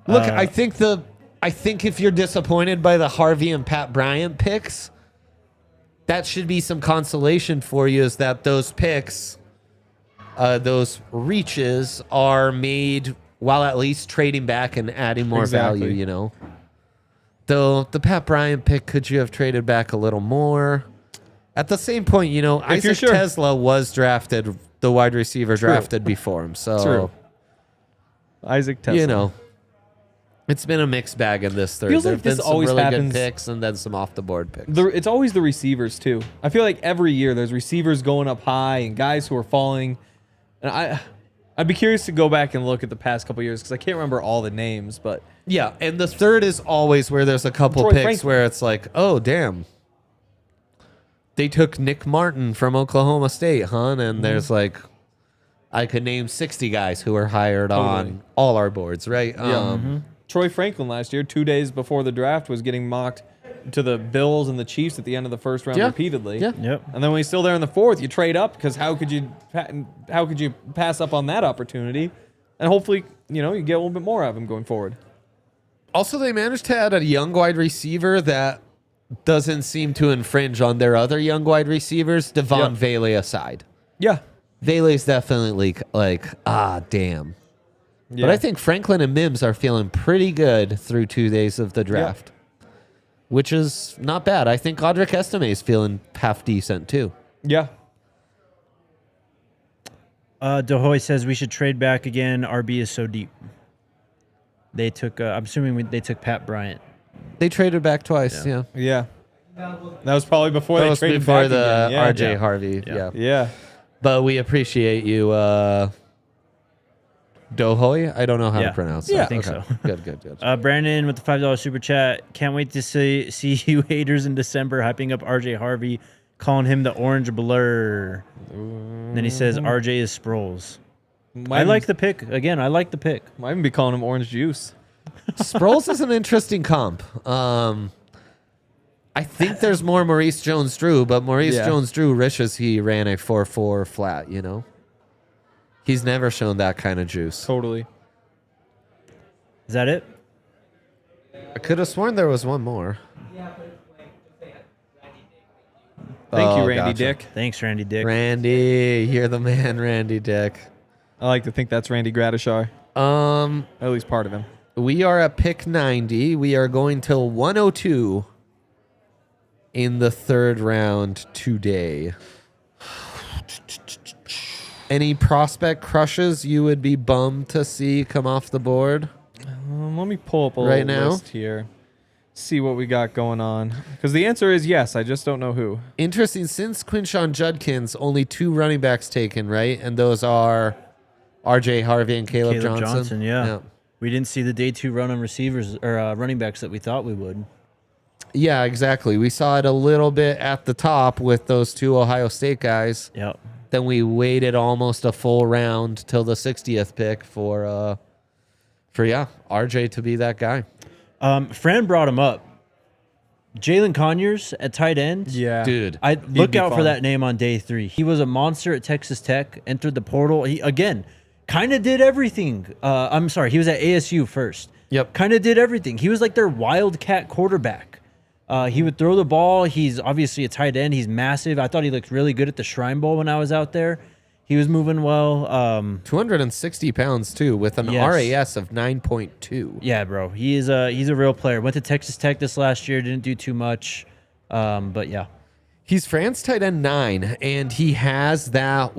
Look, I think if you're disappointed by the Harvey and Pat Bryant picks, that should be some consolation for you, is that those picks, those reaches are made while at least trading back and adding more Exactly. value, you know. Though the Pat Bryant pick, could you have traded back a little more? At the same point, you know, If you're Isaac sure. Tesla was drafted, the wide receiver drafted before him. So, True. Isaac Tesla. you know, it's been a mixed bag in this third. Feels There like have been this some always really happens- good picks and then some off the board picks. It's always the receivers too. I feel like every year there's receivers going up high and guys who are falling. And I'd be curious to go back and look at the past couple years because I can't remember all the names, but Yeah, and the third is always where there's a couple Troy picks Franklin. where it's like, oh, damn. They took Nick Martin from Oklahoma State, huh? And there's like, I could name 60 guys who were hired on all our boards, right? Troy Franklin last year, 2 days before the draft, was getting mocked to the Bills and the Chiefs at the end of the first round repeatedly. Yeah. Yep. And then when he's still there in the fourth, you trade up because how could you pass up on that opportunity? And hopefully, you get a little bit more out of him going forward. Also, they managed to add a young wide receiver that doesn't seem to infringe on their other young wide receivers, Devon Vele aside. Yeah. Vele's definitely damn. Yeah. But I think Franklin and Mims are feeling pretty good through 2 days of the draft, which is not bad. I think Audric Estime is feeling half decent too. Yeah. DeHoy says we should trade back again. RB is so deep. They took, I'm assuming they took Pat Bryant. They traded back twice, yeah. Yeah. That was probably before That they was traded before back the again. RJ Harvey, yeah. Yeah. But we appreciate you, Dohoy. I don't know how to pronounce it. I think so. Good. Brandon with the $5 super chat. Can't wait to see you haters in December hyping up RJ Harvey, calling him the orange blur. Then he says RJ is Sproles. I like the pick. Again, I like the pick. Might even be calling him orange juice. Sproles is an interesting comp. I think there's more Maurice Jones-Drew, but Maurice Jones-Drew wishes he ran a 4.4 flat, He's never shown that kind of juice. Totally. Is that it? I could have sworn there was one more. Thank you, Randy gotcha. Dick. Thanks, Randy Dick. Randy, you're the man, Randy Dick. I like to think that's Randy Gradishar. At least part of him. We are at pick 90. We are going till 102 in the third round today. Any prospect crushes you would be bummed to see come off the board? Let me pull up a right little now list here. See what we got going on. Because the answer is yes. I just don't know who. Interesting. Since Quinshon Judkins, only 2 running backs taken, right? And those are R.J. Harvey and Caleb Johnson. Yeah. We didn't see the day 2 run on receivers or running backs that we thought we would. Yeah, exactly. We saw it a little bit at the top with those 2 Ohio State guys. Yep. Then we waited almost a full round till the 60th pick for RJ to be that guy. Fran brought him up. Jalen Conyers at tight end. Yeah. Dude. I look be out for fun. that name on day 3. He was a monster at Texas Tech, entered the portal. He, again, kind of did everything. I'm sorry, he was at ASU first. Yep. Kind of did everything. He was like their wildcat quarterback. He would throw the ball. He's obviously a tight end. He's massive. I thought he looked really good at the Shrine Bowl when I was out there. He was moving well. 260 pounds, too, with an Yes. RAS of 9.2. Yeah, bro. He's a real player. Went to Texas Tech this last year. Didn't do too much. But, yeah. He's France tight end 9, and he has that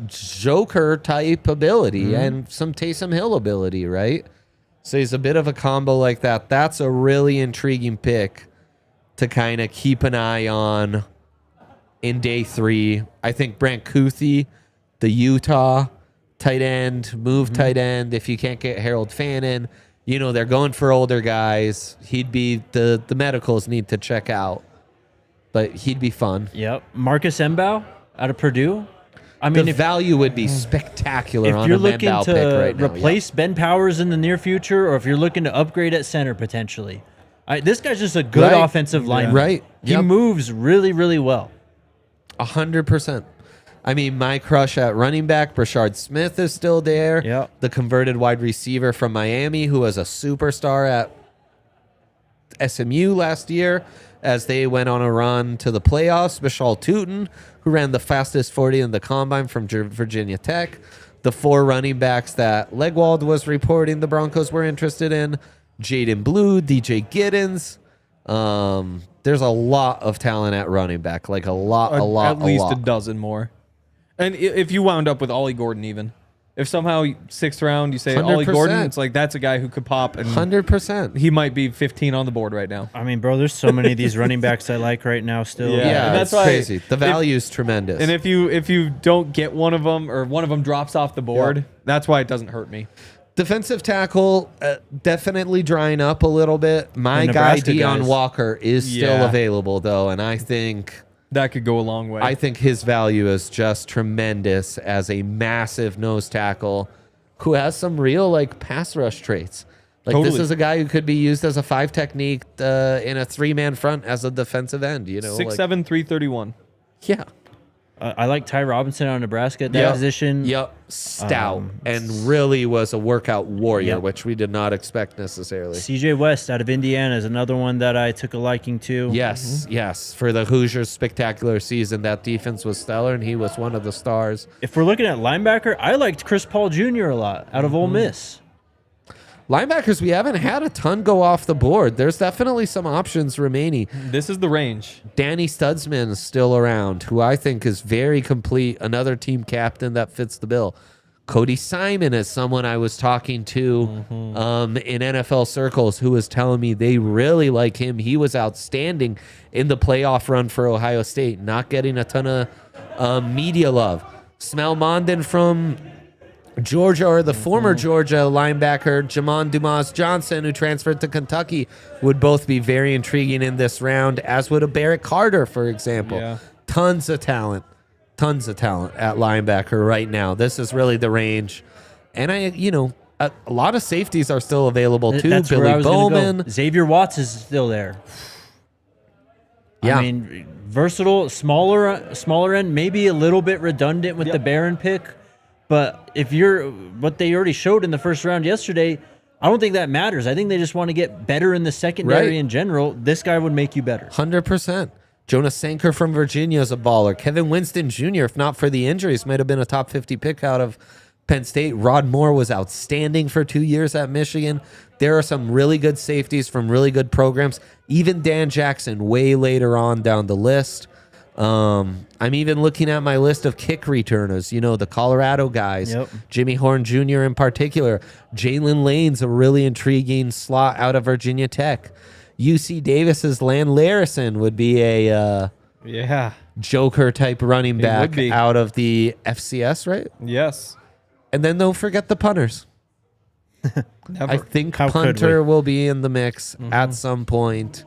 Joker type ability and some Taysom Hill ability, right? So he's a bit of a combo like that. That's a really intriguing pick to kind of keep an eye on in day 3. I think Brant Kuthi, the Utah tight end, tight end. If you can't get Harold Fannin, they're going for older guys. He'd be the medicals need to check out, but he'd be fun. Yep. Marcus Mbow out of Purdue. I mean, The value would be spectacular if on you're a looking Mendel to pick right now. replace Ben Powers in the near future, or if you're looking to upgrade at center potentially, this guy's just a good Right. offensive lineman. Right. He Yep. moves really, really well. 100%. I mean, my crush at running back, Brashard Smith, is still there. Yep. The converted wide receiver from Miami, who was a superstar at SMU last year as they went on a run to the playoffs. Bashal Tootin, who ran the fastest 40 in the combine from Virginia Tech. The 4 running backs that Legwald was reporting the Broncos were interested in. Jaden Blue, DJ Giddens. There's a lot of talent at running back, like a lot. At least a dozen more. And if you wound up with Ollie Gordon, even if somehow 6th round you say Ollie 100%. Gordon, it's like that's a guy who could pop, and 100%. he might be 15 on the board right now. I mean, bro, there's so many of these running backs I like right now still. Yeah. Yeah, and that's that's why crazy. The value is tremendous. And if you don't get one of them, or one of them drops off the board, that's why it doesn't hurt me. Defensive tackle, definitely drying up a little bit. My The guy, Nebraska Deion guys. Walker, is still Yeah. available, though, and I think That could go a long way. I think his value is just tremendous as a massive nose tackle who has some real like pass rush traits. Like Totally. this is a guy who could be used as a 5 technique in a 3-man front as a defensive end. You know, 6'7", 331. yeah. I like Ty Robinson on Nebraska at that position. Yep, stout and really was a workout warrior, Yep. which we did not expect necessarily. CJ West out of Indiana is another one that I took a liking to. Yes, yes. For the Hoosiers' spectacular season, that defense was stellar, and he was one of the stars. If we're looking at linebacker, I liked Chris Paul Jr. a lot out of Ole Miss. Linebackers, we haven't had a ton go off the board. There's definitely some options remaining. This is the range. Danny Studsman is still around, who I think is very complete. Another team captain that fits the bill. Cody Simon is someone I was talking to in NFL circles who was telling me they really like him. He was outstanding in the playoff run for Ohio State, not getting a ton of media love. Smell Mondin from Georgia, or the former Georgia linebacker Jamon Dumas Johnson, who transferred to Kentucky, would both be very intriguing in this round, as would a Barrett Carter, for example. Yeah. Tons of talent at linebacker right now. This is really the range. And a lot of safeties are still available too. That's where I Billy was gonna Bowman. go. Xavier Watts is still there. Yeah. I mean, versatile, smaller end, maybe a little bit redundant with the Barron pick. But if you're what they already showed in the first round yesterday, I don't think that matters. I think they just want to get better in the secondary Right. in general. This guy would make you better. 100%. Jonas Sanker from Virginia is a baller. Kevin Winston Jr., if not for the injuries, might have been a top 50 pick out of Penn State. Rod Moore was outstanding for 2 years at Michigan. There are some really good safeties from really good programs. Even Dan Jackson way later on down the list. I'm even looking at my list of kick returners, the Colorado guys, Yep. Jimmy Horn Jr. in particular. Jalen Lane's a really intriguing slot out of Virginia Tech. UC Davis's Lan Larison would be a Yeah. Joker type running would back be. out of the FCS, right? Yes. And then don't forget the punters. Never. I think How could punter we? will be in the mix at some point.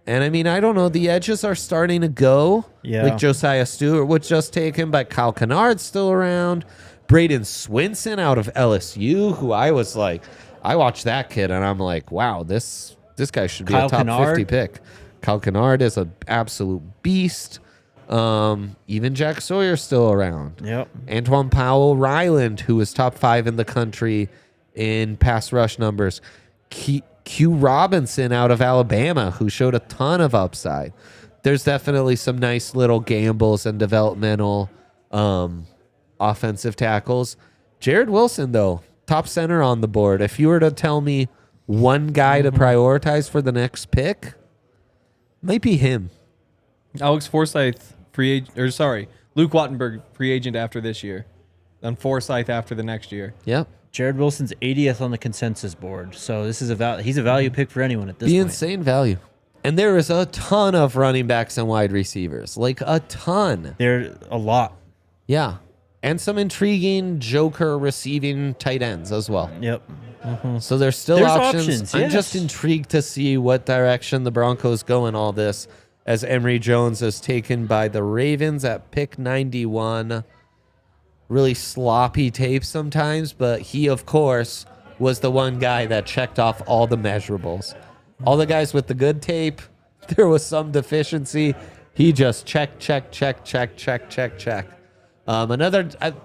And I mean, I don't know. The edges are starting to go. Yeah. Like Josiah Stewart was just taken, but Kyle Kennard's still around. Braden Swinson out of LSU, who I was like, I watched that kid and I'm like, wow, this guy should be Kyle a top Kennard? 50 pick. Kyle Kennard is an absolute beast. Even Jack Sawyer's still around. Yep. Antoine Powell Ryland, who was top 5 in the country in pass rush numbers. Q Robinson out of Alabama, who showed a ton of upside. There's definitely some nice little gambles and developmental offensive tackles. Jared Wilson, though, top center on the board. If you were to tell me one guy to prioritize for the next pick, might be him. Alex Forsyth, Luke Wattenberg, free agent after this year. Then Forsyth after the next year. Yep. Jared Wilson's 80th on the consensus board. So this is he's a value pick for anyone at this Be point. insane value. And there is a ton of running backs and wide receivers. Like a ton. There's a lot. Yeah. And some intriguing Joker receiving tight ends as well. Yep. So there's still There's options. options, I'm just yes. intrigued to see what direction the Broncos go in all this, as Emory Jones is taken by the Ravens at pick 91. Really sloppy tape sometimes, but he, of course, was the one guy that checked off all the measurables. All the guys with the good tape, there was some deficiency. He just check.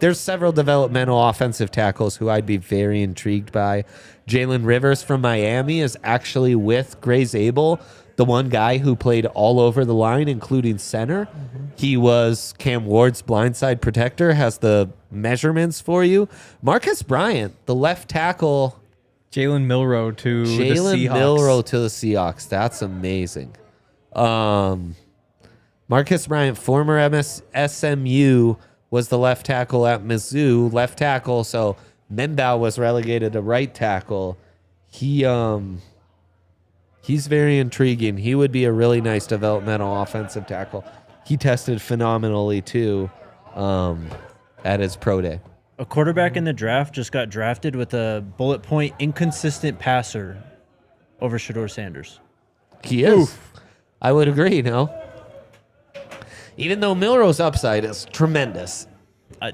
There's several developmental offensive tackles who I'd be very intrigued by. Jalen Rivers from Miami is actually with Gray Zabel, the one guy who played all over the line, including center. He was Cam Ward's blindside protector, has the measurements for you. Marcus Bryant, the left tackle. Jalen Milroe to the Seahawks. Milroe to the Seahawks. That's amazing. Marcus Bryant, former SMU, was the left tackle at Mizzou. Left tackle, so Mendow was relegated to right tackle. He's very intriguing. He would be a really nice developmental offensive tackle. He tested phenomenally, too, at his pro day. A quarterback in the draft just got drafted with a bullet point inconsistent passer over Shador Sanders. He is. I would agree, no? Even though Milroe's upside is tremendous.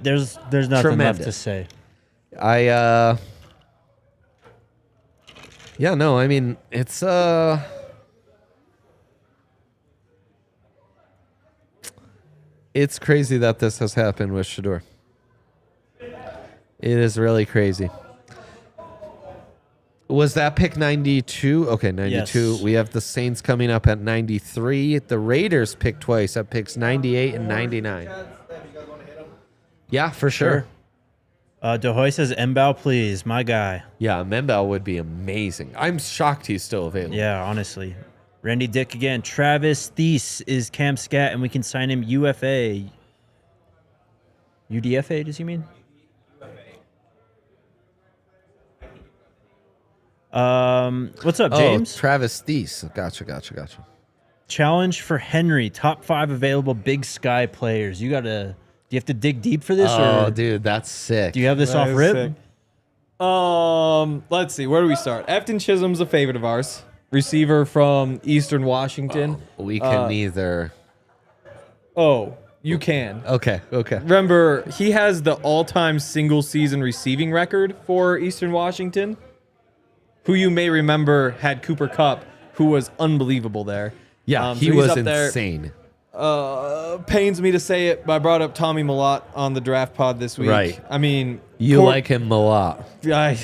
There's nothing left Tremendous. to say. Yeah, no, I mean, it's crazy that this has happened with Shador. It is really crazy. Was that pick 92? Okay, 92. Yes. We have the Saints coming up at 93. The Raiders pick twice at picks 98 and 99. Yeah, for sure. DeHoy says, Mbao, please, my guy. Yeah, Membel would be amazing. I'm shocked he's still available. Yeah, honestly. Randy Dick again. Travis Thies is Cam Scat, and we can sign him UFA. UDFA, does he mean? What's up, James? Oh, Travis Thies. Gotcha. Challenge for Henry. Top 5 available Big Sky players. Do you have to dig deep for this? Oh, or dude, that's sick. do you have this off rip? Let's see. Where do we start? Efton Chisholm's a favorite of ours. Receiver from Eastern Washington. We can neither. Oh, you can. Okay. Remember, he has the all-time single-season receiving record for Eastern Washington, who you may remember had Cooper Kupp, who was unbelievable there. Yeah, So he he's was up there. insane. Pains me to say it, but I brought up Tommy Millott on the draft pod this week. Right. I mean, You like him a lot. I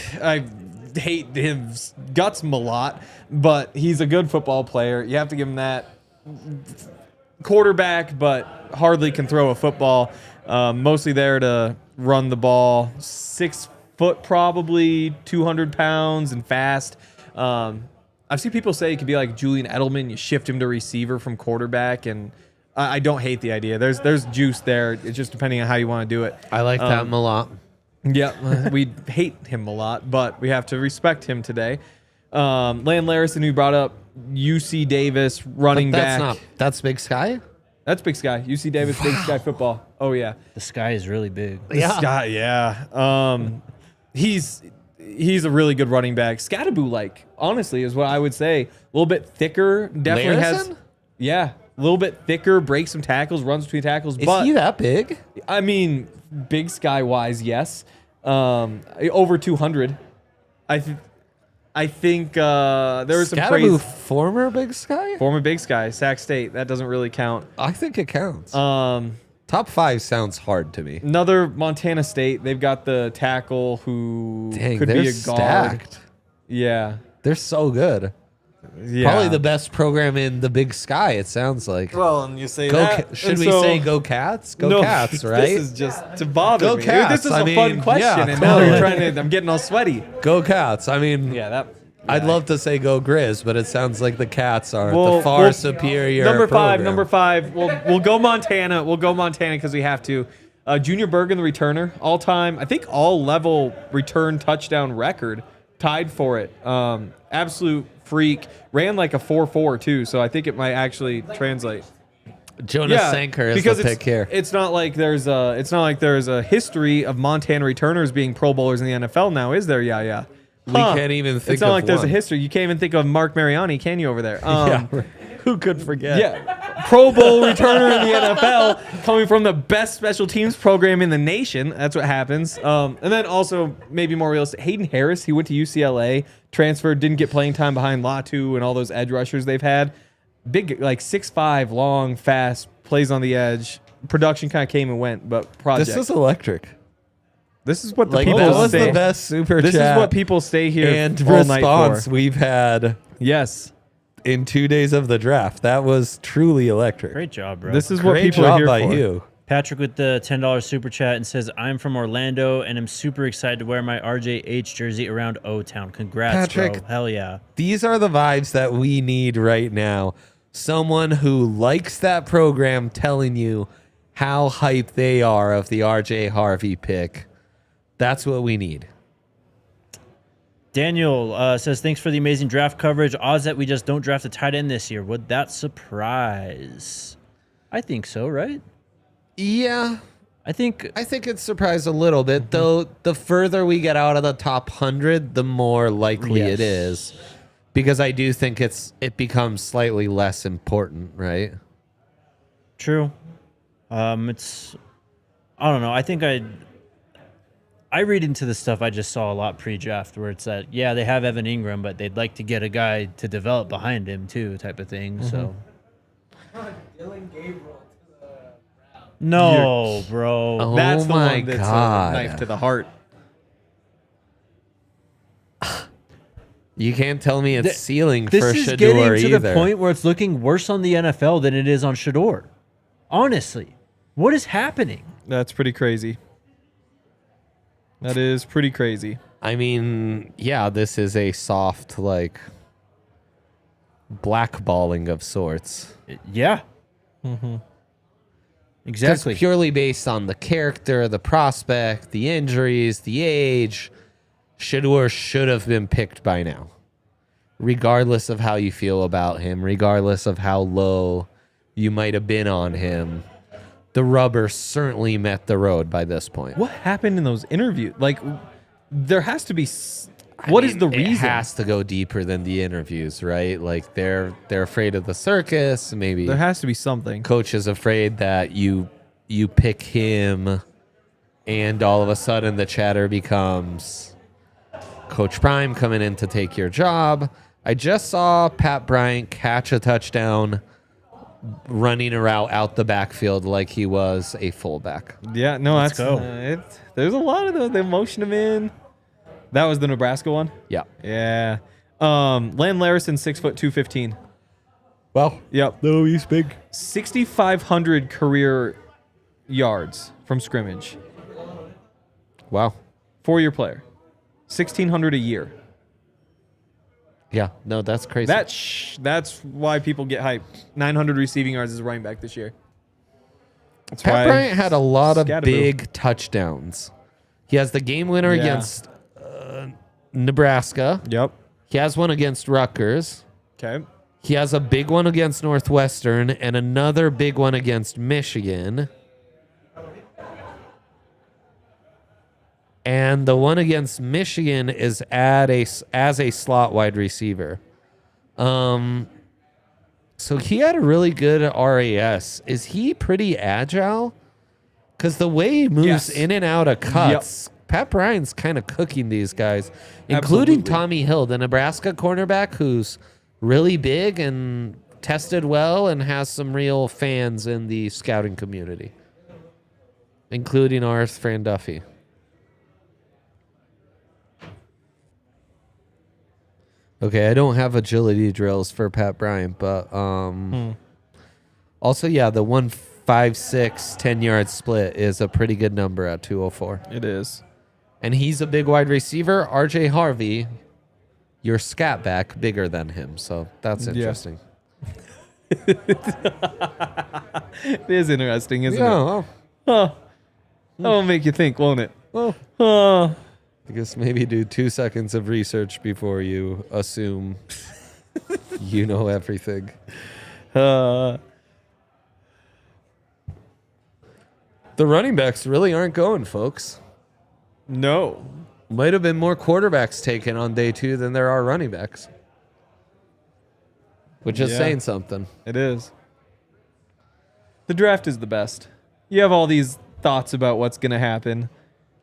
hate his guts a lot, but he's a good football player. You have to give him that. Quarterback, but hardly can throw a football. Mostly there to run the ball. 6 foot, probably 200 pounds, and fast. I've seen people say he could be like Julian Edelman. You shift him to receiver from quarterback, and I don't hate the idea. There's juice there. It's just depending on how you want to do it. I like that a lot. Yeah, we hate him a lot, but we have to respect him today. Land Larison, who brought up UC Davis, running back. That's Big Sky? That's Big Sky. UC Davis, Big Sky football. Oh, yeah. The sky is really big. Sky, yeah. He's a really good running back. Scattaboo-like, honestly, is what I would say. A little bit thicker. Definitely Larison? a little bit thicker, breaks some tackles, runs between tackles. Is but he that big? I mean, Big Sky-wise, yes. Over 200. I think there was some Scattaboo, praise. former Big Sky? Former Big Sky, Sac State. That doesn't really count. I think it counts. Top 5 sounds hard to me. Another Montana State. They've got the tackle who Dang, could they're be a guard. stacked. Yeah. They're so good. Yeah. Probably the best program in the Big Sky, it sounds like. Well, and you say Go that. Should and we so- say go Cats? Go No, Cats, right? This is just to bother Go me. Cats. This is I a mean, fun question, yeah, and now you're totally. trying to. I'm getting all sweaty. Go Cats. I mean, Yeah, I'd love to say go Grizz, but it sounds like the Cats are Well, the far well, superior Number five. program. Number 5. We'll go Montana. We'll go Montana because we have to. Junior Bergen, the returner, all time. I think all level return touchdown record, tied for it. Absolute freak. Ran like a 4.4 too, so I think it might actually translate. Jonas Sanker is because the pick here. It's not like there's a history of Montana returners being Pro Bowlers in the NFL now, is there? Yeah. We can't even think It's not of like there's a one. history. You can't even think of Mark Mariani, can you, over there? Who could forget? Yeah. Pro Bowl returner in the NFL coming from the best special teams program in the nation. That's what happens. And then also, maybe more realistic, Hayden Harris. He went to UCLA, transferred, didn't get playing time behind Latu and all those edge rushers they've had. Big, like 6'5", long, fast, plays on the edge. Production kind of came and went, but project. This is electric. This is what the Like people that was stay. the best super This chat is what people stay here and all night response for. we've had Yes. in 2 days of the draft. That was truly electric. Great job, bro. This is what Great people are job here by for. you. Patrick with the $10 super chat and says, I'm from Orlando and I'm super excited to wear my RJH jersey around O-Town. Congrats, Patrick. bro. Hell yeah. These are the vibes that we need right now. Someone who likes that program telling you how hyped they are of the RJ Harvey pick. That's what we need. Daniel says, thanks for the amazing draft coverage. Odds that we just don't draft a tight end this year. Would that surprise? I think so, right? Yeah, I think it surprised a little bit, though. The further we get out of the top 100, the more likely Yes. it is. Because I do think it becomes slightly less important, right? true. It's I don't know. I think I read into the stuff I just saw a lot pre-draft where it's that they have Evan Ingram, but they'd like to get a guy to develop behind him too, type of thing. So Dylan Gabriel to the Browns. no, bro. Oh That's the my one that's God. a knife to the heart. You can't tell me it's ceiling This for is Shador getting to either. the point where it's looking worse on the NFL than it is on Shador. Honestly, what is happening? That's pretty crazy. That is pretty crazy. I mean, yeah, this is a soft, like, blackballing of sorts. Yeah. Because Exactly. purely based on the character, the prospect, the injuries, the age, Shador should have been picked by now. Regardless of how you feel about him, regardless of how low you might have been on him, the rubber certainly met the road by this point. What happened in those interviews? Like, there has to be. What is the reason? It has to go deeper than the interviews, right? Like they're afraid of the circus. Maybe There has to be something. coach is afraid that you pick him, and all of a sudden the chatter becomes Coach Prime coming in to take your job. I just saw Pat Bryant catch a touchdown running a route out the backfield like he was a fullback. Yeah, no, Let's that's go. there's a lot of the emotion him in. That was the Nebraska one. Yeah. Yeah. Len Larison, 6 foot 215. Well, Yep. no, he's big. 6,500 career yards from scrimmage. Wow. 4-year player. 1,600 a year. Yeah. No, that's crazy. That's why people get hyped. 900 receiving yards as a running back this year. That's Pat why Bryant had a lot of Scatterboo. big touchdowns. He has the game winner Yeah. against Nebraska. Yep. He has one against Rutgers. Okay. He has a big one against Northwestern and another big one against Michigan. And the one against Michigan is as a slot wide receiver. So he had a really good RAS. Is he pretty agile? Because the way he moves Yes. in and out of cuts, Pat Bryant's kind of cooking these guys, including Absolutely. Tommy Hill, the Nebraska cornerback, who's really big and tested well and has some real fans in the scouting community, including ours, Fran Duffy. Okay, I don't have agility drills for Pat Bryant, but also, yeah, the 1.56 10-yard split is a pretty good number at 204. It is. And he's a big wide receiver. RJ Harvey, your scat back, bigger than him. So that's interesting. It is interesting, isn't it? Yeah, Huh. That'll make you think, won't it? well, Huh. I guess maybe do 2 seconds of research before you assume you know everything. Uh, The running backs really aren't going, folks. no. Might have been more quarterbacks taken on day 2 than there are running backs, which is Yeah. saying something. It is. The draft is the best. You have all these thoughts about what's going to happen.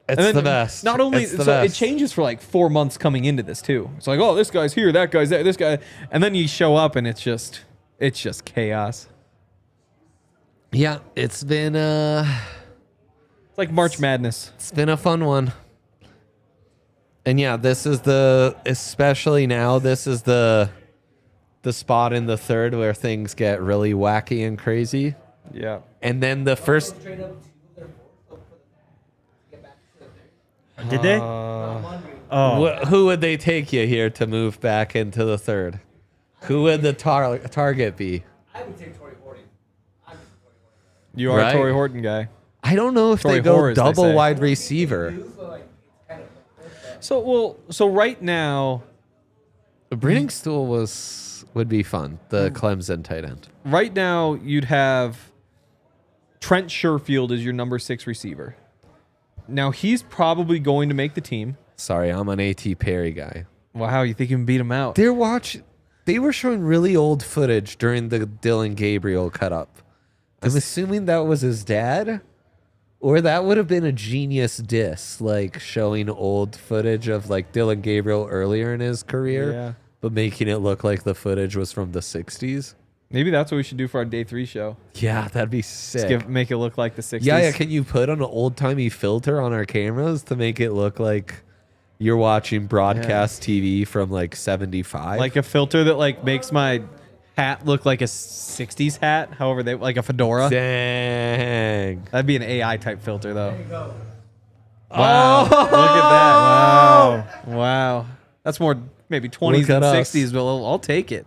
It's And then the best. Not only It's the so it best. changes for like 4 months coming into this too. It's like, oh, this guy's here, that guy's there, this guy, and then you show up and it's just chaos. Yeah, it's been It's like March Madness. it's been a fun one. And yeah, this is especially now, this is the spot in the third where things get really wacky and crazy. Yeah. And then the first Trade up to their fourth for the get back to the third. Did they? I'm wondering. who would they take you here to move back into the third? Who would the target be? I would take Torrey Horton. I'm Torrey Horton. You are Right. a Torrey Horton guy. I don't know if Torrey they go Hoare, as they double say. wide receiver. So like it's kind of So right now, The breeding stool would be fun. The Clemson tight end. you'd have Trent Sherfield as your number 6 receiver. Now he's probably going to make the team. Sorry, I'm an A.T. Perry guy. Wow, you think you can beat him out? They were showing really old footage during the Dylan Gabriel cut up I'm assuming that was his dad, or that would have been a genius diss, like showing old footage of like Dylan Gabriel earlier in his career, Yeah. but making it look like the footage was from the 60s. Maybe that's what we should do for our day 3 show. Yeah, that'd be sick. Make it look like the 60s. Yeah, can you put an old-timey filter on our cameras to make it look like you're watching broadcast TV from like 75? Like a filter that like makes my hat look like a 60s hat, however they like a fedora. Dang. That'd be an AI type filter though. There you go. Wow. Look at that. Wow. That's more maybe 20s Look than at us. 60s, but I'll take it.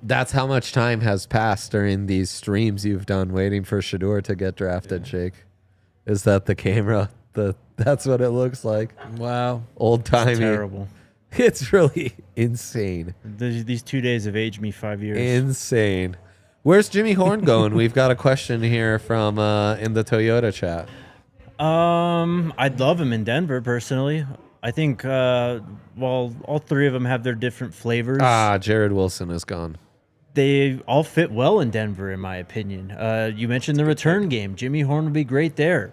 That's how much time has passed during these streams you've done waiting for Shador to get drafted, Jake. Is that the camera? That's what it looks like. Wow. Old-timey. Terrible. It's really insane. These 2 days have aged me 5 years. Insane. Where's Jimmy Horn going? We've got a question here from in the Toyota chat. I'd love him in Denver personally. I think while all 3 of them have their different flavors, Jared Wilson is gone. they all fit well in Denver, in my opinion. You mentioned the return game. Jimmy Horn would be great there.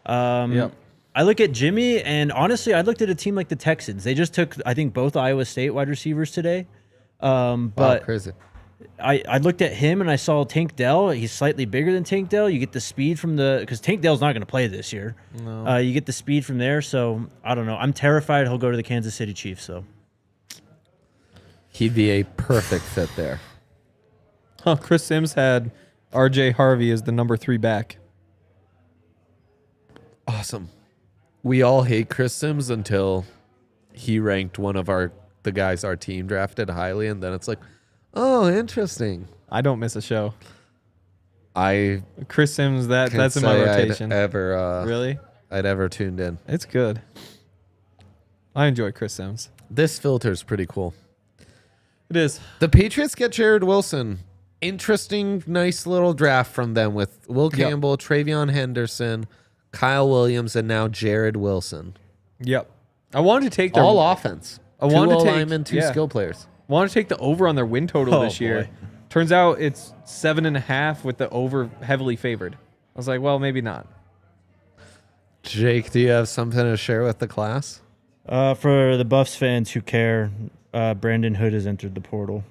Yep. I look at Jimmy, and honestly, I looked at a team like the Texans. They just took, I think, both Iowa State wide receivers today. But Crazy. I looked at him, and I saw Tank Dell. He's slightly bigger than Tank Dell. You get the speed from because Tank Dell's not going to play this year. No. You get the speed from there, so I don't know. I'm terrified he'll go to the Kansas City Chiefs, so. He'd be a perfect fit there. Huh, Chris Sims had RJ Harvey as the number 3 back. Awesome. We all hate Chris Sims until he ranked one of the guys our team drafted highly, and then it's like, oh, interesting. I don't miss a show. I Chris Sims, that's in my say rotation. I'd Really? ever tuned in. It's good. I enjoy Chris Sims. This filter's pretty cool. It is. The Patriots get Jared Wilson. Interesting, nice little draft from them with Will Campbell, Travion Henderson, Kyle Williams, and now Jared Wilson. Yep. I wanted to take their All offense. I wanted to take linemen, 2 skill players. wanted to take the over on their win total Oh, this year. boy. Turns out it's 7.5 with the over heavily favored. I was like, well, maybe not. Jake, do you have something to share with the class? For the Buffs fans who care, Brandon Hood has entered the portal.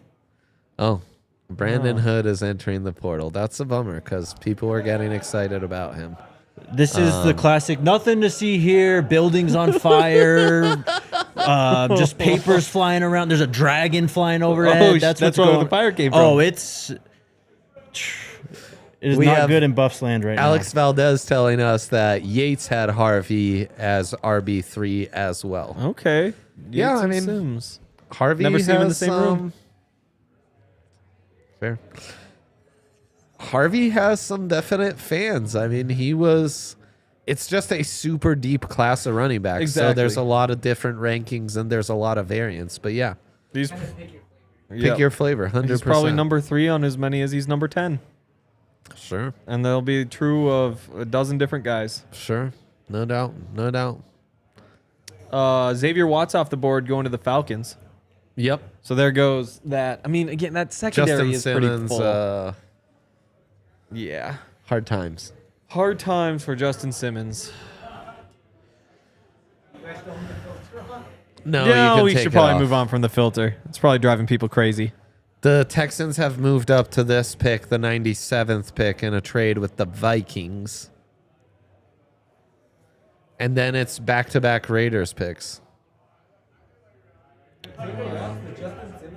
Oh, Brandon Hood is entering the portal. That's a bummer because people were getting excited about him. This is the classic, nothing to see here, buildings on fire, just papers flying around. There's a dragon flying overhead. Oh, that's that's what's where going. the fire came from. Oh, it is We not have good in Buffs land right Alex Valdez telling us that Yates had Harvey as RB3 as well. Okay. Yeah, Yates I and mean, Sims. Harvey Never seen him in the has same room. Fair. Harvey has some definite fans. I mean, it's just a super deep class of running backs. Exactly. So there's a lot of different rankings and there's a lot of variance. But yeah, These, pick your flavor, 100%. He's probably number 3 on as many as he's number 10. Sure, And they'll be true of a dozen different guys. sure. No doubt, no doubt. Xavier Watts off the board going to the Falcons. Yep. So there goes that. I mean, again, that secondary Justin is pretty Simmons, full. Yeah. hard times. Hard times for Justin Simmons. No, yeah, you can we take should it probably off. move on from the filter. It's probably driving people crazy. The Texans have moved up to this pick, the 97th pick, in a trade with the Vikings. And then it's back-to-back Raiders picks.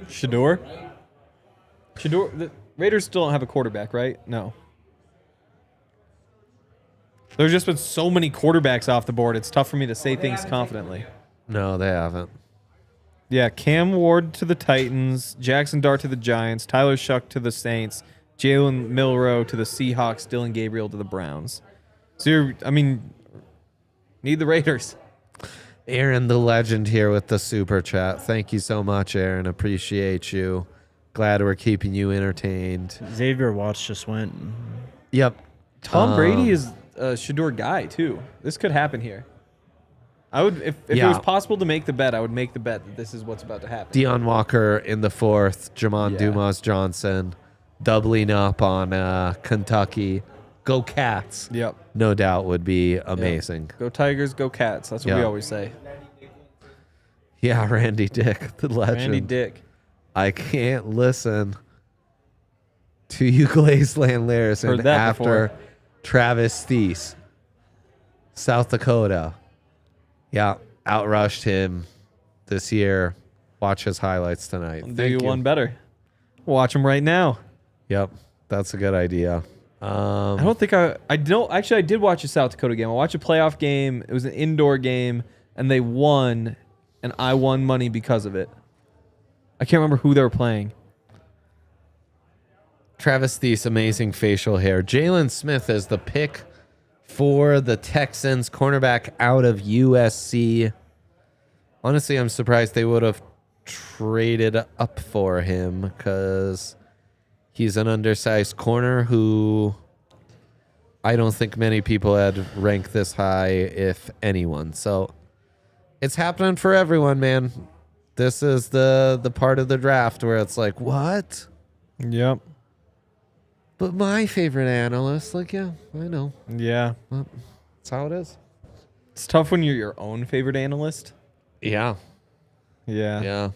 Shador? The Raiders still don't have a quarterback, right? No. There's just been so many quarterbacks off the board, it's tough for me to say things confidently. No, they haven't. Yeah, Cam Ward to the Titans, Jackson Dart to the Giants, Tyler Shuck to the Saints, Jalen Milroe to the Seahawks, Dylan Gabriel to the Browns. So need the Raiders. Aaron, the legend here with the super chat. Thank you so much, Aaron. Appreciate you. Glad we're keeping you entertained. Xavier Watts just went. Yep. Tom Brady is a Shador guy too. This could happen here. I would, if it was possible to make the bet, I would make the bet that this is what's about to happen. Deion Walker in the 4th. Jamon Dumas Johnson doubling up on Kentucky. Go Cats. Yep. No doubt would be amazing. Go Tigers, go Cats. That's what we Yeah. always say. Yeah, Randy Dick, the legend. Randy Dick. I can't listen to you Glaze Landlers Heard and that after before. Travis Thies, South Dakota. Yeah, outrushed him this year. Watch his highlights tonight. I'll do you one better. Watch him right now. Yep, that's a good idea. I don't think I don't actually. I did watch a South Dakota game. I watched a playoff game. It was an indoor game, and they won, and I won money because of it. I can't remember who they were playing. Travis Thies, amazing facial hair. Jalen Smith is the pick for the Texans, cornerback out of USC. Honestly, I'm surprised they would have traded up for him because he's an undersized corner who I don't think many people had ranked this high, if anyone. So it's happening for everyone, man. This is the part of the draft where it's like, what? Yep. But my favorite analyst, like, yeah, I know. Yeah. Well, that's how it is. It's tough when you're your own favorite analyst. Yeah. Yeah. Yeah.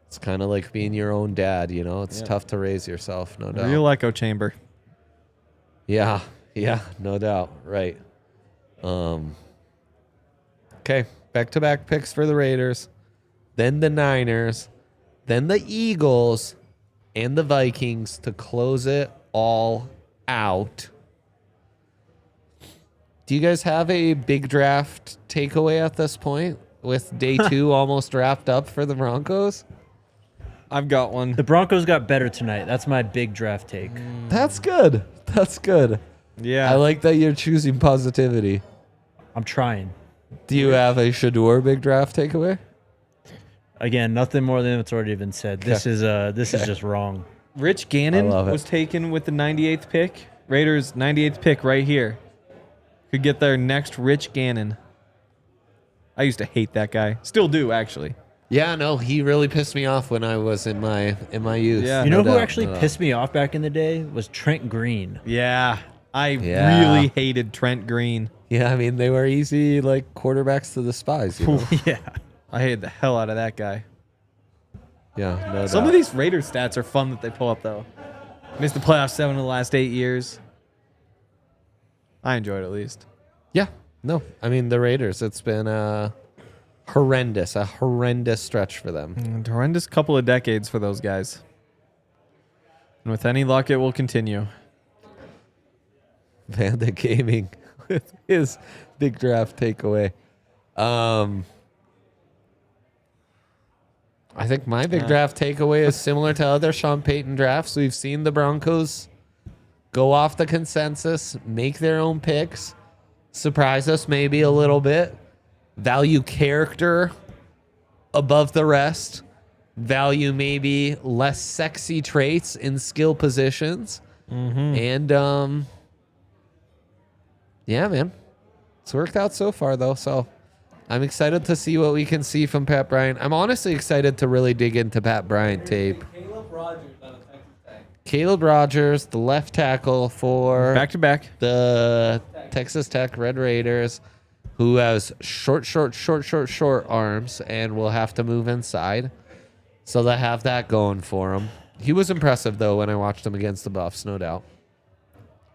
It's kind of like being your own dad, you know? It's tough to raise yourself, no doubt. Real echo chamber. Yeah. Yeah, no doubt. Right. Okay. Back-to-back picks for the Raiders. Then the Niners. Then the Eagles. And the Vikings to close it all out. Do you guys have a big draft takeaway at this point with day 2 almost wrapped up for the Broncos? I've got one. The Broncos got better tonight. That's my big draft take. That's good. That's good. Yeah. I like that you're choosing positivity. I'm trying. Do you have a Shador big draft takeaway? Again, nothing more than what's already been said. This is just wrong. Rich Gannon I love it. was taken with the 98th pick. Raiders 98th pick right here. Could get their next Rich Gannon. I used to hate that guy. Still do, actually. Yeah, no, he really pissed me off when I was in my youth. Yeah. You know No who doubt, actually no doubt. pissed me off back in the day was Trent Green. Yeah. I Yeah. really hated Trent Green. Yeah, I mean they were easy like quarterbacks to despise. You know? Yeah. I hated the hell out of that guy. Yeah, no Some doubt. of these Raiders stats are fun that they pull up, though. Missed the playoffs 7 of the last 8 years. I enjoyed it at least. Yeah, no, I mean the Raiders. It's been a horrendous stretch for them. Horrendous couple of decades for those guys. And with any luck, it will continue. Vanda Gaming with his big draft takeaway. I think my big draft takeaway is similar to other Sean Payton drafts. We've seen the Broncos go off the consensus, make their own picks, surprise us maybe a little bit, value character above the rest, value maybe less sexy traits in skill positions. And yeah, man, it's worked out so far though. So I'm excited to see what we can see from Pat Bryant. I'm honestly excited to really dig into Pat Bryant tape. Caleb Rogers out of Texas Tech. Caleb Rogers, the left tackle for Back to back. the Texas Tech Red Raiders, who has short arms and will have to move inside. So they have that going for him. He was impressive, though, when I watched him against the Buffs, no doubt.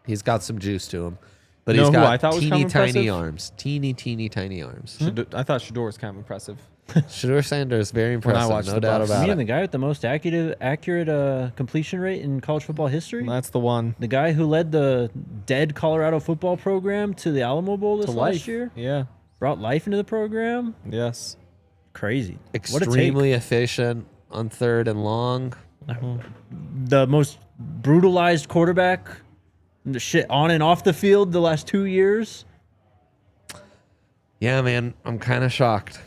He's got some juice to him. But Know he's who I got thought was kind teeny of tiny impressive? arms. Teeny tiny arms. I thought Shador was kind of impressive. Shador Sanders, very impressive, watched no the doubt Buffs. about Me it. and the guy with the most accurate completion rate in college football history. That's the one. The guy who led the dead Colorado football program to the Alamo Bowl this last year. Yeah. Brought life into the program. Yes. Crazy. Extremely efficient on 3rd and long. The most brutalized quarterback, the shit on and off the field the last 2 years. Yeah, man, I'm kind of shocked.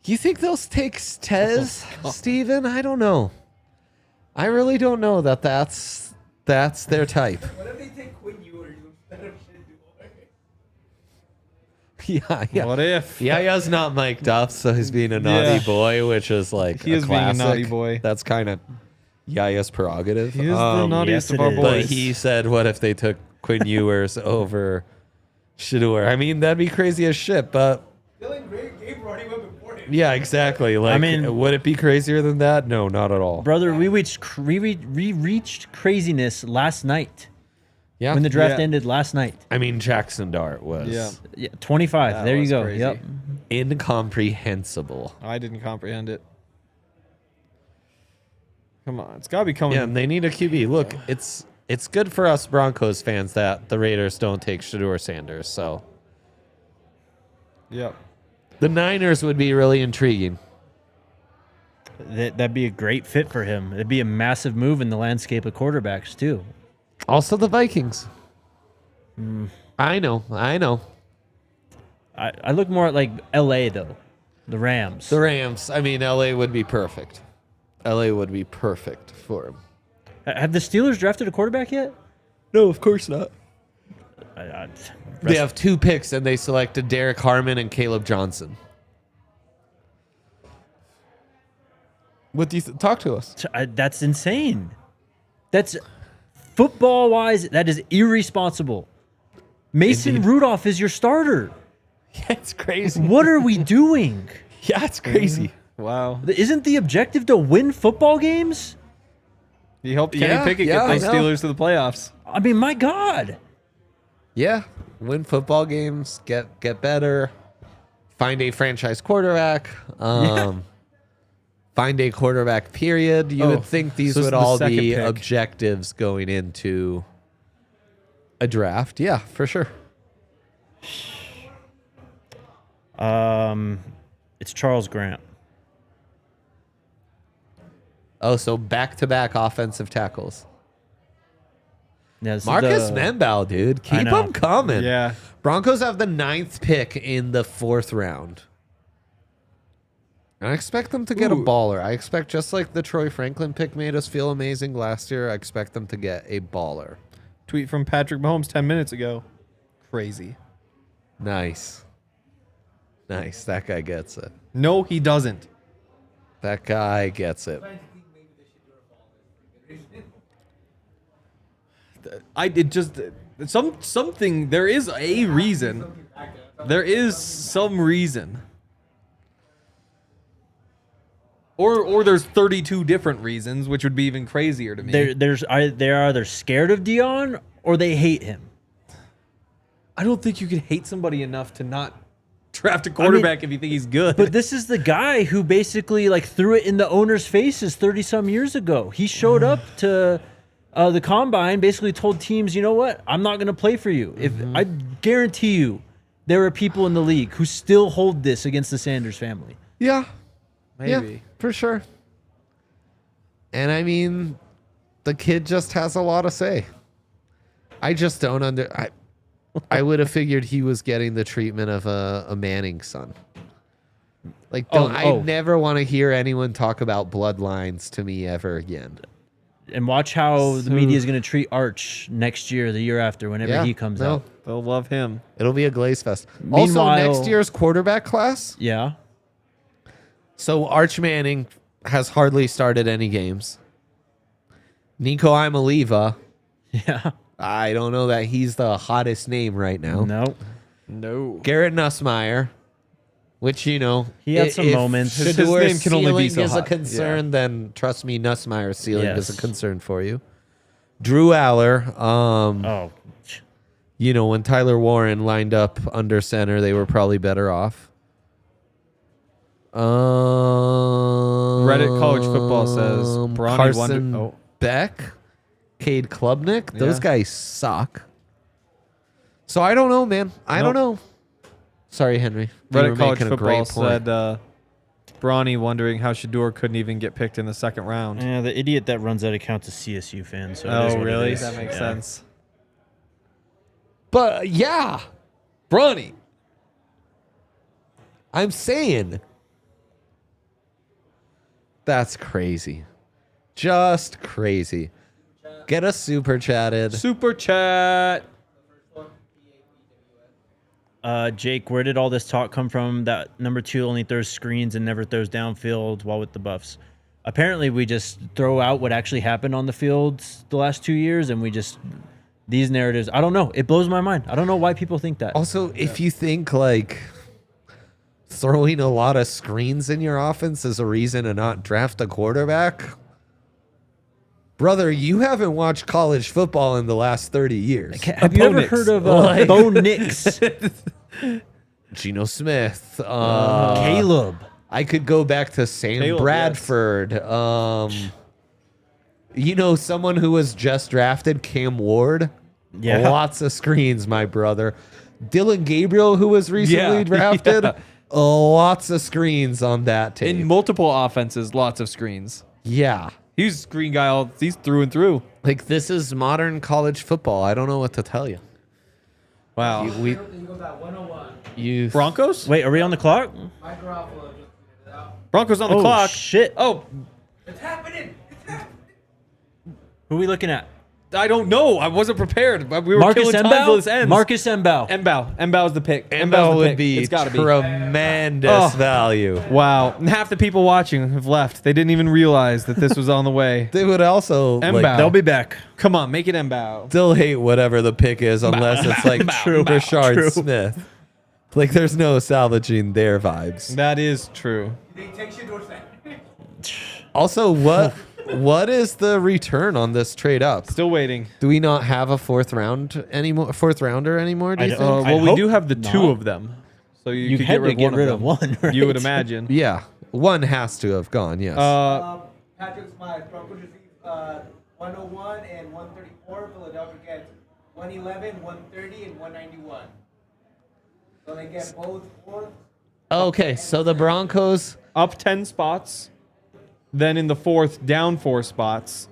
You think they'll take Tez, Steven? I don't know. I really don't know that's their type. What if they take Quinn Ewers instead of Shador? Yeah. What if? Yaya's not mic'd up, so he's being a naughty Yeah. boy, which is like He is being a classic. naughty boy. That's kind of Yaya's prerogative. He is the naughtiest yes, of our it is. boys. But he said, what if they took Quinn Ewers over Shador? I mean, that'd be crazy as shit, but Feeling great. Gabe already went before him. yeah, exactly. Like, I mean- would it be crazier than that? No, not at all. Brother, we reached craziness last night Yeah. when the draft Yeah. ended last night. I mean, Jackson Dart was Yeah, 25. That there you was go. crazy. Yep. incomprehensible. I didn't comprehend it. Come on, it's got to be coming. Yeah, and they need a QB. Look, it's good for us Broncos fans that the Raiders don't take Shador Sanders. So Yep. the Niners would be really intriguing. That'd be a great fit for him. It'd be a massive move in the landscape of quarterbacks too. Also, the Vikings. I know. I look more at like LA though, the Rams. The Rams. I mean, LA would be perfect. LA would be perfect for him. Have the Steelers drafted a quarterback yet? No, of course not. I- They have 2 picks, and they selected Derek Harmon and Caleb Johnson. What do you talk to us? That's insane. That's football wise. That is irresponsible. Mason Indeed. Rudolph is your starter. Yeah, it's crazy. What are we doing? Yeah, it's crazy. Wow. Isn't the objective to win football games? He helped Kenny Yeah, Pickett yeah, get those I know. Steelers to the playoffs. I mean, my God. Yeah, win football games, get better, find a franchise quarterback, find a quarterback. Period. You Oh, would think these so this would is the all second be pick. objectives going into a draft. Yeah, for sure. It's Charles Grant. Oh, so back-to-back offensive tackles. Yeah, this is Marcus the- Membow, dude. Keep know. them coming. Yeah. Broncos have the 9th pick in the 4th round. And I expect them to get a Ooh. baller. I expect, just like the Troy Franklin pick made us feel amazing last year, I expect them to get a baller. Tweet from Patrick Mahomes 10 minutes ago. Crazy. Nice. Nice. That guy gets it. No, he doesn't. That guy gets it. I did just something. There is a reason. There is some reason. Or there's 32 different reasons, which would be even crazier to me. They're either scared of Dion or they hate him. I don't think you could hate somebody enough to not draft a quarterback if you think he's good. But this is the guy who basically like threw it in the owner's faces 30 some years ago. He showed up to the combine, basically told teams, you know what? I'm not going to play for you. If I guarantee you, there are people in the league who still hold this against the Sanders family. Yeah. Maybe. Yeah, for sure. And I mean, the kid just has a lot to say. I just don't I would have figured he was getting the treatment of a Manning son. Like, I never want to hear anyone talk about bloodlines to me ever again. And watch how the media is going to treat Arch next year, the year after, whenever he comes out. They'll love him. It'll be a glaze fest. Also, Meanwhile- next year's quarterback class. Yeah. So Arch Manning has hardly started any games. Nico Imaliva, Yeah. I don't know that he's the hottest name right now. No. No. Garrett Nussmeier, which, you know, He had some moments. His Shador's name can only be ceiling so is a hot. concern, then trust me, Nussmeier's ceiling is a Yes. concern for you. Drew Aller, Oh. you know, when Tyler Warren lined up under center, they were probably better off. Reddit College Football says Bronny Carson Wonder. Oh, Beck, Cade Klubnik, those Yeah. guys suck. So I don't know, man. I don't know. Sorry, Henry. You were Reddit College making a Football great point. said Bronny wondering how Shador couldn't even get picked in the second round. Yeah, the idiot that runs that account's a CSU fan. So it is Oh, what it really? is. That makes Yeah. sense. But yeah, Bronny. I'm saying. That's crazy. Just crazy. Get us super chatted. Super chat. Jake, where did all this talk come from? That number 2 only throws screens and never throws downfield while with the Buffs. apparently we just throw out what actually happened on the field the last 2 years, and we just these narratives. I don't know. It blows my mind. I don't know why people think that. Also, if you think like throwing a lot of screens in your offense is a reason to not draft a quarterback, brother, you haven't watched college football in the last 30 years. Have you ever heard of Bo Nix? Geno Smith, Caleb. I could go back to Sam Caleb, Bradford. You know, someone who was just drafted, Cam Ward. Yeah. Lots of screens, my brother. Dylan Gabriel, who was recently drafted. Lots of screens on that tape. In multiple offenses, lots of screens. Yeah. He's a screen guy. He's through and through. Like, this is modern college football. I don't know what to tell you. Wow. We, You go back 101. you Broncos? Wait, are we on the clock? Mike Garofalo just tweeted it out. Broncos on the Oh, clock. shit. Oh, It's happening. It's happening. Who are we looking at? I don't know. I wasn't prepared. We were Marcus killing time till this M'Bow? ends. Marcus M'Bow. M'Bow is the pick. Embo M'Bow's the would pick. be It's gotta be. tremendous Oh. value. Wow. And half the people watching have left. They didn't even realize that this was on the way. They would also M'Bow. like, They'll be back. Come on, make it M'Bow. still hate whatever the pick is unless it's like Rashard Smith. Like, there's no salvaging their vibes. That is true. They take Shador Sanders. Also, what is the return on this trade up? Still waiting. Do we not have a fourth rounder anymore? Do you think? I Well, we hope do have the not. two of them. So you could had to get rid of one. one, right? You would imagine. Yeah, one has to have gone. Yes. Patrick Smythe, Broncos received 101 and 134. Philadelphia gets 111, 130, and 191. So they get both fourths. Okay, so the Broncos. Up 10 spots. Then in the fourth, down 4 spots.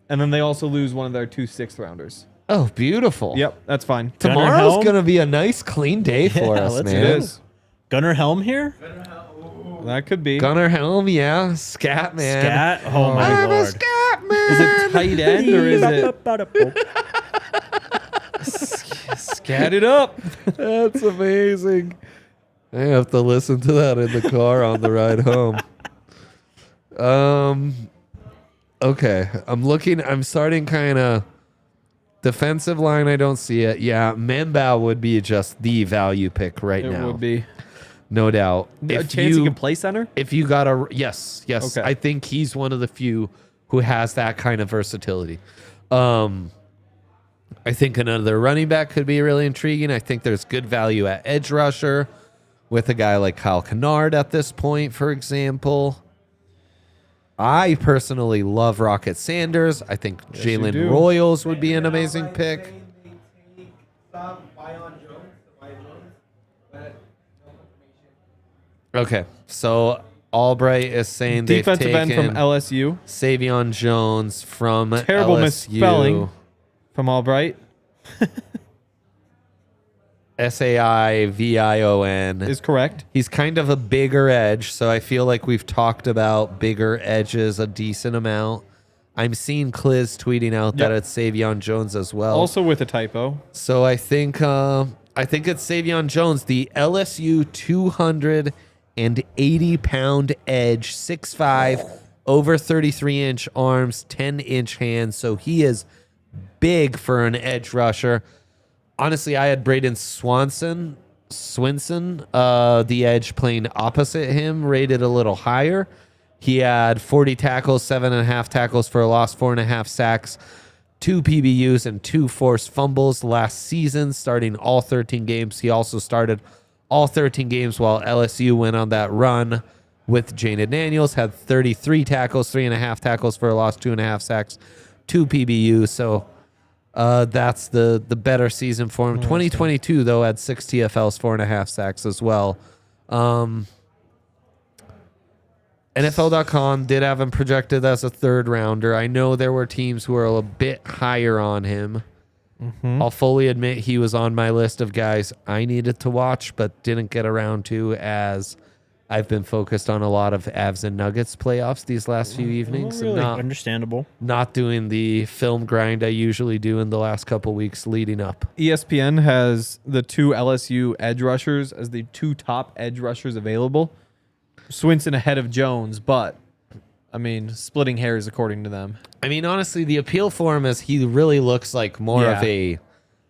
And then they also lose one of their 2 6th-rounders. Oh, beautiful. Yep, that's fine. Tomorrow's Helm? gonna be a nice, clean day for Yeah, us, let's man. It is. Gunnar Helm here? That could be. Gunnar Helm, yeah, scat man. Scat? Oh, my I'm a lord. scat man. Is it tight end or is it scat it up? That's amazing. I have to listen to that in the car on the ride home. Okay, I'm starting kind of defensive line. I don't see it. Yeah, M'Bow would be just the value pick right It now. would be. No doubt. A chance he can play center? If you got a yes. Okay. I think he's one of the few who has that kind of versatility. I think another running back could be really intriguing. I think there's good value at edge rusher with a guy like Kyle Kennard at this point, for example. I personally love Rocket Sanders. I think you Jalen do. Royals would be an amazing pick. They take some Sai'vion Jones, but no confirmation. Okay, so Albright is saying Defensive they've end taken from LSU. Sai'vion Jones from Terrible LSU. misspelling from Albright. Saivion Is correct. He's kind of a bigger edge, so I feel like we've talked about bigger edges a decent amount. I'm seeing Kliz tweeting out that Yep. it's Sai'vion Jones as well. Also with a typo. So I think it's Sai'vion Jones, the LSU 280-pound edge, 6'5", over 33-inch arms, 10-inch hands. So he is big for an edge rusher. Honestly, I had Braden Swinson, the edge playing opposite him, rated a little higher. He had 40 tackles, 7.5 tackles for a loss, 4.5 sacks, 2 PBUs, and 2 forced fumbles last season, starting all 13 games. He also started all 13 games while LSU went on that run with Jade Daniels, had 33 tackles, 3.5 tackles for a loss, 2.5 sacks, 2 PBUs. So that's the better season for him. 2022, though, had 6 TFLs, 4.5 sacks as well. NFL.com did have him projected as a 3rd rounder. I know there were teams who were a bit higher on him. I'll fully admit he was on my list of guys I needed to watch, but didn't get around to, as I've been focused on a lot of Avs and Nuggets playoffs these last few evenings. Really And understandable. not doing the film grind I usually do in the last couple weeks leading up. ESPN has the 2 LSU edge rushers as the 2 top edge rushers available. Swinson ahead of Jones, but I mean, splitting hairs according to them. I mean, honestly, the appeal for him is he really looks like more Yeah. of a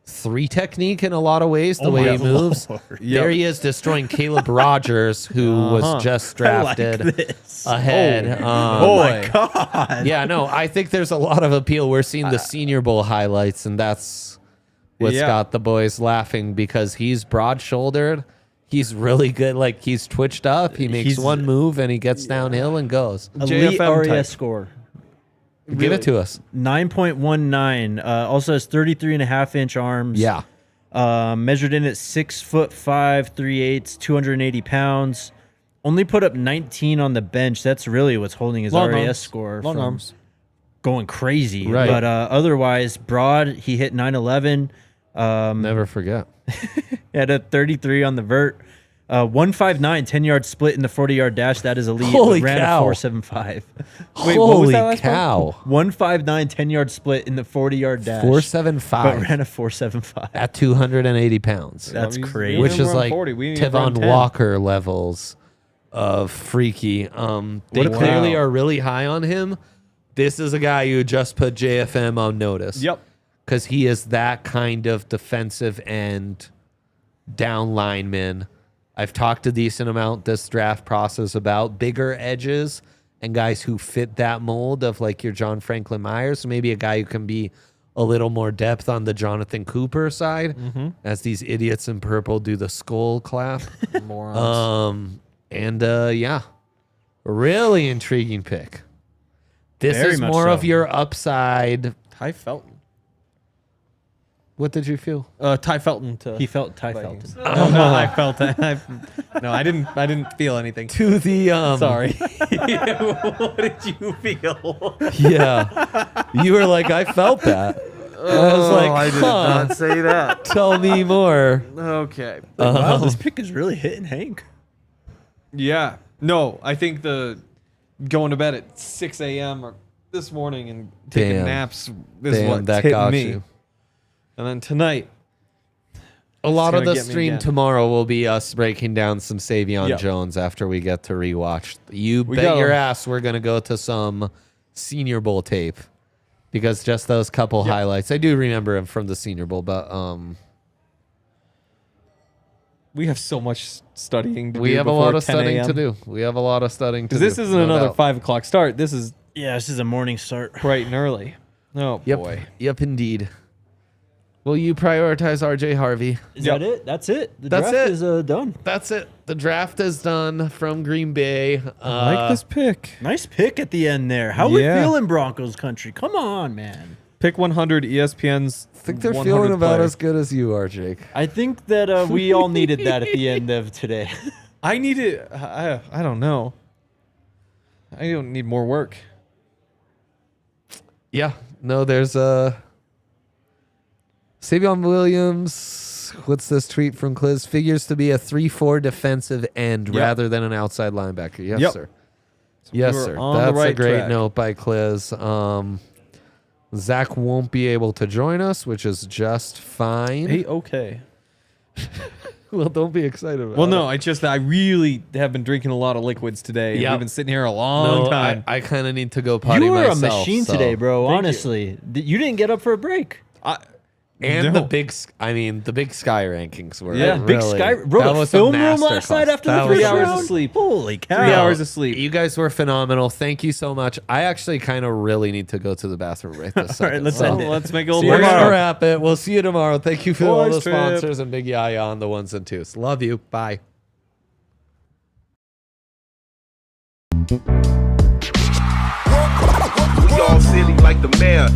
3 technique in a lot lot the way he moves. There he is destroying Caleb Rogers, who was just drafted ahead. Oh my God. Yeah, no, I think there's a lot of appeal. We're seeing the Senior Bowl highlights, and that's what's got the boys laughing because he's broad-shouldered. He's really good. Like, he's twitched up. He makes one move, and he gets downhill and goes. Elite JFM RAS type. score. Give it to us. 9.19. Also has 33.5-inch arms. Yeah. Measured in at 6'5", 3/8", 280 pounds. Only put up 19 on the bench. That's really what's holding his Long RAS arms. score Long from arms. going crazy. Right. But otherwise, broad, he hit 9'11". Never forget. Had a 33 on the vert. 159, 10-yard split in the 40-yard dash. That is elite. Holy Ran cow. a 4.75. Wait, what was Holy that last one? cow. 159, 10-yard split in the 40-yard dash. 4.75 But ran a 4.75. at 280 pounds. That's we- crazy. we Which didn't is run like 40. We didn't even run Tevon 10. Walker levels of freaky. They clearly are really high on him. This is a guy who just put JFM on notice. Yep. Because he is that kind of defensive end down lineman. I've talked a decent amount this draft process about bigger edges and guys who fit that mold of like your John Franklin Myers. Maybe a guy who can be a little more depth on the Jonathan Cooper side as these idiots in purple do the skull clap. Morons. Yeah, really intriguing pick. This Very is much more so. of your upside. Ty Felton. What did you feel? Ty Felton to He felt Ty Vikings. Felton. Oh, no, I felt that. No, I didn't feel anything. To the Sorry. What did you feel? Yeah, you were like, I felt that. I was like, I did not say that. Tell me more. Okay. Wow, this pick is really hitting Hank. Yeah. No, I think the going to bed at 6 a.m. or this morning and taking Damn. naps is Damn, what that hit got me. you. And then tonight, A lot of gonna the get me stream again. tomorrow will be us breaking down some Sai'vion Yep. Jones after we get to rewatch. You We bet got your him. ass we're going to go to some Senior Bowl tape because just those couple highlights. I do remember him from the Senior Bowl, but we have so much studying to do. we have a before lot of 10 studying a.m. to do. We have a lot of studying to do. Because this isn't no another doubt. 5 o'clock start. This is Yeah, this is a morning start. bright and early. Oh, Yep. boy. Yep, indeed. Will you prioritize RJ Harvey? Is Yep. that it? That's it. The That's draft it. is done. That's it. The draft is done from Green Bay. I like this pick. Nice pick at the end there. How we Yeah. feeling, Broncos country? Come on, man. Pick 100, ESPN's. I think they're 100th feeling about player. as good as you are, Jake. I think that we all needed that at the end of today. I need it. I don't know. I don't need more work. Yeah. No, there's Sai'vion Williams. What's this tweet from Cliz? Figures to be a 3-4 defensive end Yep. rather than an outside linebacker. Yes, Yep. sir. Yes, we were sir. on the That's a right great track. note by Cliz. Zach won't be able to join us, which is just fine. Hey, okay. Well, don't be excited about Well, it. no, I really have been drinking a lot of liquids today. Yep. We've been sitting here a long No, time. I kind of need to go potty You were myself. a machine so- today, bro. Thank Honestly, you didn't get up for a break. And No. the big Sky rankings were Yeah, Big really, Sky that wrote a was film room last masterclass. night after That the was 3 first hours round? of sleep. Holy cow! 3 hours of sleep. You guys were phenomenal. Thank you so much. I actually kind of really need to go to the bathroom right this second. let's so end it. Let's make it a we're little going to more. wrap it. We'll see you tomorrow. Thank you for all the Boys trip. sponsors and Big Yaya on the ones and twos. Love you. Bye. We all silly like the mayor.